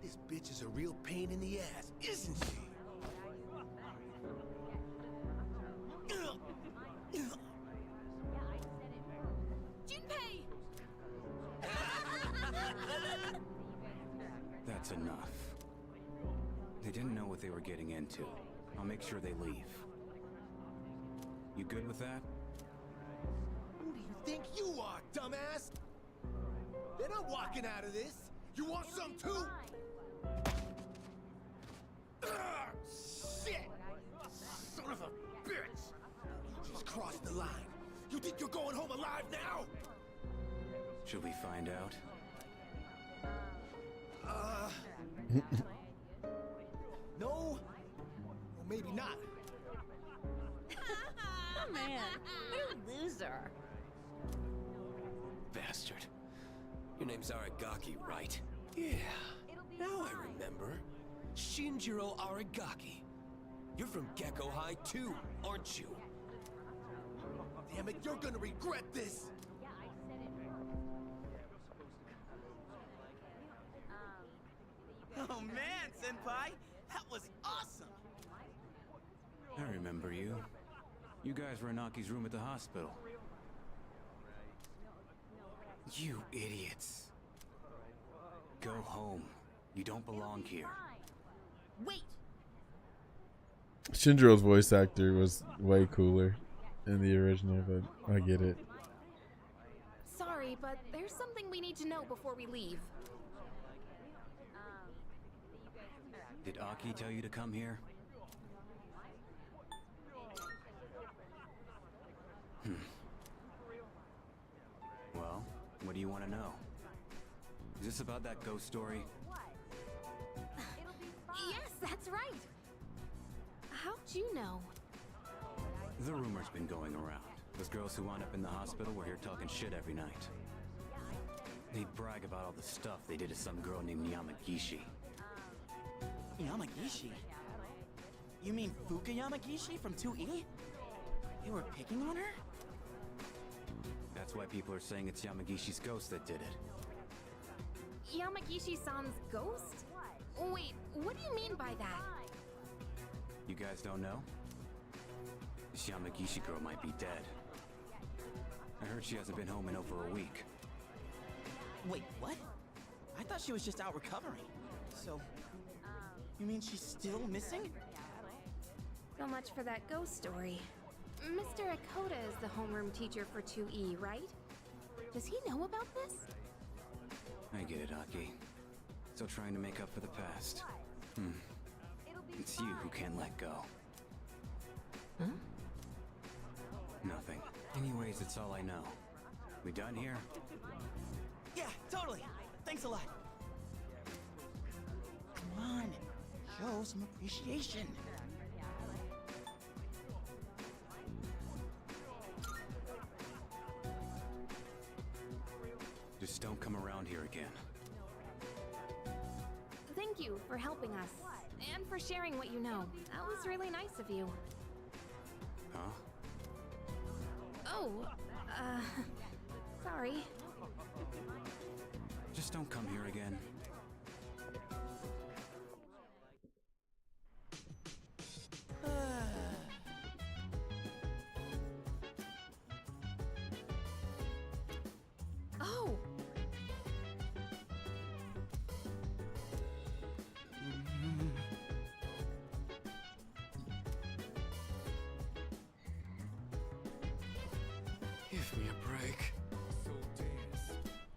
This bitch is a real pain in the ass, isn't she? Junpei! That's enough. They didn't know what they were getting into. I'll make sure they leave. You good with that? Who do you think you are, dumbass? They're not walking out of this. You want some too? Shit! Son of a bitch! You just crossed the line. You think you're going home alive now? Should we find out? No? Or maybe not. Man, what a loser. Bastard. Your name's Aragaki, right? Yeah. Now I remember. Shinjiro Aragaki. You're from Gecko High too, aren't you? Damn it, you're gonna regret this! Oh man, Senpai! That was awesome! I remember you. You guys were in Aki's room at the hospital. You idiots. Go home. You don't belong here. Wait! Shinjiro's voice actor was way cooler in the original, but I get it. Sorry, but there's something we need to know before we leave. Did Aki tell you to come here? Well, what do you want to know? Is this about that ghost story? Yes, that's right. How'd you know? The rumor's been going around. Those girls who wound up in the hospital were here talking shit every night. They brag about all the stuff they did to some girl named Yamagishi. Yamagishi? You mean Fuka Yamagishi from 2E? They were picking on her? That's why people are saying it's Yamagishi's ghost that did it. Yamagishi-san's ghost? Wait, what do you mean by that? You guys don't know? This Yamagishi girl might be dead. I heard she hasn't been home in over a week. Wait, what? I thought she was just out recovering. So, you mean she's still missing? So much for that ghost story. Mr. Akota is the homeroom teacher for 2E, right? Does he know about this? I get it, Aki. Still trying to make up for the past. It's you who can't let go. Huh? Nothing. Anyways, it's all I know. We done here? Yeah, totally. Thanks a lot. Come on, show some appreciation. Just don't come around here again. Thank you for helping us, and for sharing what you know. That was really nice of you. Huh? Oh, sorry. Just don't come here again. Oh! Give me a break. So dance,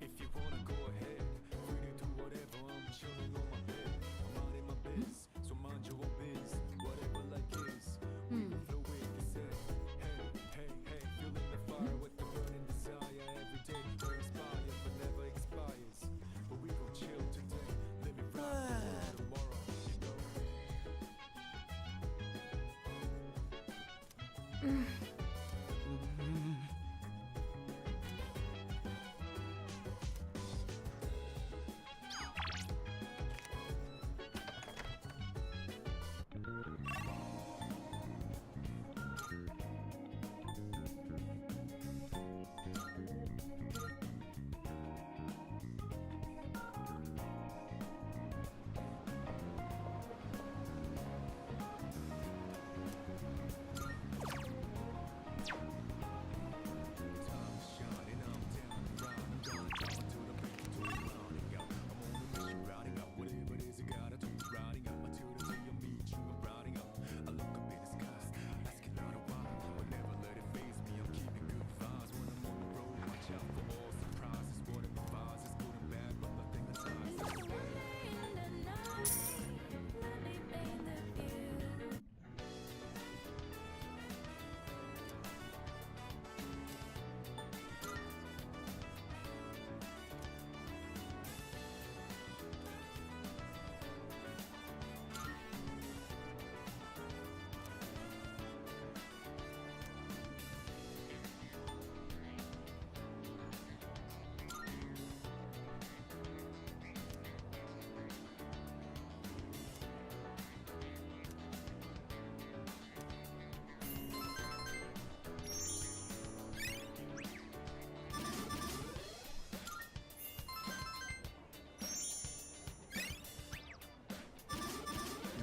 if you wanna go ahead. Free to do whatever, I'm chilling on my bed. I'm minding my biz, so mind your own biz. Whatever like is, we can flow with this head. Hey, hey, hey, feeling the fire with the burning desire. Every day we inspire, but never expires. But we gon' chill today, let me ride tomorrow, you know.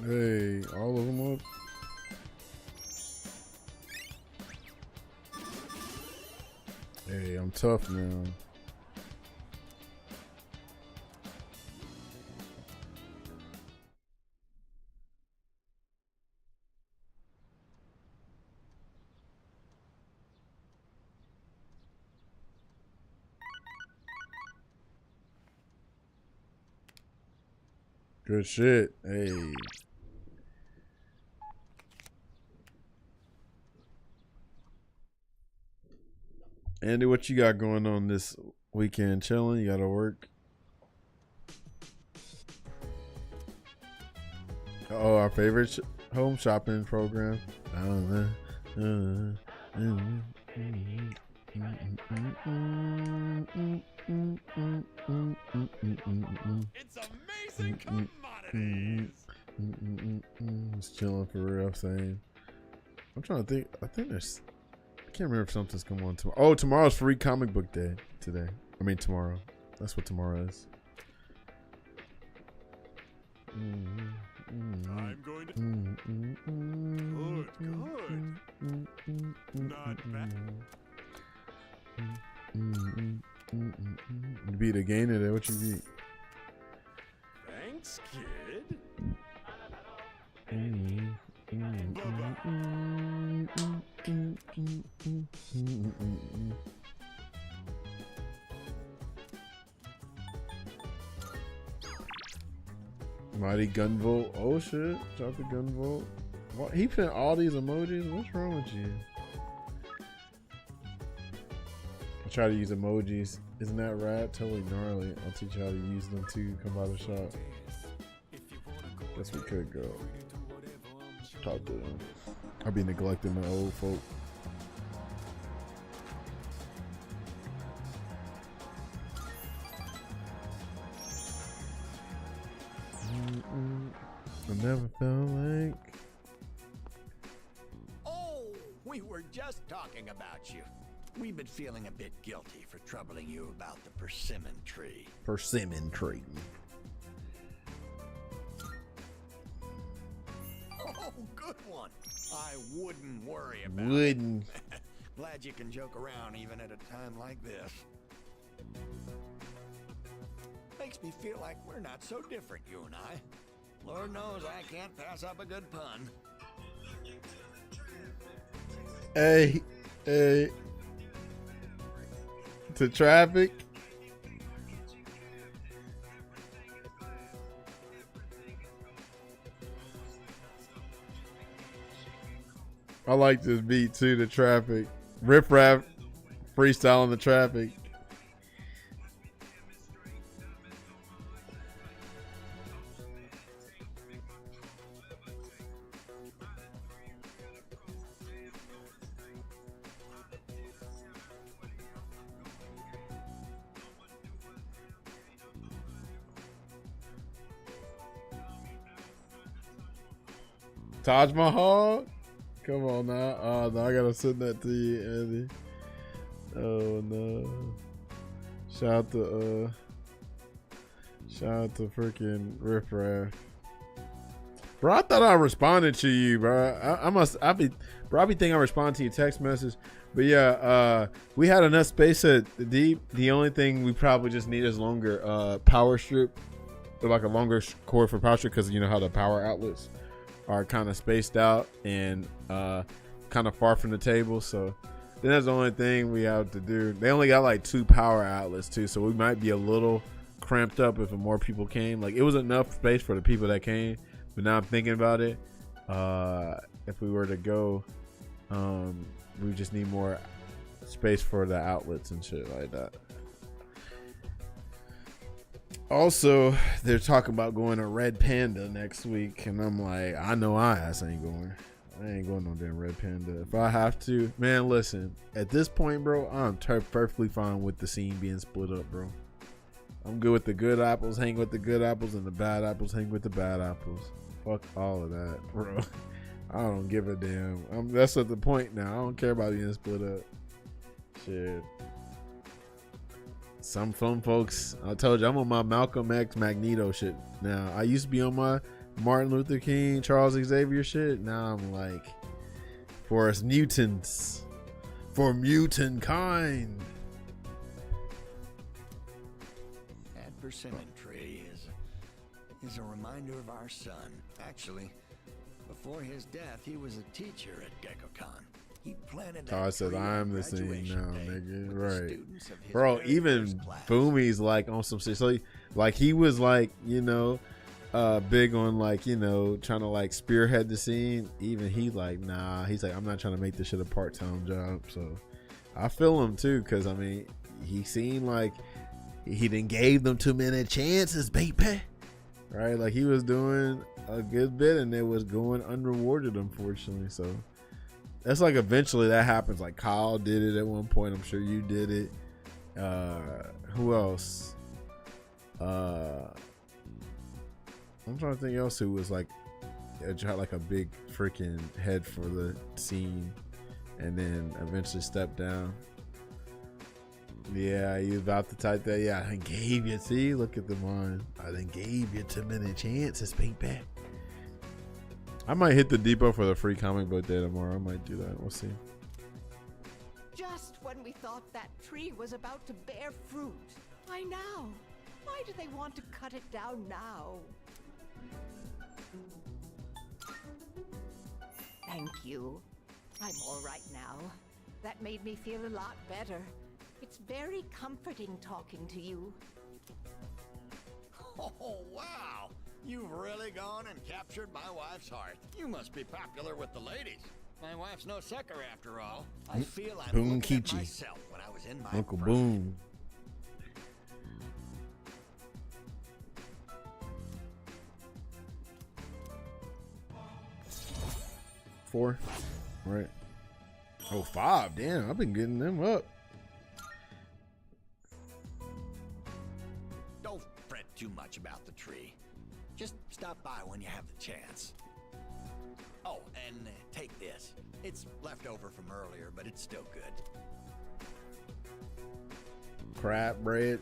Hey, all of them up. Hey, I'm tough now. Good shit. Hey. Andy, what you got going on this weekend? Chilling? You gotta work? Oh, our favorite home shopping program. I don't know. It's amazing commodities. Just chilling for real. Saying, I'm trying to think. I think there's. I can't remember if something's coming on tomorrow. Oh, tomorrow's free comic book day. Today. I mean tomorrow. That's what tomorrow is. I'm going to. Good. Not bad. You beat a gainer there. What you beat? Thanks, kid. Mighty Gunvolt. Oh shit. Drop the Gunvolt. What? He put all these emojis? What's wrong with you? I try to use emojis. Isn't that rad? Totally gnarly. I'll teach you how to use them too. Come by the shop. Guess we could go talk to them. I'll be neglecting the old folk. I never felt like. Oh, we were just talking about you. We've been feeling a bit guilty for troubling you about the persimmon tree. Persimmon tree. Oh, good one. I wouldn't worry about Wouldn't. it. Glad you can joke around even at a time like this. Makes me feel like we're not so different, you and I. Lord knows I can't pass up a good pun. Hey, hey. To traffic. I like this beat too, the traffic. Riff Raff freestyling the traffic. Taj Mahal? Come on now. Oh no, I gotta send that to you, Andy. Oh no. Shout out to freaking Riff Raff. Bro, I thought I responded to you, bro. I be thinking I respond to your text message. But yeah, we had enough space at the deep. The only thing we probably just need is longer power strip. Like a longer cord for power strip, because you know how the power outlets are kind of spaced out and kind of far from the table. So then that's the only thing we have to do. They only got like 2 power outlets too, so we might be a little cramped up if more people came. Like it was enough space for the people that came, but now I'm thinking about it, if we were to go, we just need more space for the outlets and shit like that. Also, they're talking about going to Red Panda next week, and I'm like, I know I ass ain't going. I ain't going no damn Red Panda. If I have to, man, listen. At this point, bro, I'm perfectly fine with the scene being split up, bro. I'm good with the good apples, hang with the good apples, and the bad apples, hang with the bad apples. Fuck all of that, bro. I don't give a damn. That's at the point now. I don't care about being split up. Shit. Some folks, I told you, I'm on my Malcolm X Magneto shit now. I used to be on my Martin Luther King, Charles Xavier shit. Now I'm like, for us mutants, for mutant kind. That persimmon tree is a reminder of our son. Actually, before his death, he was a teacher at GeckoCon. He planted that I said, tree I'm on the same graduation now, day nigga. with the Right. students of his Bro, very even first class. Boomy's like on some shit. So like he was like, you know, big on like, you know, trying to like spearhead the scene. Even he like, nah, he's like, I'm not trying to make this shit a part-time job. So I feel him too, because I mean, he seemed like he didn't gave them too many chances, baby. Right? Like he was doing a good bit and it was going unrewarded, unfortunately. So that's like eventually that happens. Like Kyle did it at one point. I'm sure you did it. Who else? I'm trying to think else who was like a big freaking head for the scene and then eventually stepped down. Yeah, you about to type that. Yeah, I done gave you. See, look at the mind. I done gave you too many chances, baby. I might hit the depot for the free comic book day tomorrow. I might do that. We'll see. Just when we thought that tree was about to bear fruit. Why now? Why do they want to cut it down now? Thank you. I'm all right now. That made me feel a lot better. It's very comforting talking to you. Oh, wow! You've really gone and captured my wife's heart. You must be popular with the ladies. My wife's no sucker after all. I feel I'm Boom looking at Kichi. myself when I was in my Uncle prime. Boom. Four, right? Oh, 5. Damn, I've been getting them up. Don't fret too much about the tree. Just stop by when you have the chance. Oh, and take this. It's left over from earlier, but it's still good. Crab bread.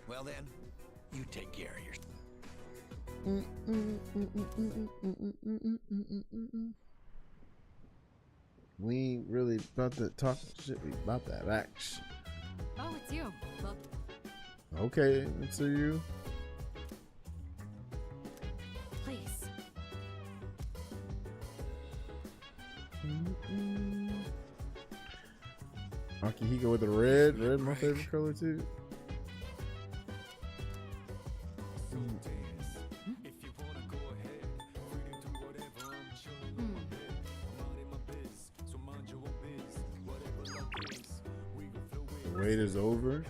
Well then, you take care of yourself. We ain't really about to talk shit about that action. Oh, it's you. Well, Okay, it's you. please. Akihiko with the red. Red, my favorite color too. The wait is over.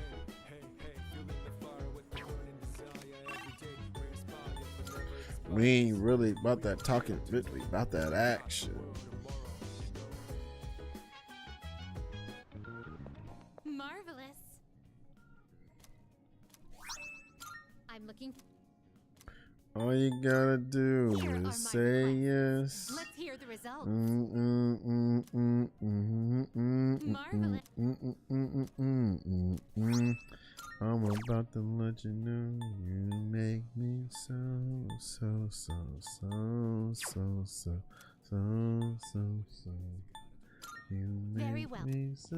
We ain't really about that talking, really about that action. Marvelous. I'm looking. All you gotta do is say yes. Let's hear the results. I'm about to let you know you make me so. You make Very well. me so.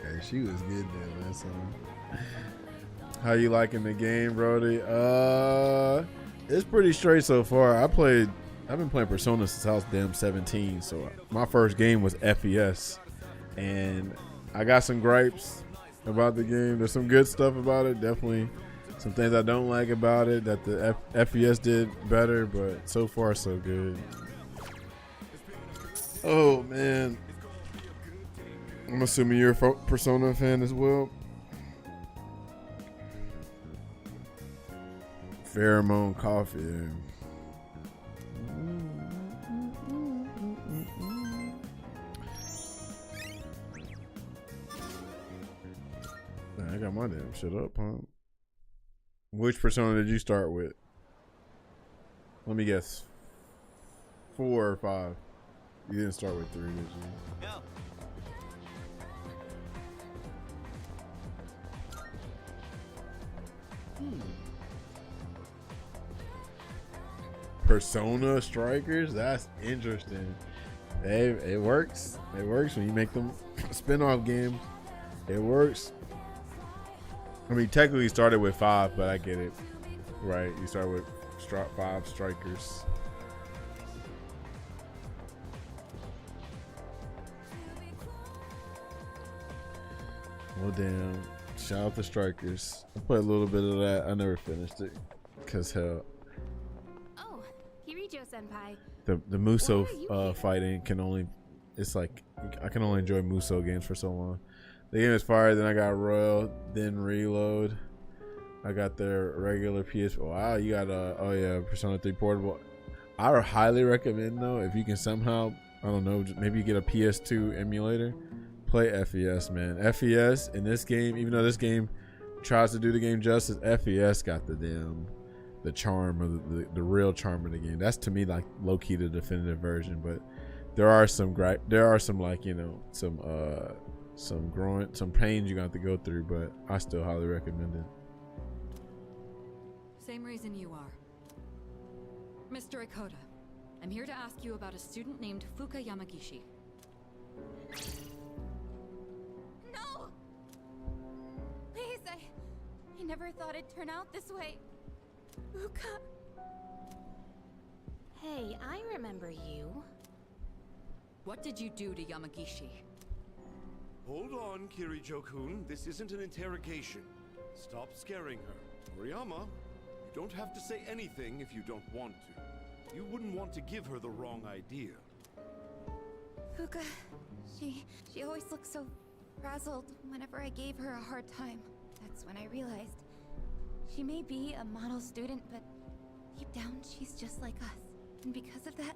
Hey, she was good there, that song. How you liking the game, Brody? It's pretty straight so far. I've been playing Persona since I was damn 17, so my first game was FES, and I got some gripes about the game. There's some good stuff about it, definitely some things I don't like about it that the FES did better, but so far so good. Oh man, I'm assuming you're a Persona fan as well. Pheromone coffee. I got my damn shit up, huh? Which Persona did you start with? Let me guess. 4 or 5. You didn't start with 3, did you? No. Persona Strikers? That's interesting. Hey, it works. It works when you make them spin-off games. It works. I mean, technically you started with 5, but I get it. Right, you start with 5 Strikers. Well, damn. Shout out to Strikers. I played a little bit of that. I never finished it. Because hell. Oh, Kirijo-senpai. The Muso fighting can only, it's like, I can only enjoy Muso games for so long. The game is fire, then I got Royal, then Reload. I got their regular PS. Wow, you got oh yeah, Persona 3 Portable. I would highly recommend though, if you can somehow, I don't know, maybe you get a PS2 emulator, Play FES, man. FES in this game, even though this game tries to do the game justice, FES got the charm of the real charm of the game. That's to me like low key the definitive version, but there are some like, you know, some pains you're gonna have to go through, but I still highly recommend it. Same reason you are. Mr. Ikoda, I'm here to ask you about a student named Fuka Yamagishi. No! Please, I never thought it'd turn out this way. Fuka. Hey, I remember you. What did you do to Yamagishi? Hold on, Kirijo-kun. This isn't an interrogation. Stop scaring her. Moriyama, you don't have to say anything if you don't want to. You wouldn't want to give her the wrong idea. Fuka, she always looked so frazzled whenever I gave her a hard time. That's when I realized she may be a model student, but deep down she's just like us. And because of that,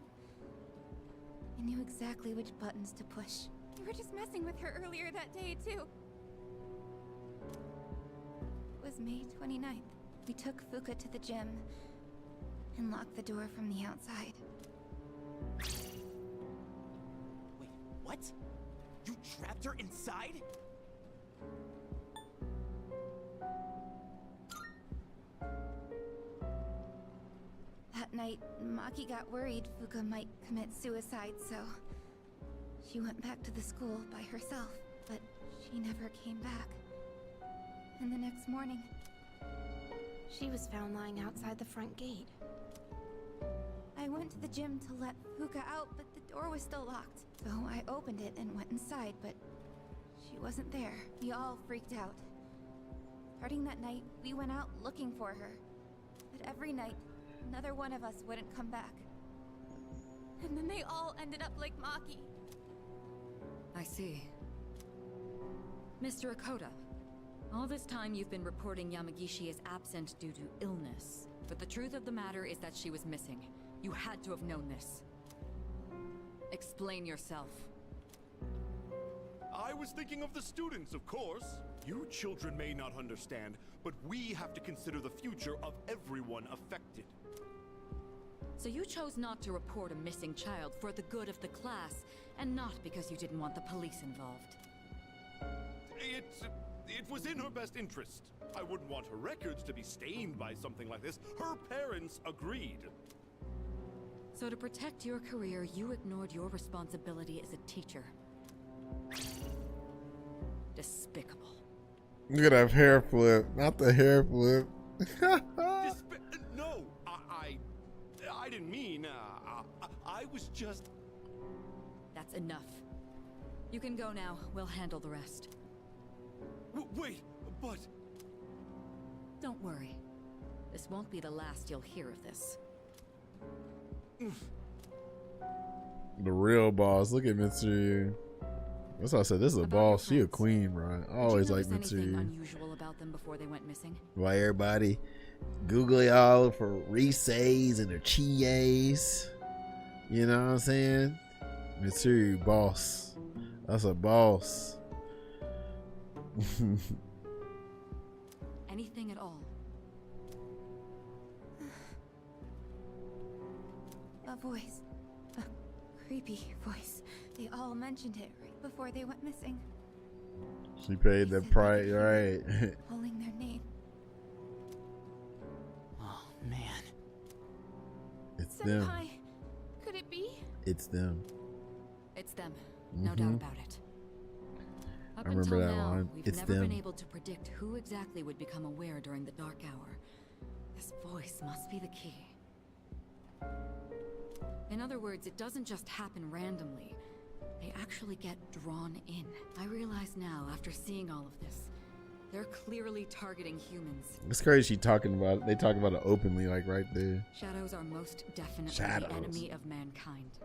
I knew exactly which buttons to push. You were just messing with her earlier that day, too. It was May 29th. We took Fuka to the gym and locked the door from the outside. Wait, what? You trapped her inside? That night, Maki got worried Fuka might commit suicide, so she went back to the school by herself, but she never came back. And the next morning, She was found lying outside the front gate. I went to the gym to let Fuka out, but the door was still locked. So I opened it and went inside, but she wasn't there. We all freaked out. Starting that night, we went out looking for her. But every night, another one of us wouldn't come back. And then they all ended up like Maki. I see. Mr. Ikoda, all this time you've been reporting Yamagishi as absent due to illness. But the truth of the matter is that she was missing. You had to have known this. Explain yourself. I was thinking of the students, of course. You children may not understand, but we have to consider the future of everyone affected. So you chose not to report a missing child for the good of the class, and not because you didn't want the police involved. It was in her best interest. I wouldn't want her records to be stained by something like this. Her parents agreed. So to protect your career, you ignored your responsibility as a teacher. Despicable. Look at that hair flip. Not the hair flip. No, I didn't mean. I was just. That's enough. You can go now. We'll handle the rest. Wait, but. Don't worry. This won't be the last you'll hear of this. The real boss. Look at Mitsuru. That's why I said this is a boss. She a queen, right? I always like Anything Mitsuru. unusual about them before they went missing? Why everybody Google y'all for Reese's and their Chies. You know what I'm saying? Mitsuru, boss. That's a boss. Anything at all? A voice. A creepy voice. They all mentioned it right before they went missing. She paid the price, right? Calling their name. Oh, man. It's them. Senpai, could it be? It's them. It's them. No doubt about it. Up I remember until that now, line. we've It's never them. been able to predict who exactly would become aware during the dark hour. This voice must be the key. In other words, it doesn't just happen randomly. They actually get drawn in. I realize now, after seeing all of this, they're clearly targeting humans. It's crazy she talking about it. They talk about it openly, like right there. Shadows are most definitely Shadows. the enemy of mankind.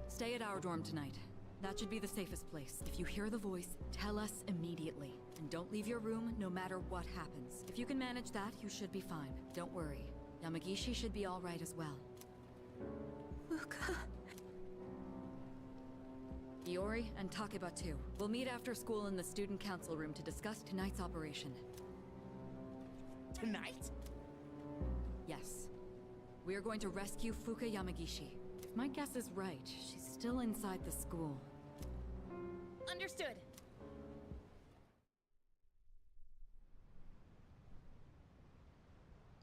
Stay at our dorm tonight. That should be the safest place. If you hear the voice, tell us immediately. And don't leave your room no matter what happens. If you can manage that, you should be fine. Don't worry. Yamagishi should be alright as well. Fuka. Iori and Takeba too. We'll meet after school in the student council room to discuss tonight's operation. Tonight? Yes. We are going to rescue Fuka Yamagishi. If my guess is right, she's still inside the school. Understood.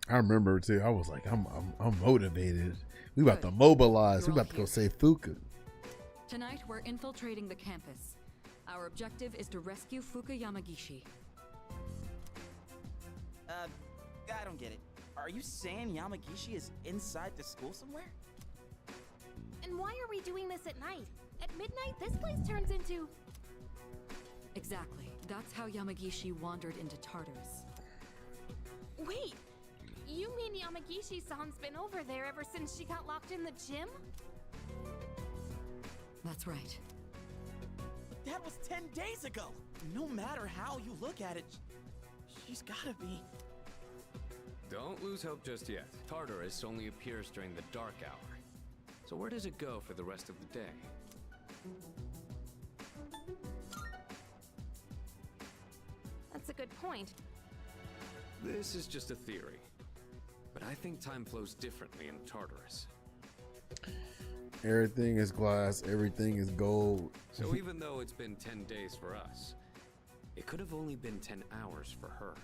I remember too. I was like, I'm motivated. We about to mobilize. We about to go save Fuka. Tonight, we're infiltrating the campus. Our objective is to rescue Fuka Yamagishi. I don't get it. Are you saying Yamagishi is inside the school somewhere? And why are we doing this at night? At midnight, this place turns into... Exactly. That's how Yamagishi wandered into Tartarus. Wait! You mean Yamagishi-san's been over there ever since she got locked in the gym? That's right. But that was 10 days ago! No matter how you look at it, she's gotta be... Don't lose hope just yet. Tartarus only appears during the dark hour. So where does it go for the rest of the day? That's a good point. This is just a theory. But I think time flows differently in Tartarus. Everything is glass. Everything is gold. So even though it's been 10 days for us, it could have only been 10 hours for her.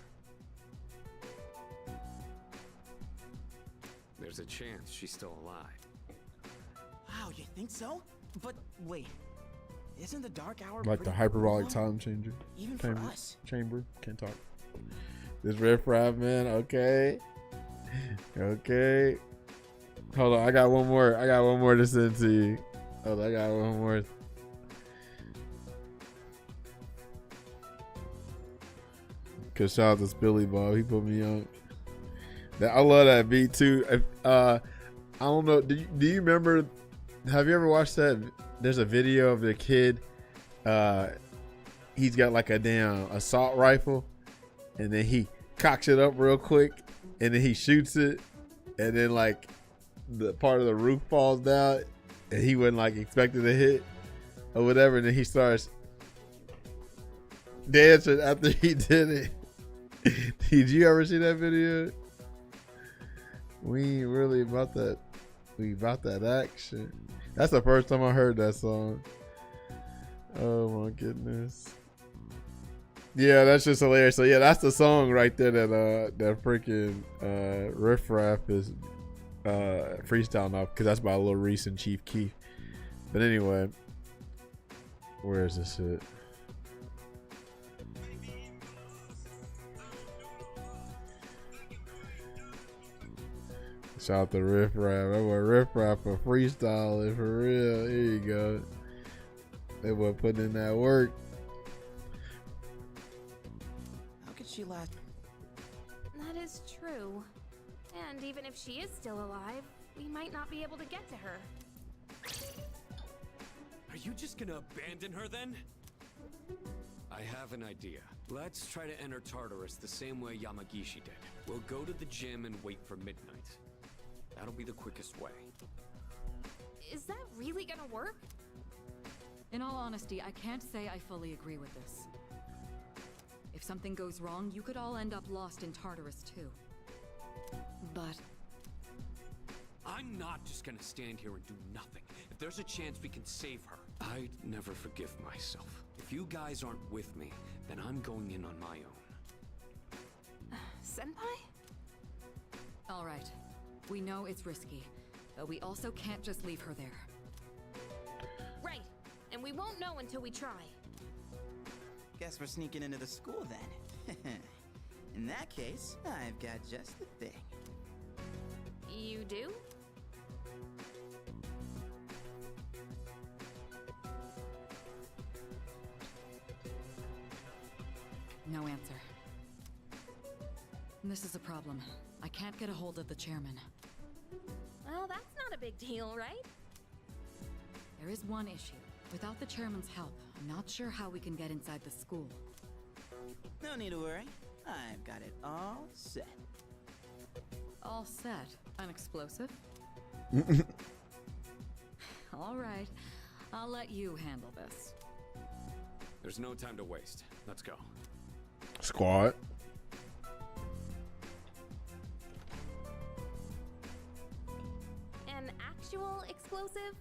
There's a chance she's still alive. Wow, you think so? But wait, isn't the dark hour Like the pretty hyperbolic long? time changer. Even chamber, for us? Chamber. Can't talk. This riffraff, man. Okay. Okay. Hold on. I got one more. I got one more to send to you. Hold on. I got one more. Cause shout out to Billy Bob. He put me on. I love that beat too. I don't know. Do you remember? Have you ever watched that? There's a video of the kid. He's got like a damn assault rifle, and then he cocks it up real quick, and then he shoots it, and then like the part of the roof falls down, and he wasn't like expecting to hit or whatever, and then he starts dancing after he did it. Did you ever see that video? We ain't really about that. We about that action. That's the first time I heard that song. Oh my goodness. Yeah, that's just hilarious. So yeah, that's the song right there that freaking Riff Raff is freestyling off, because that's by Lil Reese and Chief Keef. But anyway, where is this shit? Shout out to Riff Raff. That boy Riff Raff for freestyling for real. Here you go. They were putting in that work. How could she last? That is true. And even if she is still alive, we might not be able to get to her. Are you just gonna abandon her then? I have an idea. Let's try to enter Tartarus the same way Yamagishi did. We'll go to the gym and wait for midnight. That'll be the quickest way. Is that really gonna work? In all honesty, I can't say I fully agree with this. If something goes wrong, you could all end up lost in Tartarus too. But I'm not just gonna stand here and do nothing. If there's a chance we can save her, I'd never forgive myself. If you guys aren't with me, then I'm going in on my own. Senpai? all right, we know it's risky, but we also can't just leave her there. Right, and we won't know until we try. Guess we're sneaking into the school then. In that case, I've got just the thing. You do? No answer. This is a problem. I can't get a hold of the chairman. Well, that's not a big deal, right? There is one issue. Without the chairman's help, I'm not sure how we can get inside the school. No need to worry. I've got it all set. All set? An explosive? All right. I'll let you handle this. There's no time to waste. Let's go. Squad. An actual explosive?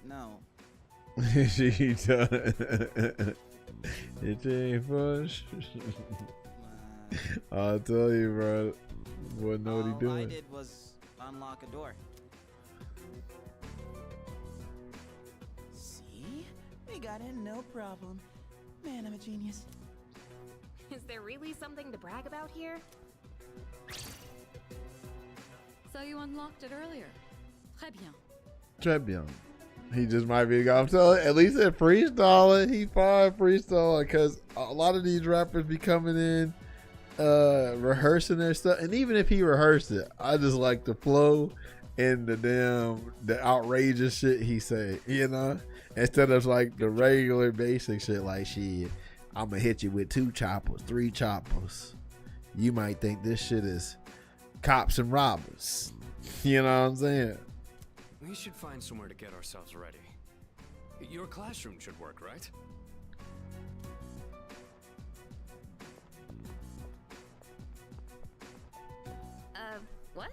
No. She done. It ain't push. I'll tell you, bro. Wouldn't know what he All I doing. did was unlock a door. See? We got in, no problem. Man, I'm a genius. Is there really something to brag about here? So you unlocked it earlier. Très bien. Très bien. He just might be. I'm telling. At least at freestyling, he fine freestyling because a lot of these rappers be coming in, rehearsing their stuff, and even if he rehearsed it, I just like the flow and the outrageous shit he say. You know, instead of like the regular basic shit like shit. I'm gonna hit you with 2 choppers, 3 choppers. You might think this shit is cops and robbers. You know what I'm saying? We should find somewhere to get ourselves ready. Your classroom should work, right? What?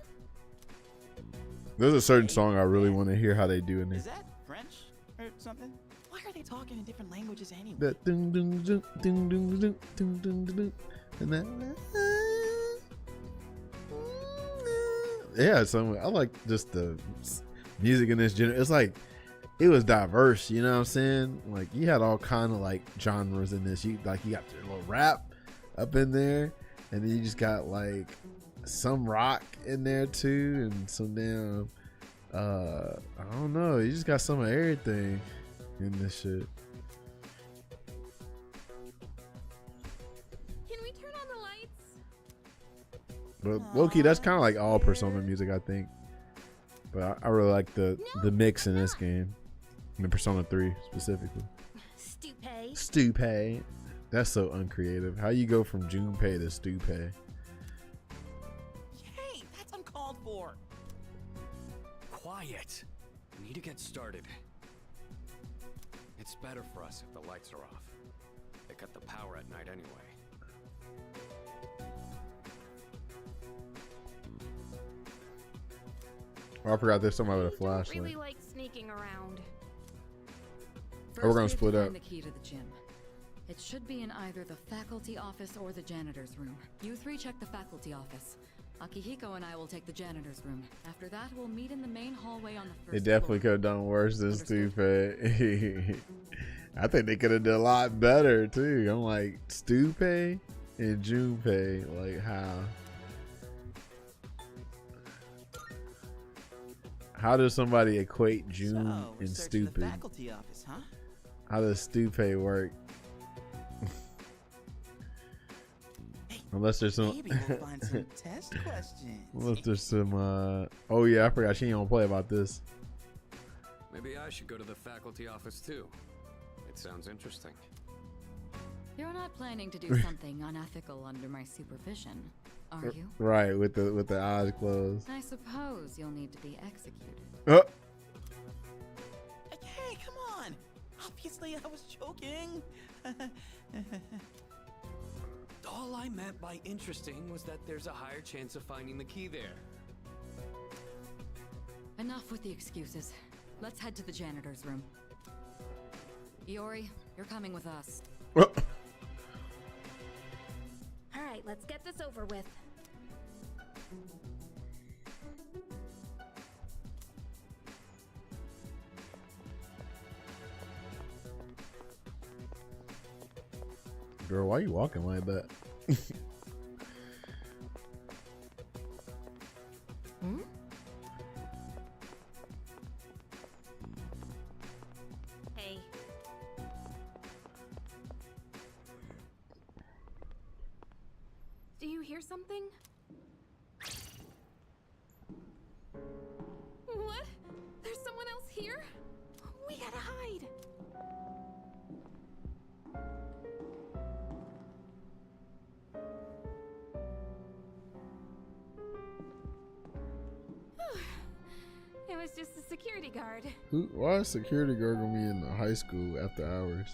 There's a certain song I really want to hear how they do in there. Is that French or something? Why are they talking in different languages anyway? That ding ding ding ding ding ding ding ding ding, and that. Yeah, so I like just the music in this genre. It's like it was diverse, you know what I'm saying? Like you had all kind of like genres in this. You got your little rap up in there, and then you just got like some rock in there too, and some damn I don't know. You just got some of everything in this shit. Can we turn on the lights? But low-key, that's kind of like all Persona music, I think. But I really like the mix in this game, in Persona 3 specifically. Stupay. That's so uncreative. How you go from Junpei to Stupay? Hey, that's uncalled for. Quiet. We need to get started. It's better for us if the lights are off. They cut the power at night anyway. Oh, I forgot there's somebody with a I flashlight. really like sneaking around. Oh, we're gonna First, we have split to up. find the key to the gym. It should be in either the faculty office or the janitor's room. You 3 check the faculty office. Akihiko and I will take the janitor's room. After that, we'll meet in the main hallway on the first It definitely could have done worse than Stupay. I think they could have done a lot better too. I'm like Stupay and Junpei. Like how? How does somebody equate June So, we're and searching the stupid? faculty office, huh? How does Stupay work? Unless there's some. Maybe we'll find some test questions. Unless there's some. Oh yeah, I forgot she ain't gonna play about this. Maybe I should go to the faculty office too. It sounds interesting. You're not planning to do something unethical under my supervision, are you? Right, with the eyes closed. I suppose you'll need to be executed. Hey, come on! Obviously, I was joking. All I meant by interesting was that there's a higher chance of finding the key there. Enough with the excuses. Let's head to the janitor's room. Iori, you're coming with us. All right, let's get this over with. Girl, why you walking like that? Hmm? Hey. Do you hear something? What? There's someone else here? We gotta hide. It was just a security guard. Why is security guard gonna be in the high school after hours?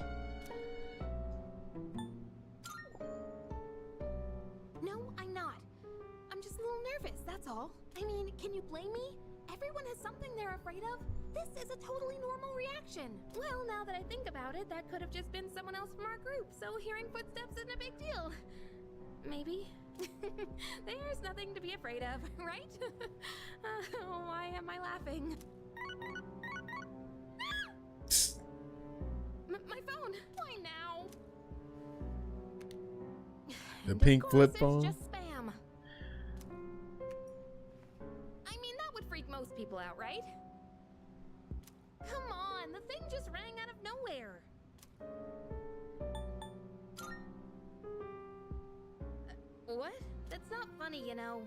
No, I'm not. I'm just a little nervous, that's all. I mean, can you blame me? Everyone has something they're afraid of. This is a totally normal reaction. Well, now that I think about it, that could have just been someone else from our group, so hearing footsteps isn't a big deal. Maybe. There's nothing to be afraid of, right? Why am I laughing? My phone! Why now? The pink flip It's phone? just spam. I mean, that would freak most people out, right? Come on, the thing just rang out of nowhere. What? That's not funny, you know.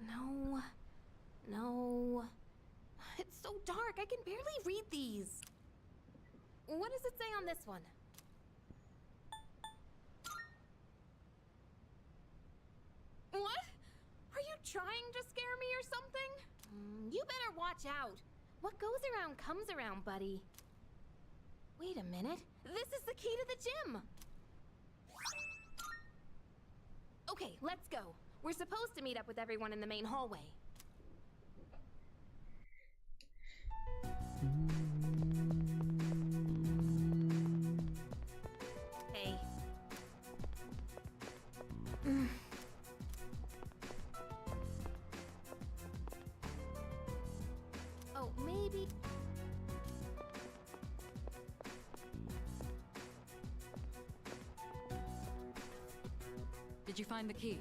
No. No. It's so dark, I can barely read these. What does it say on this one? What? Are you trying to scare me or something? You better watch out. What goes around comes around, buddy. Wait a minute. This is the key to the gym. Okay, let's go. We're supposed to meet up with everyone in the main hallway. Hey. Oh, maybe... Did you find the key?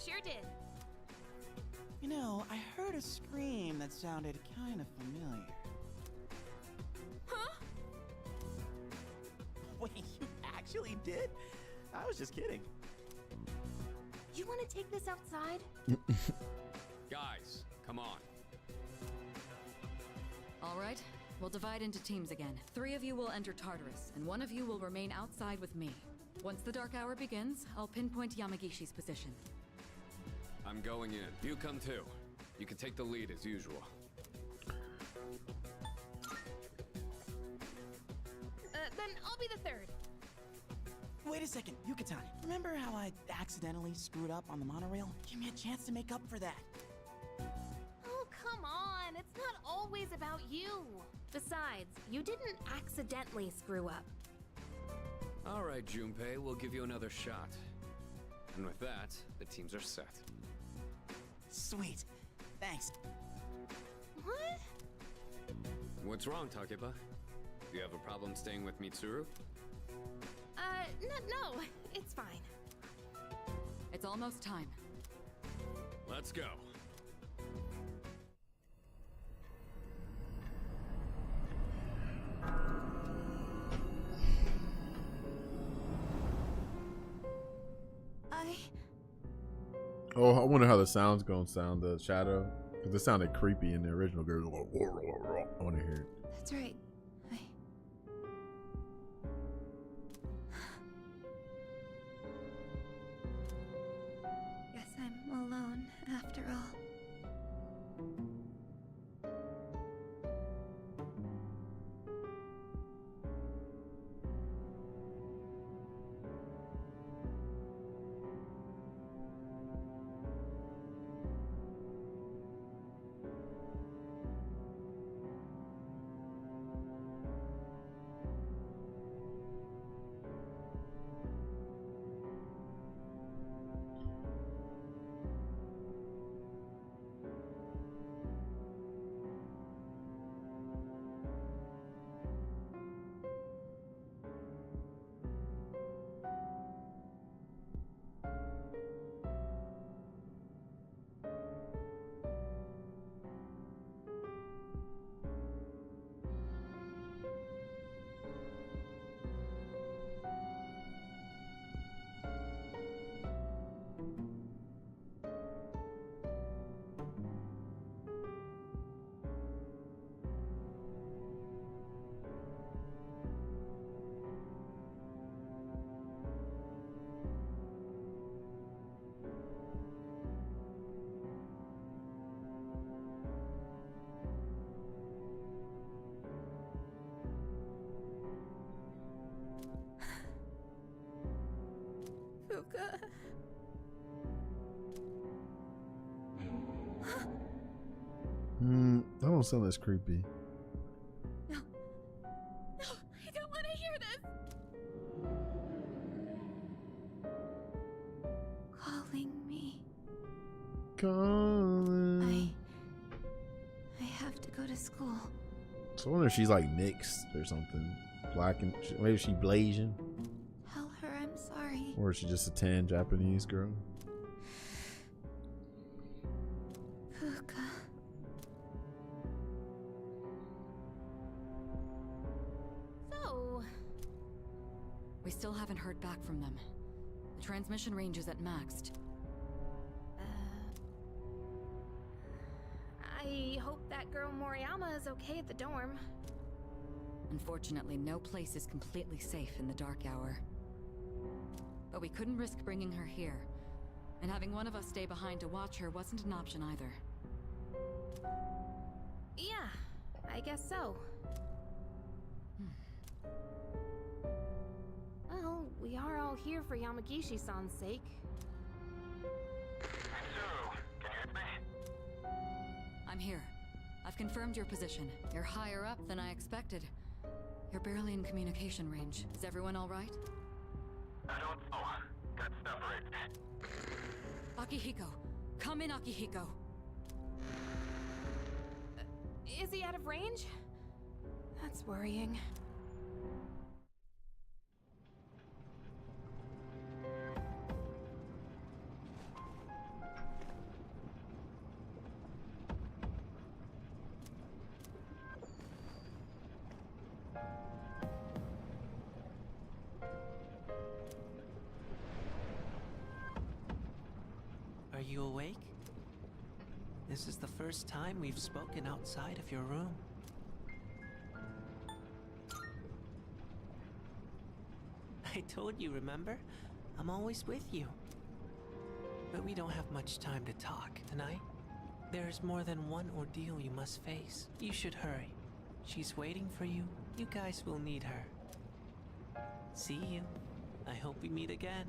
Sure did. You know, I heard a scream that sounded kind of familiar. Huh? Wait, you actually did? I was just kidding. You want to take this outside? Guys, come on. All right, we'll divide into teams again. 3 of you will enter Tartarus, and 1 of you will remain outside with me. Once the dark hour begins, I'll pinpoint Yamagishi's position. I'm going in. You come too. You can take the lead as usual. Then I'll be the 3rd. Wait a second, Yucatan. Remember how I accidentally screwed up on the monorail? Give me a chance to make up for that. Oh, come on. It's not always about you. Besides, you didn't accidentally screw up. All right, Junpei, we'll give you another shot. And with that, the teams are set. Sweet. Thanks. What? What's wrong, Takepa? Do you have a problem staying with Mitsuru? No, it's fine. It's almost time. Let's go. Oh, I wonder how the sound's gonna sound, the shadow. Because it sounded creepy in the original. I want to hear it. That's right. Guess I'm alone after all. That don't sound as creepy. No. No, I don't want to hear this. Calling me. Calling. I have to go to school. So I wonder if she's like mixed or something. Black and maybe she Blasian. Tell her I'm sorry. Or is she just a tan Japanese girl? Fuka. So, We still haven't heard back from them. The transmission range is at maxed. I hope that girl Moriyama is okay at the dorm. Unfortunately, no place is completely safe in the dark hour. But we couldn't risk bringing her here. And having one of us stay behind to watch her wasn't an option either. Yeah, I guess so. Well, we are all here for Yamagishi-san's sake. I'm here. I've confirmed your position. You're higher up than I expected. You're barely in communication range. Is everyone all right? I don't know. Got separated. Akihiko! Come in, Akihiko! Is he out of range? That's worrying. Are you awake? This is the first time we've spoken outside of your room. I told you, remember? I'm always with you. But we don't have much time to talk tonight. There's more than one ordeal you must face. You should hurry. She's waiting for you. You guys will need her. See you. I hope we meet again.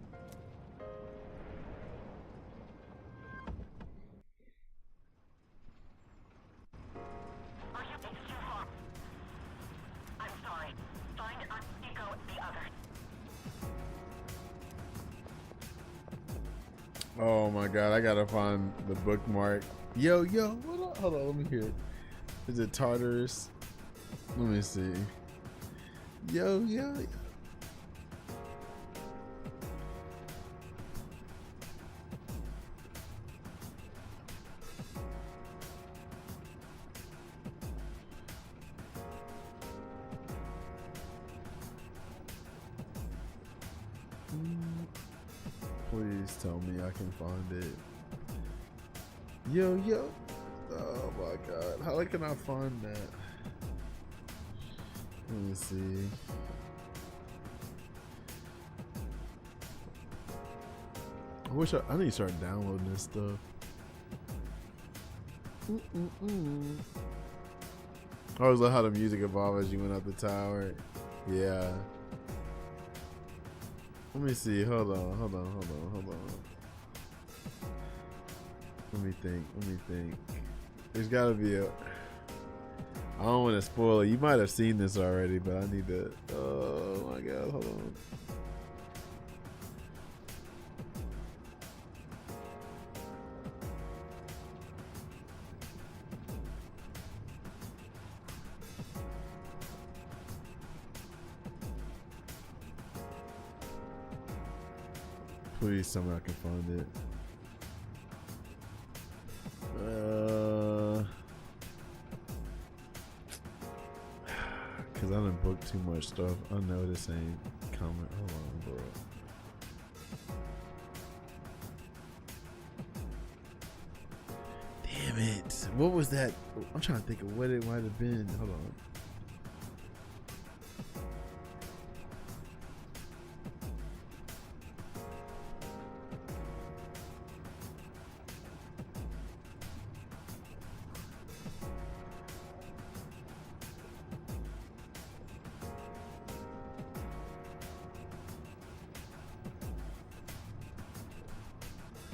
I'm sorry. Find Akihiko the other. Oh my god, I gotta find the bookmark. Yo, hold on, let me hear it. Is it Tartarus? Let me see. Yo. Please tell me I can find it. Yo. Oh my god. How can I find that? Let me see. I wish I need to start downloading this stuff. I always love how the music evolved as you went up the tower. Yeah. Let me see. Hold on. Let me think. There's gotta be a. I don't want to spoil it. You might have seen this already, but I need to. Oh my god, hold on. Please tell me I can find it. Cause I done booked too much stuff. I know this ain't coming. Hold on, bro. Damn it. What was that? I'm trying to think of what it might have been. Hold on.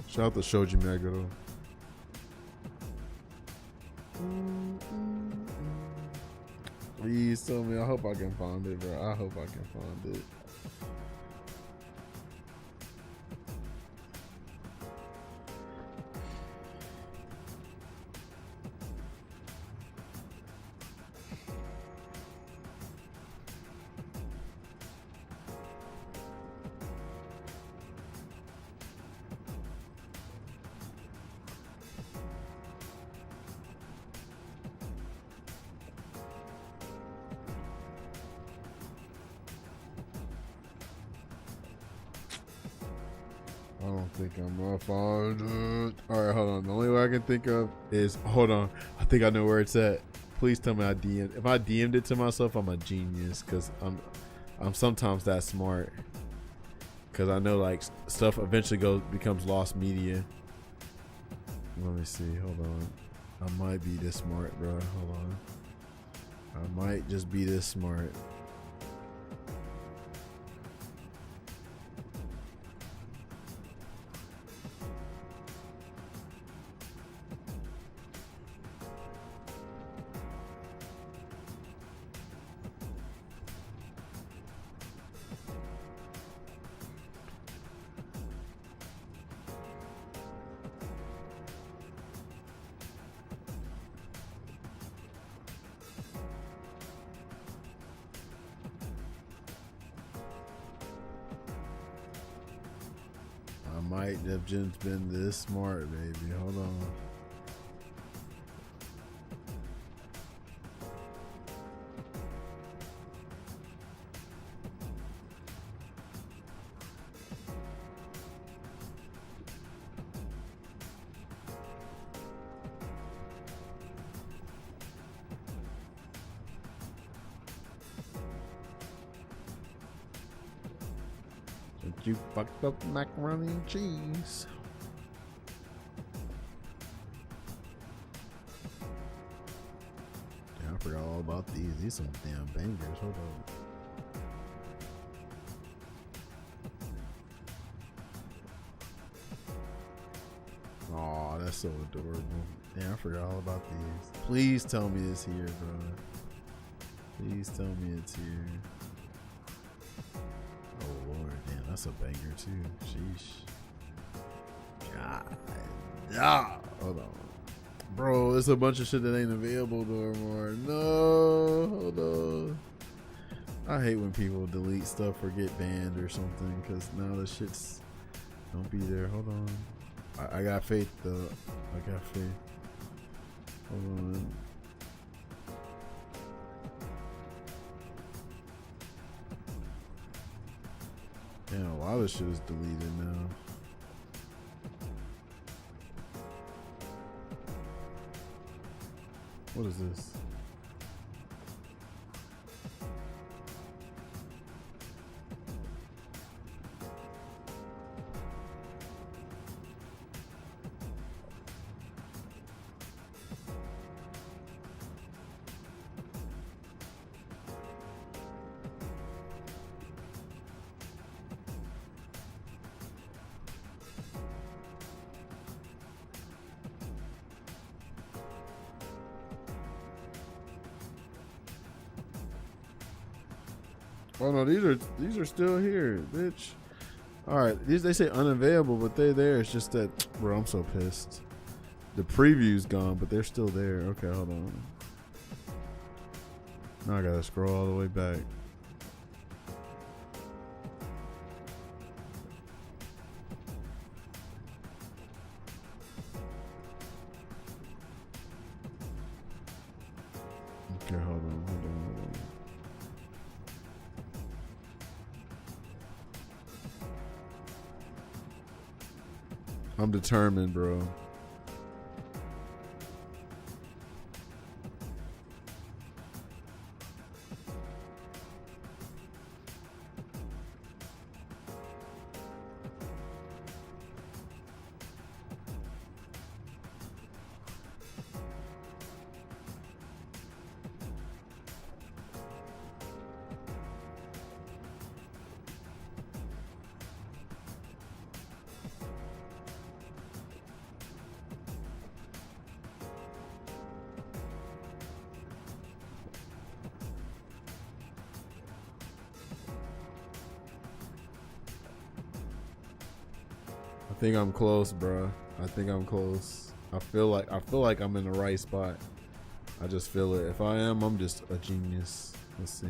Shout out to Shoji Meguro. Please tell me. I hope I can find it, bro. I hope I can find it. I don't think I'm gonna find it. Alright, hold on. The only way I can think of is, hold on. I think I know where it's at. Please tell me I DM'd. If I DM'd it to myself, I'm a genius, because I'm sometimes that smart. Because I know like stuff eventually becomes lost media. Let me see. Hold on. I might be this smart, bro. Hold on. I might just be this smart. I might have just been this smart, baby. Hold on. You fucked up macaroni and cheese. Yeah, I forgot all about these. These some damn bangers. Hold on. Aw, that's so adorable. Yeah, I forgot all about these. Please tell me it's here, bro. Please tell me it's here. Oh Lord, damn, that's a banger too. Sheesh. God, yeah. Hold on, bro. There's a bunch of shit that ain't available no more. No, hold on. I hate when people delete stuff or get banned or something, because now the shit's don't be there. Hold on. I got faith though. I got faith. Hold on. Yeah, a lot of shit is deleted now. What is this? Oh no, these are still here, bitch. All right, these they say unavailable, but they're there. It's just that, bro, I'm so pissed. The preview's gone, but they're still there. Okay, hold on. Now I gotta scroll all the way back. Okay, hold on. I'm determined, bro. think I'm close, bro. I think I'm close. I feel like I'm in the right spot. I just feel it. If I am, I'm just a genius. Let's see.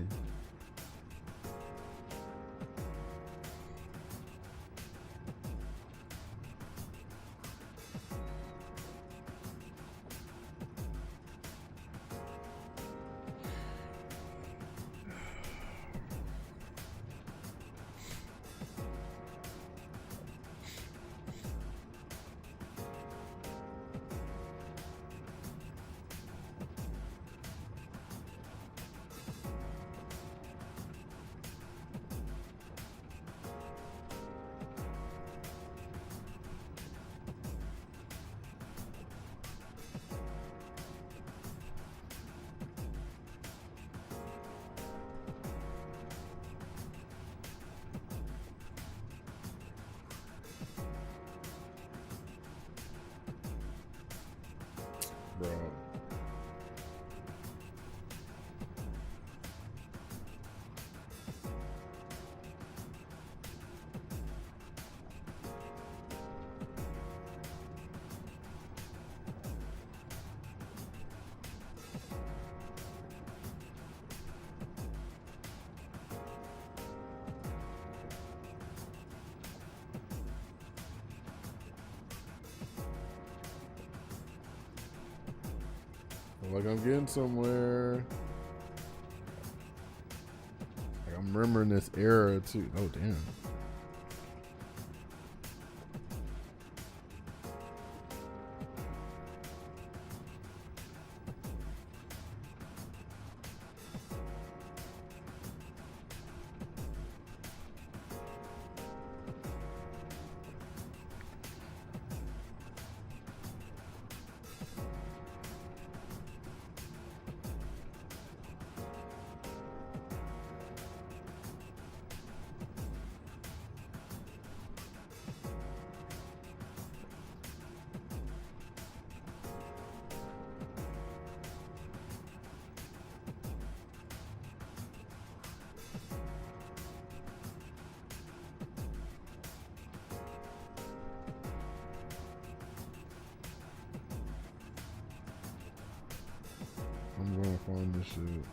Bro. Like I'm getting somewhere. Like I'm remembering this era too. Oh damn. I'm gonna find this shit.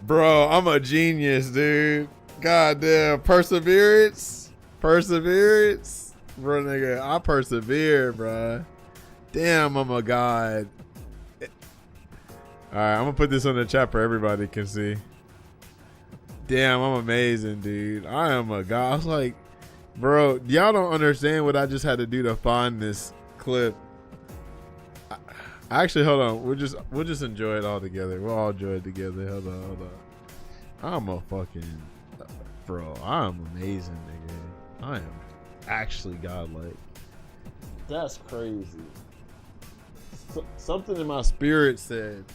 Bro, I'm a genius, dude. Goddamn, perseverance. Bro, nigga, I persevere, bro. Damn, I'm a god. Alright, I'm gonna put this on the chat for everybody can see. Damn, I'm amazing, dude. I am a god. I was like, bro, y'all don't understand what I just had to do to find this clip. Actually, hold on. We'll just enjoy it all together. We'll all enjoy it together. Hold on. I'm a fucking bro. I'm amazing, nigga. I am actually godlike. That's crazy. Something in my spirit said.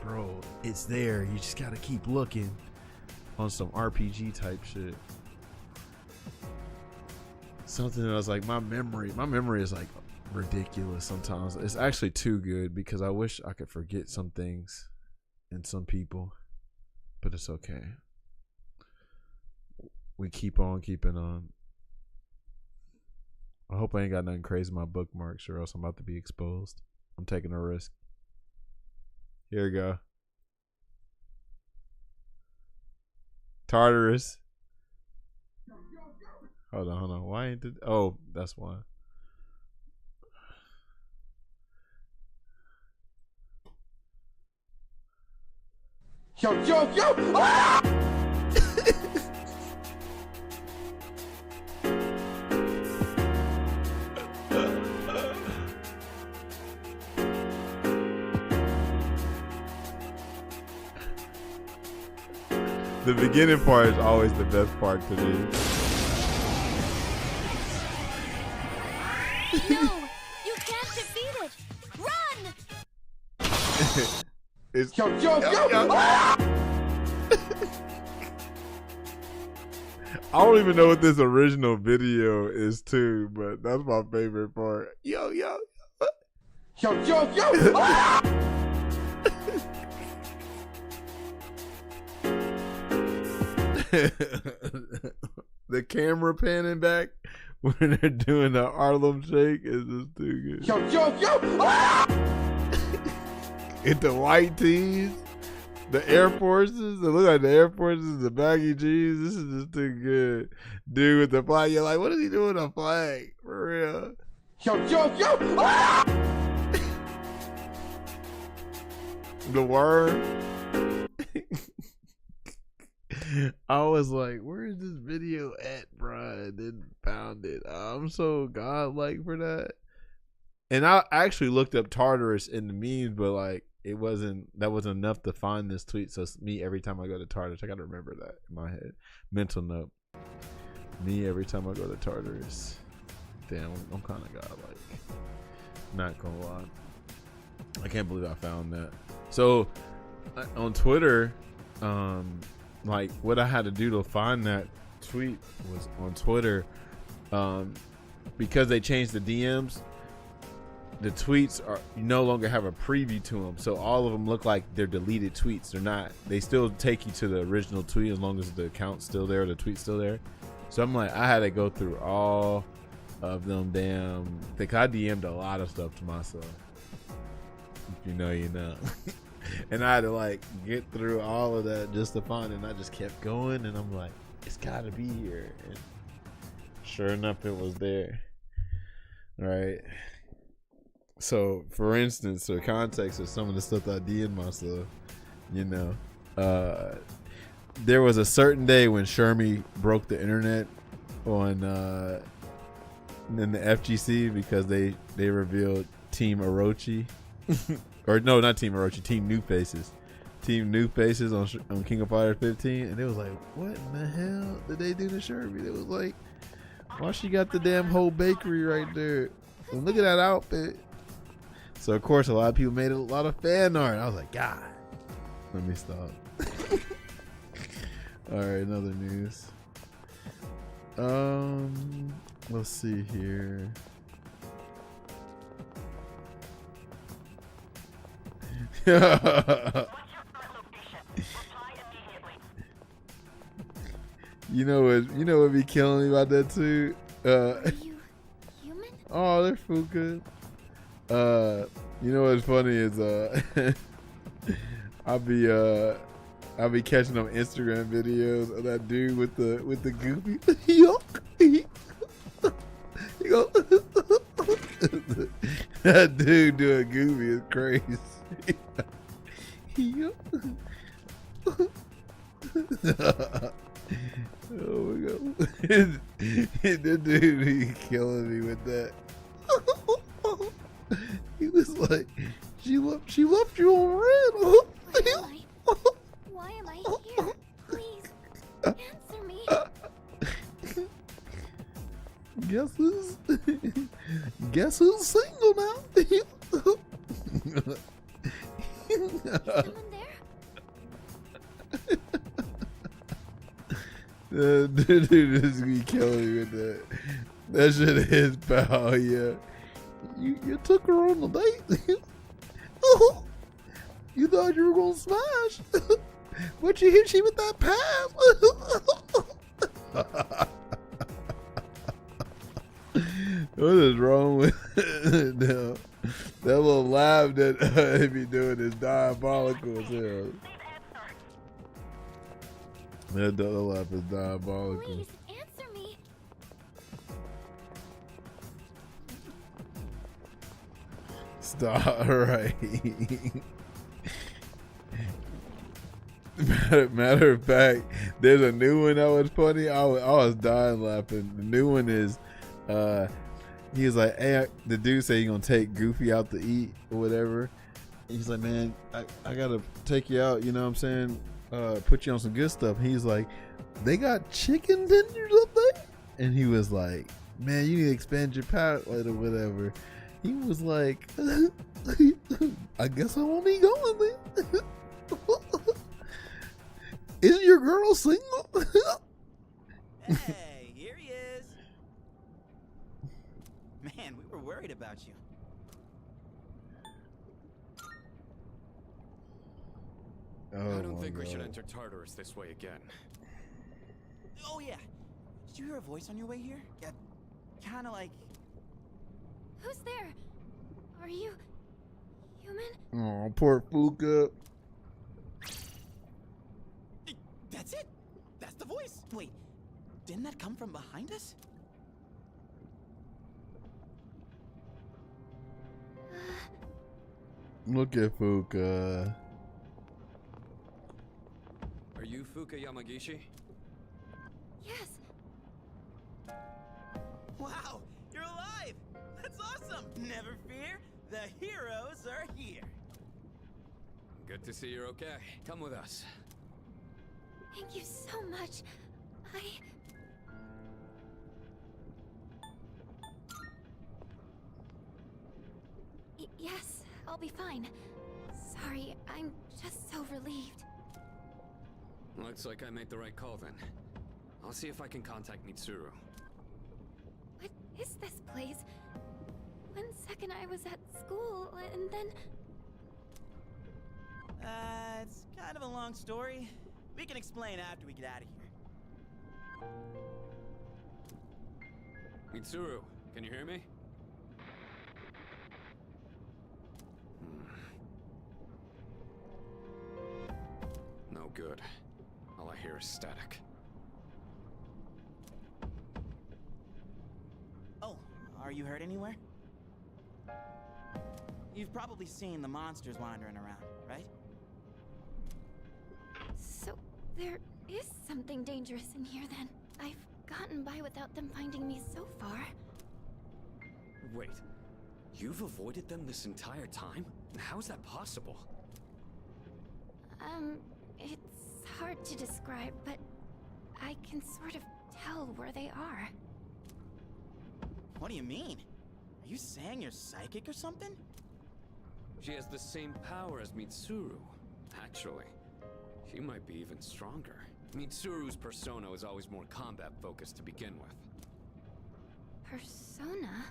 Bro, it's there. You just gotta keep looking on some RPG type shit. Something that was like my memory is like ridiculous sometimes. It's actually too good because I wish I could forget some things and some people, but it's okay. We keep on keeping on. I hope I ain't got nothing crazy in my bookmarks or else I'm about to be exposed. I'm taking a risk. Here we go. Tartarus. Hold on. Why ain't it? Oh, that's why. Yo! Ah! The beginning part is always the best part to me. No, you can't defeat it. Run! It's Yo! Ah! I don't even know what this original video is too, but that's my favorite part. Yo! Ah! The camera panning back when they're doing the Harlem Shake is just too good. Yo! Ah! And the white tees, the Air Forces, they look like the Air Forces, the baggy jeans. This is just too good. Dude with the flag, you're like, what is he doing with a flag? For real. Yo! Ah! The worm. I was like, where is this video at, bro? I didn't found it. I'm so godlike for that. And I actually looked up Tartarus in the memes, but like that wasn't enough to find this tweet. So it's me every time I go to Tartarus. I gotta remember that in my head. Mental note. Me every time I go to Tartarus. Damn, I'm kind of godlike. Not gonna lie. I can't believe I found that. So on Twitter, like what I had to do to find that tweet was on Twitter, because they changed the DMs. The tweets are you no longer have a preview to them, so all of them look like they're deleted tweets. They're not. They still take you to the original tweet as long as the account's still there, the tweet's still there. So I'm like, I had to go through all of them. Damn, I think I DM'd a lot of stuff to myself. If you know, you know. And I had to like get through all of that just to find it. And I just kept going, and I'm like, it's gotta be here. And sure enough, it was there. All right. So, for instance, the context of some of the stuff that I did myself, you know, there was a certain day when Shermie broke the internet on in the FGC because they revealed Team Orochi. Or no, not Team Orochi, Team New Faces. Team New Faces on King of Fighters 15. And it was like, what in the hell did they do to Shermie? It was like, why she got the damn whole bakery right there? And look at that outfit. So, of course, a lot of people made a lot of fan art. I was like, God, let me stop. All right, another news. Let's see here. You know what be killing me about that too? Are you human? Oh, they're Fuka. You know what's funny is I'll be catching on Instagram videos of that dude with the goofy. That dude doing goofy is crazy. Oh my god. That dude he killing me with that. He was like, she left you on red. Why am I here? Please, answer me. Guess who's single now? Someone there? Dude is be killing me with that. That shit is pal, yeah. You took her on a date. You thought you were gonna smash, but you hit she with that pass. What is wrong with no, that little laugh that he be doing is diabolical as hell. That double laugh is diabolical. Please answer me. Stop. Right. Matter of fact, there's a new one that was funny. I was dying laughing. The new one is, he was like, hey, the dude said he's gonna take Goofy out to eat or whatever. He's like, man, I gotta take you out. You know what I'm saying? Put you on some good stuff. He's like, they got chicken tenders up there, and he was like, man, you need to expand your palate or whatever. He was like, I guess I won't be going then. Isn't your girl single? Hey, here he is. Man, we were worried about you. Oh I don't think my we should God. enter Tartarus this way again. Oh yeah. Did you hear a voice on your way here? Yeah, kind of like. Who's there? Are you human? Oh, poor Fuka. That's it. That's the voice. Wait, didn't that come from behind us? Look at Fuka. Are you Fuka Yamagishi? Yes. Wow, you're alive. That's awesome. Never fear, the heroes are here. Good to see you're okay. Come with us. Thank you so much. Yes, I'll be fine. Sorry, I'm just so relieved. Looks like I made the right call then. I'll see if I can contact Mitsuru. What is this place? One second I was at school, and then... It's kind of a long story. We can explain after we get out of here. Mitsuru, can you hear me? No good. All I hear is static. Oh, are you hurt anywhere? You've probably seen the monsters wandering around, right? So, there is something dangerous in here then. I've gotten by without them finding me so far. Wait, you've avoided them this entire time? How is that possible? It's hard to describe, but I can sort of tell where they are. What do you mean? Are you saying you're psychic or something? She has the same power as Mitsuru. Actually, she might be even stronger. Mitsuru's persona is always more combat focused to begin with. Persona?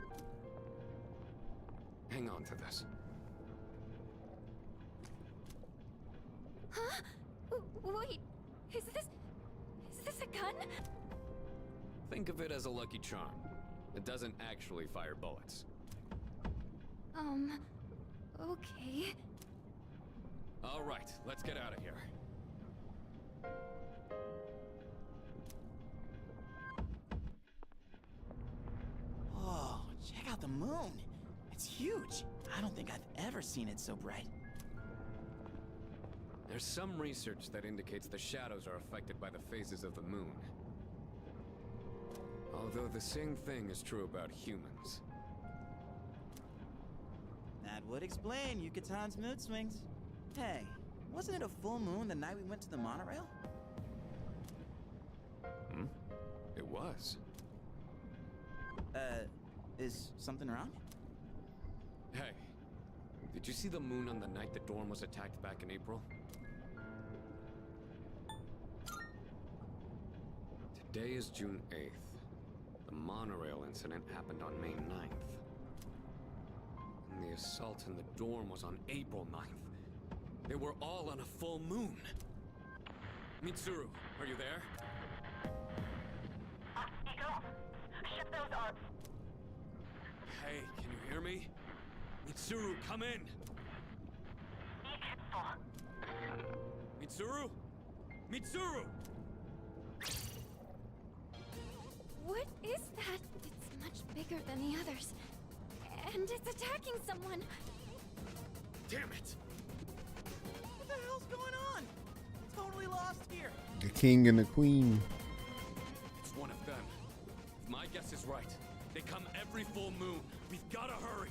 Hang on to this. Huh? Wait, is this a gun? Think of it as a lucky charm. It doesn't actually fire bullets. Okay. All right, let's get out of here. Whoa, check out the moon. It's huge. I don't think I've ever seen it so bright. There's some research that indicates the shadows are affected by the phases of the moon. Although the same thing is true about humans. That would explain Yucatan's mood swings. Hey, wasn't it a full moon the night we went to the monorail? Hmm? It was. Is something wrong? Hey, did you see the moon on the night the dorm was attacked back in April? Today is June 8th. The monorail incident happened on May 9th. And the assault in the dorm was on April 9th. They were all on a full moon. Mitsuru, are you there? Ego, ship those arms. Hey, can you hear me? Mitsuru, come in! Mitsuru? Mitsuru! What is that? It's much bigger than the others. And it's attacking someone. Damn it! What the hell's going on? Totally lost here. The king and the queen. It's one of them. If my guess is right, they come every full moon. We've gotta hurry.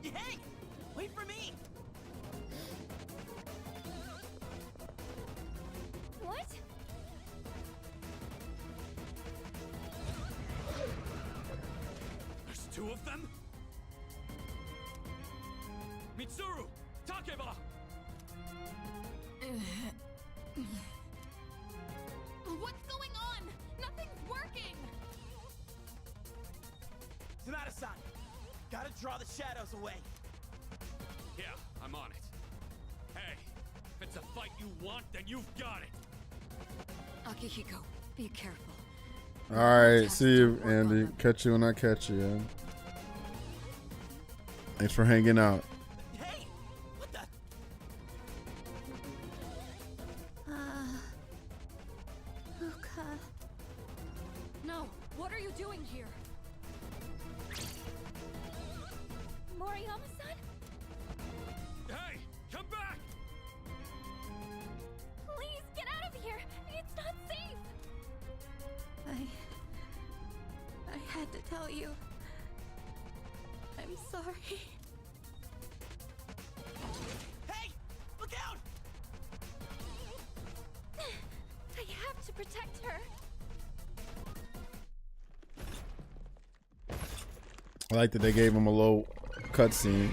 Hey! Wait for me! What? There's two of them? Mitsuru! Takeba! What's going on? Nothing's working! Sonata-san! Gotta draw the shadows away. Yeah, I'm on it. Hey, if it's a fight you want, then you've got it! Akihiko, be careful. All right, see you, Andy. Catch you when I catch you. Yeah. Thanks for hanging out. Hey! What the? Fuka. No, what are you doing here? Moriyama-san? Hey, come back! Please, get out of here! It's not safe! I had to tell you. I'm sorry. Hey! Look out! I have to protect her. I like that they gave him a little cutscene.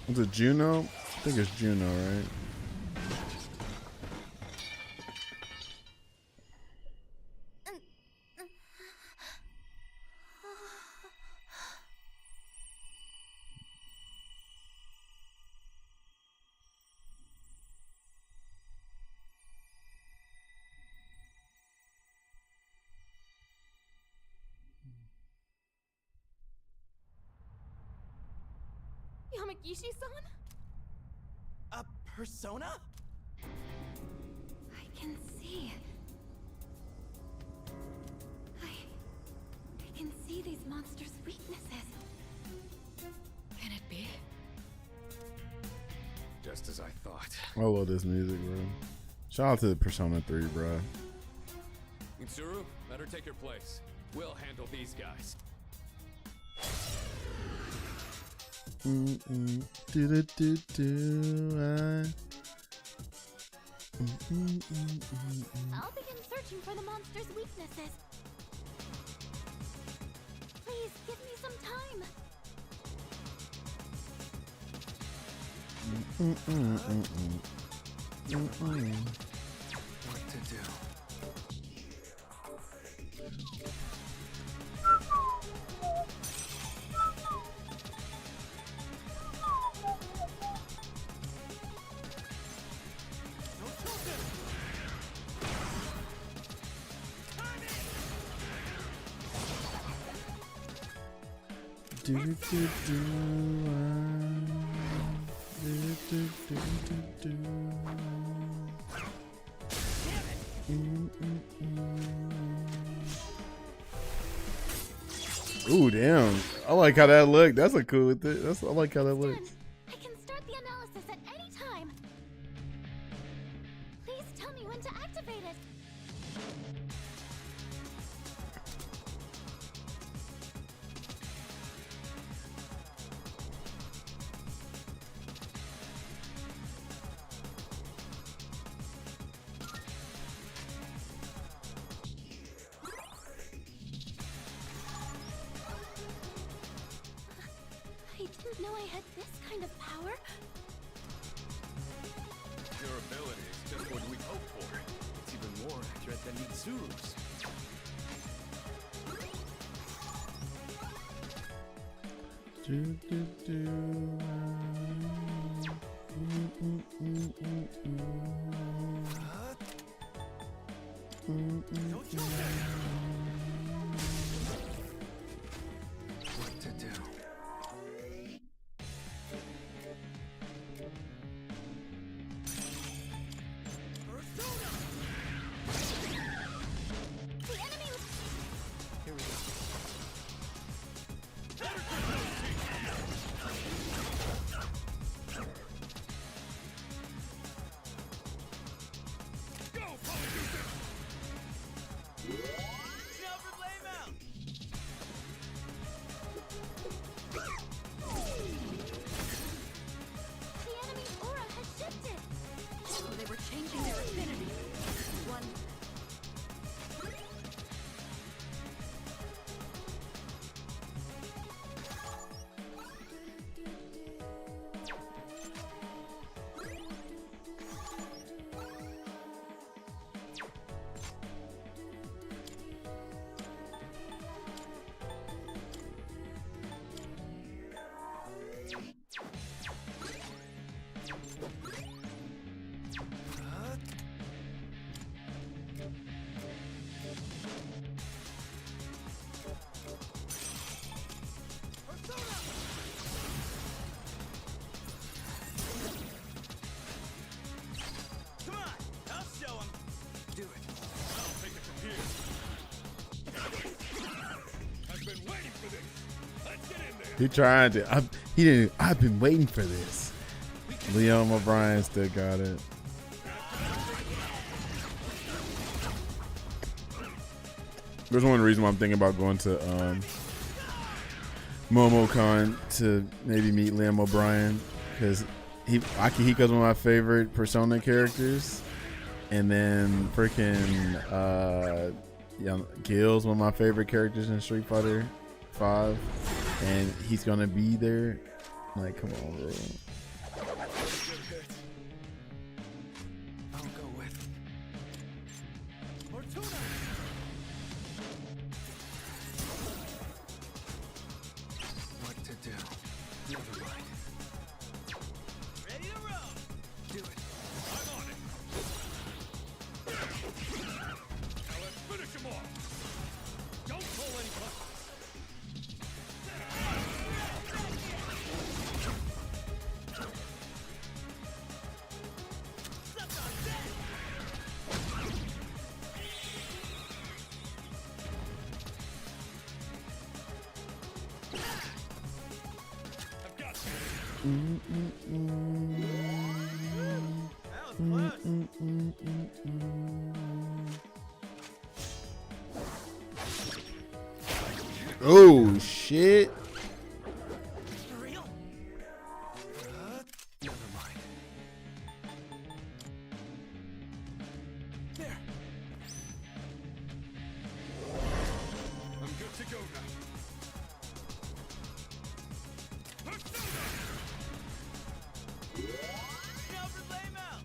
Was it Juno? I think it's Juno, right? Yamagishi-san? A persona? I can see. I can see these monsters' weaknesses. Can it be? Just as I thought. I love this music, bro. Shout out to the Persona 3, bro. Mitsuru, let her take your place. We'll handle these guys. I'll begin searching for the monster's weaknesses. Please, give me some time. What to do? Ooh, damn. I like how that looked. That's a cool thing. I like how that looks. I can start the analysis at any time. Please tell me when to activate it. I didn't know I had this kind of power. Your ability is just what we hoped for. It's even more accurate than Mitsuru's. He tried to. He didn't. I've been waiting for this. Liam O'Brien still got it. There's one reason why I'm thinking about going to MomoCon to maybe meet Liam O'Brien, because Akihiko's one of my favorite Persona characters, and then freaking Gil's one of my favorite characters in Street Fighter 5, and he's gonna be there. Like, come on, bro. I'll go with Fortuna. What to do? Never mind. Ready to roll. Do it. I'm on it. Now let's finish him off. Don't pull any punches. Oh shit. For real? Never mind. There. I'm good to go now. Now for lame out.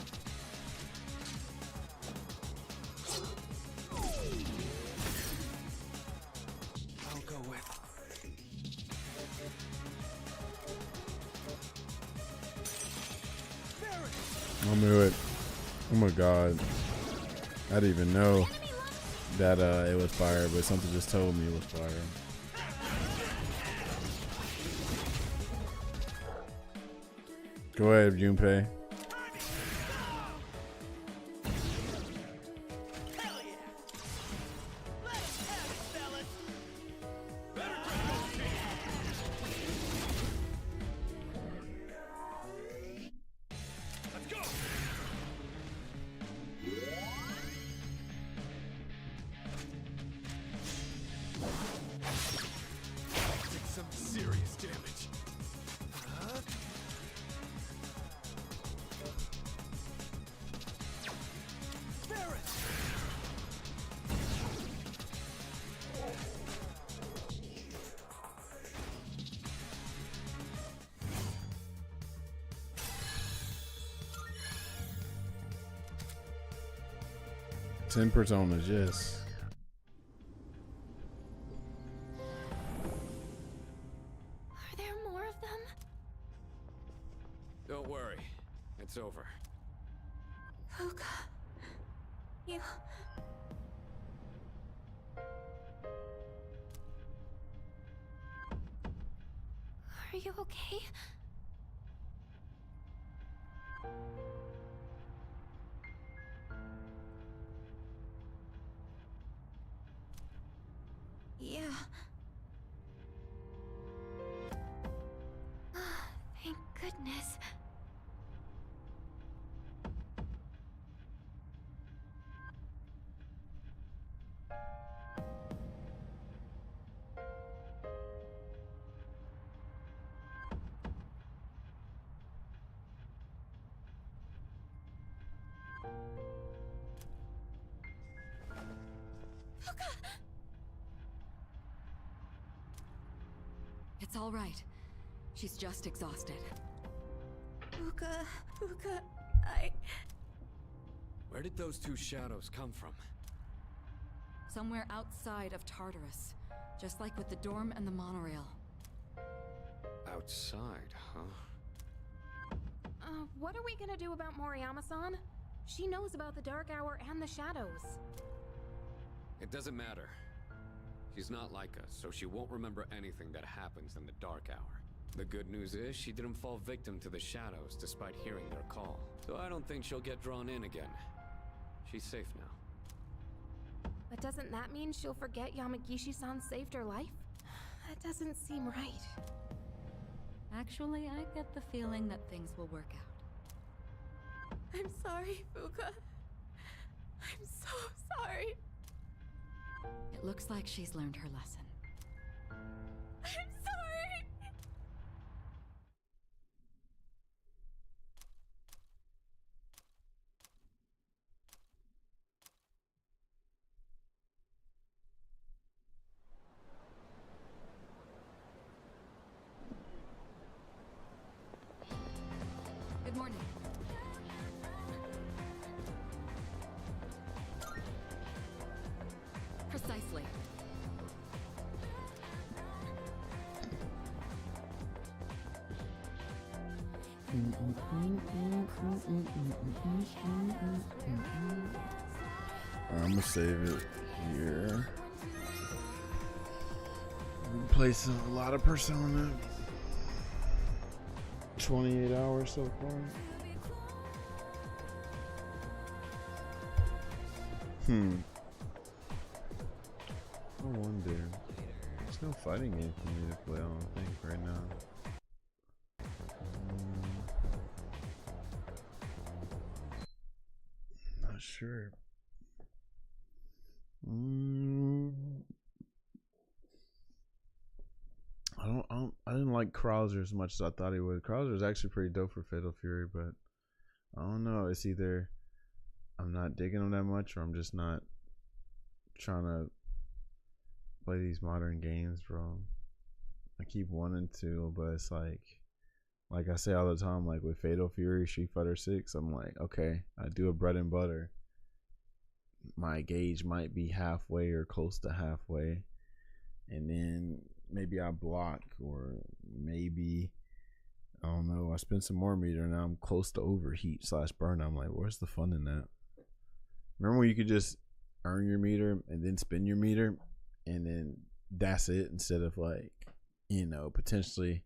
I'll go with. I knew it. Oh my god. I didn't even know that it was fire, but something just told me it was fire. Go ahead, Junpei. Take some serious damage. Barret! 10 personas, yes. Are there more of them? Don't worry. It's over. Luca, you... Are you okay? Yeah. Thank goodness. It's all right. She's just exhausted. Luca, Where did those two shadows come from? Somewhere outside of Tartarus. Just like with the dorm and the monorail. Outside, huh? What are we gonna do about Moriyama-san? She knows about the Dark Hour and the shadows. It doesn't matter. She's not like us, so she won't remember anything that happens in the Dark Hour. The good news is she didn't fall victim to the shadows despite hearing their call. So I don't think she'll get drawn in again. She's safe now. But doesn't that mean she'll forget Yamagishi-san saved her life? That doesn't seem right. Actually, I get the feeling that things will work out. I'm sorry, Fuka. I'm so sorry. It looks like she's learned her lesson. I'm sorry. Good morning. Precisely. I'm gonna save it here. Place a lot of Persona. 28 hours so far. I wonder. There's no fighting game for me to play, I don't think, right now. Not sure. I didn't like Krauser as much as I thought he would. Krauser is actually pretty dope for Fatal Fury, but I don't know. It's either I'm not digging him that much, or I'm just not trying to play these modern games, bro. I keep wanting to, but it's like I say all the time, like with Fatal Fury, Street Fighter 6, I'm like, okay, I do a bread and butter. My gauge might be halfway or close to halfway, and then maybe I block, or maybe I don't know, I spend some more meter and now I'm close to overheat / burn. I'm like, where's the fun in that? Remember when you could just earn your meter and then spend your meter and then that's it, instead of like, you know, potentially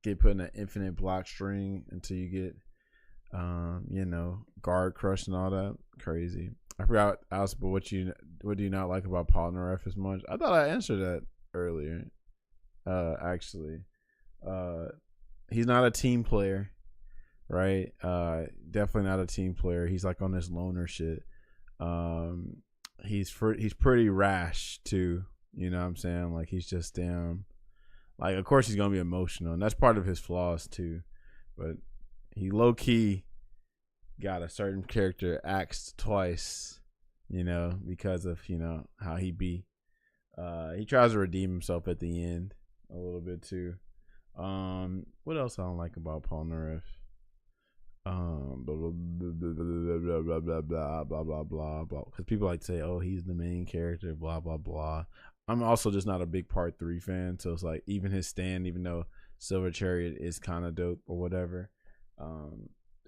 get put in an infinite block string until you get you know, guard crush and all that. Crazy. I forgot to ask, but what do you not like about Polnareff as much? I thought I answered that earlier. Actually, he's not a team player, right? Definitely not a team player. He's like on this loner shit. He's pretty rash too. You know what I'm saying? Like he's just damn. Like of course he's gonna be emotional, and that's part of his flaws too. But he low key got a certain character axed twice, you know, because of, you know, how he be. He tries to redeem himself at the end a little bit too. What else I don't like about Polnareff? Blah blah blah blah blah blah blah blah blah. Because people like to say, "Oh, he's the main character." Blah blah blah. I'm also just not a big Part 3 fan, so it's like even his stand, even though Silver Chariot is kind of dope or whatever,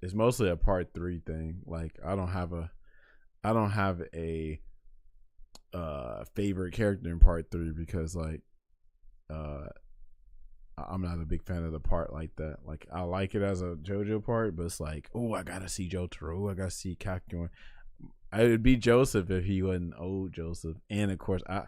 it's mostly a Part 3 thing. Like I don't have a favorite character in Part 3 because like I'm not a big fan of the part like that. Like I like it as a JoJo part, but it's like, oh, I gotta see Jotaro, I gotta see Kakyoin. I would be Joseph if he wasn't old Joseph. And of course I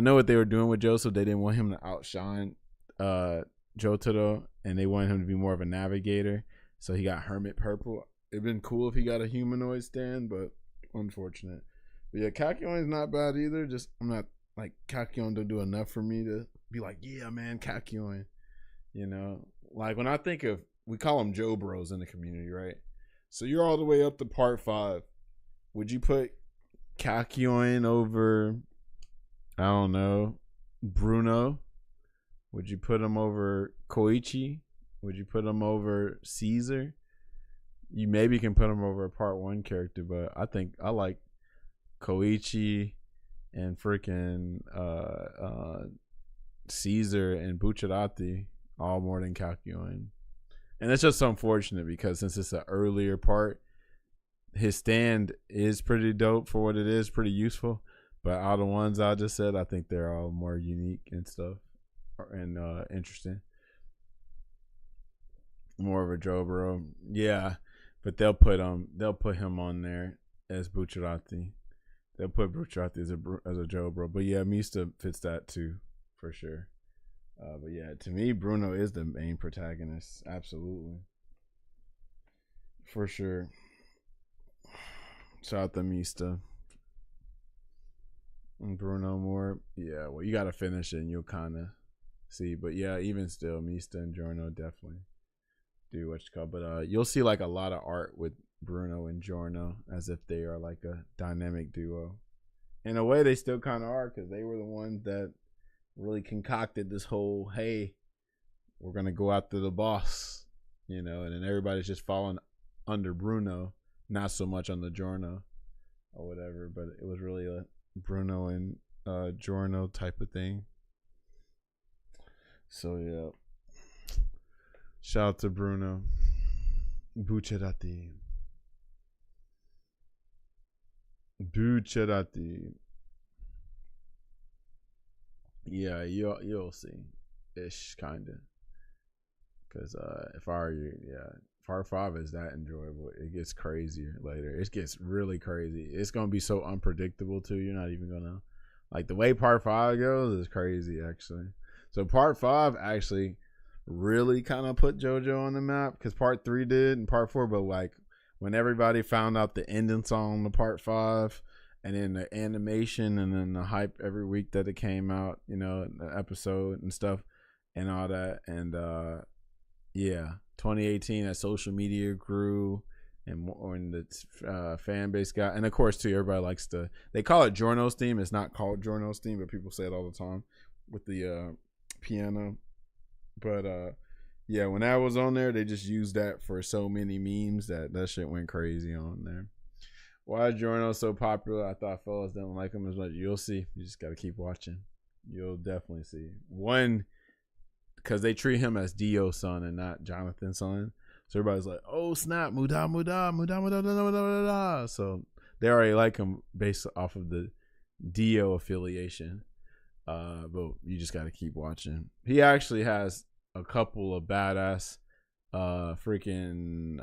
know what they were doing with Joseph. They didn't want him to outshine Jotaro, and they wanted him to be more of a navigator, so he got Hermit Purple. It'd been cool if he got a humanoid stand, but unfortunate. But yeah, Kakyoin's not bad either. Just I'm not like Kakyoin don't do enough for me to be like, yeah, man, Kakyoin. You know, like when I think of, we call them Joe Bros in the community, right? So you're all the way up to Part 5. Would you put Kakyoin over, I don't know, Bruno? Would you put him over Koichi? Would you put him over Caesar? You maybe can put him over a Part 1 character, but I think I like Koichi and freaking Caesar and Bucciarati all more than Kakyoin. And it's just unfortunate because since it's an earlier part, his stand is pretty dope for what it is, pretty useful. But out of the ones I just said, I think they're all more unique and stuff and interesting. More of a Jobro. Yeah. But they'll put him on there as Bucciarati. They'll put Bucciarati as a Jobro. But yeah, Mista fits that too, for sure. But yeah, to me, Bruno is the main protagonist. Absolutely. For sure. Shout out to Mista. And Bruno more. Yeah, well, you got to finish it and you'll kind of see. But yeah, even still, Mista and Giorno definitely do what you call. But you'll see like a lot of art with Bruno and Giorno as if they are like a dynamic duo. In a way, they still kind of are because they were the ones that really concocted this whole, hey, we're going to go after the boss, you know, and then everybody's just falling under Bruno, not so much on the Giorno or whatever, but it was really a Bruno and Giorno type of thing. So yeah, shout out to Bruno Bucciarati. Yeah, you'll see ish kind of, because if I were you, yeah, Part 5 is that enjoyable. It gets crazier later. It gets really crazy. It's gonna be so unpredictable too. You're not even gonna like the way Part 5 goes is crazy actually. So Part 5 actually really kind of put JoJo on the map because Part 3 did and Part 4, but like when everybody found out the ending song to Part 5 and then the animation and then the hype every week that it came out, you know, the episode and stuff and all that, and yeah, 2018 as social media grew and when the fan base got, and of course too, everybody likes to, they call it Giorno's theme. It's not called Giorno's theme, but people say it all the time with the piano. But yeah, when that was on there, they just used that for so many memes that shit went crazy on there. Why is Giorno so popular? I thought fellas didn't like him as much. You'll see. You just got to keep watching. You'll definitely see. One, because they treat him as Dio's son and not Jonathan's son. So everybody's like, oh, snap, Muda. So they already like him based off of the Dio affiliation. But you just got to keep watching. He actually has a couple of badass freaking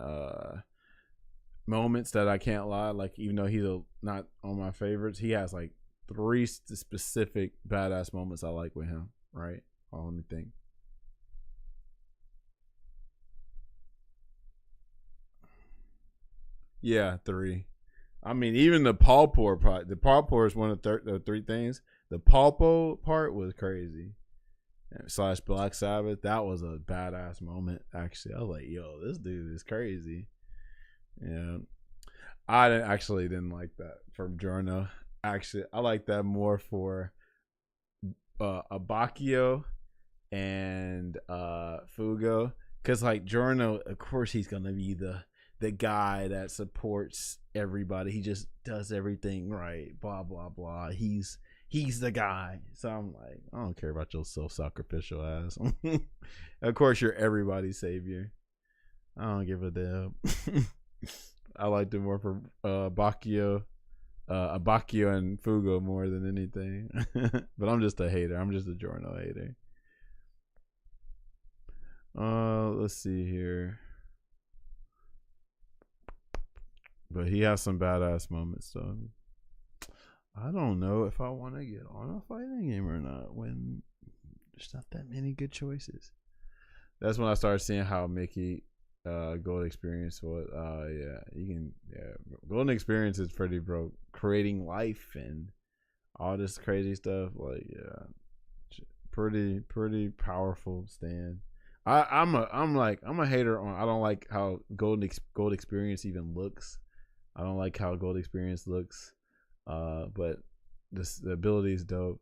moments that I can't lie. Like, even though he's not on my favorites, he has like 3 specific badass moments I like with him, right? Oh, let me think. Yeah, 3. I mean, even the Pulpo part. The Pulpo is one of the 3 things. The Pulpo part was crazy. / Black Sabbath. That was a badass moment, actually. I was like, yo, this dude is crazy. Yeah. I didn't like that from Giorno. Actually, I like that more for Abacchio and Fugo. Because, like, Giorno, of course, he's going to be the guy that supports everybody. He just does everything right. Blah, blah, blah. He's the guy. So I'm like, I don't care about your self-sacrificial ass. Of course, you're everybody's savior. I don't give a damn. I liked it more for Abacchio and Fugo more than anything. But I'm just a hater. I'm just a Giorno hater. Let's see here. But he has some badass moments, so I don't know if I want to get on a fighting game or not when there's not that many good choices. That's when I started seeing how Mickey Gold Experience was. Golden Experience is pretty broke. Creating life and all this crazy stuff. Like, yeah, pretty powerful stand. I'm a hater on. I don't like how Gold Experience even looks. I don't like how Gold Experience looks. But the ability is dope.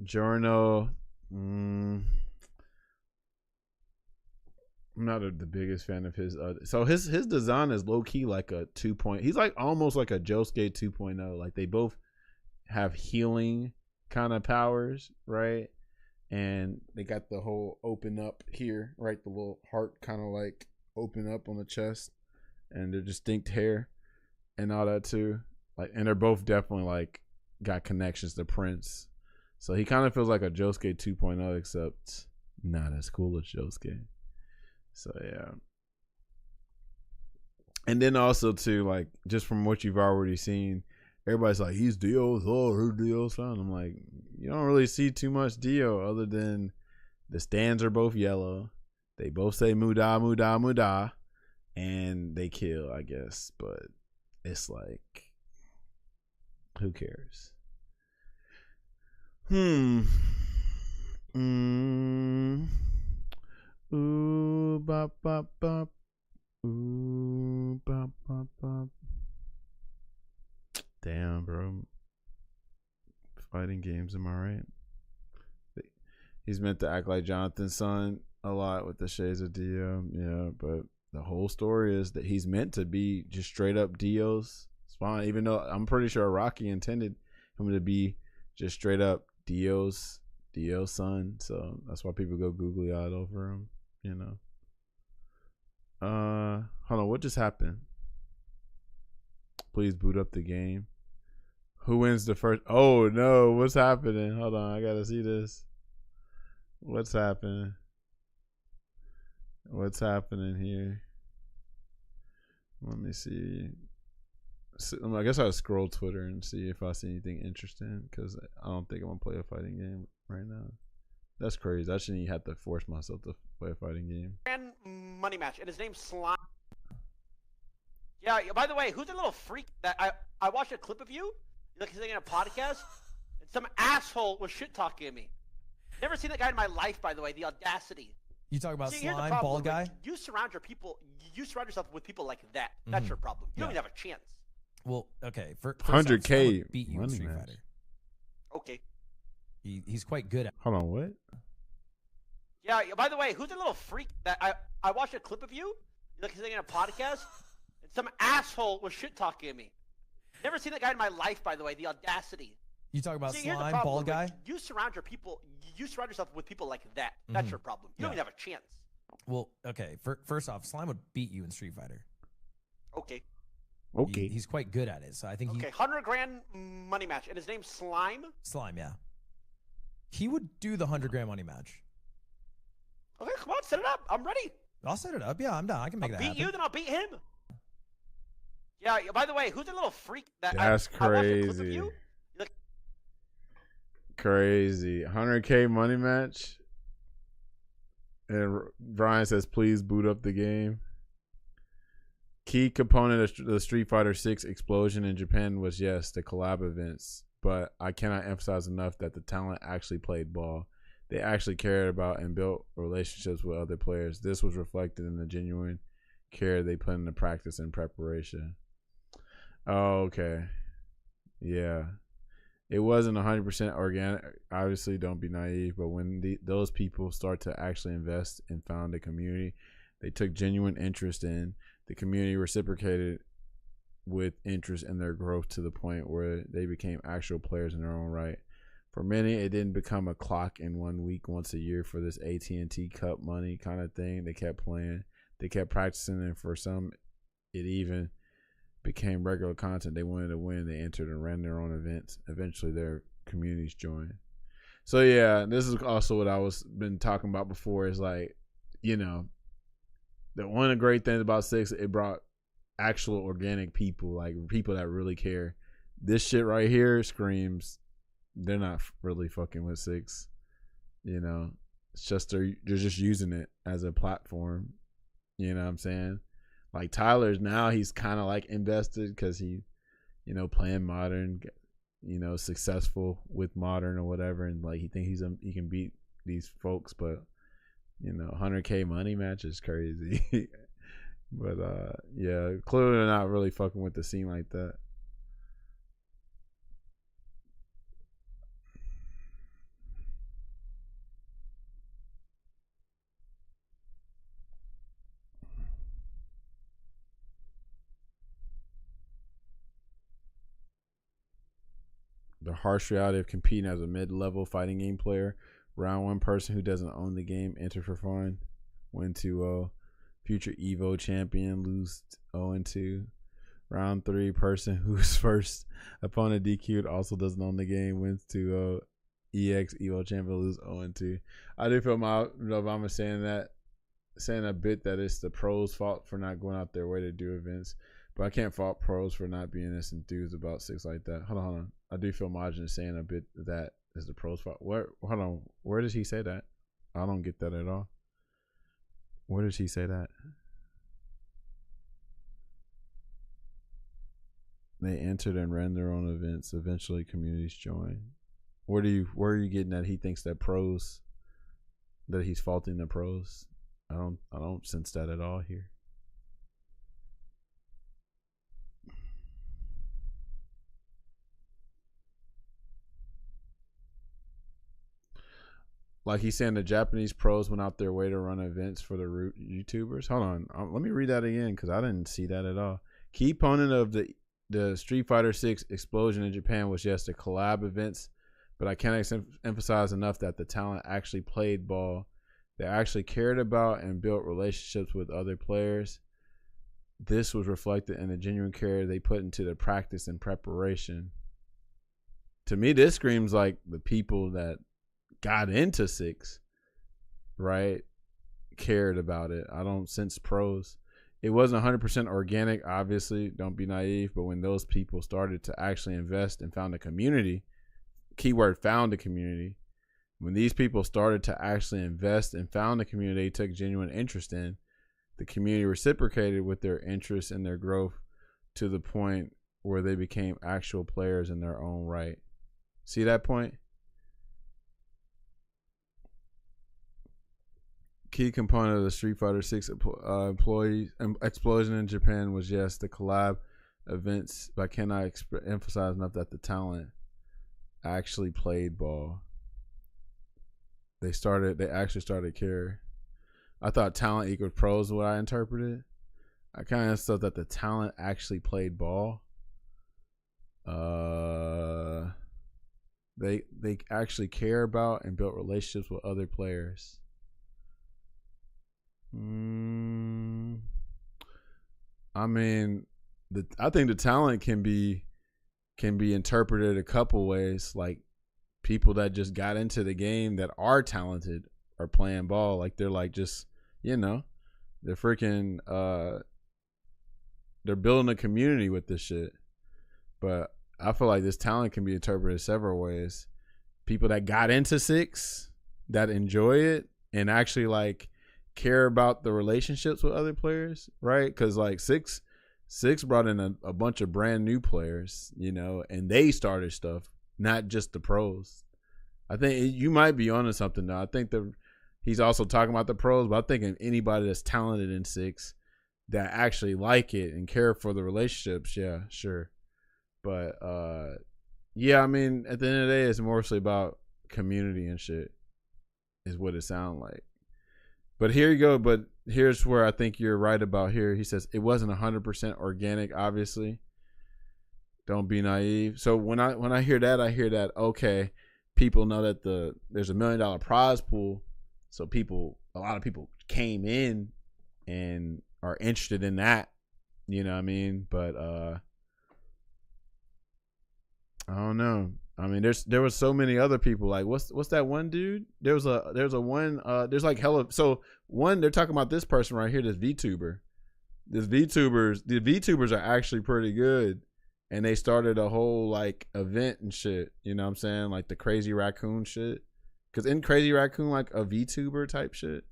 Giorno, I'm not the biggest fan of his. So his design is low key like a 2.0. He's like almost like a Josuke 2.0. Like they both have healing kind of powers, right? And they got the whole open up here, right? The little heart kind of like open up on the chest, and their distinct hair and all that too. Like, and they're both definitely like got connections to Prince. So he kind of feels like a Josuke 2.0, except not as cool as Josuke. So yeah. And then also too, like, just from what you've already seen, everybody's like, he's Dio's, who's Dio's son? I'm like, you don't really see too much Dio other than the stands are both yellow. They both say Muda, Muda, Muda, and they kill, I guess. But it's like, who cares? Ooh, bop, bop, bop. Ooh, bop, bop, bop. Damn, bro. Fighting games, am I right? He's meant to act like Jonathan's son a lot with the shades of Dio. Yeah, but the whole story is that he's meant to be just straight up Dio's spawn, even though I'm pretty sure Rocky intended him to be just straight up Dio's son. So that's why people go googly eyed over him, you know. Hold on, what just happened? Please boot up the game. Who wins the first? Oh no, what's happening? Hold on, I gotta see this. What's happening? What's happening here? Let me see. I guess I'll scroll Twitter and see if I see anything interesting, because I don't think I'm gonna play a fighting game right now. That's crazy. I shouldn't even have to force myself to play a fighting game. Grand money match, and his name's Slime. Yeah, by the way, who's the little freak that I watched a clip of you? You're like sitting in a podcast, and some asshole was shit talking to me. Never seen that guy in my life, by the way. The audacity. You talk about See, here's the Slime, problem, bald guy? like, you surround yourself with people like that. That's your problem. You don't even have a chance. Well, okay. First 100K off, beat you in Street Fighter. Okay. He's quite good at. Hold on, what? Yeah, by the way, who's the little freak that I watched a clip of you? You're like sitting in a podcast, and some asshole was shit talking to me. Never seen that guy in my life, by the way. The audacity. You talk about See, here's the Slime, problem, bald guy? like, you surround yourself with people like that. That's your problem. You don't even have a chance. Well, okay. First off, Slime would beat you in Street Fighter. Okay. Okay. He's quite good at it, so I think Okay, 100 grand money match, and his name's Slime. Slime, yeah. He would do the 100 grand money match. Okay, come on, set it up. I'm ready. I'll set it up. Yeah, I'm down. I can make that Beat happen. you, then I'll beat him. Yeah, by the way, who's the little freak that That's I watched a clip of crazy. you? Like, Crazy. 100K money match. And Brian says, please boot up the game. Key component of the Street Fighter 6 explosion in Japan was, yes, the collab events. But I cannot emphasize enough that the talent actually played ball. They actually cared about and built relationships with other players. This was reflected in the genuine care they put into practice and preparation. Oh, okay. Yeah. It wasn't 100% organic. Obviously, don't be naive. But when those people start to actually invest and found a community they took genuine interest in, the community reciprocated with interest in their growth to the point where they became actual players in their own right. For many, it didn't become a clock in 1 week, once a year for this AT&T Cup money kind of thing. They kept playing. They kept practicing, and for some, it even became regular content. They wanted to win. They entered and ran their own events. Eventually, their communities joined. So, yeah, this is also what I was been talking about before is like, you know, the one of the great things about 6, it brought actual organic people, like people that really care. This shit right here screams they're not really fucking with 6. You know, it's just they're just using it as a platform. You know what I'm saying? Like Tyler's now, he's kind of like invested because he, you know, playing modern, you know, successful with modern or whatever, and like he thinks he can beat these folks, but you know, 100K money match is crazy. But yeah, clearly they're not really fucking with the scene like that. The harsh reality of competing as a mid-level fighting game player. Round 1 person who doesn't own the game, enter for fun. Win 2-0. Future Evo champion, lose 0-2. Round 3 person whose first opponent DQ'd also doesn't own the game, wins 2-0. EX Evo champion, lose 0-2. I do feel Obama saying a bit that it's the pros' fault for not going out their way to do events. But I can't fault pros for not being this enthused about six like that. Hold on. I do feel Majin is saying a bit that is the pros fault. Hold on. Where does he say that? I don't get that at all. Where does he say that? They entered and ran their own events. Eventually, communities join. Where are you getting that? He thinks that pros, that he's faulting the pros. I don't sense that at all here. Like he's saying the Japanese pros went out their way to run events for the YouTubers. Hold on. Let me read that again because I didn't see that at all. Key component of the Street Fighter 6 explosion in Japan was yes, the collab events, but I can't emphasize enough that the talent actually played ball. They actually cared about and built relationships with other players. This was reflected in the genuine care they put into the practice and preparation. To me, this screams like the people that got into six, right, cared about it. I don't sense pros. It wasn't 100% organic, obviously, don't be naive, but when those people started to actually invest and found a community, keyword found a community, when these people started to actually invest and found a community they took genuine interest in, the community reciprocated with their interest and their growth to the point where they became actual players in their own right. See that point? Key component of the Street Fighter 6 employees explosion in Japan was yes, the collab events, but I cannot emphasize enough that the talent actually played ball. They actually started care. I thought talent equals pros, what I interpreted. I kind of thought that the talent actually played ball. They actually care about and built relationships with other players. I mean, I think the talent can be interpreted a couple ways. Like people that just got into the game that are talented are playing ball. Like they're like just, they're freaking they're building a community with this shit. But I feel like this talent can be interpreted several ways. People that got into six, that enjoy it and actually like care about the relationships with other players, right? Because like six brought in a bunch of brand new players, and they started stuff, not just the pros. I think you might be onto something though. I think he's also talking about the pros, but I think anybody that's talented in six that actually like it and care for the relationships, yeah, sure. But yeah, I mean, at the end of the day, it's mostly about community and shit, is what it sounds like. But here you go. But here's where I think you're right about here. He says it wasn't 100% organic, obviously. Don't be naive. So when I hear that, okay, people know that there's $1 million prize pool. So a lot of people came in and are interested in that. You know what I mean? But I don't know. I mean, there was so many other people. Like, what's that one dude? There's like hella. So one, they're talking about this person right here, this VTuber. The VTubers are actually pretty good, and they started a whole like event and shit. You know what I'm saying? Like the Crazy Raccoon shit. Cause in Crazy Raccoon like a VTuber type shit.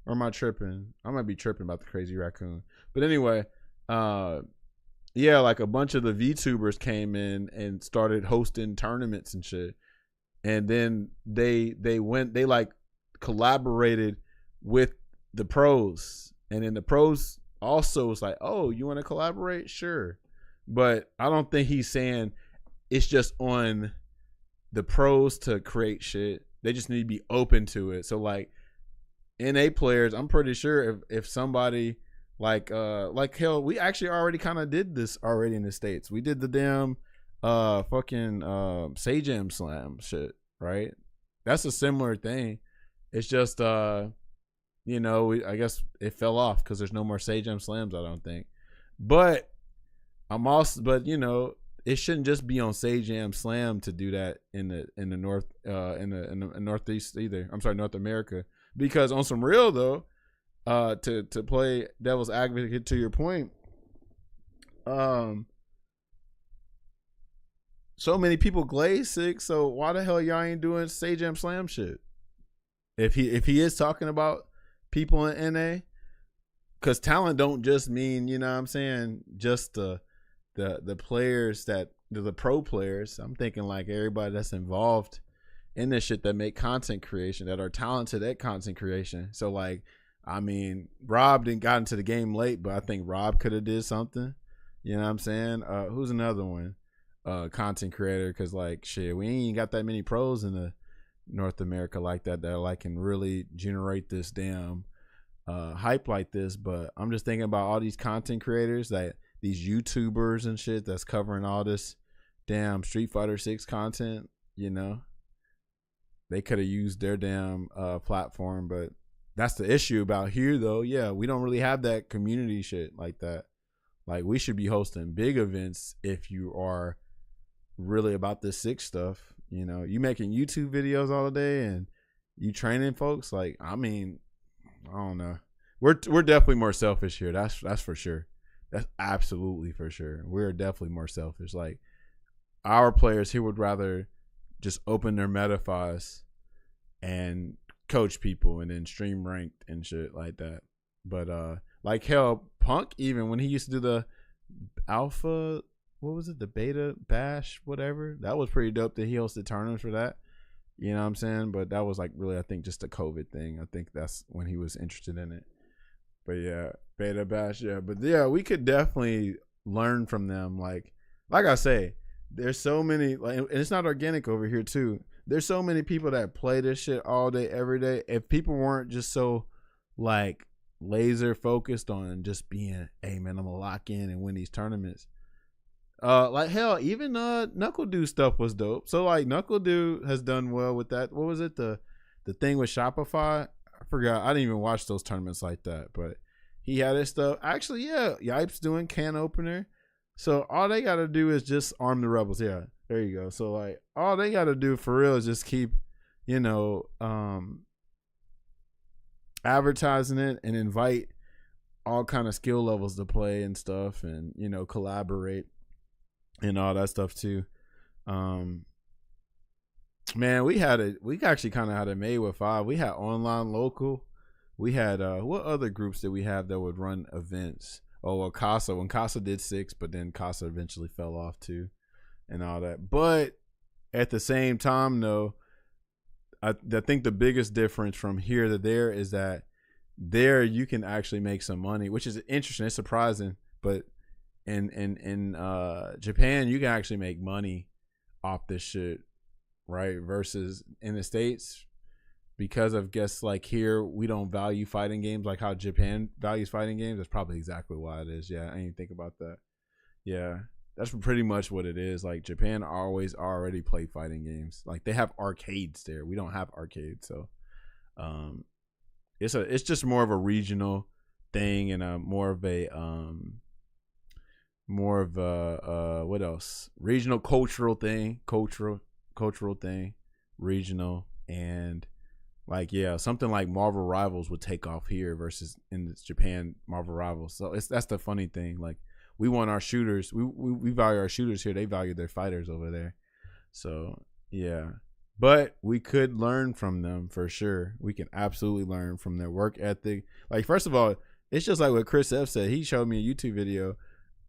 Or am I tripping? I might be tripping about the Crazy Raccoon. But anyway, yeah, like a bunch of the VTubers came in and started hosting tournaments and shit. And then they like collaborated with the pros. And then the pros also was like, oh, you want to collaborate? Sure. But I don't think he's saying it's just on the pros to create shit. They just need to be open to it. So like NA players, I'm pretty sure if somebody like hell, we actually already kind of did this already in the States. We did the damn fucking Sage Jam Slam shit, right? That's a similar thing. It's just I guess it fell off because there's no more Sage Jam Slams, I don't think. But it shouldn't just be on Sage Jam Slam to do that in the north in the Northeast either. I'm sorry, North America. Because on some real though, to play devil's advocate to your point, so many people glaze sick. So why the hell y'all ain't doing Sage Jam Slam shit? If he is talking about people in NA, because talent don't just mean, you know what I'm saying, just the players that the pro players. I'm thinking like everybody that's involved in this shit that make content creation, that are talented at content creation. So like, I mean, Rob didn't got into the game late, but I think Rob could have did something. You know what I'm saying? Who's another one? Content creator, because like shit, we ain't got that many pros in the North America like that like can really generate this damn hype like this. But I'm just thinking about all these content creators, that these YouTubers and shit that's covering all this damn Street Fighter 6 content. You know, they could have used their damn platform. But that's the issue about here though. Yeah, we don't really have that community shit like that. Like, we should be hosting big events if you are really about this 6 stuff. You know, you making YouTube videos all day and you training folks. Like, I mean, I don't know. We're definitely more selfish here. That's for sure. That's absolutely for sure. We're definitely more selfish. Like, our players here would rather just open their Metaphos and coach people and then stream ranked and shit like that. But like hell, Punk, even when he used to do the alpha, what was it, the beta bash, whatever, that was pretty dope that he hosted tournaments for that. You know what I'm saying? But that was like really, I think, just a COVID thing. I think that's when he was interested in it. But yeah, beta bash, yeah. But yeah, we could definitely learn from them. Like I say, there's so many, like, and it's not organic over here too. There's so many people that play this shit all day, every day. If people weren't just so like laser focused on just being, hey man, I'm gonna lock in and win these tournaments. Like hell, even Knuckle Dude stuff was dope. So like Knuckle Dude has done well with that. What was it, the thing with Shopify? I forgot. I didn't even watch those tournaments like that, but he had his stuff. Actually, yeah, Yipe's doing can opener. So all they gotta do is just arm the rebels. Yeah, there you go. So like all they gotta do for real is just keep, you know, advertising it and invite all kind of skill levels to play and stuff, and you know, collaborate and all that stuff too. Man, we actually kind of had it made with 5. We had online local. We had what other groups did we have that would run events? Oh, well, Casa, when Casa did 6, but then Casa eventually fell off too, and all that. But at the same time, though, I think the biggest difference from here to there is that there you can actually make some money, which is interesting. It's surprising, but in Japan you can actually make money off this shit, right? Versus in the States, because of guess like here we don't value fighting games like how Japan values fighting games. That's probably exactly why it is. Yeah, I didn't even think about that. Yeah, that's pretty much what it is. Like Japan always already play fighting games. Like they have arcades there. We don't have arcades, so it's just more of a regional thing and a more of a what else? Regional cultural thing, regional, and like yeah, something like Marvel Rivals would take off here versus in Japan Marvel Rivals. So that's the funny thing. Like we want our shooters, we value our shooters here. They value their fighters over there. So yeah, but we could learn from them for sure. We can absolutely learn from their work ethic. Like first of all, it's just like what Chris F said. He showed me a YouTube video.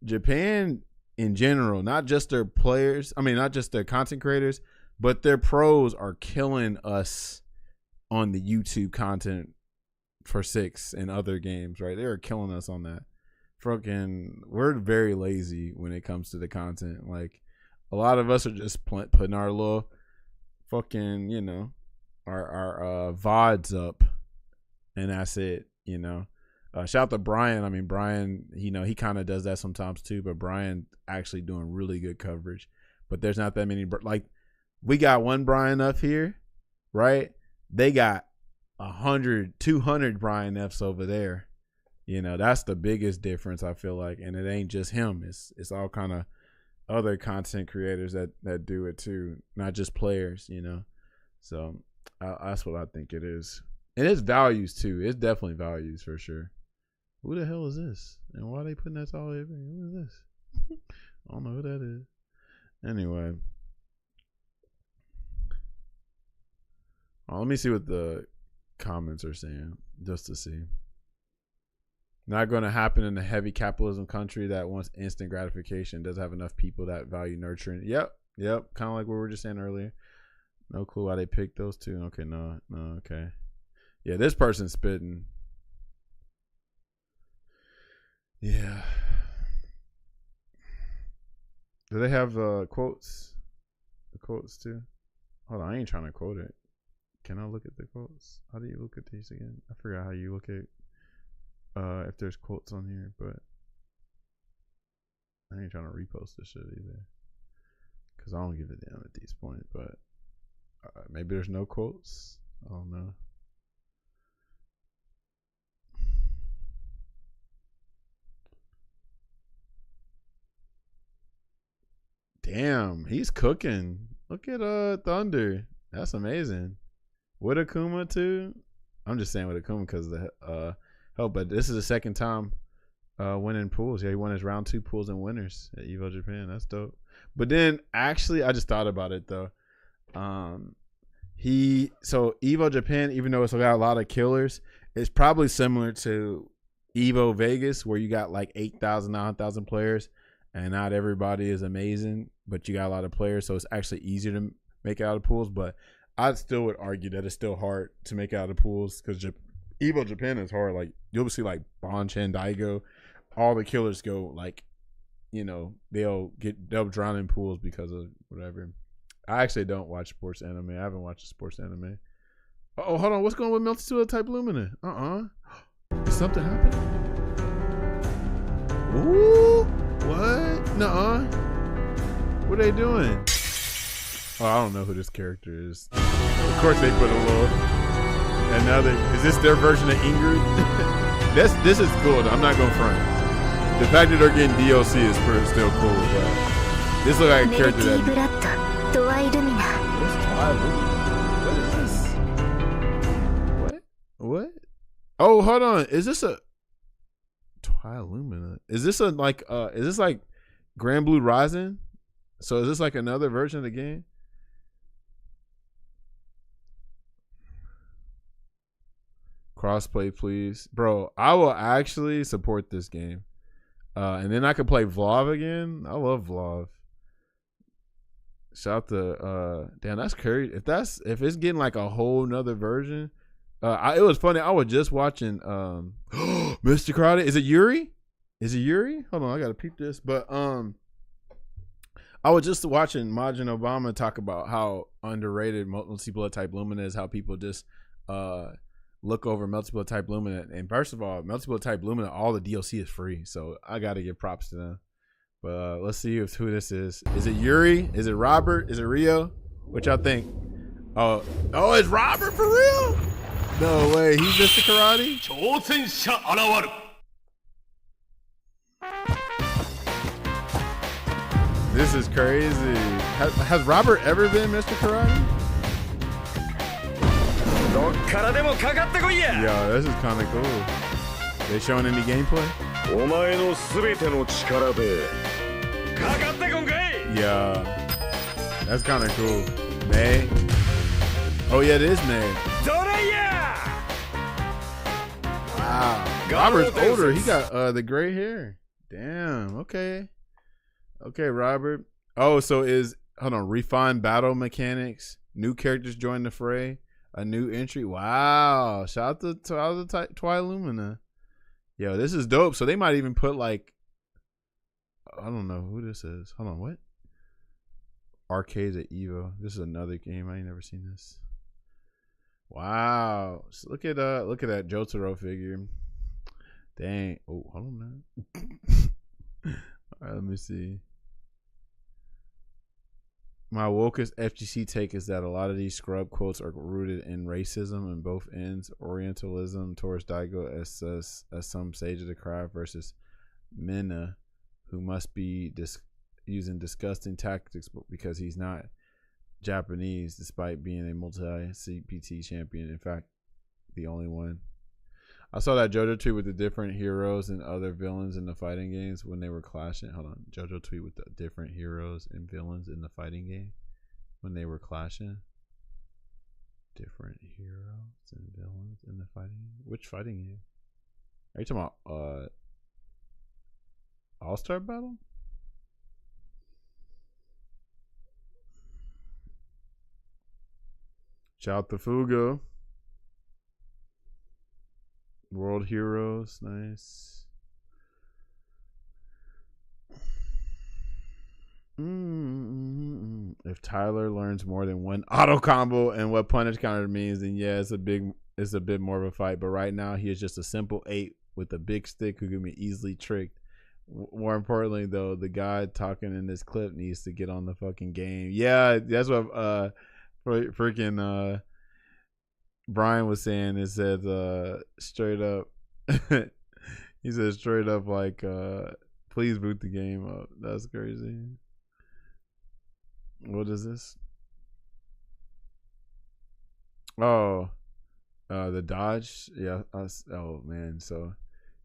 Japan in general, not just their players, I mean not just their content creators, but their pros are killing us on the YouTube content for 6 and other games, right? They are killing us on that. Fucking, we're very lazy when it comes to the content. Like a lot of us are just putting our little fucking, you know, our VODs up, and that's it, you know. Shout out to Brian. I mean, Brian, you know, he kind of does that sometimes too, but Brian actually doing really good coverage. But there's not that many. Like, we got one Brian up here, right? They got 100, 200 Brian F's over there. You know, that's the biggest difference, I feel like. And it ain't just him. It's all kind of other content creators that do it too, not just players, you know. So that's what I think it is. And it's values too. It's definitely values for sure. Who the hell is this? And why are they putting that all over? Who is this? I don't know who that is. Anyway. Let me see what the comments are saying, just to see. Not going to happen in a heavy capitalism country that wants instant gratification. Doesn't have enough people that value nurturing. Yep. Kind of like what we were just saying earlier. No clue why they picked those two. Okay, no, okay. Yeah, this person's spitting. Yeah. Do they have quotes? The quotes too? Hold on, I ain't trying to quote it. Can I look at the quotes? How do you look at these again? I forgot how you look at if there's quotes on here, but I ain't trying to repost this shit either, because I don't give a damn at these points. But maybe there's no quotes. I don't know. Damn, he's cooking. Look at Thunder. That's amazing. With Akuma too. I'm just saying with Akuma because of the help, but this is the second time winning pools. Yeah, he won his round 2 pools and winners at Evo Japan. That's dope. But then actually, I just thought about it though. So Evo Japan, even though it's got a lot of killers, it's probably similar to Evo Vegas, where you got like 8,000, 9,000 players, and not everybody is amazing, but you got a lot of players, so it's actually easier to make it out of pools. But I still would argue that it's still hard to make out of pools because Evo Japan is hard. Like you'll see like Bonchan, Daigo, all the killers go like, they'll drown in pools because of whatever. I actually don't watch sports anime. I haven't watched a sports anime. Oh, hold on. What's going on with Multitude Type Lumina? Is something happening? Ooh, what? Nuh-uh. What are they doing? Oh, I don't know who this character is. Of course they put a little another. Is this their version of Ingrid? This is cool though. I'm not going front. The fact that they're getting DLC is still cool, but this looks like a character that. What is this? What? Oh, hold on. Is this a Twilight Lumina? Is this like Grand Blue Rising? So is this like another version of the game? Crossplay, please. Bro, I will actually support this game. And then I could play Vlov again. I love Vlov. Shout out to damn, that's crazy. If it's getting like a whole nother version. It was funny. I was just watching Mr. Karate. Is it Yuri? Hold on, I gotta peep this. But I was just watching Majin Obama talk about how underrated Multi-Blood Type Lumina is, how people just look over Multi-Blood Type Lumina. And first of all, Multi-Blood Type Lumina, all the DLC is free, so I gotta give props to them. But let's see who this is. Is it Yuri? Is it Robert? Is it Rio? What y'all think? Oh, it's Robert for real? No way, he's Mr. Karate? This is crazy. Has Robert ever been Mr. Karate? Yo, this is kind of cool. They showing any gameplay? Yeah, that's kind of cool. May. Oh yeah, it is May. Wow. Robert's older. He got the gray hair. Damn. Okay, Robert. Oh, so hold on, refined battle mechanics, new characters join the fray, a new entry. Wow. Shout out to Twilight Lumina. Yo, this is dope. So they might even put like, I don't know who this is. Hold on, what? Arcades at Evo. This is another game. I ain't never seen this. Wow. So look at that Jotaro figure. Dang. Oh, hold on now. All right, let me see. My wokest FGC take is that a lot of these scrub quotes are rooted in racism on both ends. Orientalism towards Daigo as some sage of the crowd versus Minna, who must be using disgusting tactics because he's not Japanese, despite being a multi-CPT champion. In fact, the only one. I saw that JoJo tweet with the different heroes and other villains in the fighting games when they were clashing. Hold on, JoJo tweet with the different heroes and villains in the fighting game when they were clashing. Different heroes and villains in the fighting game. Which fighting game? Are you talking about All-Star Battle? Shout out to Fugo. World Heroes, nice. If Tyler learns more than one auto combo and what punish counter means, then yeah, it's a bit more of a fight. But right now, he is just a simple 8 with a big stick who can be easily tricked. More importantly, though, the guy talking in this clip needs to get on the fucking game. Yeah, that's what freaking Brian was saying. It said straight up. He said straight up like, please boot the game up. That's crazy. What is this? Oh, the Dodge. Yeah. Oh man. So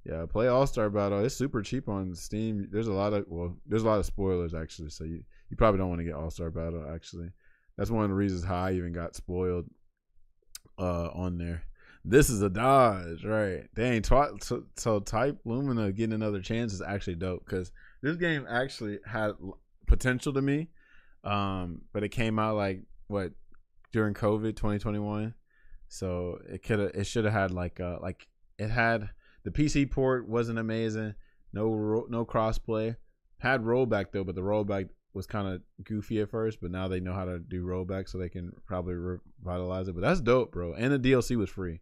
yeah, play All-Star Battle. It's super cheap on Steam. There's a lot of spoilers actually. So you probably don't want to get All-Star Battle actually. That's one of the reasons how I even got spoiled on there. This is a Dodge, right? Dang, so Type Lumina getting another chance is actually dope because this game actually had potential to me, but it came out like during COVID 2021, so it should have had like it had the PC port wasn't amazing, no crossplay, had rollback though, but the rollback was kind of goofy at first, but now they know how to do rollback, so they can probably revitalize it. But that's dope, bro. And the DLC was free.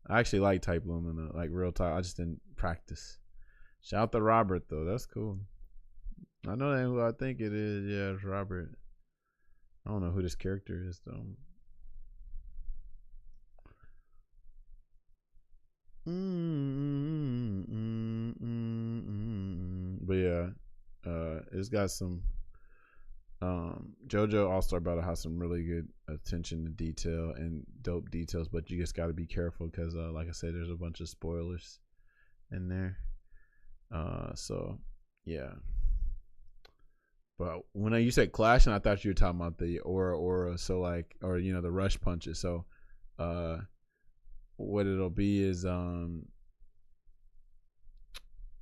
I actually like Type Lumina, like real time. I just didn't practice. Shout out to Robert though. That's cool. I know that who I think it is. Yeah, it's Robert. I don't know who this character is though. But yeah, it's got some. JoJo All-Star Battle has some really good attention to detail and dope details, but you just got to be careful because like I said, there's a bunch of spoilers in there. So yeah, but when you said clashing, I thought you were talking about the aura, so like, or the rush punches. So what it'll be is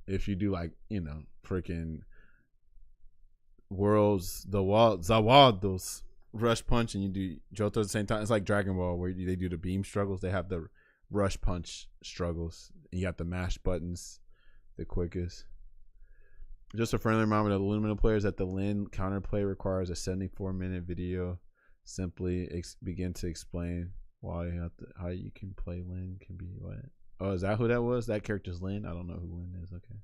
if you do like freaking Zawados rush punch and you do Johto at the same time. It's like Dragon Ball where they do the beam struggles. They have the rush punch struggles. You got the mash buttons the quickest. Just a friendly reminder to the Lumina players that the Lin counterplay requires a 74-minute video. Simply begin to explain why how you can play Lin can be what. Oh, is that who that was? That character's Lin? I don't know who Lin is. Okay.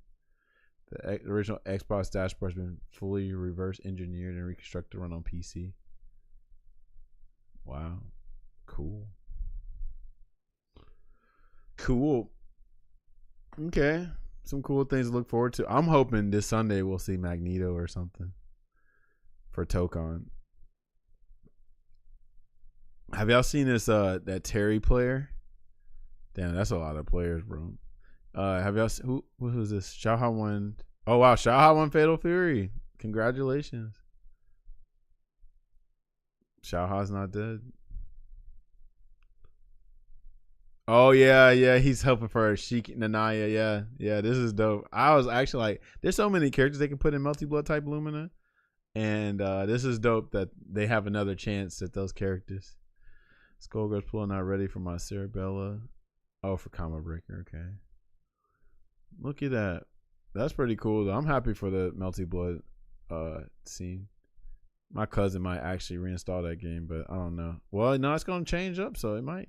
The original Xbox dashboard has been fully reverse engineered and reconstructed to run on PC. Wow. Cool. Okay. Some cool things to look forward to. I'm hoping this Sunday we'll see Magneto or something for Tokon. Have y'all seen this that Terry player? Damn, that's a lot of players, bro. Have y'all who's this? Xiaoha won. Oh wow, Xiaoha won Fatal Fury. Congratulations. Xiaoha's not dead. Oh yeah, he's helping for Sheik Nanaya. Yeah, this is dope. I was actually like, there's so many characters they can put in multi-blood type Lumina, and this is dope that they have another chance at those characters. Skullgirl's pulling out ready for my Cerebella. Oh, for Combo Breaker. Okay. Look at that. That's pretty cool though. I'm happy for the multi-blood scene. My cousin might actually reinstall that game, but I don't know. Well, no, it's gonna change up, so it might.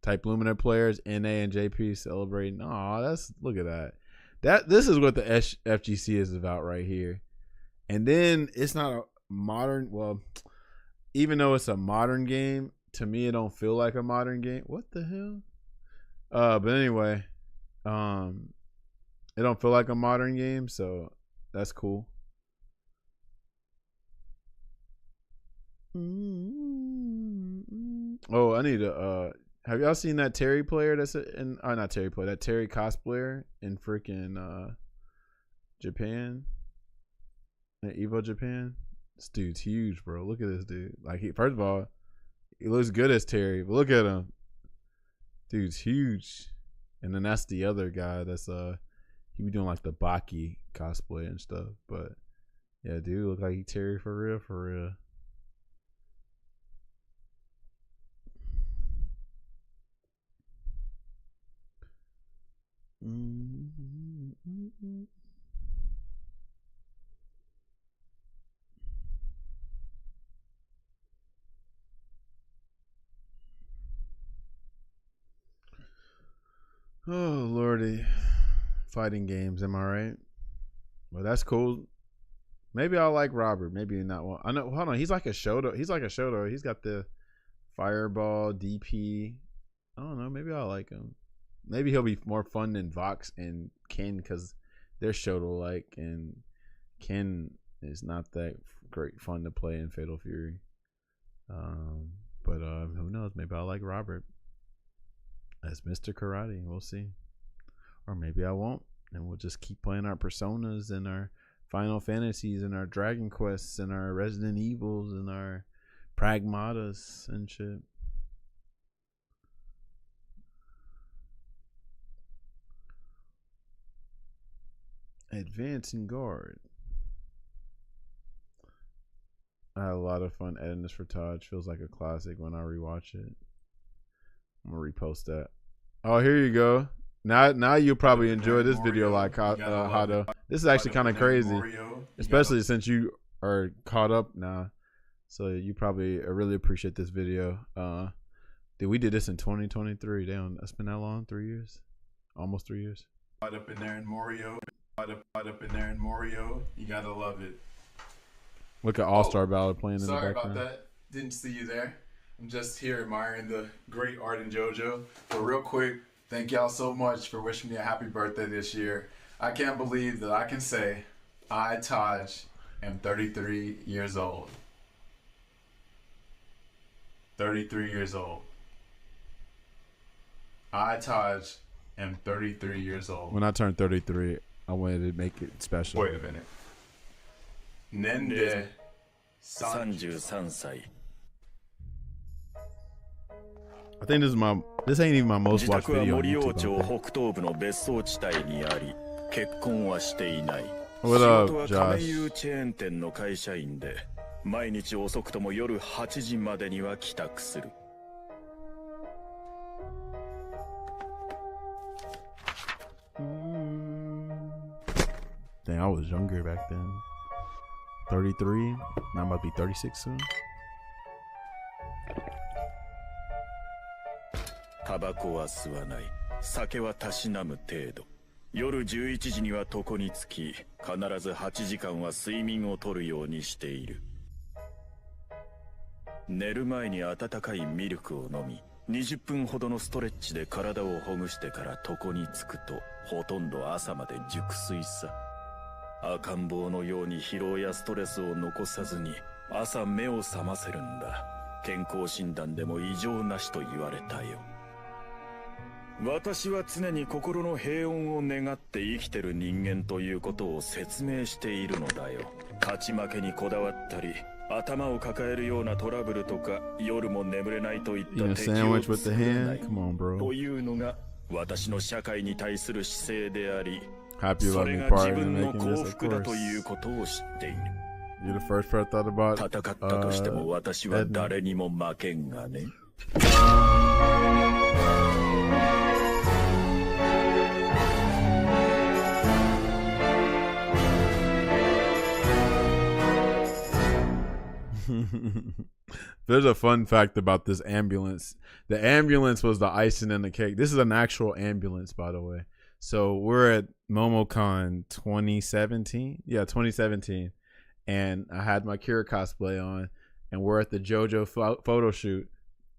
Type Lumina players, NA and JP celebrating. Oh, look at that. This is what the FGC is about right here. And then it's not a modern. Well, even though it's a modern game, to me it don't feel like a modern game. What the hell? But anyway, it don't feel like a modern game, so that's cool. Oh, I need to Have y'all seen that Terry player that's in? Oh, not Terry player. That Terry cosplayer in freaking Japan, in Evo Japan. This dude's huge, bro. Look at this dude. Like, first of all, he looks good as Terry, but look at him. Dude's huge. And then that's the other guy that's he be doing like the Baki cosplay and stuff. But yeah, dude, look like he Terry for real, for real. Oh lordy, fighting games. Am I right? Well, that's cool. Maybe I'll like Robert. Maybe not one. I know. Hold on. He's like a Shoto. He's got the Fireball DP. I don't know. Maybe I'll like him. Maybe he'll be more fun than Vox and Ken because they're Shoto like, and Ken is not that great fun to play in Fatal Fury. But who knows? Maybe I'll like Robert as Mr. Karate. We'll see. Or maybe I won't, and we'll just keep playing our Personas and our Final Fantasies and our Dragon Quests and our Resident Evils and our Pragmatas and shit. Advancing Guard. I had a lot of fun editing this for Todd. Feels like a classic when I rewatch it. I'm gonna repost that. Oh, here you go. Now you'll probably enjoy this video like Hado. This is actually kind of crazy, especially since you are caught up now. So you probably really appreciate this video. Dude, we did this in 2023. Damn, it's been that long? 3 years? Almost 3 years. Right up in there in Morio. Right up in there in Morio. You gotta love it. Look at All-Star Ballad playing in the background. Sorry about that. Didn't see you there. I'm just here admiring the great art in JoJo. But real quick, thank y'all so much for wishing me a happy birthday this year. I can't believe that I can say I, Taj, am 33 years old. 33 years old. I, Taj, am 33 years old. When I turned 33, I wanted to make it special. Wait a minute. Nende 33歳. I think this ain't even my most watched video on 自宅は森王 YouTube. 町北東部の別荘地帯にあり、結婚はしていない。 What 仕 up, 事は Josh? 亀有チェーン店の会社員で、毎日遅くとも夜8時までには帰宅する。 Dang, I was younger back then. 33. Now I'm about to be 36 soon. タバコは吸わない。酒はたしなむ程度。夜11時には床につき、必ず8時間は睡眠をとるようにしている。寝る前に温かいミルクを飲み、20分ほどのストレッチで体をほぐしてから床につくと、ほとんど朝まで熟睡さ。赤ん坊のように疲労やストレスを残さずに、朝目を覚ませるんだ。健康診断でも異常なしと言われたよ。私は常に心の平穏を願って生きてる人間ということを説明しているのだよ。勝ち負けにこだわったり、頭を抱えるようなトラブルとか、夜も眠れないといった敵を作らない。というのが私の社会に対する姿勢であり、それが自分の幸福だということを知っている。You're the first person I thought about. 戦ったとしても私は誰にも負けんがね。There's a fun fact about this ambulance. The ambulance was the icing on the cake. This is an actual ambulance, by the way. So we're at MomoCon 2017. Yeah, 2017. And I had my Kira cosplay on. And we're at the JoJo photo shoot.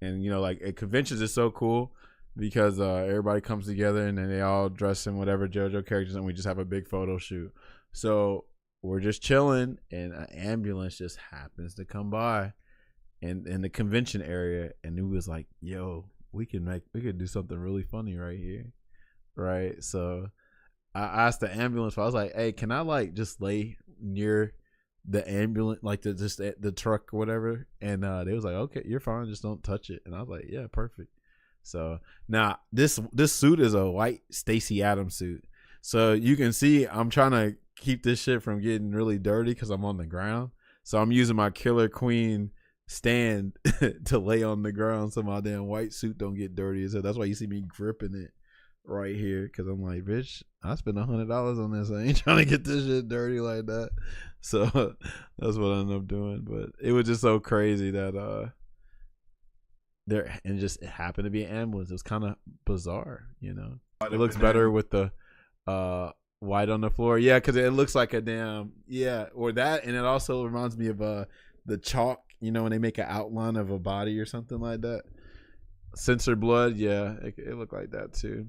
And, you know, like, conventions is so cool because everybody comes together and then they all dress in whatever JoJo characters and we just have a big photo shoot. So we're just chilling and an ambulance just happens to come by in the convention area, and it was like, yo, we could do something really funny right here, right? So I asked the ambulance. I was like, hey, can I like just lay near the ambulance, like the truck or whatever? And they was like, okay, you're fine, just don't touch it. And I was like, yeah, perfect. So now this suit is a white Stacey Adams suit. So you can see I'm trying to keep this shit from getting really dirty because I'm on the ground. So I'm using my Killer Queen stand to lay on the ground so my damn white suit don't get dirty. So that's why you see me gripping it right here, because I'm like, bitch, I spent $100 on this. I ain't trying to get this shit dirty like that. So that's what I ended up doing. But it was just so crazy that there, and just it happened to be an ambulance. It was kind of bizarre, you know. It looks better with the white on the floor. Yeah, because it looks like a damn, yeah, or that. And it also reminds me of the chalk, you know, when they make an outline of a body or something like that. Censored blood, yeah, it looked like that too.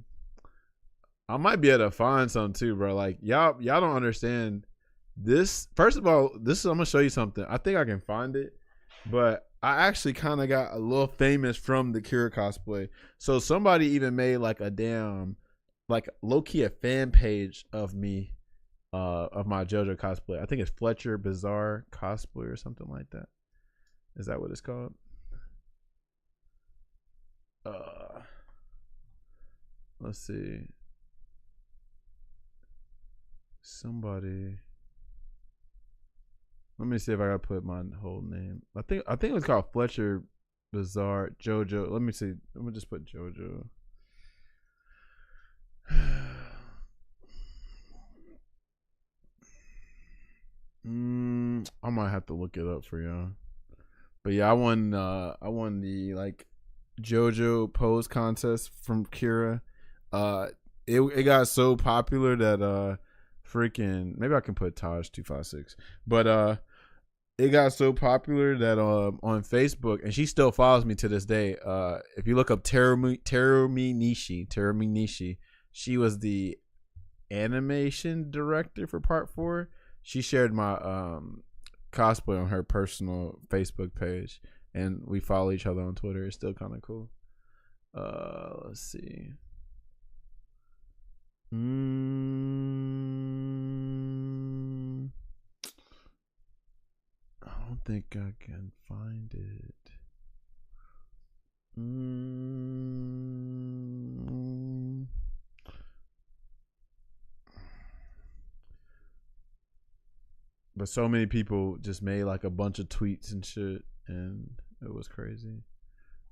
I might be able to find some too, bro. Like y'all don't understand this. First of all, I'm gonna show you something. I think I can find it, but I actually kind of got a little famous from the Kira cosplay. So somebody even made like a damn, like low-key a fan page of me, of my JoJo cosplay. I think it's Fletcher Bizarre Cosplay or something like that. Is that what it's called? Let's see. Somebody. Let me see if I gotta put my whole name. I think it was called Fletcher Bizarre JoJo. Let me see. Let me just put JoJo. I might have to look it up for y'all. But yeah, I won the like JoJo pose contest from Kira. It got so popular that freaking, maybe I can put Taj 256. But it got so popular that on Facebook, and she still follows me to this day. If you look up Terumi Nishi, she was the animation director for part 4. She shared my cosplay on her personal Facebook page, and we follow each other on Twitter. It's still kind of cool. Let's see. I don't think I can find it. But so many people just made like a bunch of tweets and shit, and it was crazy.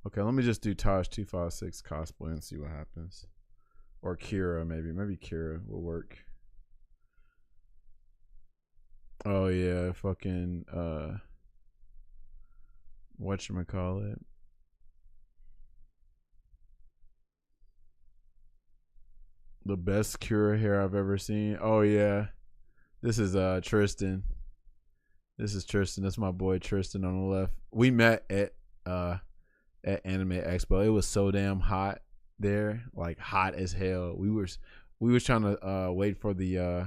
Okay, let me just do Taj 256 cosplay and see what happens. Or Kira, maybe Kira will work. Oh yeah, fucking whatchamacallit. The best Kira hair I've ever seen. Oh yeah. This is Tristan. This is Tristan. That's my boy Tristan on the left. We met at Anime Expo. It was so damn hot there, like hot as hell. We were trying to wait for the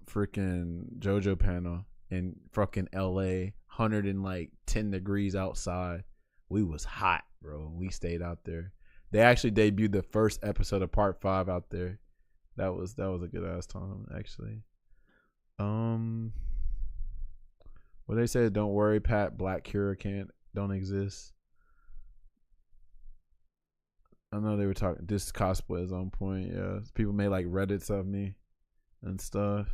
freaking JoJo panel in fucking LA, 110 degrees outside. We was hot, bro. We stayed out there. They actually debuted the first episode of part 5 out there. That was a good ass time, actually. Well, they said, don't worry, Pat, Black Kira don't exist. I know they were talking, this cosplay is on point. Yeah, people made like Reddits of me and stuff.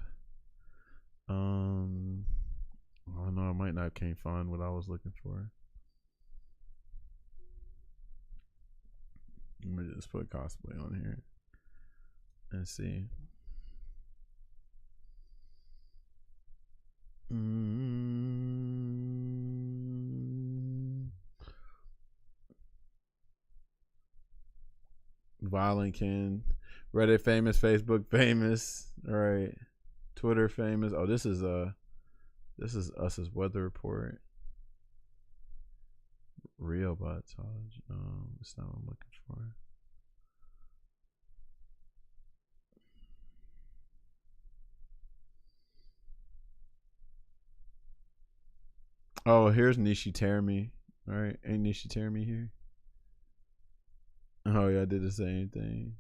I don't know, I might not can't find what I was looking for. Let me just put cosplay on here and see. Violent Ken, Reddit famous, Facebook famous, all right, Twitter famous. Oh, this is us's weather report. Real bot Taj. No, it's not what I'm looking for. Oh, here's Nishi Terumi. All right, ain't Nishi tearing me here? Oh yeah, I did the same thing.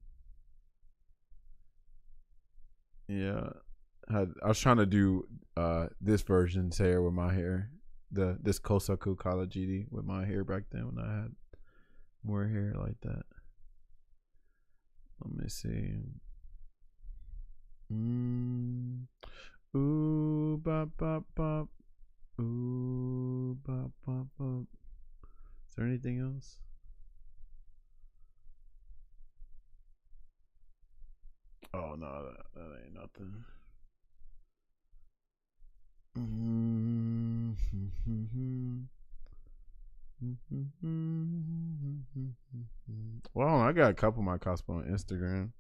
Yeah, I was trying to do this version's hair with my hair, this Kosaku Kala GD with my hair back then when I had more hair like that. Let me see. Ooh, bop, bop, bop. Ooh, bop, bop, bop. Is there anything else? Oh, no, that ain't nothing. Well, I got a couple of my cosplay on Instagram.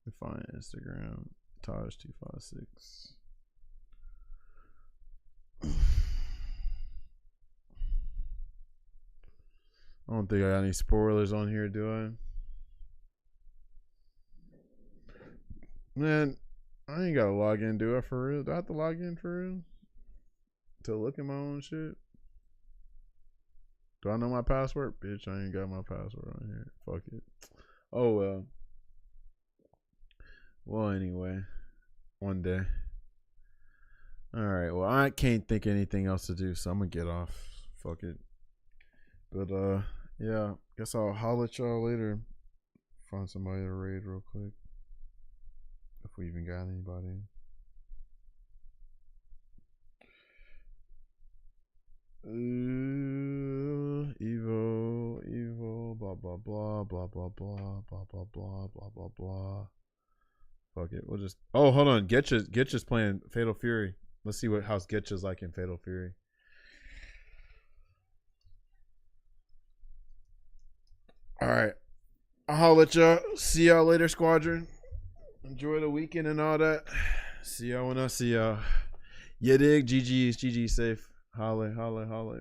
We find Instagram Taj256. I don't think I got any spoilers on here, do I? Man, I ain't gotta log in, do I, for real? Do I have to log in for real? To look at my own shit? Do I know my password? Bitch, I ain't got my password on here. Fuck it. Oh, well. Well, anyway. One day. Alright, well, I can't think of anything else to do, so I'm gonna get off. Fuck it. But, yeah. Guess I'll holler at y'all later. Find somebody to raid real quick. If we even got anybody. Evo, blah, blah, blah, blah, blah, blah, blah, blah, blah, blah, blah, blah. Fuck it. We'll just. Oh, hold on. Getcha's playing Fatal Fury. Let's see what house Getcha's like in Fatal Fury. All right. I'll let y'all. See y'all later, Squadron. Enjoy the weekend and all that. See y'all when I see y'all. Yeah, dig. GG's. GG safe. Holla, holla, holla.